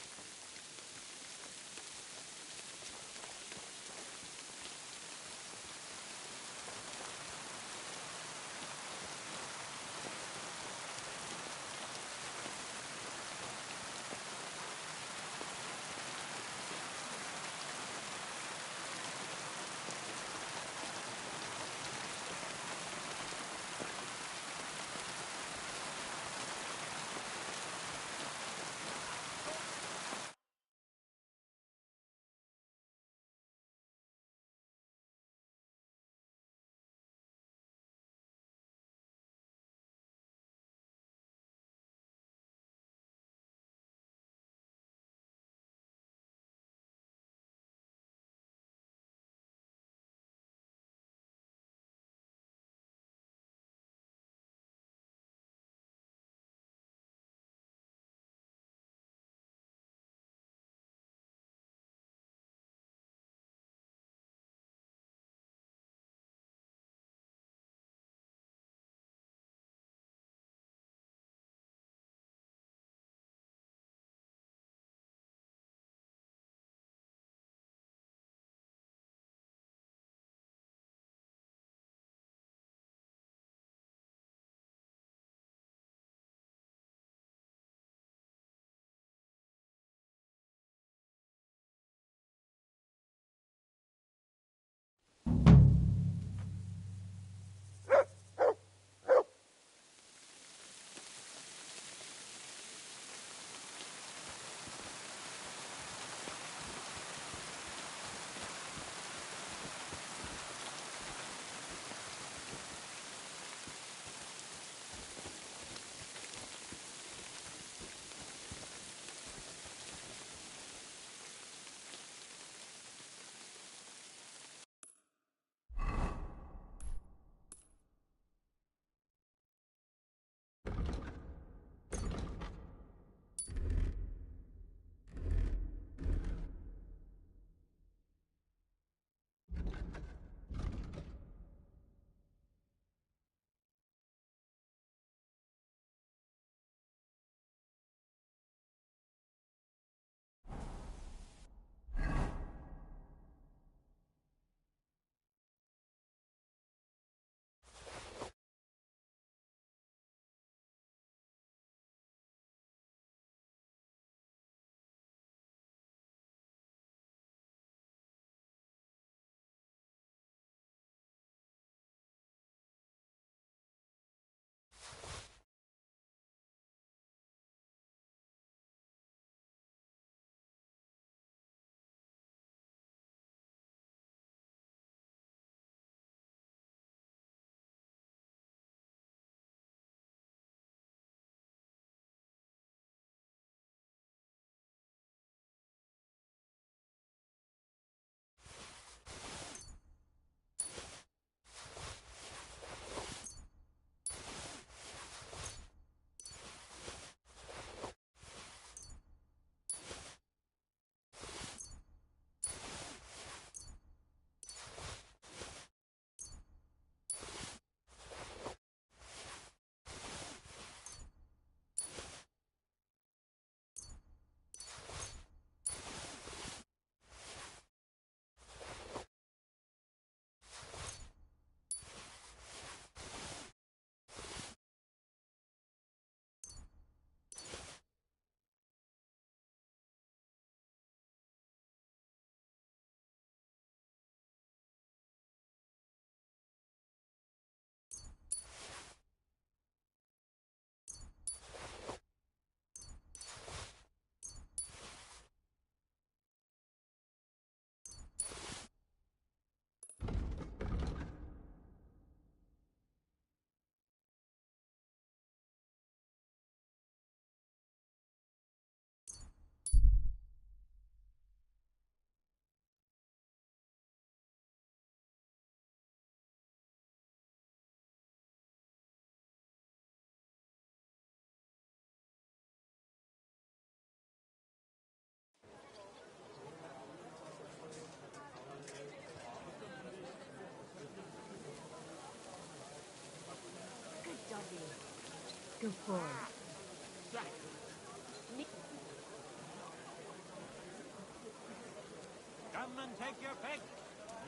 Come and take your pick.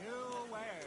You where?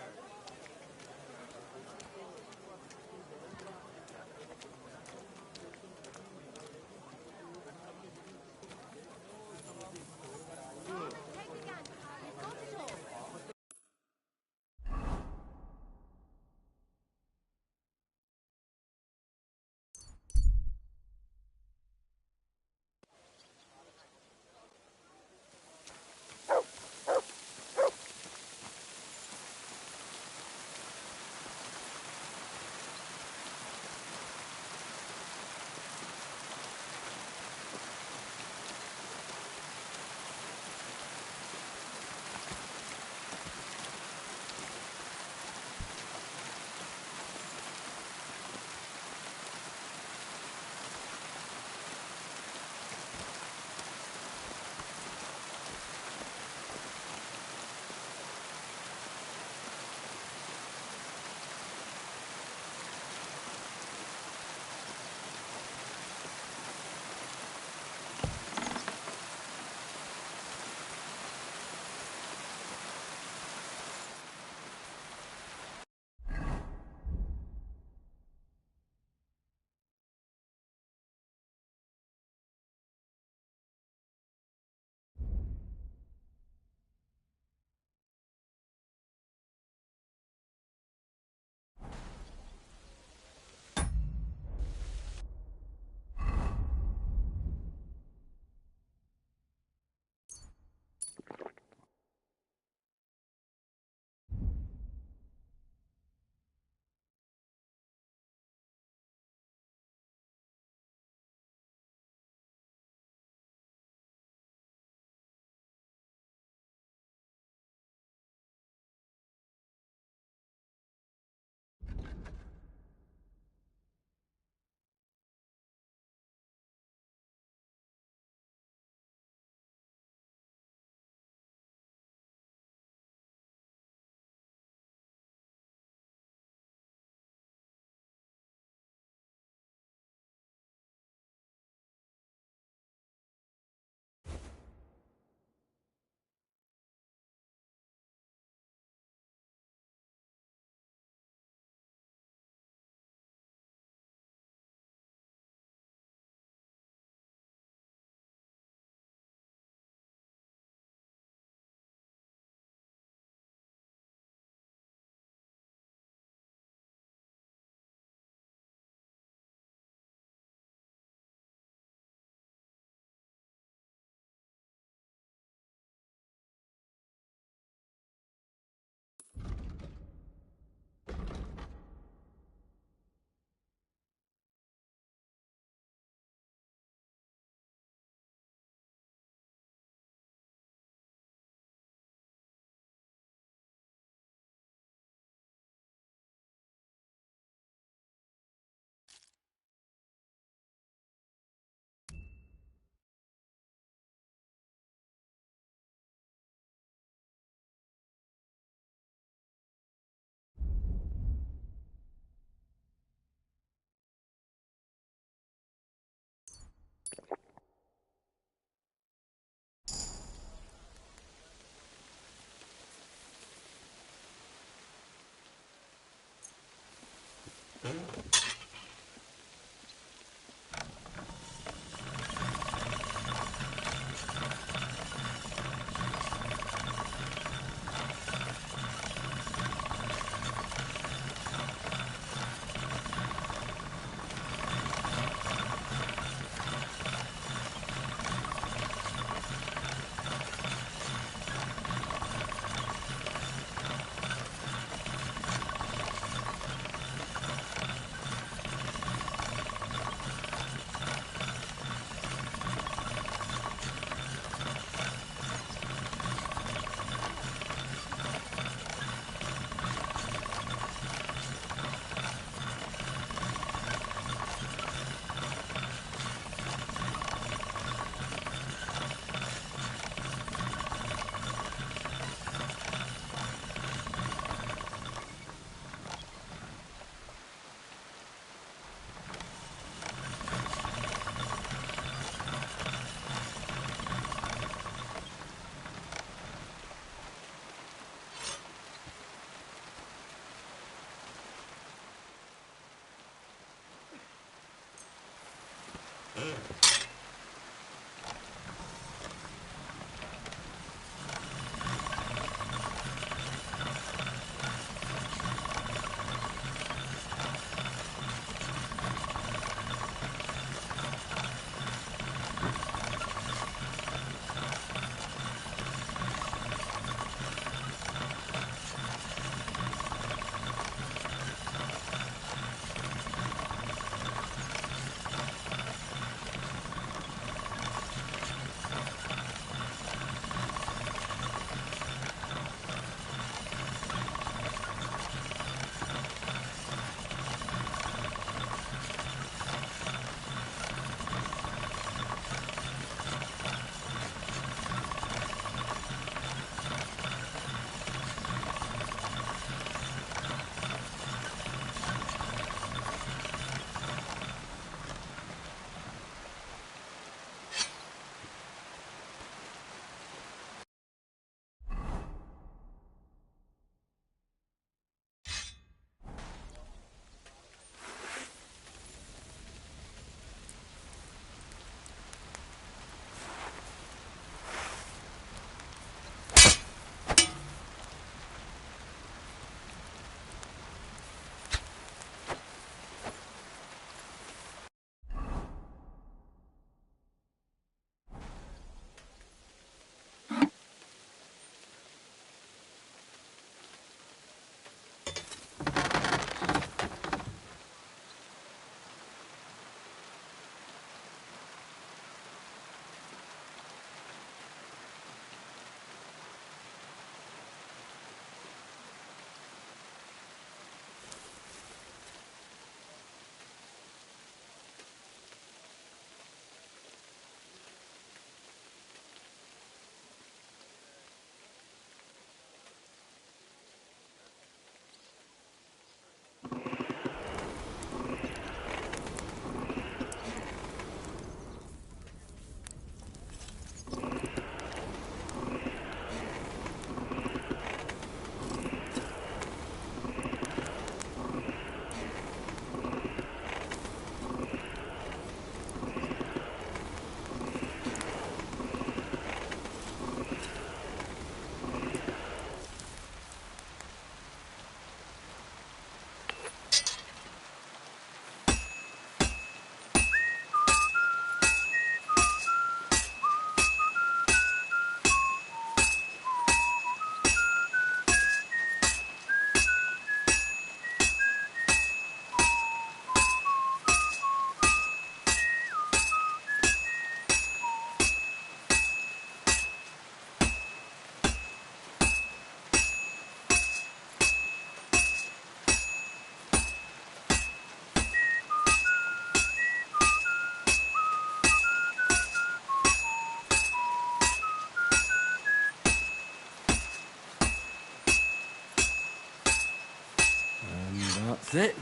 That's it.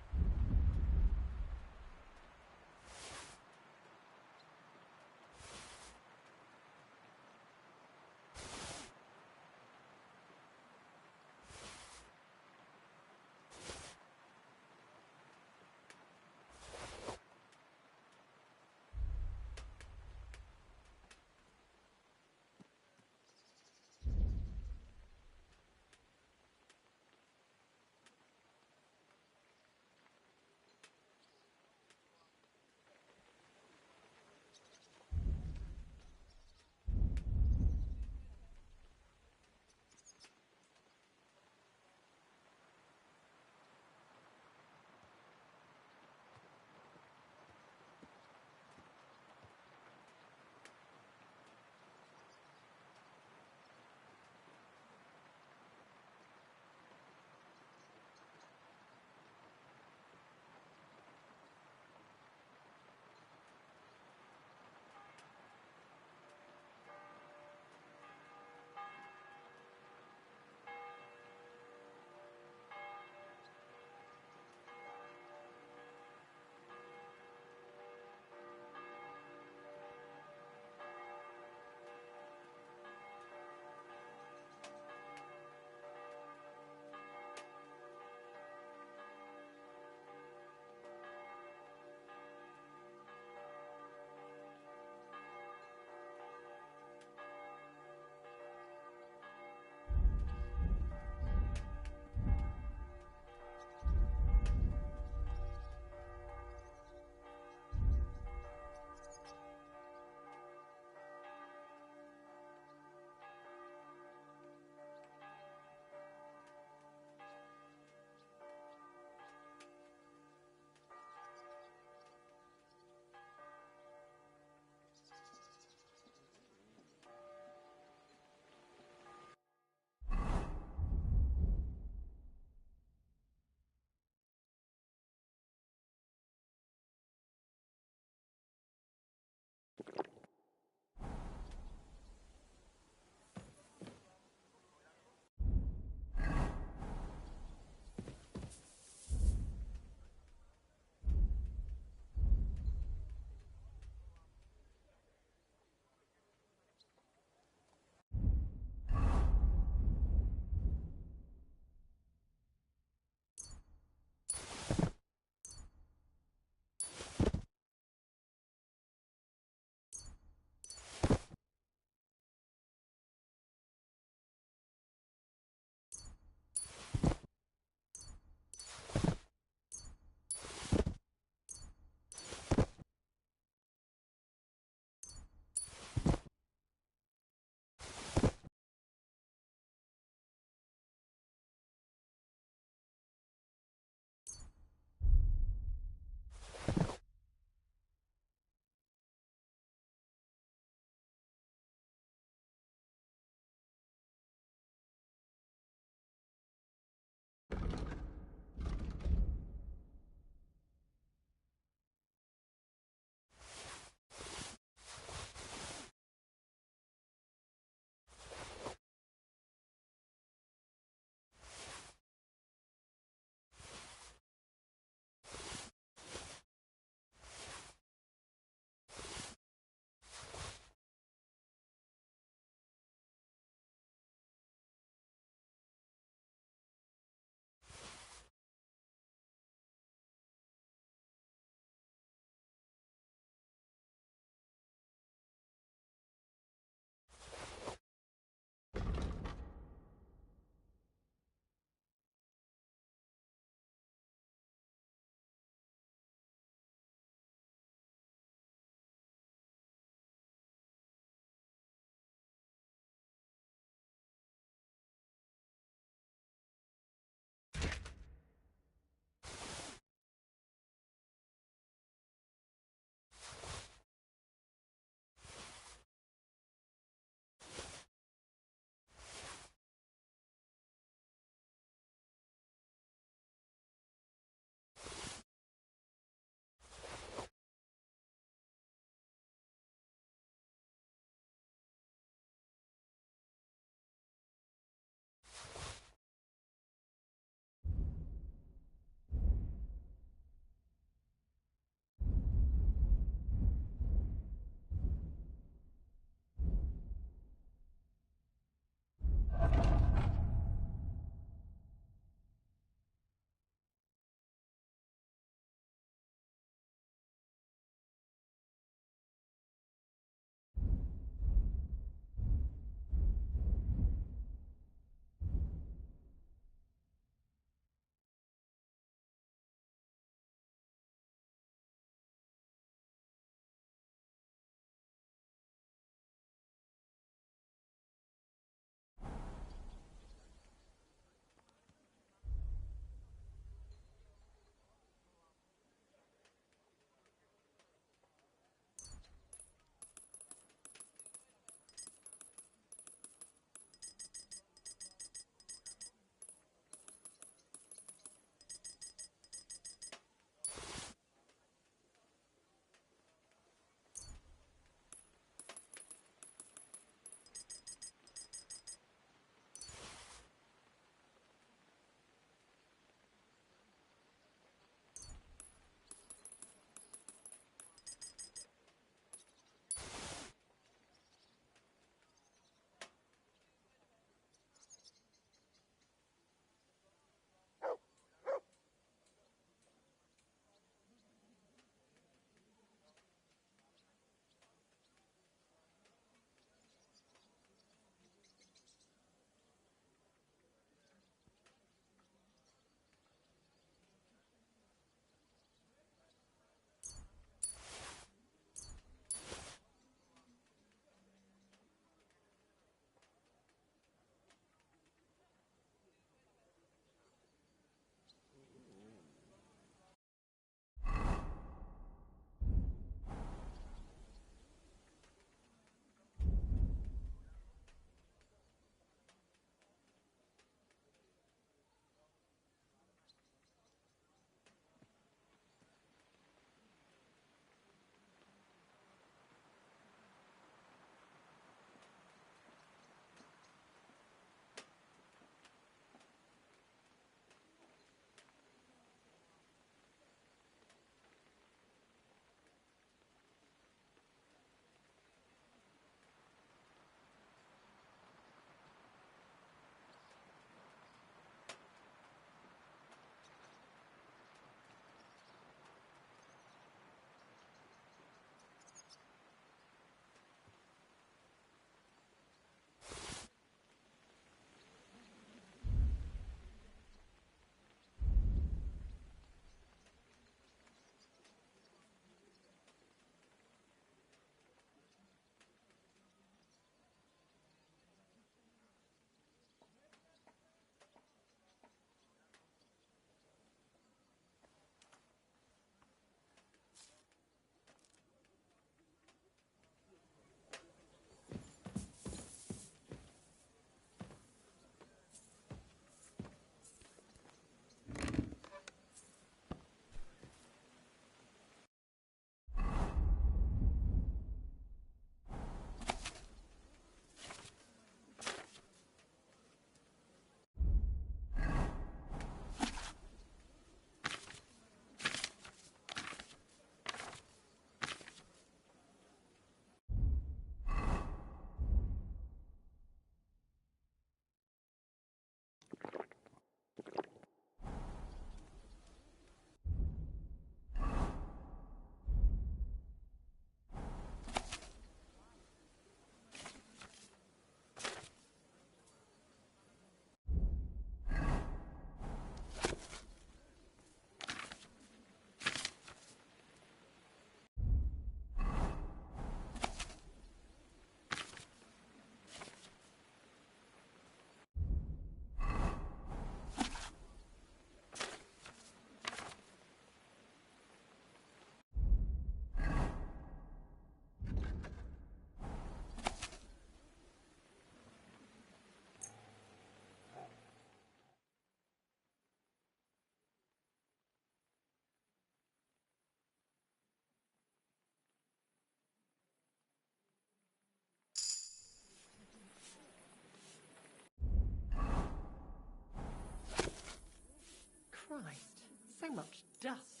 Christ, so much dust.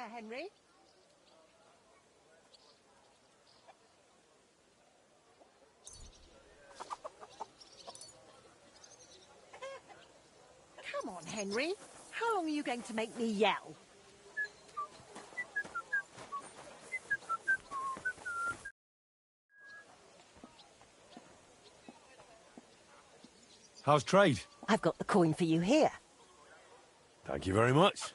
Henry. Come on, Henry. How long are you going to make me yell? How's trade? I've got the coin for you here. Thank you very much.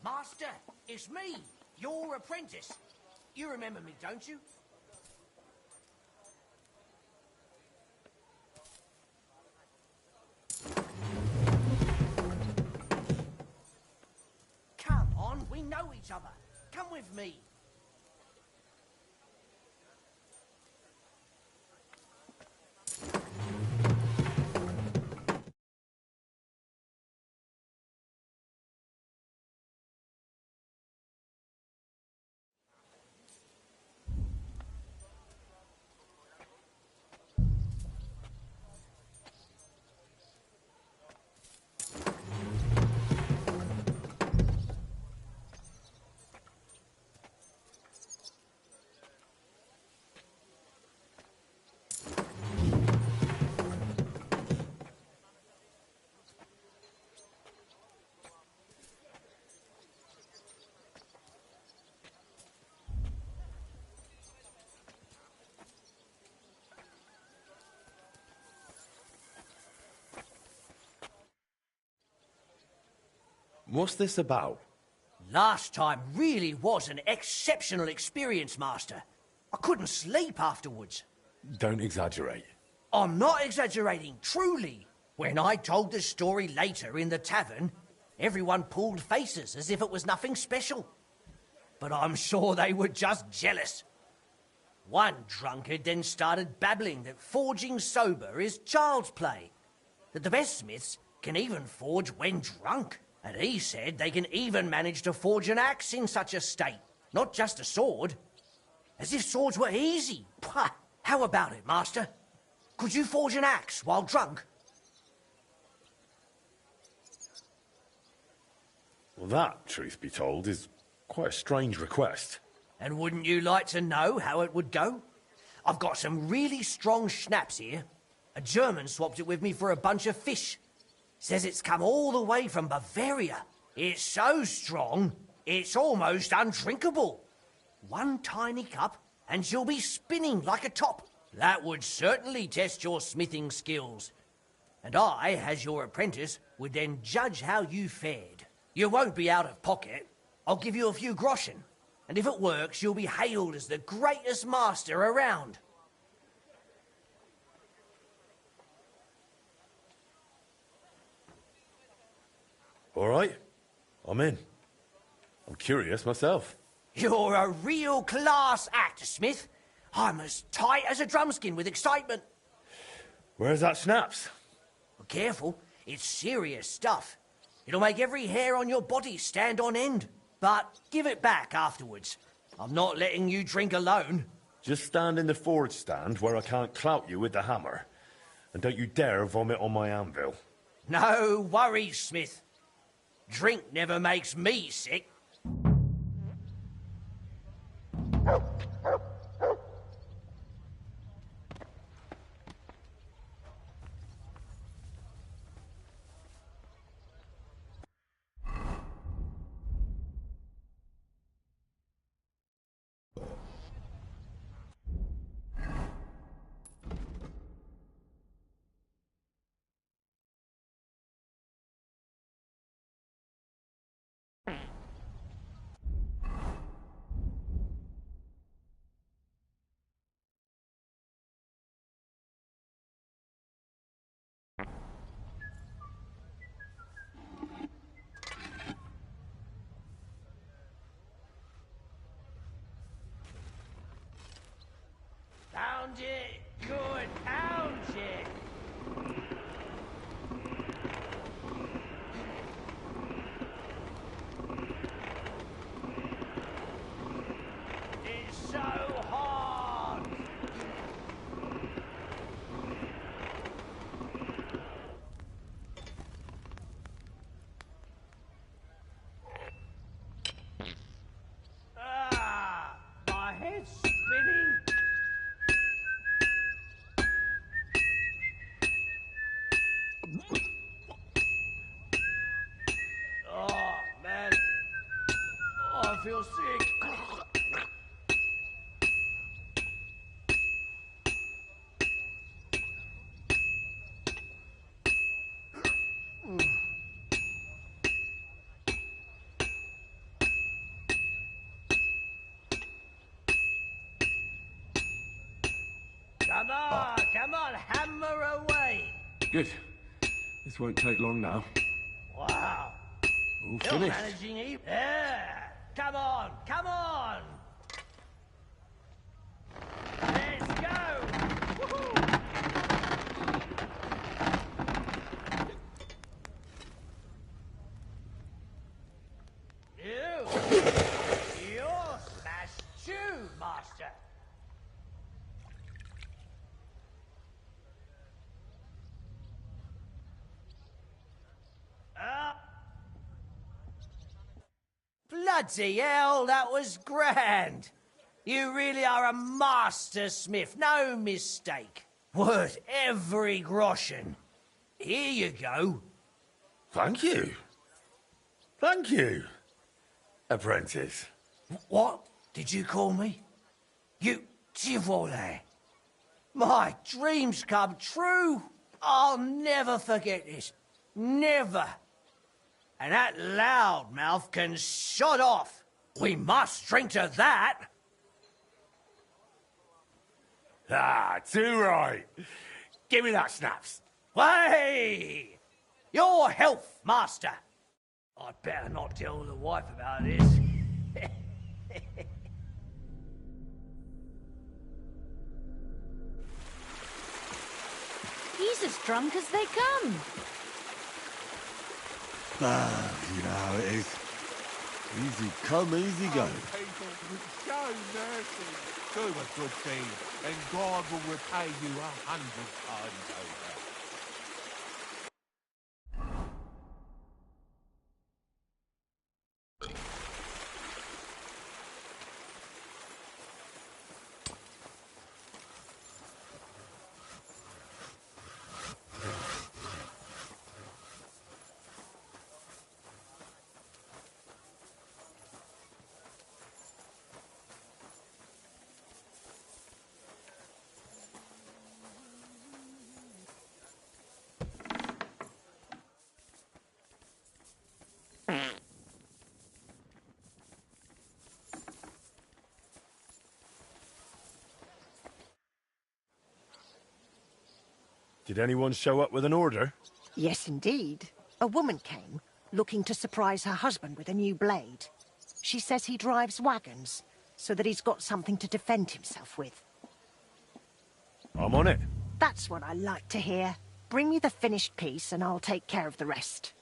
Master, it's me, your apprentice. You remember me, don't you? Come on, we know each other. Come with me. What's this about? Last time really was an exceptional experience, Master. I couldn't sleep afterwards. Don't exaggerate. I'm not exaggerating, truly. When I told the story later in the tavern, everyone pulled faces as if it was nothing special. But I'm sure they were just jealous. One drunkard then started babbling that forging sober is child's play, that the best smiths can even forge when drunk. And he said they can even manage to forge an axe in such a state, not just a sword. As if swords were easy. Pah! How about it, Master? Could you forge an axe while drunk? Well, that, truth be told, is quite a strange request. And wouldn't you like to know how it would go? I've got some really strong schnapps here. A German swapped it with me for a bunch of fish. Says it's come all the way from Bavaria. It's so strong, it's almost undrinkable. One tiny cup, and you'll be spinning like a top. That would certainly test your smithing skills. And I, as your apprentice, would then judge how you fared. You won't be out of pocket. I'll give you a few groschen. And if it works, you'll be hailed as the greatest master around. All right, I'm in. I'm curious myself. You're a real class act, Smith. I'm as tight as a drumskin with excitement. Where's that schnapps? Well, careful, it's serious stuff. It'll make every hair on your body stand on end. But give it back afterwards. I'm not letting you drink alone. Just stand in the forge stand where I can't clout you with the hammer. And don't you dare vomit on my anvil. No worries, Smith. Drink never makes me sick. Pound it, good, pound it. It's so hard. Ah, my head's spinning. Oh, man. Oh, I feel sick. Come on, hammer away. Good. This won't take long now. Wow. All You're finished. managing even. Yeah. Come on, come on. Let's go. Woohoo. You're smashed too, Master. Bloody hell, that was grand. You really are a master smith, no mistake. Worth every groschen. Here you go. Thank you. Thank you, apprentice. What did you call me? You Tivoli. My dreams come true. I'll never forget this. Never. and that loudmouth can shut off. We must drink to that. Ah, too right. Give me that schnapps. Way! Your health, master. I'd better not tell the wife about this. He's as drunk as they come. Ah, you know how it is. Easy come, easy go. People, show mercy. Do a good thing, and God will repay you 100 times over. Did anyone show up with an order? Yes, indeed. A woman came, looking to surprise her husband with a new blade. She says he drives wagons, so that he's got something to defend himself with. I'm on it. That's what I like to hear. Bring me the finished piece and I'll take care of the rest.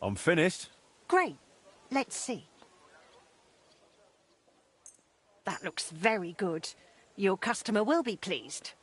I'm finished. Great. Let's see. That looks very good. Your customer will be pleased.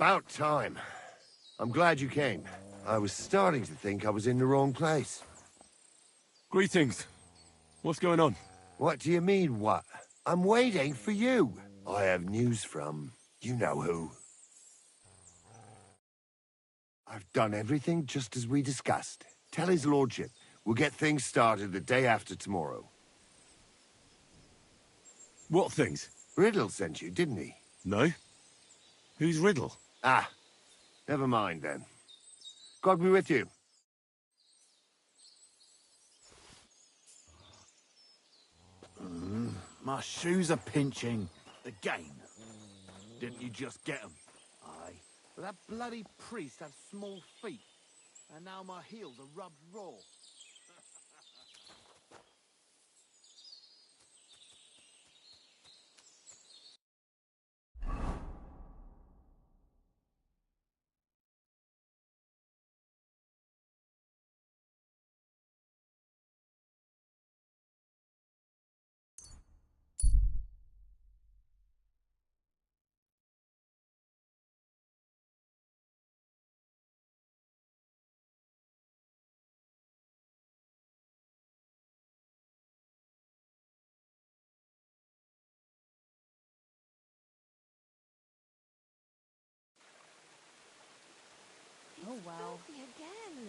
About time. I'm glad you came. I was starting to think I was in the wrong place. Greetings. What's going on? What do you mean, what? I'm waiting for you. I have news from you know who. I've done everything just as we discussed. Tell his lordship we'll get things started the day after tomorrow. What things? Riddle sent you, didn't he? No. Who's Riddle? Ah, never mind then. God be with you. My shoes are pinching. Again. Didn't you just get them? Aye. But that bloody priest had small feet. And now my heels are rubbed raw. Oh, wow. Again.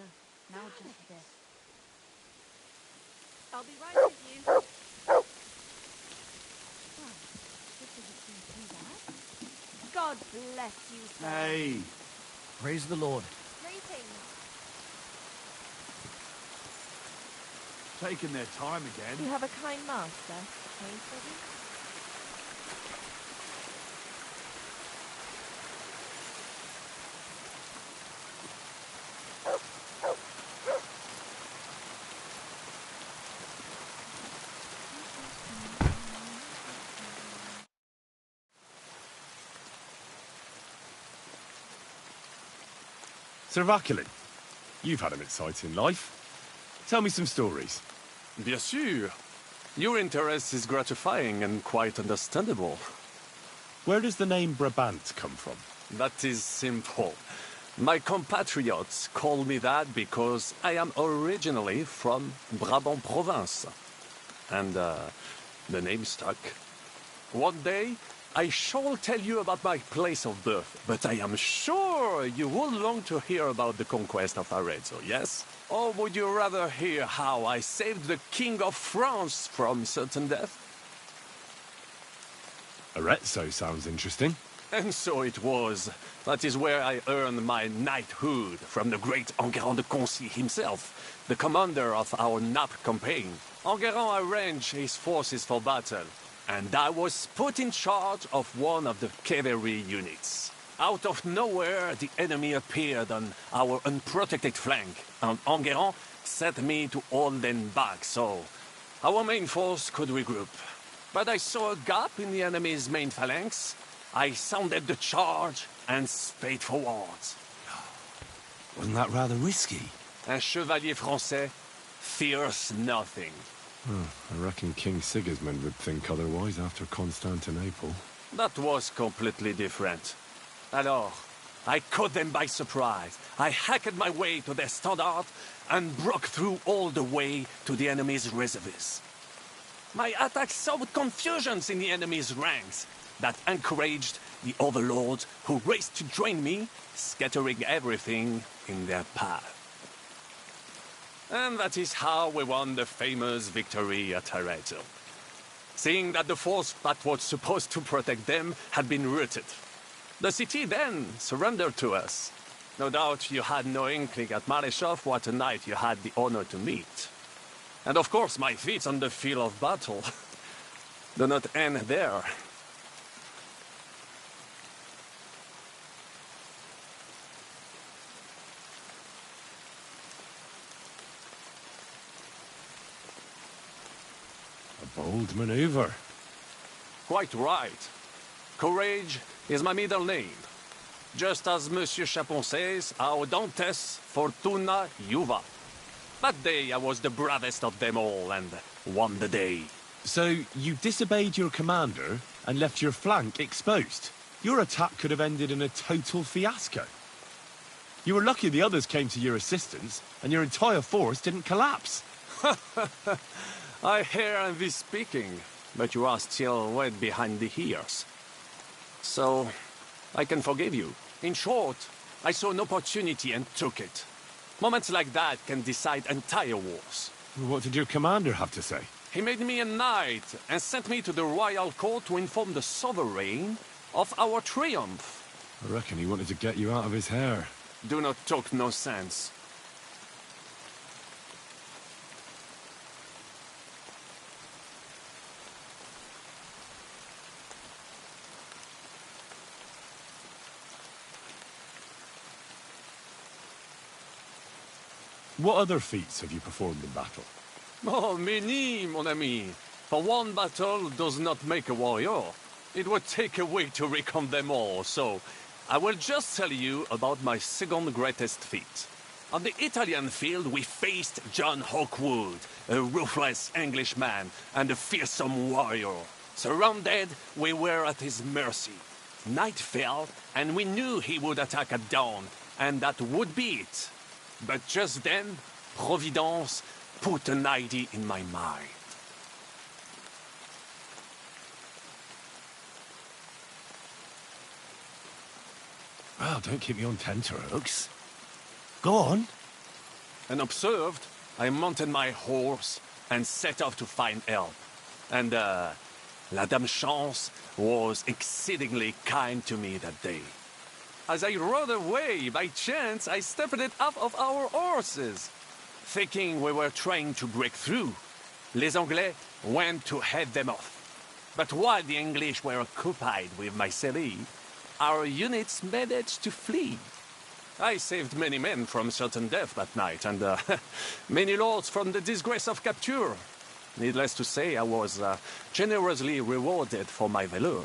Now just this. I'll be right with you. Well, this doesn't seem too bad. God bless you, sir. Hey. Praise the Lord. Greetings. Taking their time again. You have a kind master, hey, Freddie? Sir Vaculin, you've had an exciting life. Tell me some stories. Bien sûr. Your interest is gratifying and quite understandable. Where does the name Brabant come from? That is simple. My compatriots call me that because I am originally from Brabant province. And the name stuck. One day, I shall tell you about my place of birth, but I am sure you will long to hear about the conquest of Arezzo, yes? Or would you rather hear how I saved the King of France from certain death? Arezzo sounds interesting. And so it was. That is where I earned my knighthood from the great Enguerrand de Concy himself, the commander of our Naples campaign. Enguerrand arranged his forces for battle, and I was put in charge of one of the cavalry units. Out of nowhere, the enemy appeared on our unprotected flank, and Enguerrand set me to hold them back so our main force could regroup. But I saw a gap in the enemy's main phalanx. I sounded the charge and sped forwards. Wasn't that rather risky? Un chevalier français fears nothing. I reckon King Sigismund would think otherwise after Constantinople. That was completely different. Alors, I caught them by surprise. I hacked my way to their standard and broke through all the way to the enemy's reservoirs. My attack sowed confusions in the enemy's ranks that encouraged the overlords who raced to join me, scattering everything in their path. And that is how we won the famous victory at Arezzo. Seeing that the force that was supposed to protect them had been routed. The city then surrendered to us. No doubt you had no inkling at Maleshov what a knight you had the honor to meet. And of course my feats on the field of battle do not end there. A bold maneuver. Quite right. Courage is my middle name. Just as Monsieur Chapon says, Audantes Fortuna Juva. That day I was the bravest of them all and won the day. So you disobeyed your commander and left your flank exposed? Your attack could have ended in a total fiasco. You were lucky the others came to your assistance, and your entire force didn't collapse. I hear envy speaking, but you are still wet behind the ears. So, I can forgive you. In short, I saw an opportunity and took it. Moments like that can decide entire wars. What did your commander have to say? He made me a knight and sent me to the royal court to inform the sovereign of our triumph. I reckon he wanted to get you out of his hair. Do not talk no sense. What other feats have you performed in battle? Oh, many, mon ami. For one battle does not make a warrior. It would take a week to recount them all, so I will just tell you about my second greatest feat. On the Italian field, we faced John Hawkwood, a ruthless Englishman and a fearsome warrior. Surrounded, we were at his mercy. Night fell, and we knew he would attack at dawn, and that would be it. But just then, Providence put an idea in my mind. Well, don't keep me on tenterhooks. Go on. Unobserved, I mounted my horse and set off to find help. And, La Dame Chance was exceedingly kind to me that day. As I rode away, by chance, I stepped it off of our horses. Thinking we were trying to break through, Les Anglais went to head them off. But while the English were occupied with Mycenae, our units managed to flee. I saved many men from certain death that night, and many lords from the disgrace of capture. Needless to say, I was generously rewarded for my valor.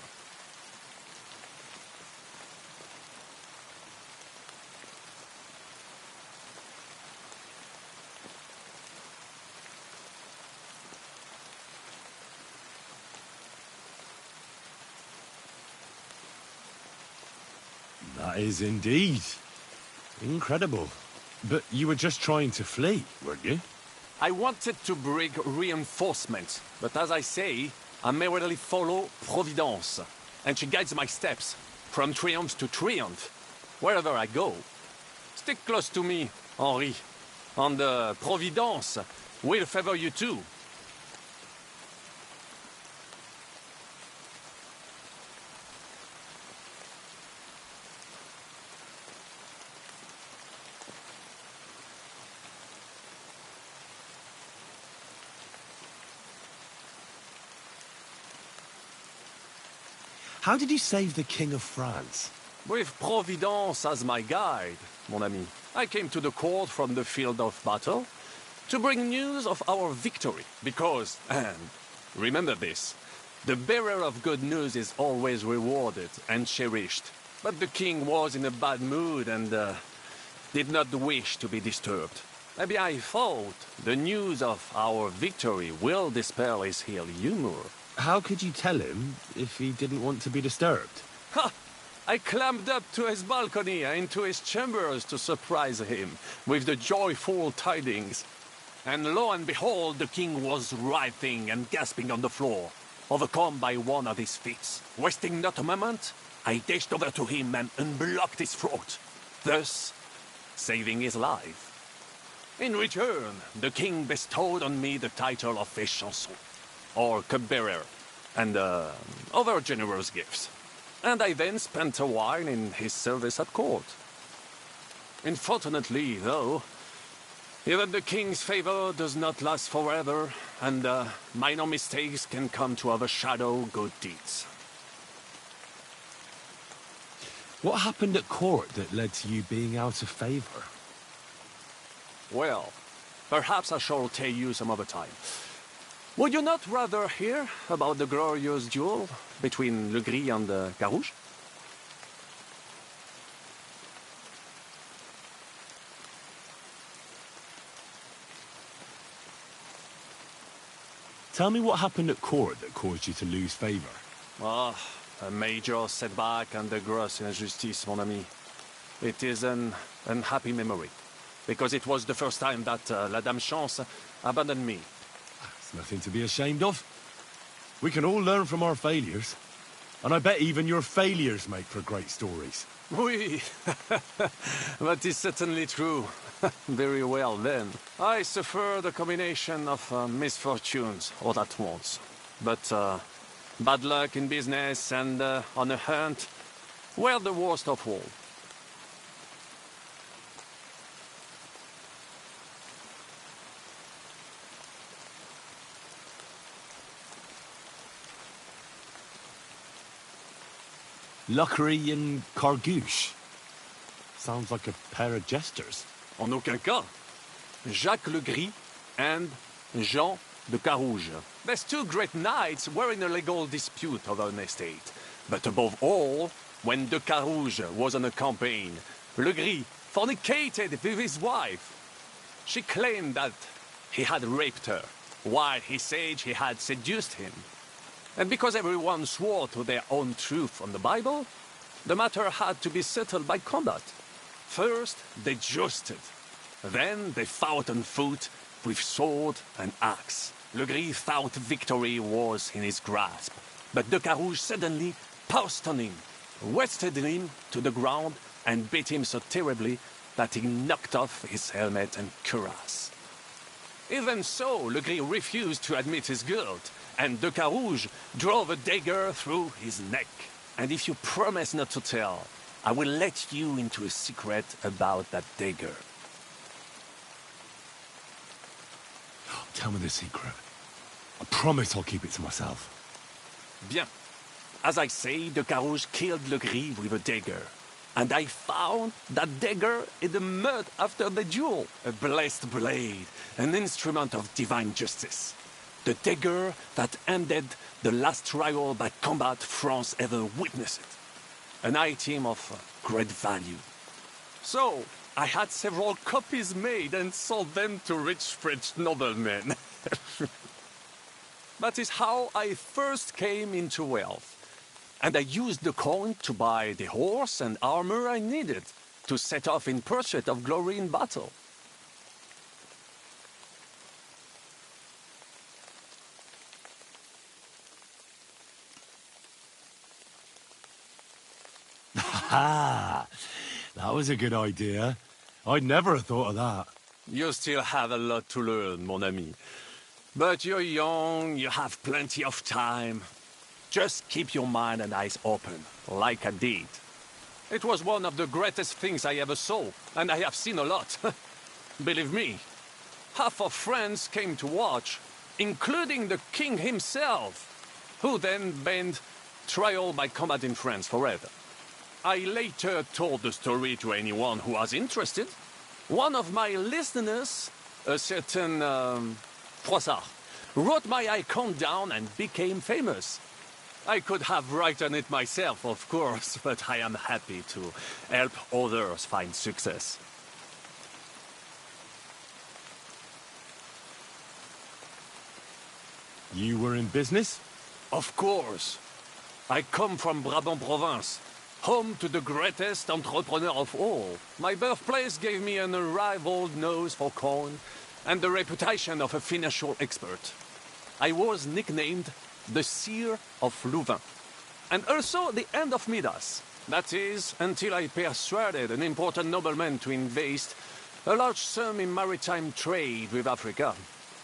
That is indeed incredible. But you were just trying to flee, weren't you? I wanted to bring reinforcements, but as I say, I merely follow Providence, and she guides my steps, from triumph to triumph, wherever I go. Stick close to me, Henri, and Providence will favor you too. How did you save the King of France? With Providence as my guide, mon ami, I came to the court from the field of battle to bring news of our victory, because, and remember this, the bearer of good news is always rewarded and cherished. But the king was in a bad mood and did not wish to be disturbed. Maybe I thought the news of our victory will dispel his ill humor. How could you tell him if he didn't want to be disturbed? Ha! I climbed up to his balcony and into his chambers to surprise him with the joyful tidings. And lo and behold, the king was writhing and gasping on the floor, overcome by one of his fits. Wasting not a moment, I dashed over to him and unblocked his throat, thus saving his life. In return, the king bestowed on me the title of Échanson, or cupbearer, and other generous gifts. And I then spent a while in his service at court. Unfortunately, though, even the king's favor does not last forever, and minor mistakes can come to overshadow good deeds. What happened at court that led to you being out of favor? Well, perhaps I shall tell you some other time. Would you not rather hear about the glorious duel between Le Gris and Carouge? Tell me what happened at court that caused you to lose favor. a major setback and a gross injustice, mon ami. It is an unhappy memory, because it was the first time that La Dame Chance abandoned me. It's nothing to be ashamed of. We can all learn from our failures. And I bet even your failures make for great stories. Oui, that is certainly true. Very well, then. I suffered a combination of misfortunes all at once. But bad luck in business and on a hunt were the worst of all. Luckery and Cargouche. Sounds like a pair of jesters. En aucun cas. Jacques Le Gris and Jean de Carouge. These two great knights were in a legal dispute over an estate. But above all, when de Carouge was on a campaign, Le Gris fornicated with his wife. She claimed that he had raped her, while he said he had seduced him. And because everyone swore to their own truth on the Bible, the matter had to be settled by combat. First, they jousted. Then they fought on foot with sword and axe. Le Gris thought victory was in his grasp, but de Carouge suddenly pounced on him, wrested him to the ground, and beat him so terribly that he knocked off his helmet and cuirass. Even so, Le Gris refused to admit his guilt, and de Carouge drove a dagger through his neck. And if you promise not to tell, I will let you into a secret about that dagger. Tell me the secret. I promise I'll keep it to myself. Bien. As I say, de Carouge killed Le Gris with a dagger. And I found that dagger in the mud after the duel. A blessed blade, an instrument of divine justice. The dagger that ended the last trial by combat France ever witnessed. An item of great value. So, I had several copies made and sold them to rich French noblemen. That is how I first came into wealth. And I used the coin to buy the horse and armor I needed to set off in pursuit of glory in battle. Ha! That was a good idea. I'd never have thought of that. You still have a lot to learn, mon ami. But you're young, you have plenty of time. Just keep your mind and eyes open, like I did. It was one of the greatest things I ever saw, and I have seen a lot. Believe me, half of France came to watch, including the king himself, who then banned trial by combat in France forever. I later told the story to anyone who was interested. One of my listeners, a certain Froissart, wrote my icon down and became famous. I could have written it myself, of course, but I am happy to help others find success. You were in business? Of course. I come from Brabant province, home to the greatest entrepreneur of all. My birthplace gave me an unrivaled nose for coin and the reputation of a financial expert. I was nicknamed the Seer of Louvain, and also the End of Midas. That is, until I persuaded an important nobleman to invest a large sum in maritime trade with Africa.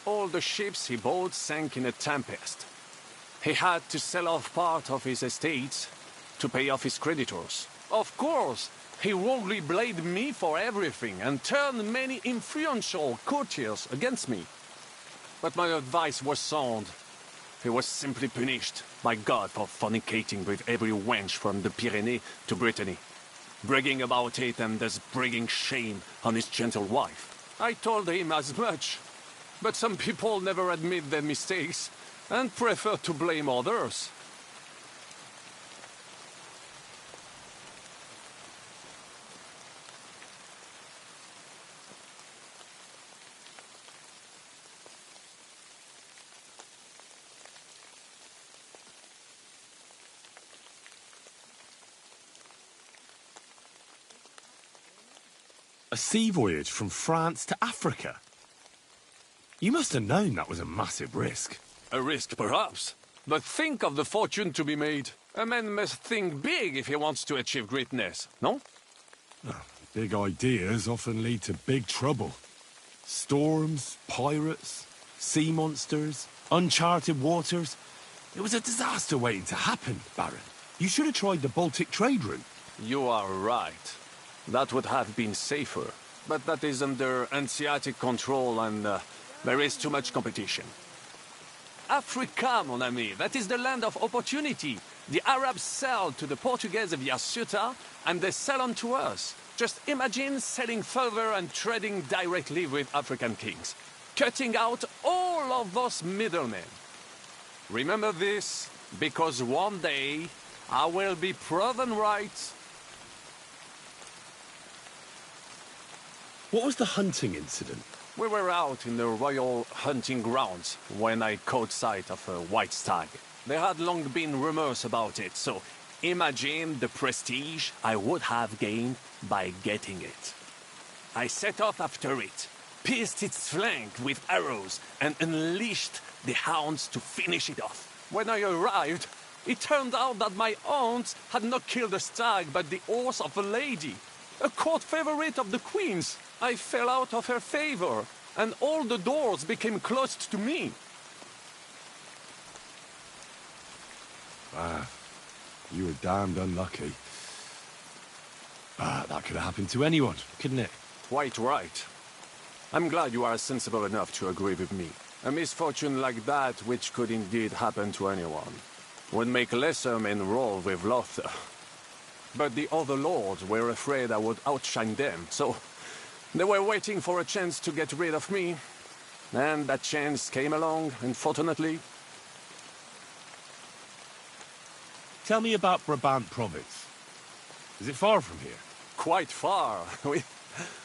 All the ships he bought sank in a tempest. He had to sell off part of his estates to pay off his creditors. Of course, he wrongly blamed me for everything and turned many influential courtiers against me. But my advice was sound. He was simply punished by God for fornicating with every wench from the Pyrenees to Brittany, bragging about it and thus bringing shame on his gentle wife. I told him as much, but some people never admit their mistakes and prefer to blame others. A sea voyage from France to Africa? You must have known that was a massive risk. A risk, perhaps. But think of the fortune to be made. A man must think big if he wants to achieve greatness, no? Big ideas often lead to big trouble. Storms, pirates, sea monsters, uncharted waters. It was a disaster waiting to happen, Baron. You should have tried the Baltic trade route. You are right. That would have been safer. But that is under Hanseatic control and there is too much competition. Africa, mon ami, that is the land of opportunity. The Arabs sell to the Portuguese via Ceuta, and they sell on to us. Just imagine selling further and trading directly with African kings, cutting out all of those middlemen. Remember this, because one day I will be proven right. What was the hunting incident? We were out in the royal hunting grounds when I caught sight of a white stag. There had long been rumors about it, so imagine the prestige I would have gained by getting it. I set off after it, pierced its flank with arrows, and unleashed the hounds to finish it off. When I arrived, it turned out that my hounds had not killed a stag, but the horse of a lady, a court favorite of the queen's. I fell out of her favor, and all the doors became closed to me. Ah, you were damned unlucky. That could have happened to anyone, couldn't it? Quite right. I'm glad you are sensible enough to agree with me. A misfortune like that, which could indeed happen to anyone, would make lesser men roll with laughter. But the other lords were afraid I would outshine them, so they were waiting for a chance to get rid of me. And that chance came along, unfortunately. Tell me about Brabant province. Is it far from here? Quite far.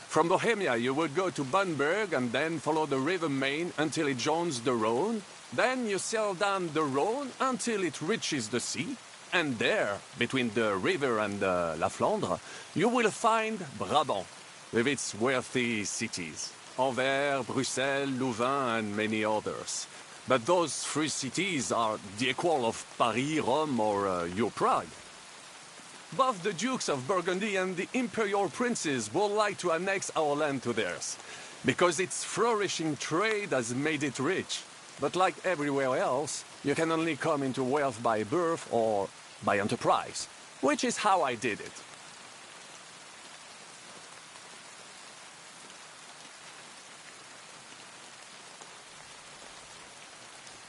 From Bohemia, you would go to Bamberg and then follow the river Main until it joins the Rhone. Then you sail down the Rhone until it reaches the sea. And there, between the river and La Flandre, you will find Brabant, with its wealthy cities. Anvers, Bruxelles, Louvain, and many others. But those three cities are the equal of Paris, Rome, or your Prague. Both the Dukes of Burgundy and the Imperial Princes would like to annex our land to theirs, because its flourishing trade has made it rich. But like everywhere else, you can only come into wealth by birth or by enterprise, which is how I did it.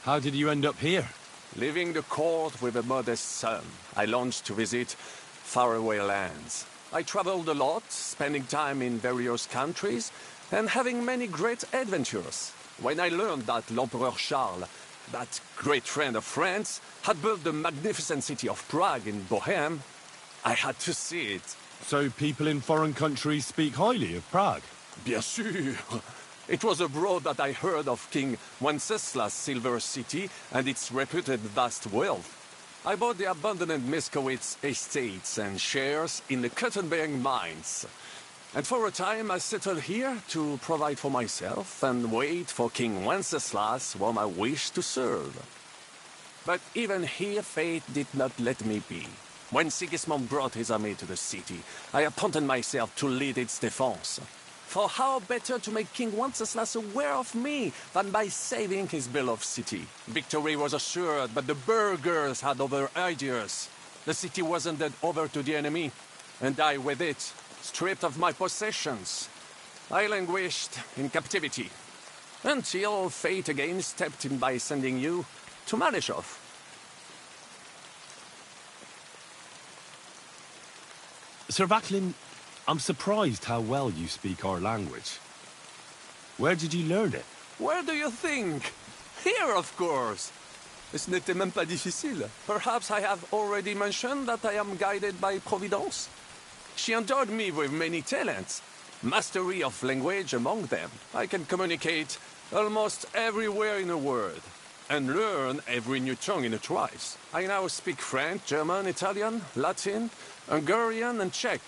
How did you end up here? Leaving the court with a modest sum, I launched to visit faraway lands. I traveled a lot, spending time in various countries, and having many great adventures. When I learned that l'Empereur Charles, that great friend of France, had built the magnificent city of Prague in Bohème, I had to see it. So people in foreign countries speak highly of Prague? Bien sûr! It was abroad that I heard of King Wenceslas' Silver City and its reputed vast wealth. I bought the abandoned Miskowitz estates and shares in the Kuttenberg mines. And for a time I settled here to provide for myself and wait for King Wenceslas, whom I wished to serve. But even here fate did not let me be. When Sigismund brought his army to the city, I appointed myself to lead its defense. For how better to make King Wenceslas aware of me than by saving his beloved city? Victory was assured, but the burghers had other ideas. The city was handed over to the enemy, and I with it, stripped of my possessions. I languished in captivity, until fate again stepped in by sending you to Malishov. Sir Vaclin, I'm surprised how well you speak our language. Where did you learn it? Where do you think? Here, of course. Ce n'était même pas difficile. Perhaps I have already mentioned that I am guided by Providence. She endowed me with many talents, mastery of language among them. I can communicate almost everywhere in a word, and learn every new tongue in a trice. I now speak French, German, Italian, Latin, Hungarian, and Czech.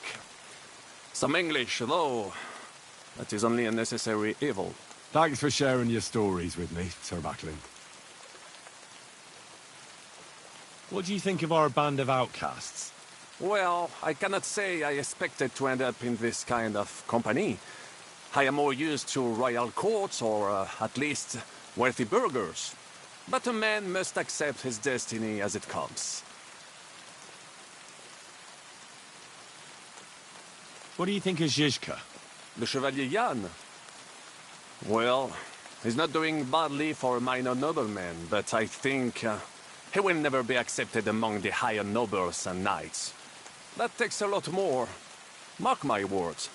Some English, though That is only a necessary evil. Thanks for sharing your stories with me, Sir Backlund. What do you think of our band of outcasts? Well, I cannot say I expected to end up in this kind of company. I am more used to royal courts or, at least, wealthy burghers. But a man must accept his destiny as it comes. What do you think of Zizka? The Chevalier Jan? Well, he's not doing badly for a minor nobleman, but I think he will never be accepted among the higher nobles and knights. That takes a lot more. Mark my words.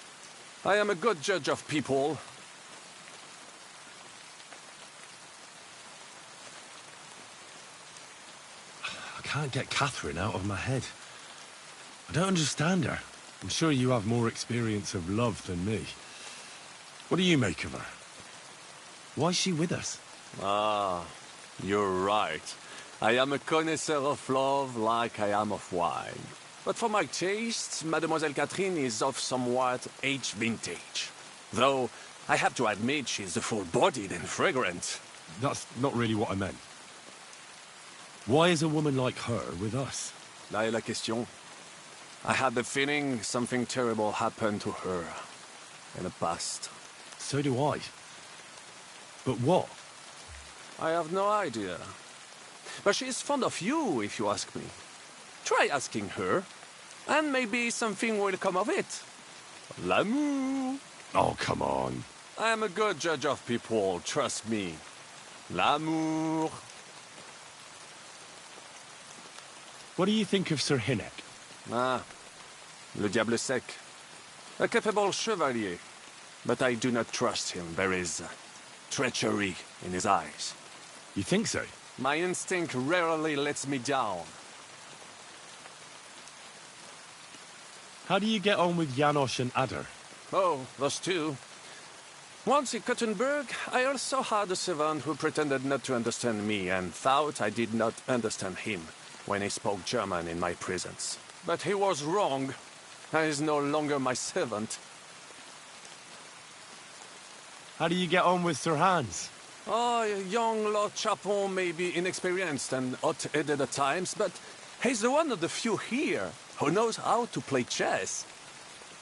I am a good judge of people. I can't get Catherine out of my head. I don't understand her. I'm sure you have more experience of love than me. What do you make of her? Why is she with us? Ah, you're right. I am a connoisseur of love like I am of wine. But for my tastes, Mademoiselle Catherine is of somewhat aged vintage. Though, I have to admit she's full-bodied and fragrant. That's not really what I meant. Why is a woman like her with us? Là est la question. I had the feeling something terrible happened to her in the past. So do I. But what? I have no idea. But she is fond of you, if you ask me. Try asking her, and maybe something will come of it. L'amour. Oh, come on. I am a good judge of people, trust me. L'amour. What do you think of Sir Hynek? Ah, le diable sec. A capable chevalier, but I do not trust him. There is treachery in his eyes. You think so? My instinct rarely lets me down. How do you get on with Janosch and Adder? Oh, those two. Once in Kuttenberg, I also had a servant who pretended not to understand me and thought I did not understand him when he spoke German in my presence. But he was wrong. He is no longer my servant. How do you get on with Sir Hans? Oh, young Lord Chapon may be inexperienced and hot-headed at times, but he's one of the few here who knows how to play chess.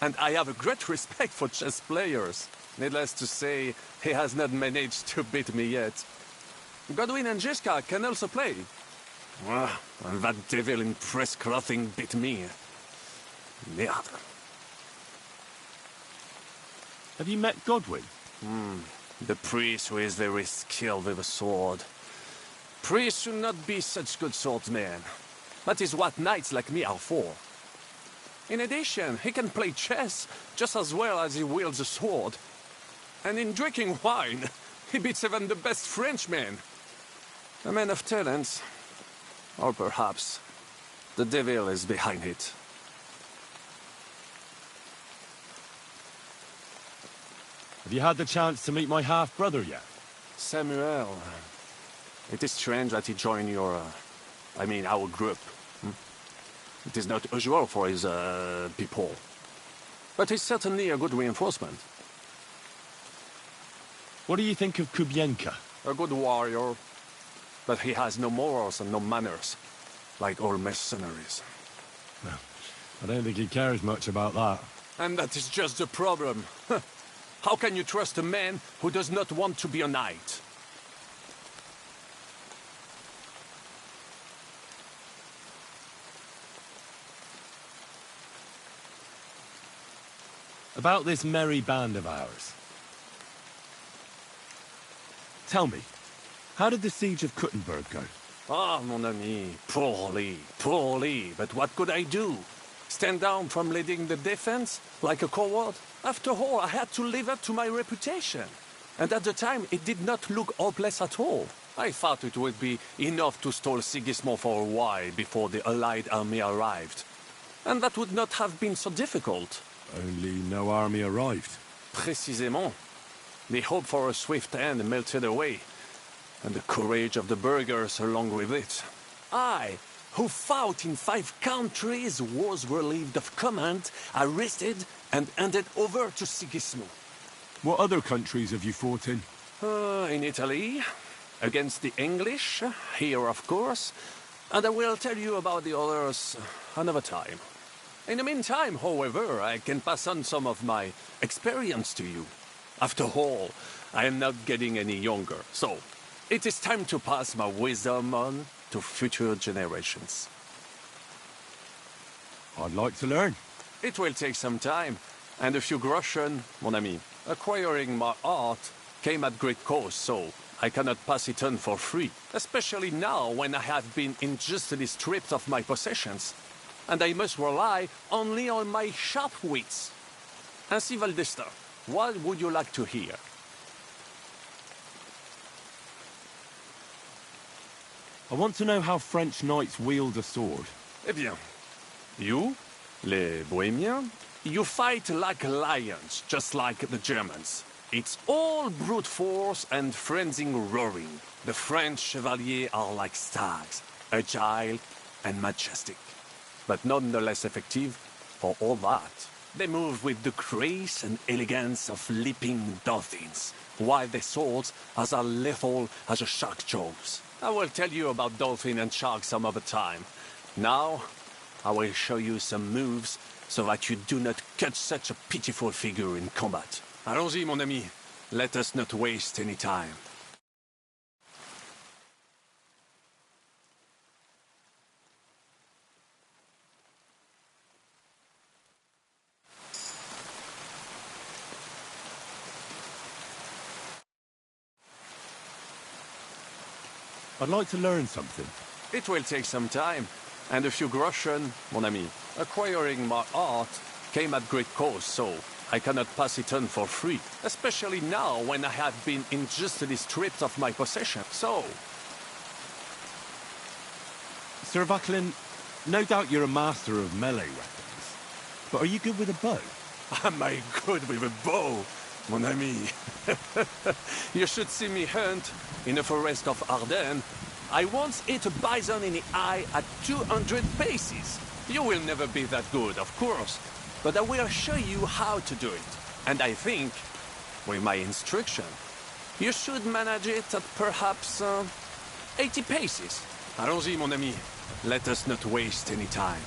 And I have a great respect for chess players. Needless to say, he has not managed to beat me yet. Godwin and Jiska can also play. Ah, and that devil in press clothing beat me. Merde. Have you met Godwin? The priest who is very skilled with a sword. Priests should not be such good swordsmen. That is what knights like me are for. In addition, he can play chess just as well as he wields a sword. And in drinking wine, he beats even the best Frenchmen. A man of talents. Or perhaps the devil is behind it. Have you had the chance to meet my half-brother yet? Samuel. It is strange that he joined your... our group. It is not usual for his, people. But he's certainly a good reinforcement. What do you think of Kubienka? A good warrior. But he has no morals and no manners. Like all mercenaries. No, I don't think he cares much about that. And that is just the problem. How can you trust a man who does not want to be a knight? About this merry band of ours. Tell me, how did the siege of Kuttenberg go? Ah, mon ami, poorly, poorly. But what could I do? Stand down from leading the defense like a coward? After all, I had to live up to my reputation. And at the time, it did not look hopeless at all. I thought it would be enough to stall Sigismund for a while before the Allied army arrived. And that would not have been so difficult. Only no army arrived. Précisément. The hope for a swift end melted away. And the courage of the burghers along with it. I, who fought in 5 countries, was relieved of command, arrested, and handed over to Sigismund. What other countries have you fought in? In Italy, against the English, here of course, and I will tell you about the others another time. In the meantime, however, I can pass on some of my experience to you. After all, I am not getting any younger, so it is time to pass my wisdom on to future generations. I'd like to learn. It will take some time, and a few groschen, mon ami. Acquiring my art came at great cost, so I cannot pass it on for free, especially now when I have been injustly stripped of my possessions, and I must rely only on my sharp wits. Ainsi, Valdester, what would you like to hear? I want to know how French knights wield a sword. Eh bien, you, les Bohemians, you fight like lions, just like the Germans. It's all brute force and frenzied roaring. The French chevaliers are like stags, agile and majestic, but nonetheless effective for all that. They move with the grace and elegance of leaping dolphins, while their swords are as lethal as a shark jaws. I will tell you about dolphin and shark some other time. Now, I will show you some moves so that you do not cut such a pitiful figure in combat. Allons-y, mon ami. Let us not waste any time. I'd like to learn something. It will take some time, and a few groschen, mon ami. Acquiring my art came at great cost, so I cannot pass it on for free, especially now when I have been injustly stripped of my possession. So, Sir Vaclin, no doubt you're a master of melee weapons, but are you good with a bow? am I good with a bow, mon ami? You should see me hunt in the forest of Ardennes. I once hit a bison in the eye at 200 paces. You will never be that good, of course, but I will show you how to do it. And I think, with my instruction, you should manage it at perhaps 80 paces. Allons-y, mon ami. Let us not waste any time.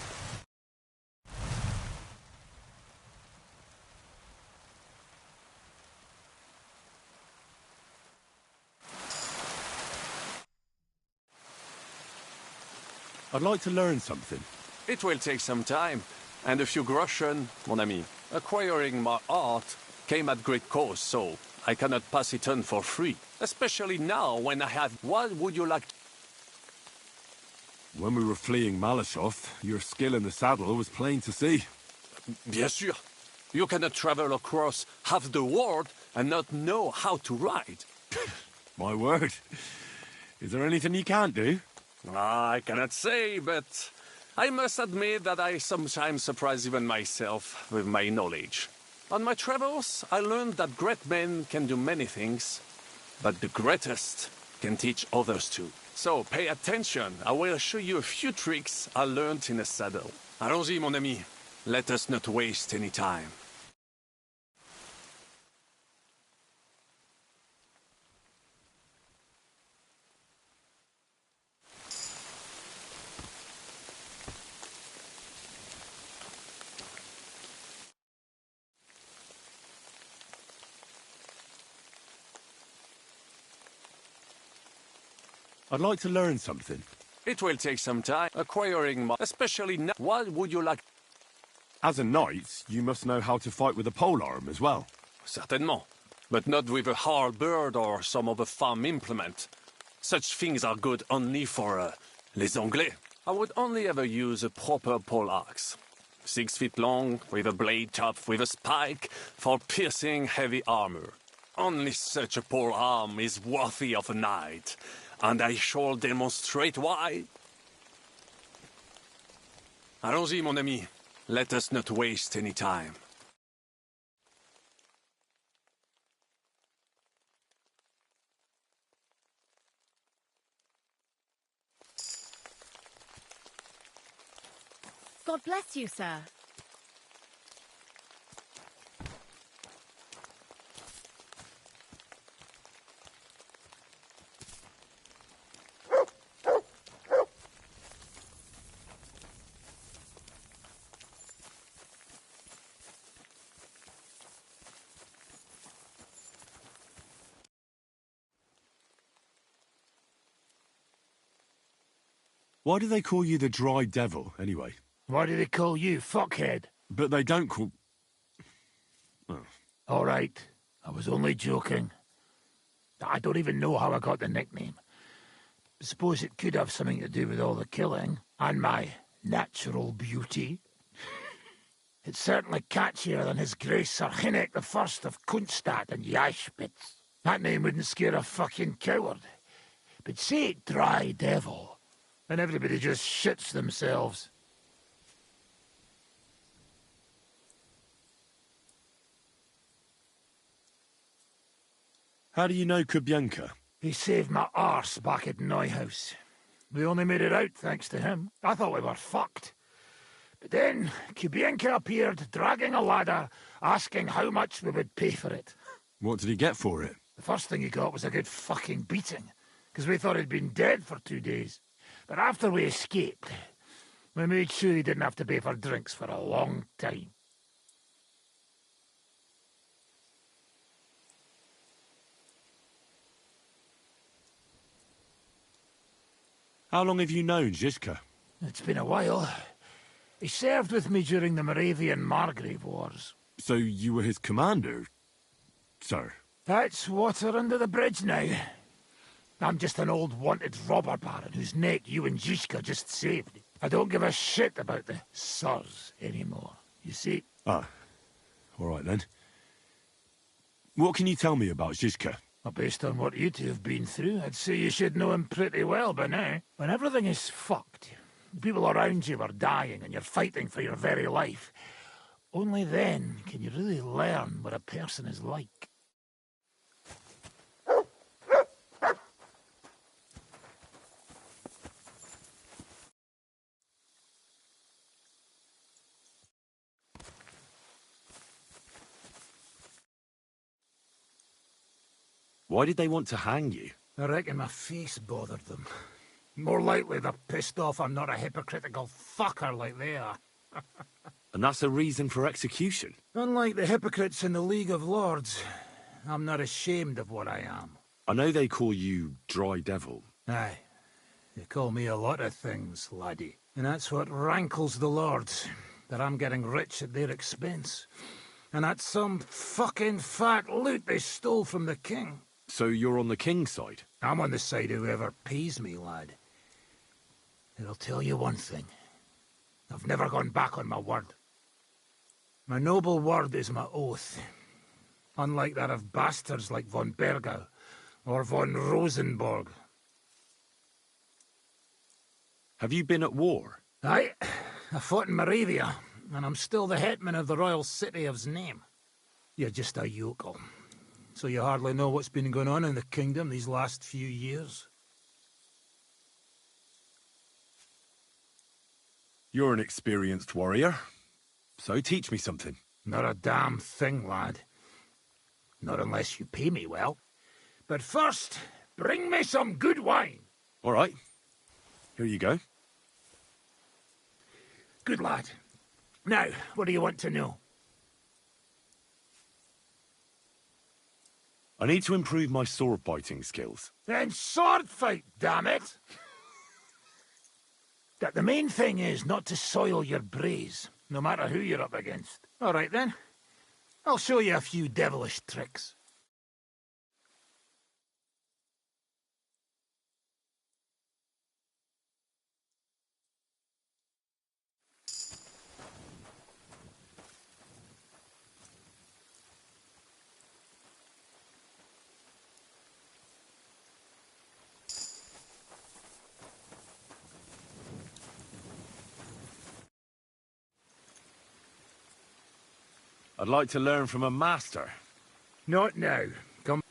I'd like to learn something. It will take some time, and a few groschen, mon ami. Acquiring my art came at great cost, so I cannot pass it on for free. Especially now when I have... What would you like... When we were fleeing Malashoth, your skill in the saddle was plain to see. Bien sûr. You cannot travel across half the world and not know how to ride. My word. Is there anything you can't do? I cannot say, but I must admit that I sometimes surprise even myself with my knowledge. On my travels, I learned that great men can do many things, but the greatest can teach others too. So pay attention. I will show you a few tricks I learned in the saddle. Allons-y, mon ami. Let us not waste any time. I'd like to learn something. It will take some time acquiring my... Especially now. What would you like? As a knight, you must know how to fight with a polearm as well. Certainement. But not with a halberd or some other farm implement. Such things are good only for, les Anglais. I would only ever use a proper poleaxe. 6 feet long, with a blade topped with a spike, for piercing heavy armor. Only such a polearm is worthy of a knight. And I shall demonstrate why. Allons-y, mon ami. Let us not waste any time. God bless you, sir. Why do they call you the Dry Devil, anyway? Why do they call you fuckhead? But they don't call... Oh. All right, I was only joking. I don't even know how I got the nickname. Suppose it could have something to do with all the killing, and my natural beauty. It's certainly catchier than His Grace Sir Hinnek the First of Kunstad and Yashpitz. That name wouldn't scare a fucking coward. But say it Dry Devil, and everybody just shits themselves. How do you know Kubyanka? He saved my arse back at Neuhaus. We only made it out thanks to him. I thought we were fucked. But then Kubyanka appeared, dragging a ladder, asking how much we would pay for it. What did he get for it? The first thing he got was a good fucking beating, because we thought he'd been dead for 2 days. But after we escaped, we made sure he didn't have to pay for drinks for a long time. How long have you known Zizka? It's been a while. He served with me during the Moravian-Margrave Wars. So you were his commander, sir? That's water under the bridge now. I'm just an old wanted robber baron whose neck you and Zizka just saved. I don't give a shit about the sirs anymore, you see? Ah, all right then. What can you tell me about Zizka? Well, based on what you two have been through, I'd say you should know him pretty well by now. When everything is fucked, the people around you are dying and you're fighting for your very life, only then can you really learn what a person is like. Why did they want to hang you? I reckon my face bothered them. More likely they're pissed off I'm not a hypocritical fucker like they are. And that's a reason for execution? Unlike the hypocrites in the League of Lords, I'm not ashamed of what I am. I know they call you Dry Devil. Aye. They call me a lot of things, laddie. And that's what rankles the Lords, that I'm getting rich at their expense. And that's some fucking fat loot they stole from the king. So you're on the king's side? I'm on the side of whoever pays me, lad. And I'll tell you one thing. I've never gone back on my word. My noble word is my oath. Unlike that of bastards like von Bergau or von Rosenborg. Have you been at war? Aye. I fought in Moravia, and I'm still the hetman of the royal city of Znaim. You're just a yokel. So you hardly know what's been going on in the kingdom these last few years? You're an experienced warrior, so teach me something. Not a damn thing, lad. Not unless you pay me well. But first, bring me some good wine. All right. Here you go. Good lad. Now, what do you want to know? I need to improve my sword-biting skills. Then sword fight, damn it! That the main thing is not to soil your braze, no matter who you're up against. All right then. I'll show you a few devilish tricks. I'd like to learn from a master. Not now. Come.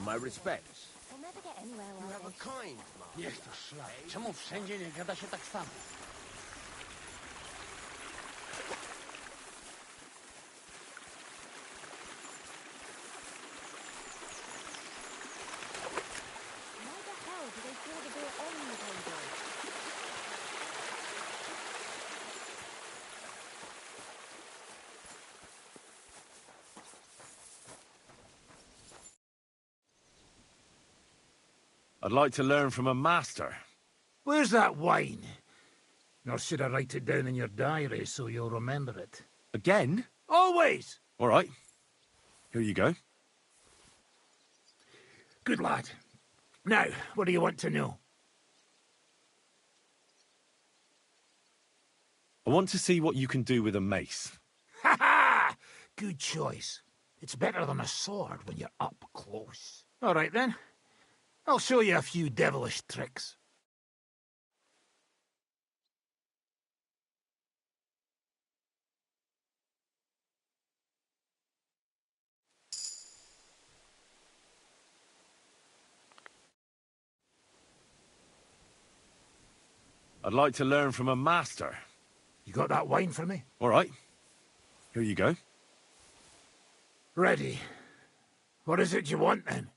my respects. We'll never get anywhere You like have a this. kind, Master. Niech to szlak. Czemu wszędzie nie gada się tak samo? Why the hell do they pour the beer on the table? I'd like to learn from a master. Where's that wine? Nor should I write it down in your diary so you'll remember it? Again? Always! All right. Here you go. Good lad. Now, what do you want to know? I want to see what you can do with a mace. Ha ha! Good choice. It's better than a sword when you're up close. All right then. I'll show you a few devilish tricks. I'd like to learn from a master. You got that wine for me? All right. Here you go. Ready. What is it you want then?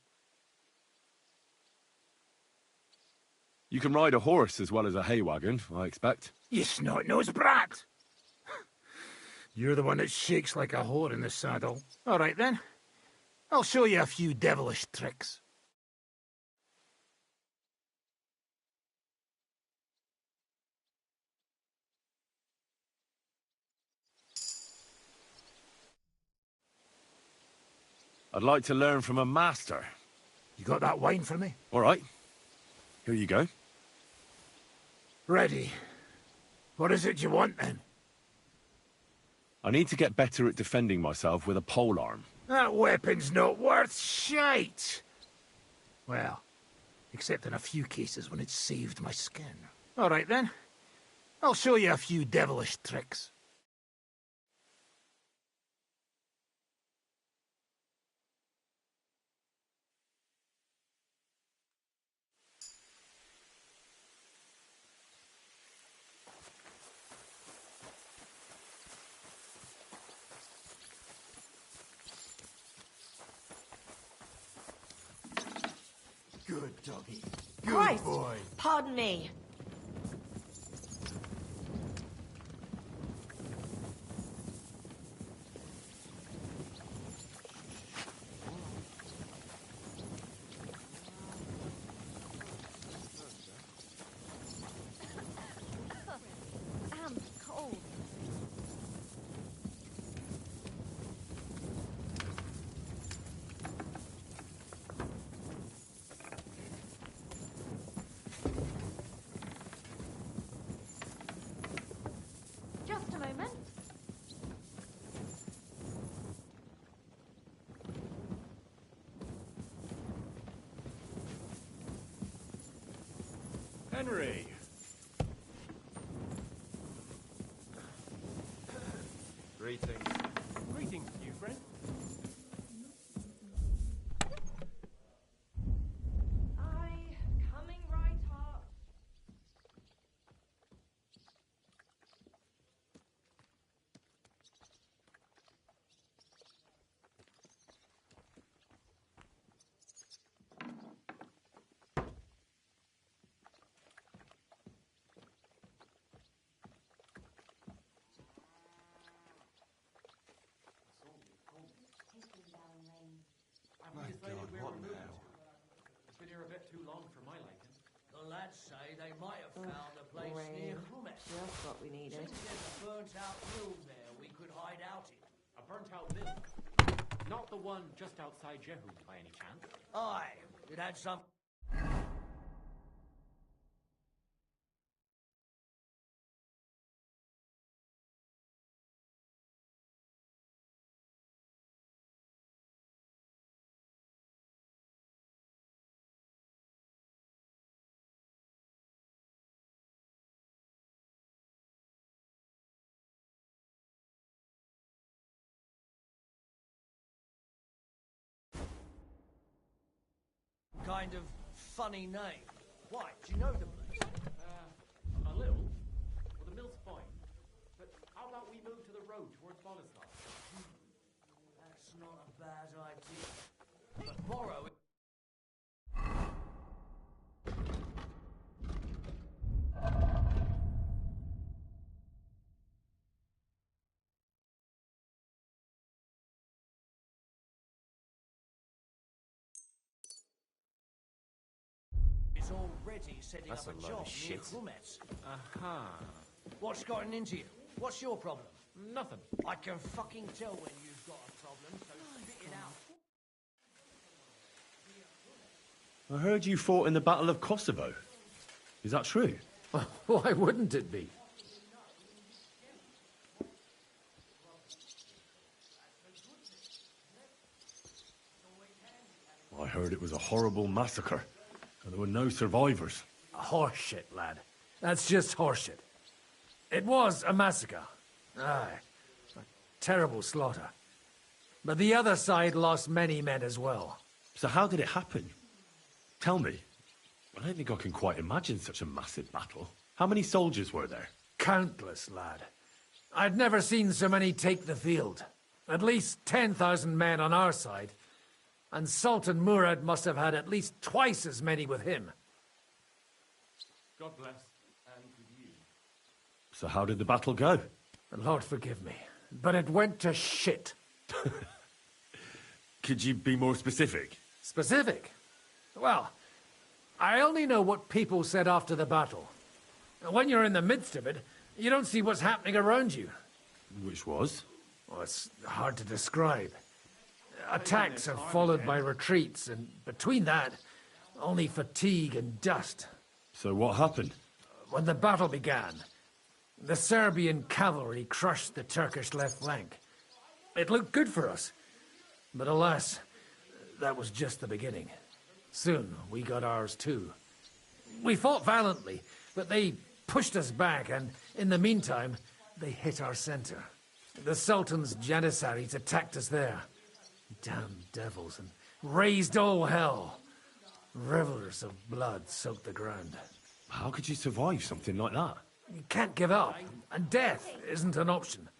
You can ride a horse as well as a hay wagon, I expect. You snot-nosed brat! You're the one that shakes like a whore in the saddle. All right then. I'll show you a few devilish tricks. I'd like to learn from a master. You got that wine for me? All right. Here you go. Ready. What is it you want then? I need to get better at defending myself with a polearm. That weapon's not worth shite. Well, except in a few cases when it's saved my skin. All right then. I'll show you a few devilish tricks. Good doggy. Good Christ! boy. Pardon me. I'm cold. Just a moment. Henry! Greetings. Greetings, new friend. Coming right up. My God, what now? It's been here a bit too long for my liking. The lads say they might have found a place near Krumet. Just what we needed. There's a burnt-out mill there we could hide out in. A burnt-out mill. Not the one just outside Jehud, by any chance. Aye, it had some... kind of funny name. Why? Do you know the place? A little. Well, the mill's fine. But how about we move to the road towards Boleslav? That's not a bad idea. But borrow it. Is already setting That's up a a load job of near shit. Krumets. Aha. What's gotten into you? What's your problem? Nothing. I can fucking tell when you've got a problem, so spit it out. I heard you fought in the Battle of Kosovo. Is that true? Why wouldn't it be? I heard it was a horrible massacre, and there were no survivors. Horseshit, lad. That's just horseshit. It was a massacre. Aye. A terrible slaughter. But the other side lost many men as well. So how did it happen? Tell me. I don't think I can quite imagine such a massive battle. How many soldiers were there? Countless, lad. I'd never seen so many take the field. At least 10,000 men on our side. And Sultan Murad must have had at least twice as many with him. God bless, and with you. So how did the battle go? Lord forgive me, but it went to shit. Could you be more specific? Specific? Well, I only know what people said after the battle. When you're in the midst of it, you don't see what's happening around you. Which was? Well, it's hard to describe. Attacks are followed by retreats, and between that, only fatigue and dust. So what happened? When the battle began, the Serbian cavalry crushed the Turkish left flank. It looked good for us, but alas, that was just the beginning. Soon, we got ours too. We fought valiantly, but they pushed us back, and in the meantime, they hit our center. The Sultan's Janissaries attacked us there. Damn devils, and raised all hell. Rivers of blood soaked the ground. How could you survive something like that? You can't give up, and death isn't an option.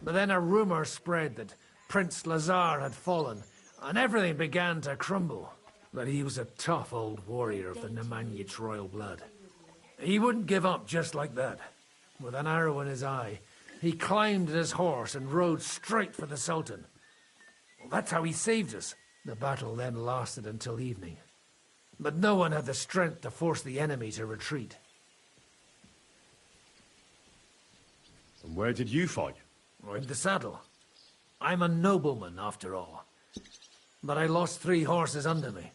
But then a rumor spread that Prince Lazar had fallen, and everything began to crumble. But he was a tough old warrior of the Nemanjic royal blood. He wouldn't give up just like that. With an arrow in his eye, he climbed his horse and rode straight for the Sultan. Well, that's how he saved us. The battle then lasted until evening. But no one had the strength to force the enemy to retreat. And where did you fight? In the saddle. I'm a nobleman, after all. But I lost 3 horses under me.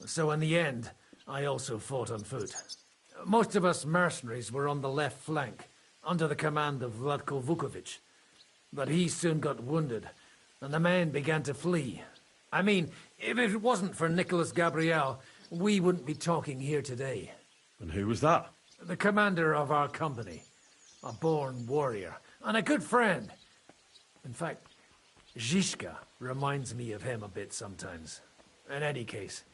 So in the end, I also fought on foot. Most of us mercenaries were on the left flank, under the command of Vlatko Vukovic. But he soon got wounded, and the men began to flee. I mean, if it wasn't for Nicholas Gabriel, we wouldn't be talking here today. And who was that? The commander of our company. A born warrior, and a good friend. In fact, Zizka reminds me of him a bit sometimes. In any case,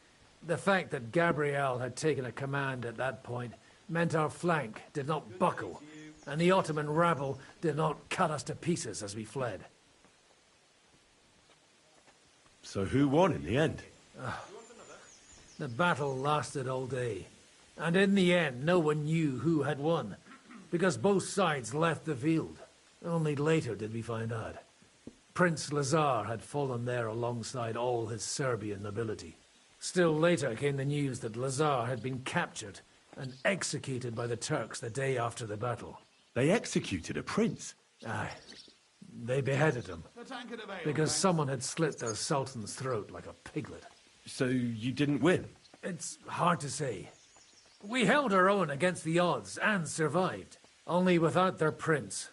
the fact that Gabriel had taken a command at that point meant our flank did not buckle, and the Ottoman rabble did not cut us to pieces as we fled. So who won in the end? The battle lasted all day, and in the end no one knew who had won, because both sides left the field. Only later did we find out. Prince Lazar had fallen there alongside all his Serbian nobility. Still later came the news that Lazar had been captured and executed by the Turks the day after the battle. They executed a prince? Aye. They beheaded him, because someone had slit their sultan's throat like a piglet. So you didn't win? It's hard to say. We held our own against the odds and survived. Only without their prince,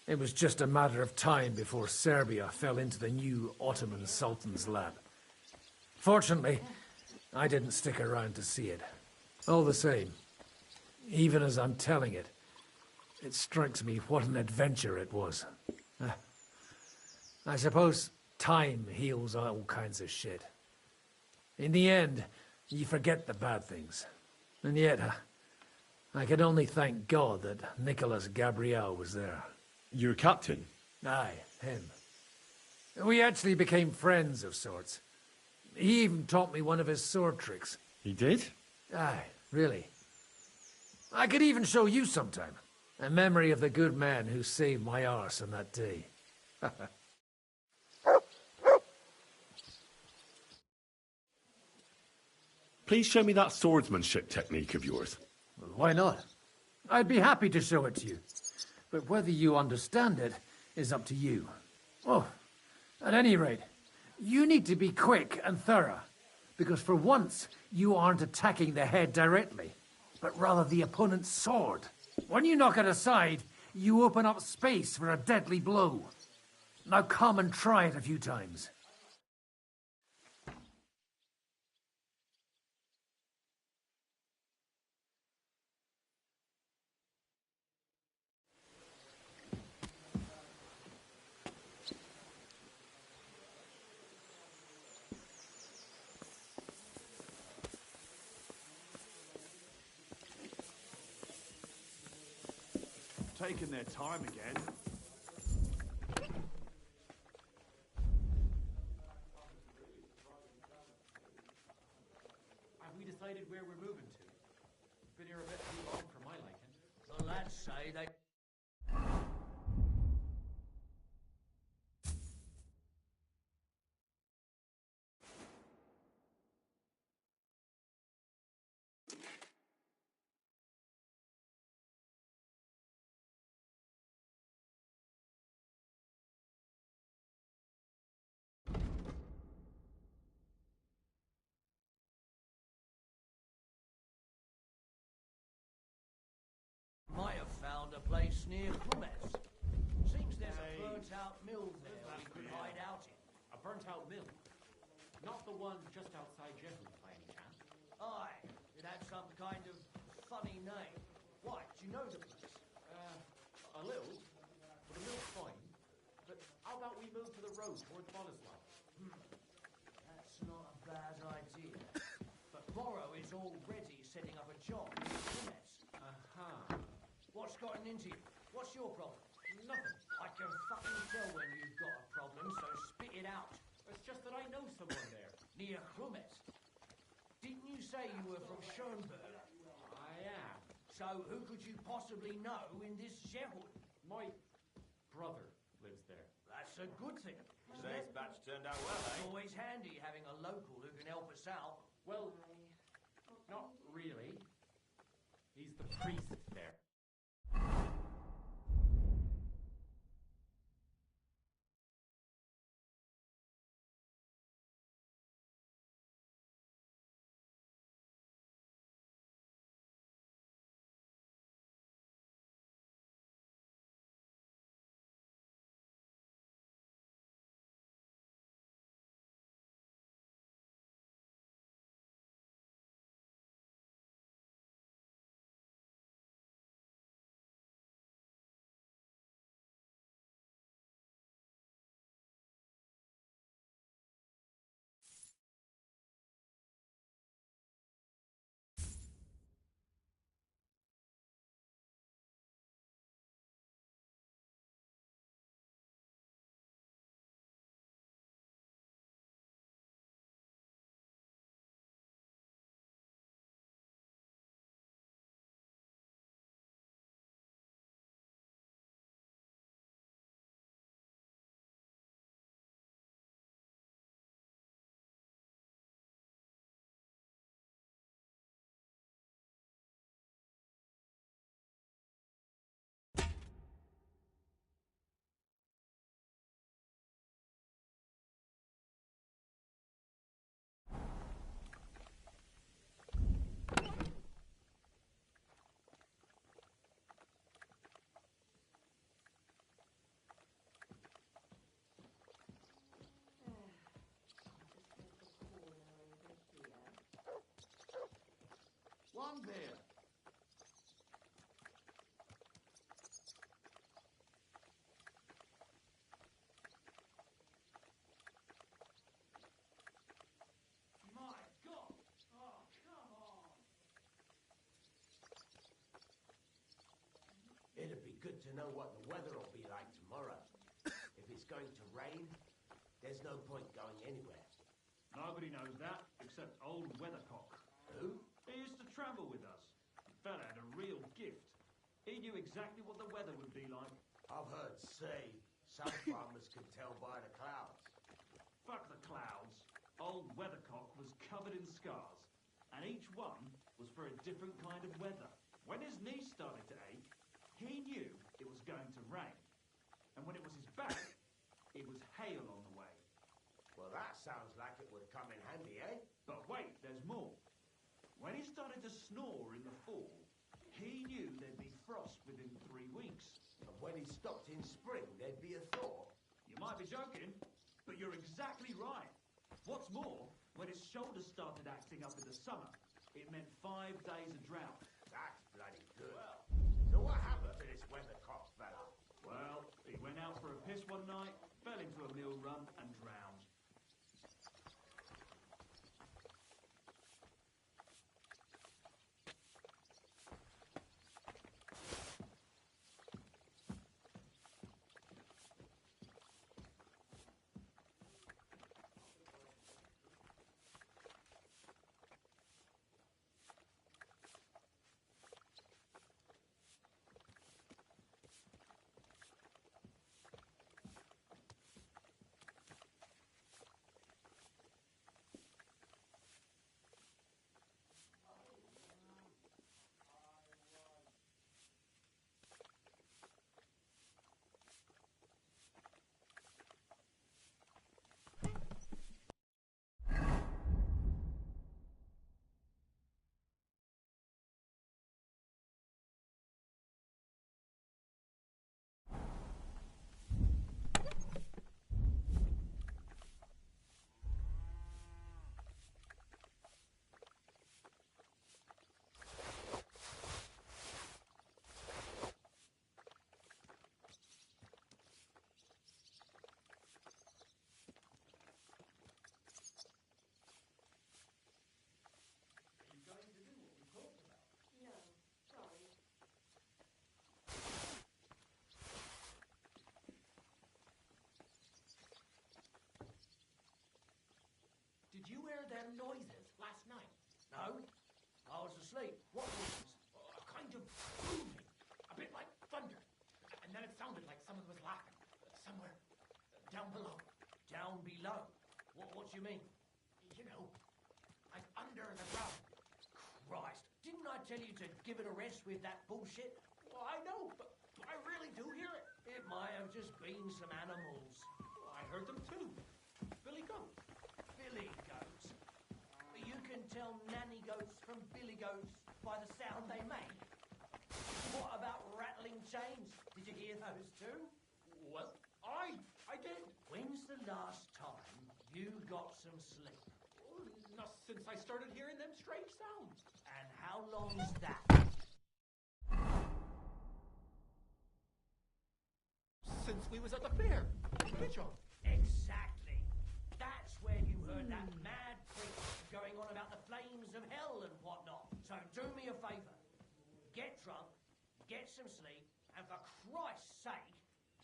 it was just a matter of time before Serbia fell into the new Ottoman Sultan's lap. Fortunately, I didn't stick around to see it. All the same, even as I'm telling it, it strikes me what an adventure it was. I suppose time heals all kinds of shit. In the end, You forget the bad things. And yet, I can only thank God that Nicholas Gabriel was there. Your captain? Aye, him. We actually became friends of sorts. He even taught me one of his sword tricks. He did? Aye, really. I could even show you sometime. A memory of the good man who saved my arse on that day. Please show me that swordsmanship technique of yours. Well, why not? I'd be happy to show it to you. But whether you understand it is up to you. Oh, at any rate, you need to be quick and thorough. Because for once, you aren't attacking the head directly, but rather the opponent's sword. When you knock it aside, you open up space for a deadly blow. Now come and try it a few times. Taking their time again. Have we decided where we're moving to? Been here a bit too long for my liking. The lads say they... Might have found a place near Crumets. Seems there's a burnt-out mill there we could hide out in. A burnt-out mill? Not the one just outside Jehu, by any chance? Aye, it had some kind of funny name. Why, do you know the place? A little. But the mill's fine. But how about we move to the road towards Boleslav? That's not a bad idea. But Morrow is already setting up a job in Crumets. Aha. What's gotten into you? What's your problem? Nothing. I can fucking tell when you've got a problem, so spit it out. It's just that I know someone there. Near Crumets. Didn't you say you were from Schoenberg? I am. So who could you possibly know in this Shehud? My brother lives there. That's a good thing. Today's batch turned out well, eh? Always handy having a local who can help us out. Well, not really. He's the priest there. good to know what the weather will be like tomorrow. If it's going to rain, there's no point going anywhere. Nobody knows that, except old Weathercock. Who? He used to travel with us. The fella had a real gift. He knew exactly what the weather would be like. I've heard say some farmers can tell by the clouds. Fuck the clouds. Old Weathercock was covered in scars, and each one was for a different kind of weather. When his knee started to ache, he knew it was going to rain. And when it was his back, it was hail on the way. Well, that sounds like it would come in handy, eh? But wait, there's more. When he started to snore in the fall, he knew there'd be frost within 3 weeks. And when he stopped in spring, there'd be a thaw. You might be joking, but you're exactly right. What's more, when his shoulders started acting up in the summer, it meant 5 days of drought. That's bloody good. So what happened to this Weathercock fella? Well, he went out for a piss one night, fell into a mill run and drowned. Did you hear them noises last night? No? I was asleep. What noises? A kind of booming. A bit like thunder. And then it sounded like someone was laughing. Somewhere down below. Down below? What do you mean? You know, like under the ground. Christ. Didn't I tell you to give it a rest with that bullshit? Well, I know, but I really do hear it. It might have just been some animals. I heard them too. Billy Goat. Billy goats. You can tell nanny goats from billy goats by the sound they make. What about rattling chains? Did you hear those too? Well, I did. When's the last time you got some sleep? Not since I started hearing them strange sounds. And how long's that? Since we was at the fair. Bitch on. Exactly. That's where you heard that mad preach going on about the flames of hell and whatnot. So do me a favour. Get drunk, get some sleep, and for Christ's sake,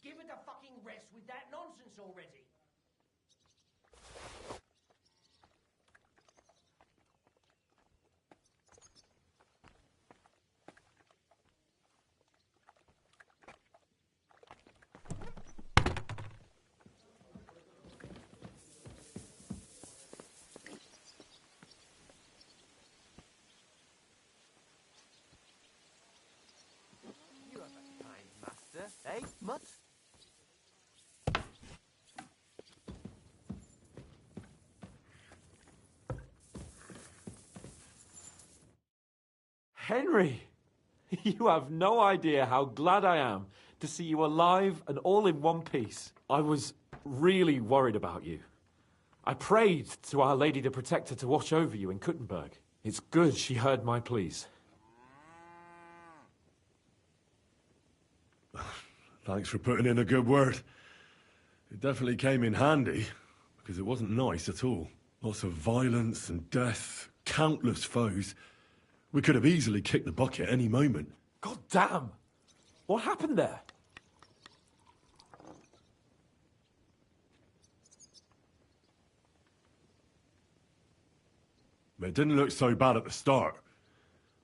give it a fucking rest with that nonsense already. You have a kind master, eh, Mutt? Henry! You have no idea how glad I am to see you alive and all in one piece. I was really worried about you. I prayed to Our Lady the Protector to watch over you in Kuttenberg. It's good she heard my pleas. Thanks for putting in a good word. It definitely came in handy, because it wasn't nice at all. Lots of violence and death, countless foes. We could have easily kicked the bucket any moment. God damn! What happened there? It didn't look so bad at the start.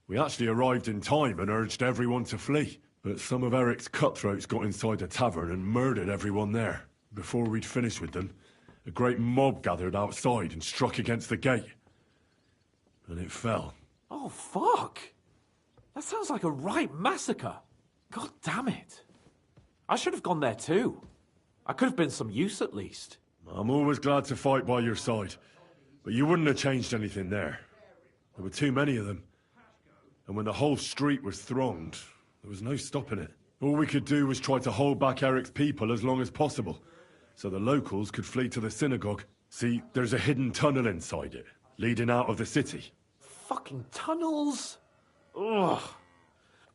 We actually arrived in time and urged everyone to flee. But some of Eric's cutthroats got inside the tavern and murdered everyone there. Before we'd finished with them, a great mob gathered outside and struck against the gate. And it fell. Oh, fuck! That sounds like a right massacre. God damn it. I should have gone there too. I could have been some use at least. I'm always glad to fight by your side. But you wouldn't have changed anything there. There were too many of them. And when the whole street was thronged, there was no stopping it. All we could do was try to hold back Eric's people as long as possible, so the locals could flee to the synagogue. See, there's a hidden tunnel inside it, leading out of the city. Fucking tunnels! Ugh.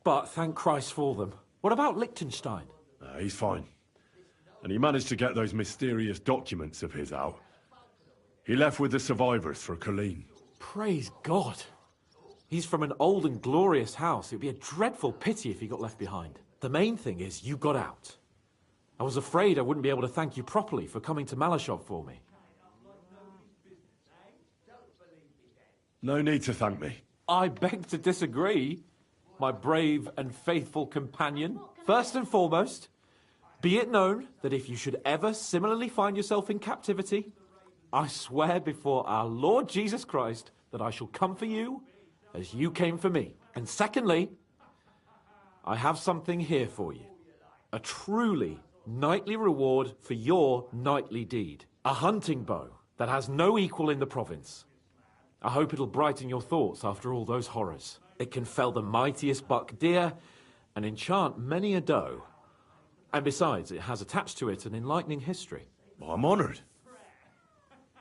But thank Christ for them. What about Liechtenstein? He's fine. And he managed to get those mysterious documents of his out. He left with the survivors for Colleen. Praise God. He's from an old and glorious house. It would be a dreadful pity if he got left behind. The main thing is you got out. I was afraid I wouldn't be able to thank you properly for coming to Malashov for me. No need to thank me. I beg to disagree, my brave and faithful companion. First and foremost, be it known that if you should ever similarly find yourself in captivity, I swear before our Lord Jesus Christ that I shall come for you as you came for me. And secondly, I have something here for you. A truly knightly reward for your knightly deed. A hunting bow that has no equal in the province. I hope it'll brighten your thoughts after all those horrors. It can fell the mightiest buck deer and enchant many a doe. And besides, it has attached to it an enlightening history. I'm honoured.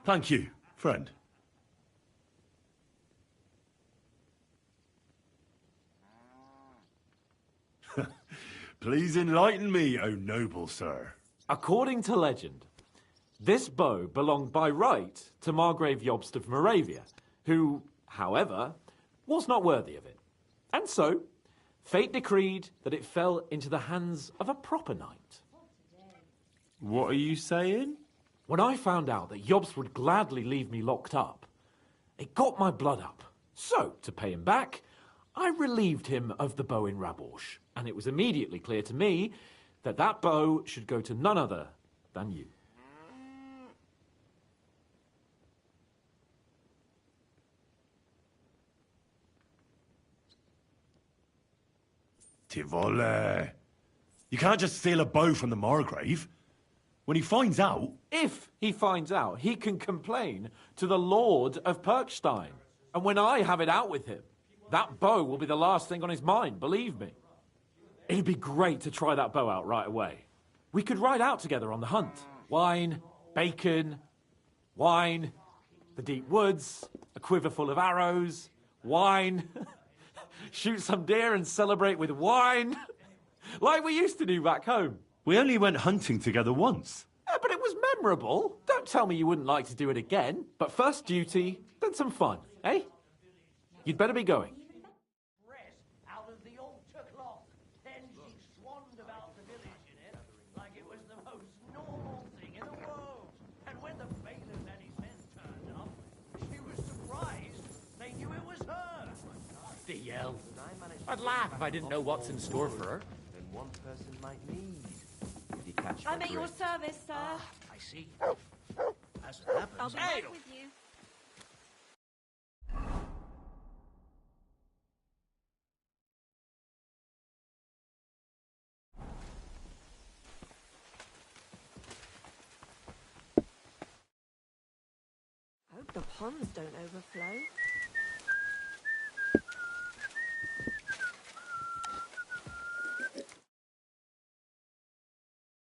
Thank you, friend. Please enlighten me, O noble sir. According to legend, this bow belonged by right to Margrave Jobst of Moravia, who, however, was not worthy of it. And so, fate decreed that it fell into the hands of a proper knight. What are you saying? When I found out that Jobst would gladly leave me locked up, it got my blood up. So, to pay him back, I relieved him of the bow in Raborsch, and it was immediately clear to me that that bow should go to none other than you. Tivole. You can't just steal a bow from the Margrave. When he finds out... If he finds out, he can complain to the Lord of Perkstein. And when I have it out with him, that bow will be the last thing on his mind, believe me. It'd be great to try that bow out right away. We could ride out together on the hunt. Wine, bacon, wine, the deep woods, a quiver full of arrows, wine, shoot some deer and celebrate with wine, like we used to do back home. We only went hunting together once. But it was memorable. Don't tell me you wouldn't like to do it again. But first duty, then some fun, eh? You'd better be going. Out of the altar cloth. Then she swanned about the village in it like it was the most normal thing in the world. And when the bailiff and his men turned up, she was surprised. They knew it was her. The hell. I'd laugh if I didn't know what's in store for her. Then one person might need. Did you catch I'm at your service, sir. I see. As it happens, I'll be back with you. Hope the ponds don't overflow.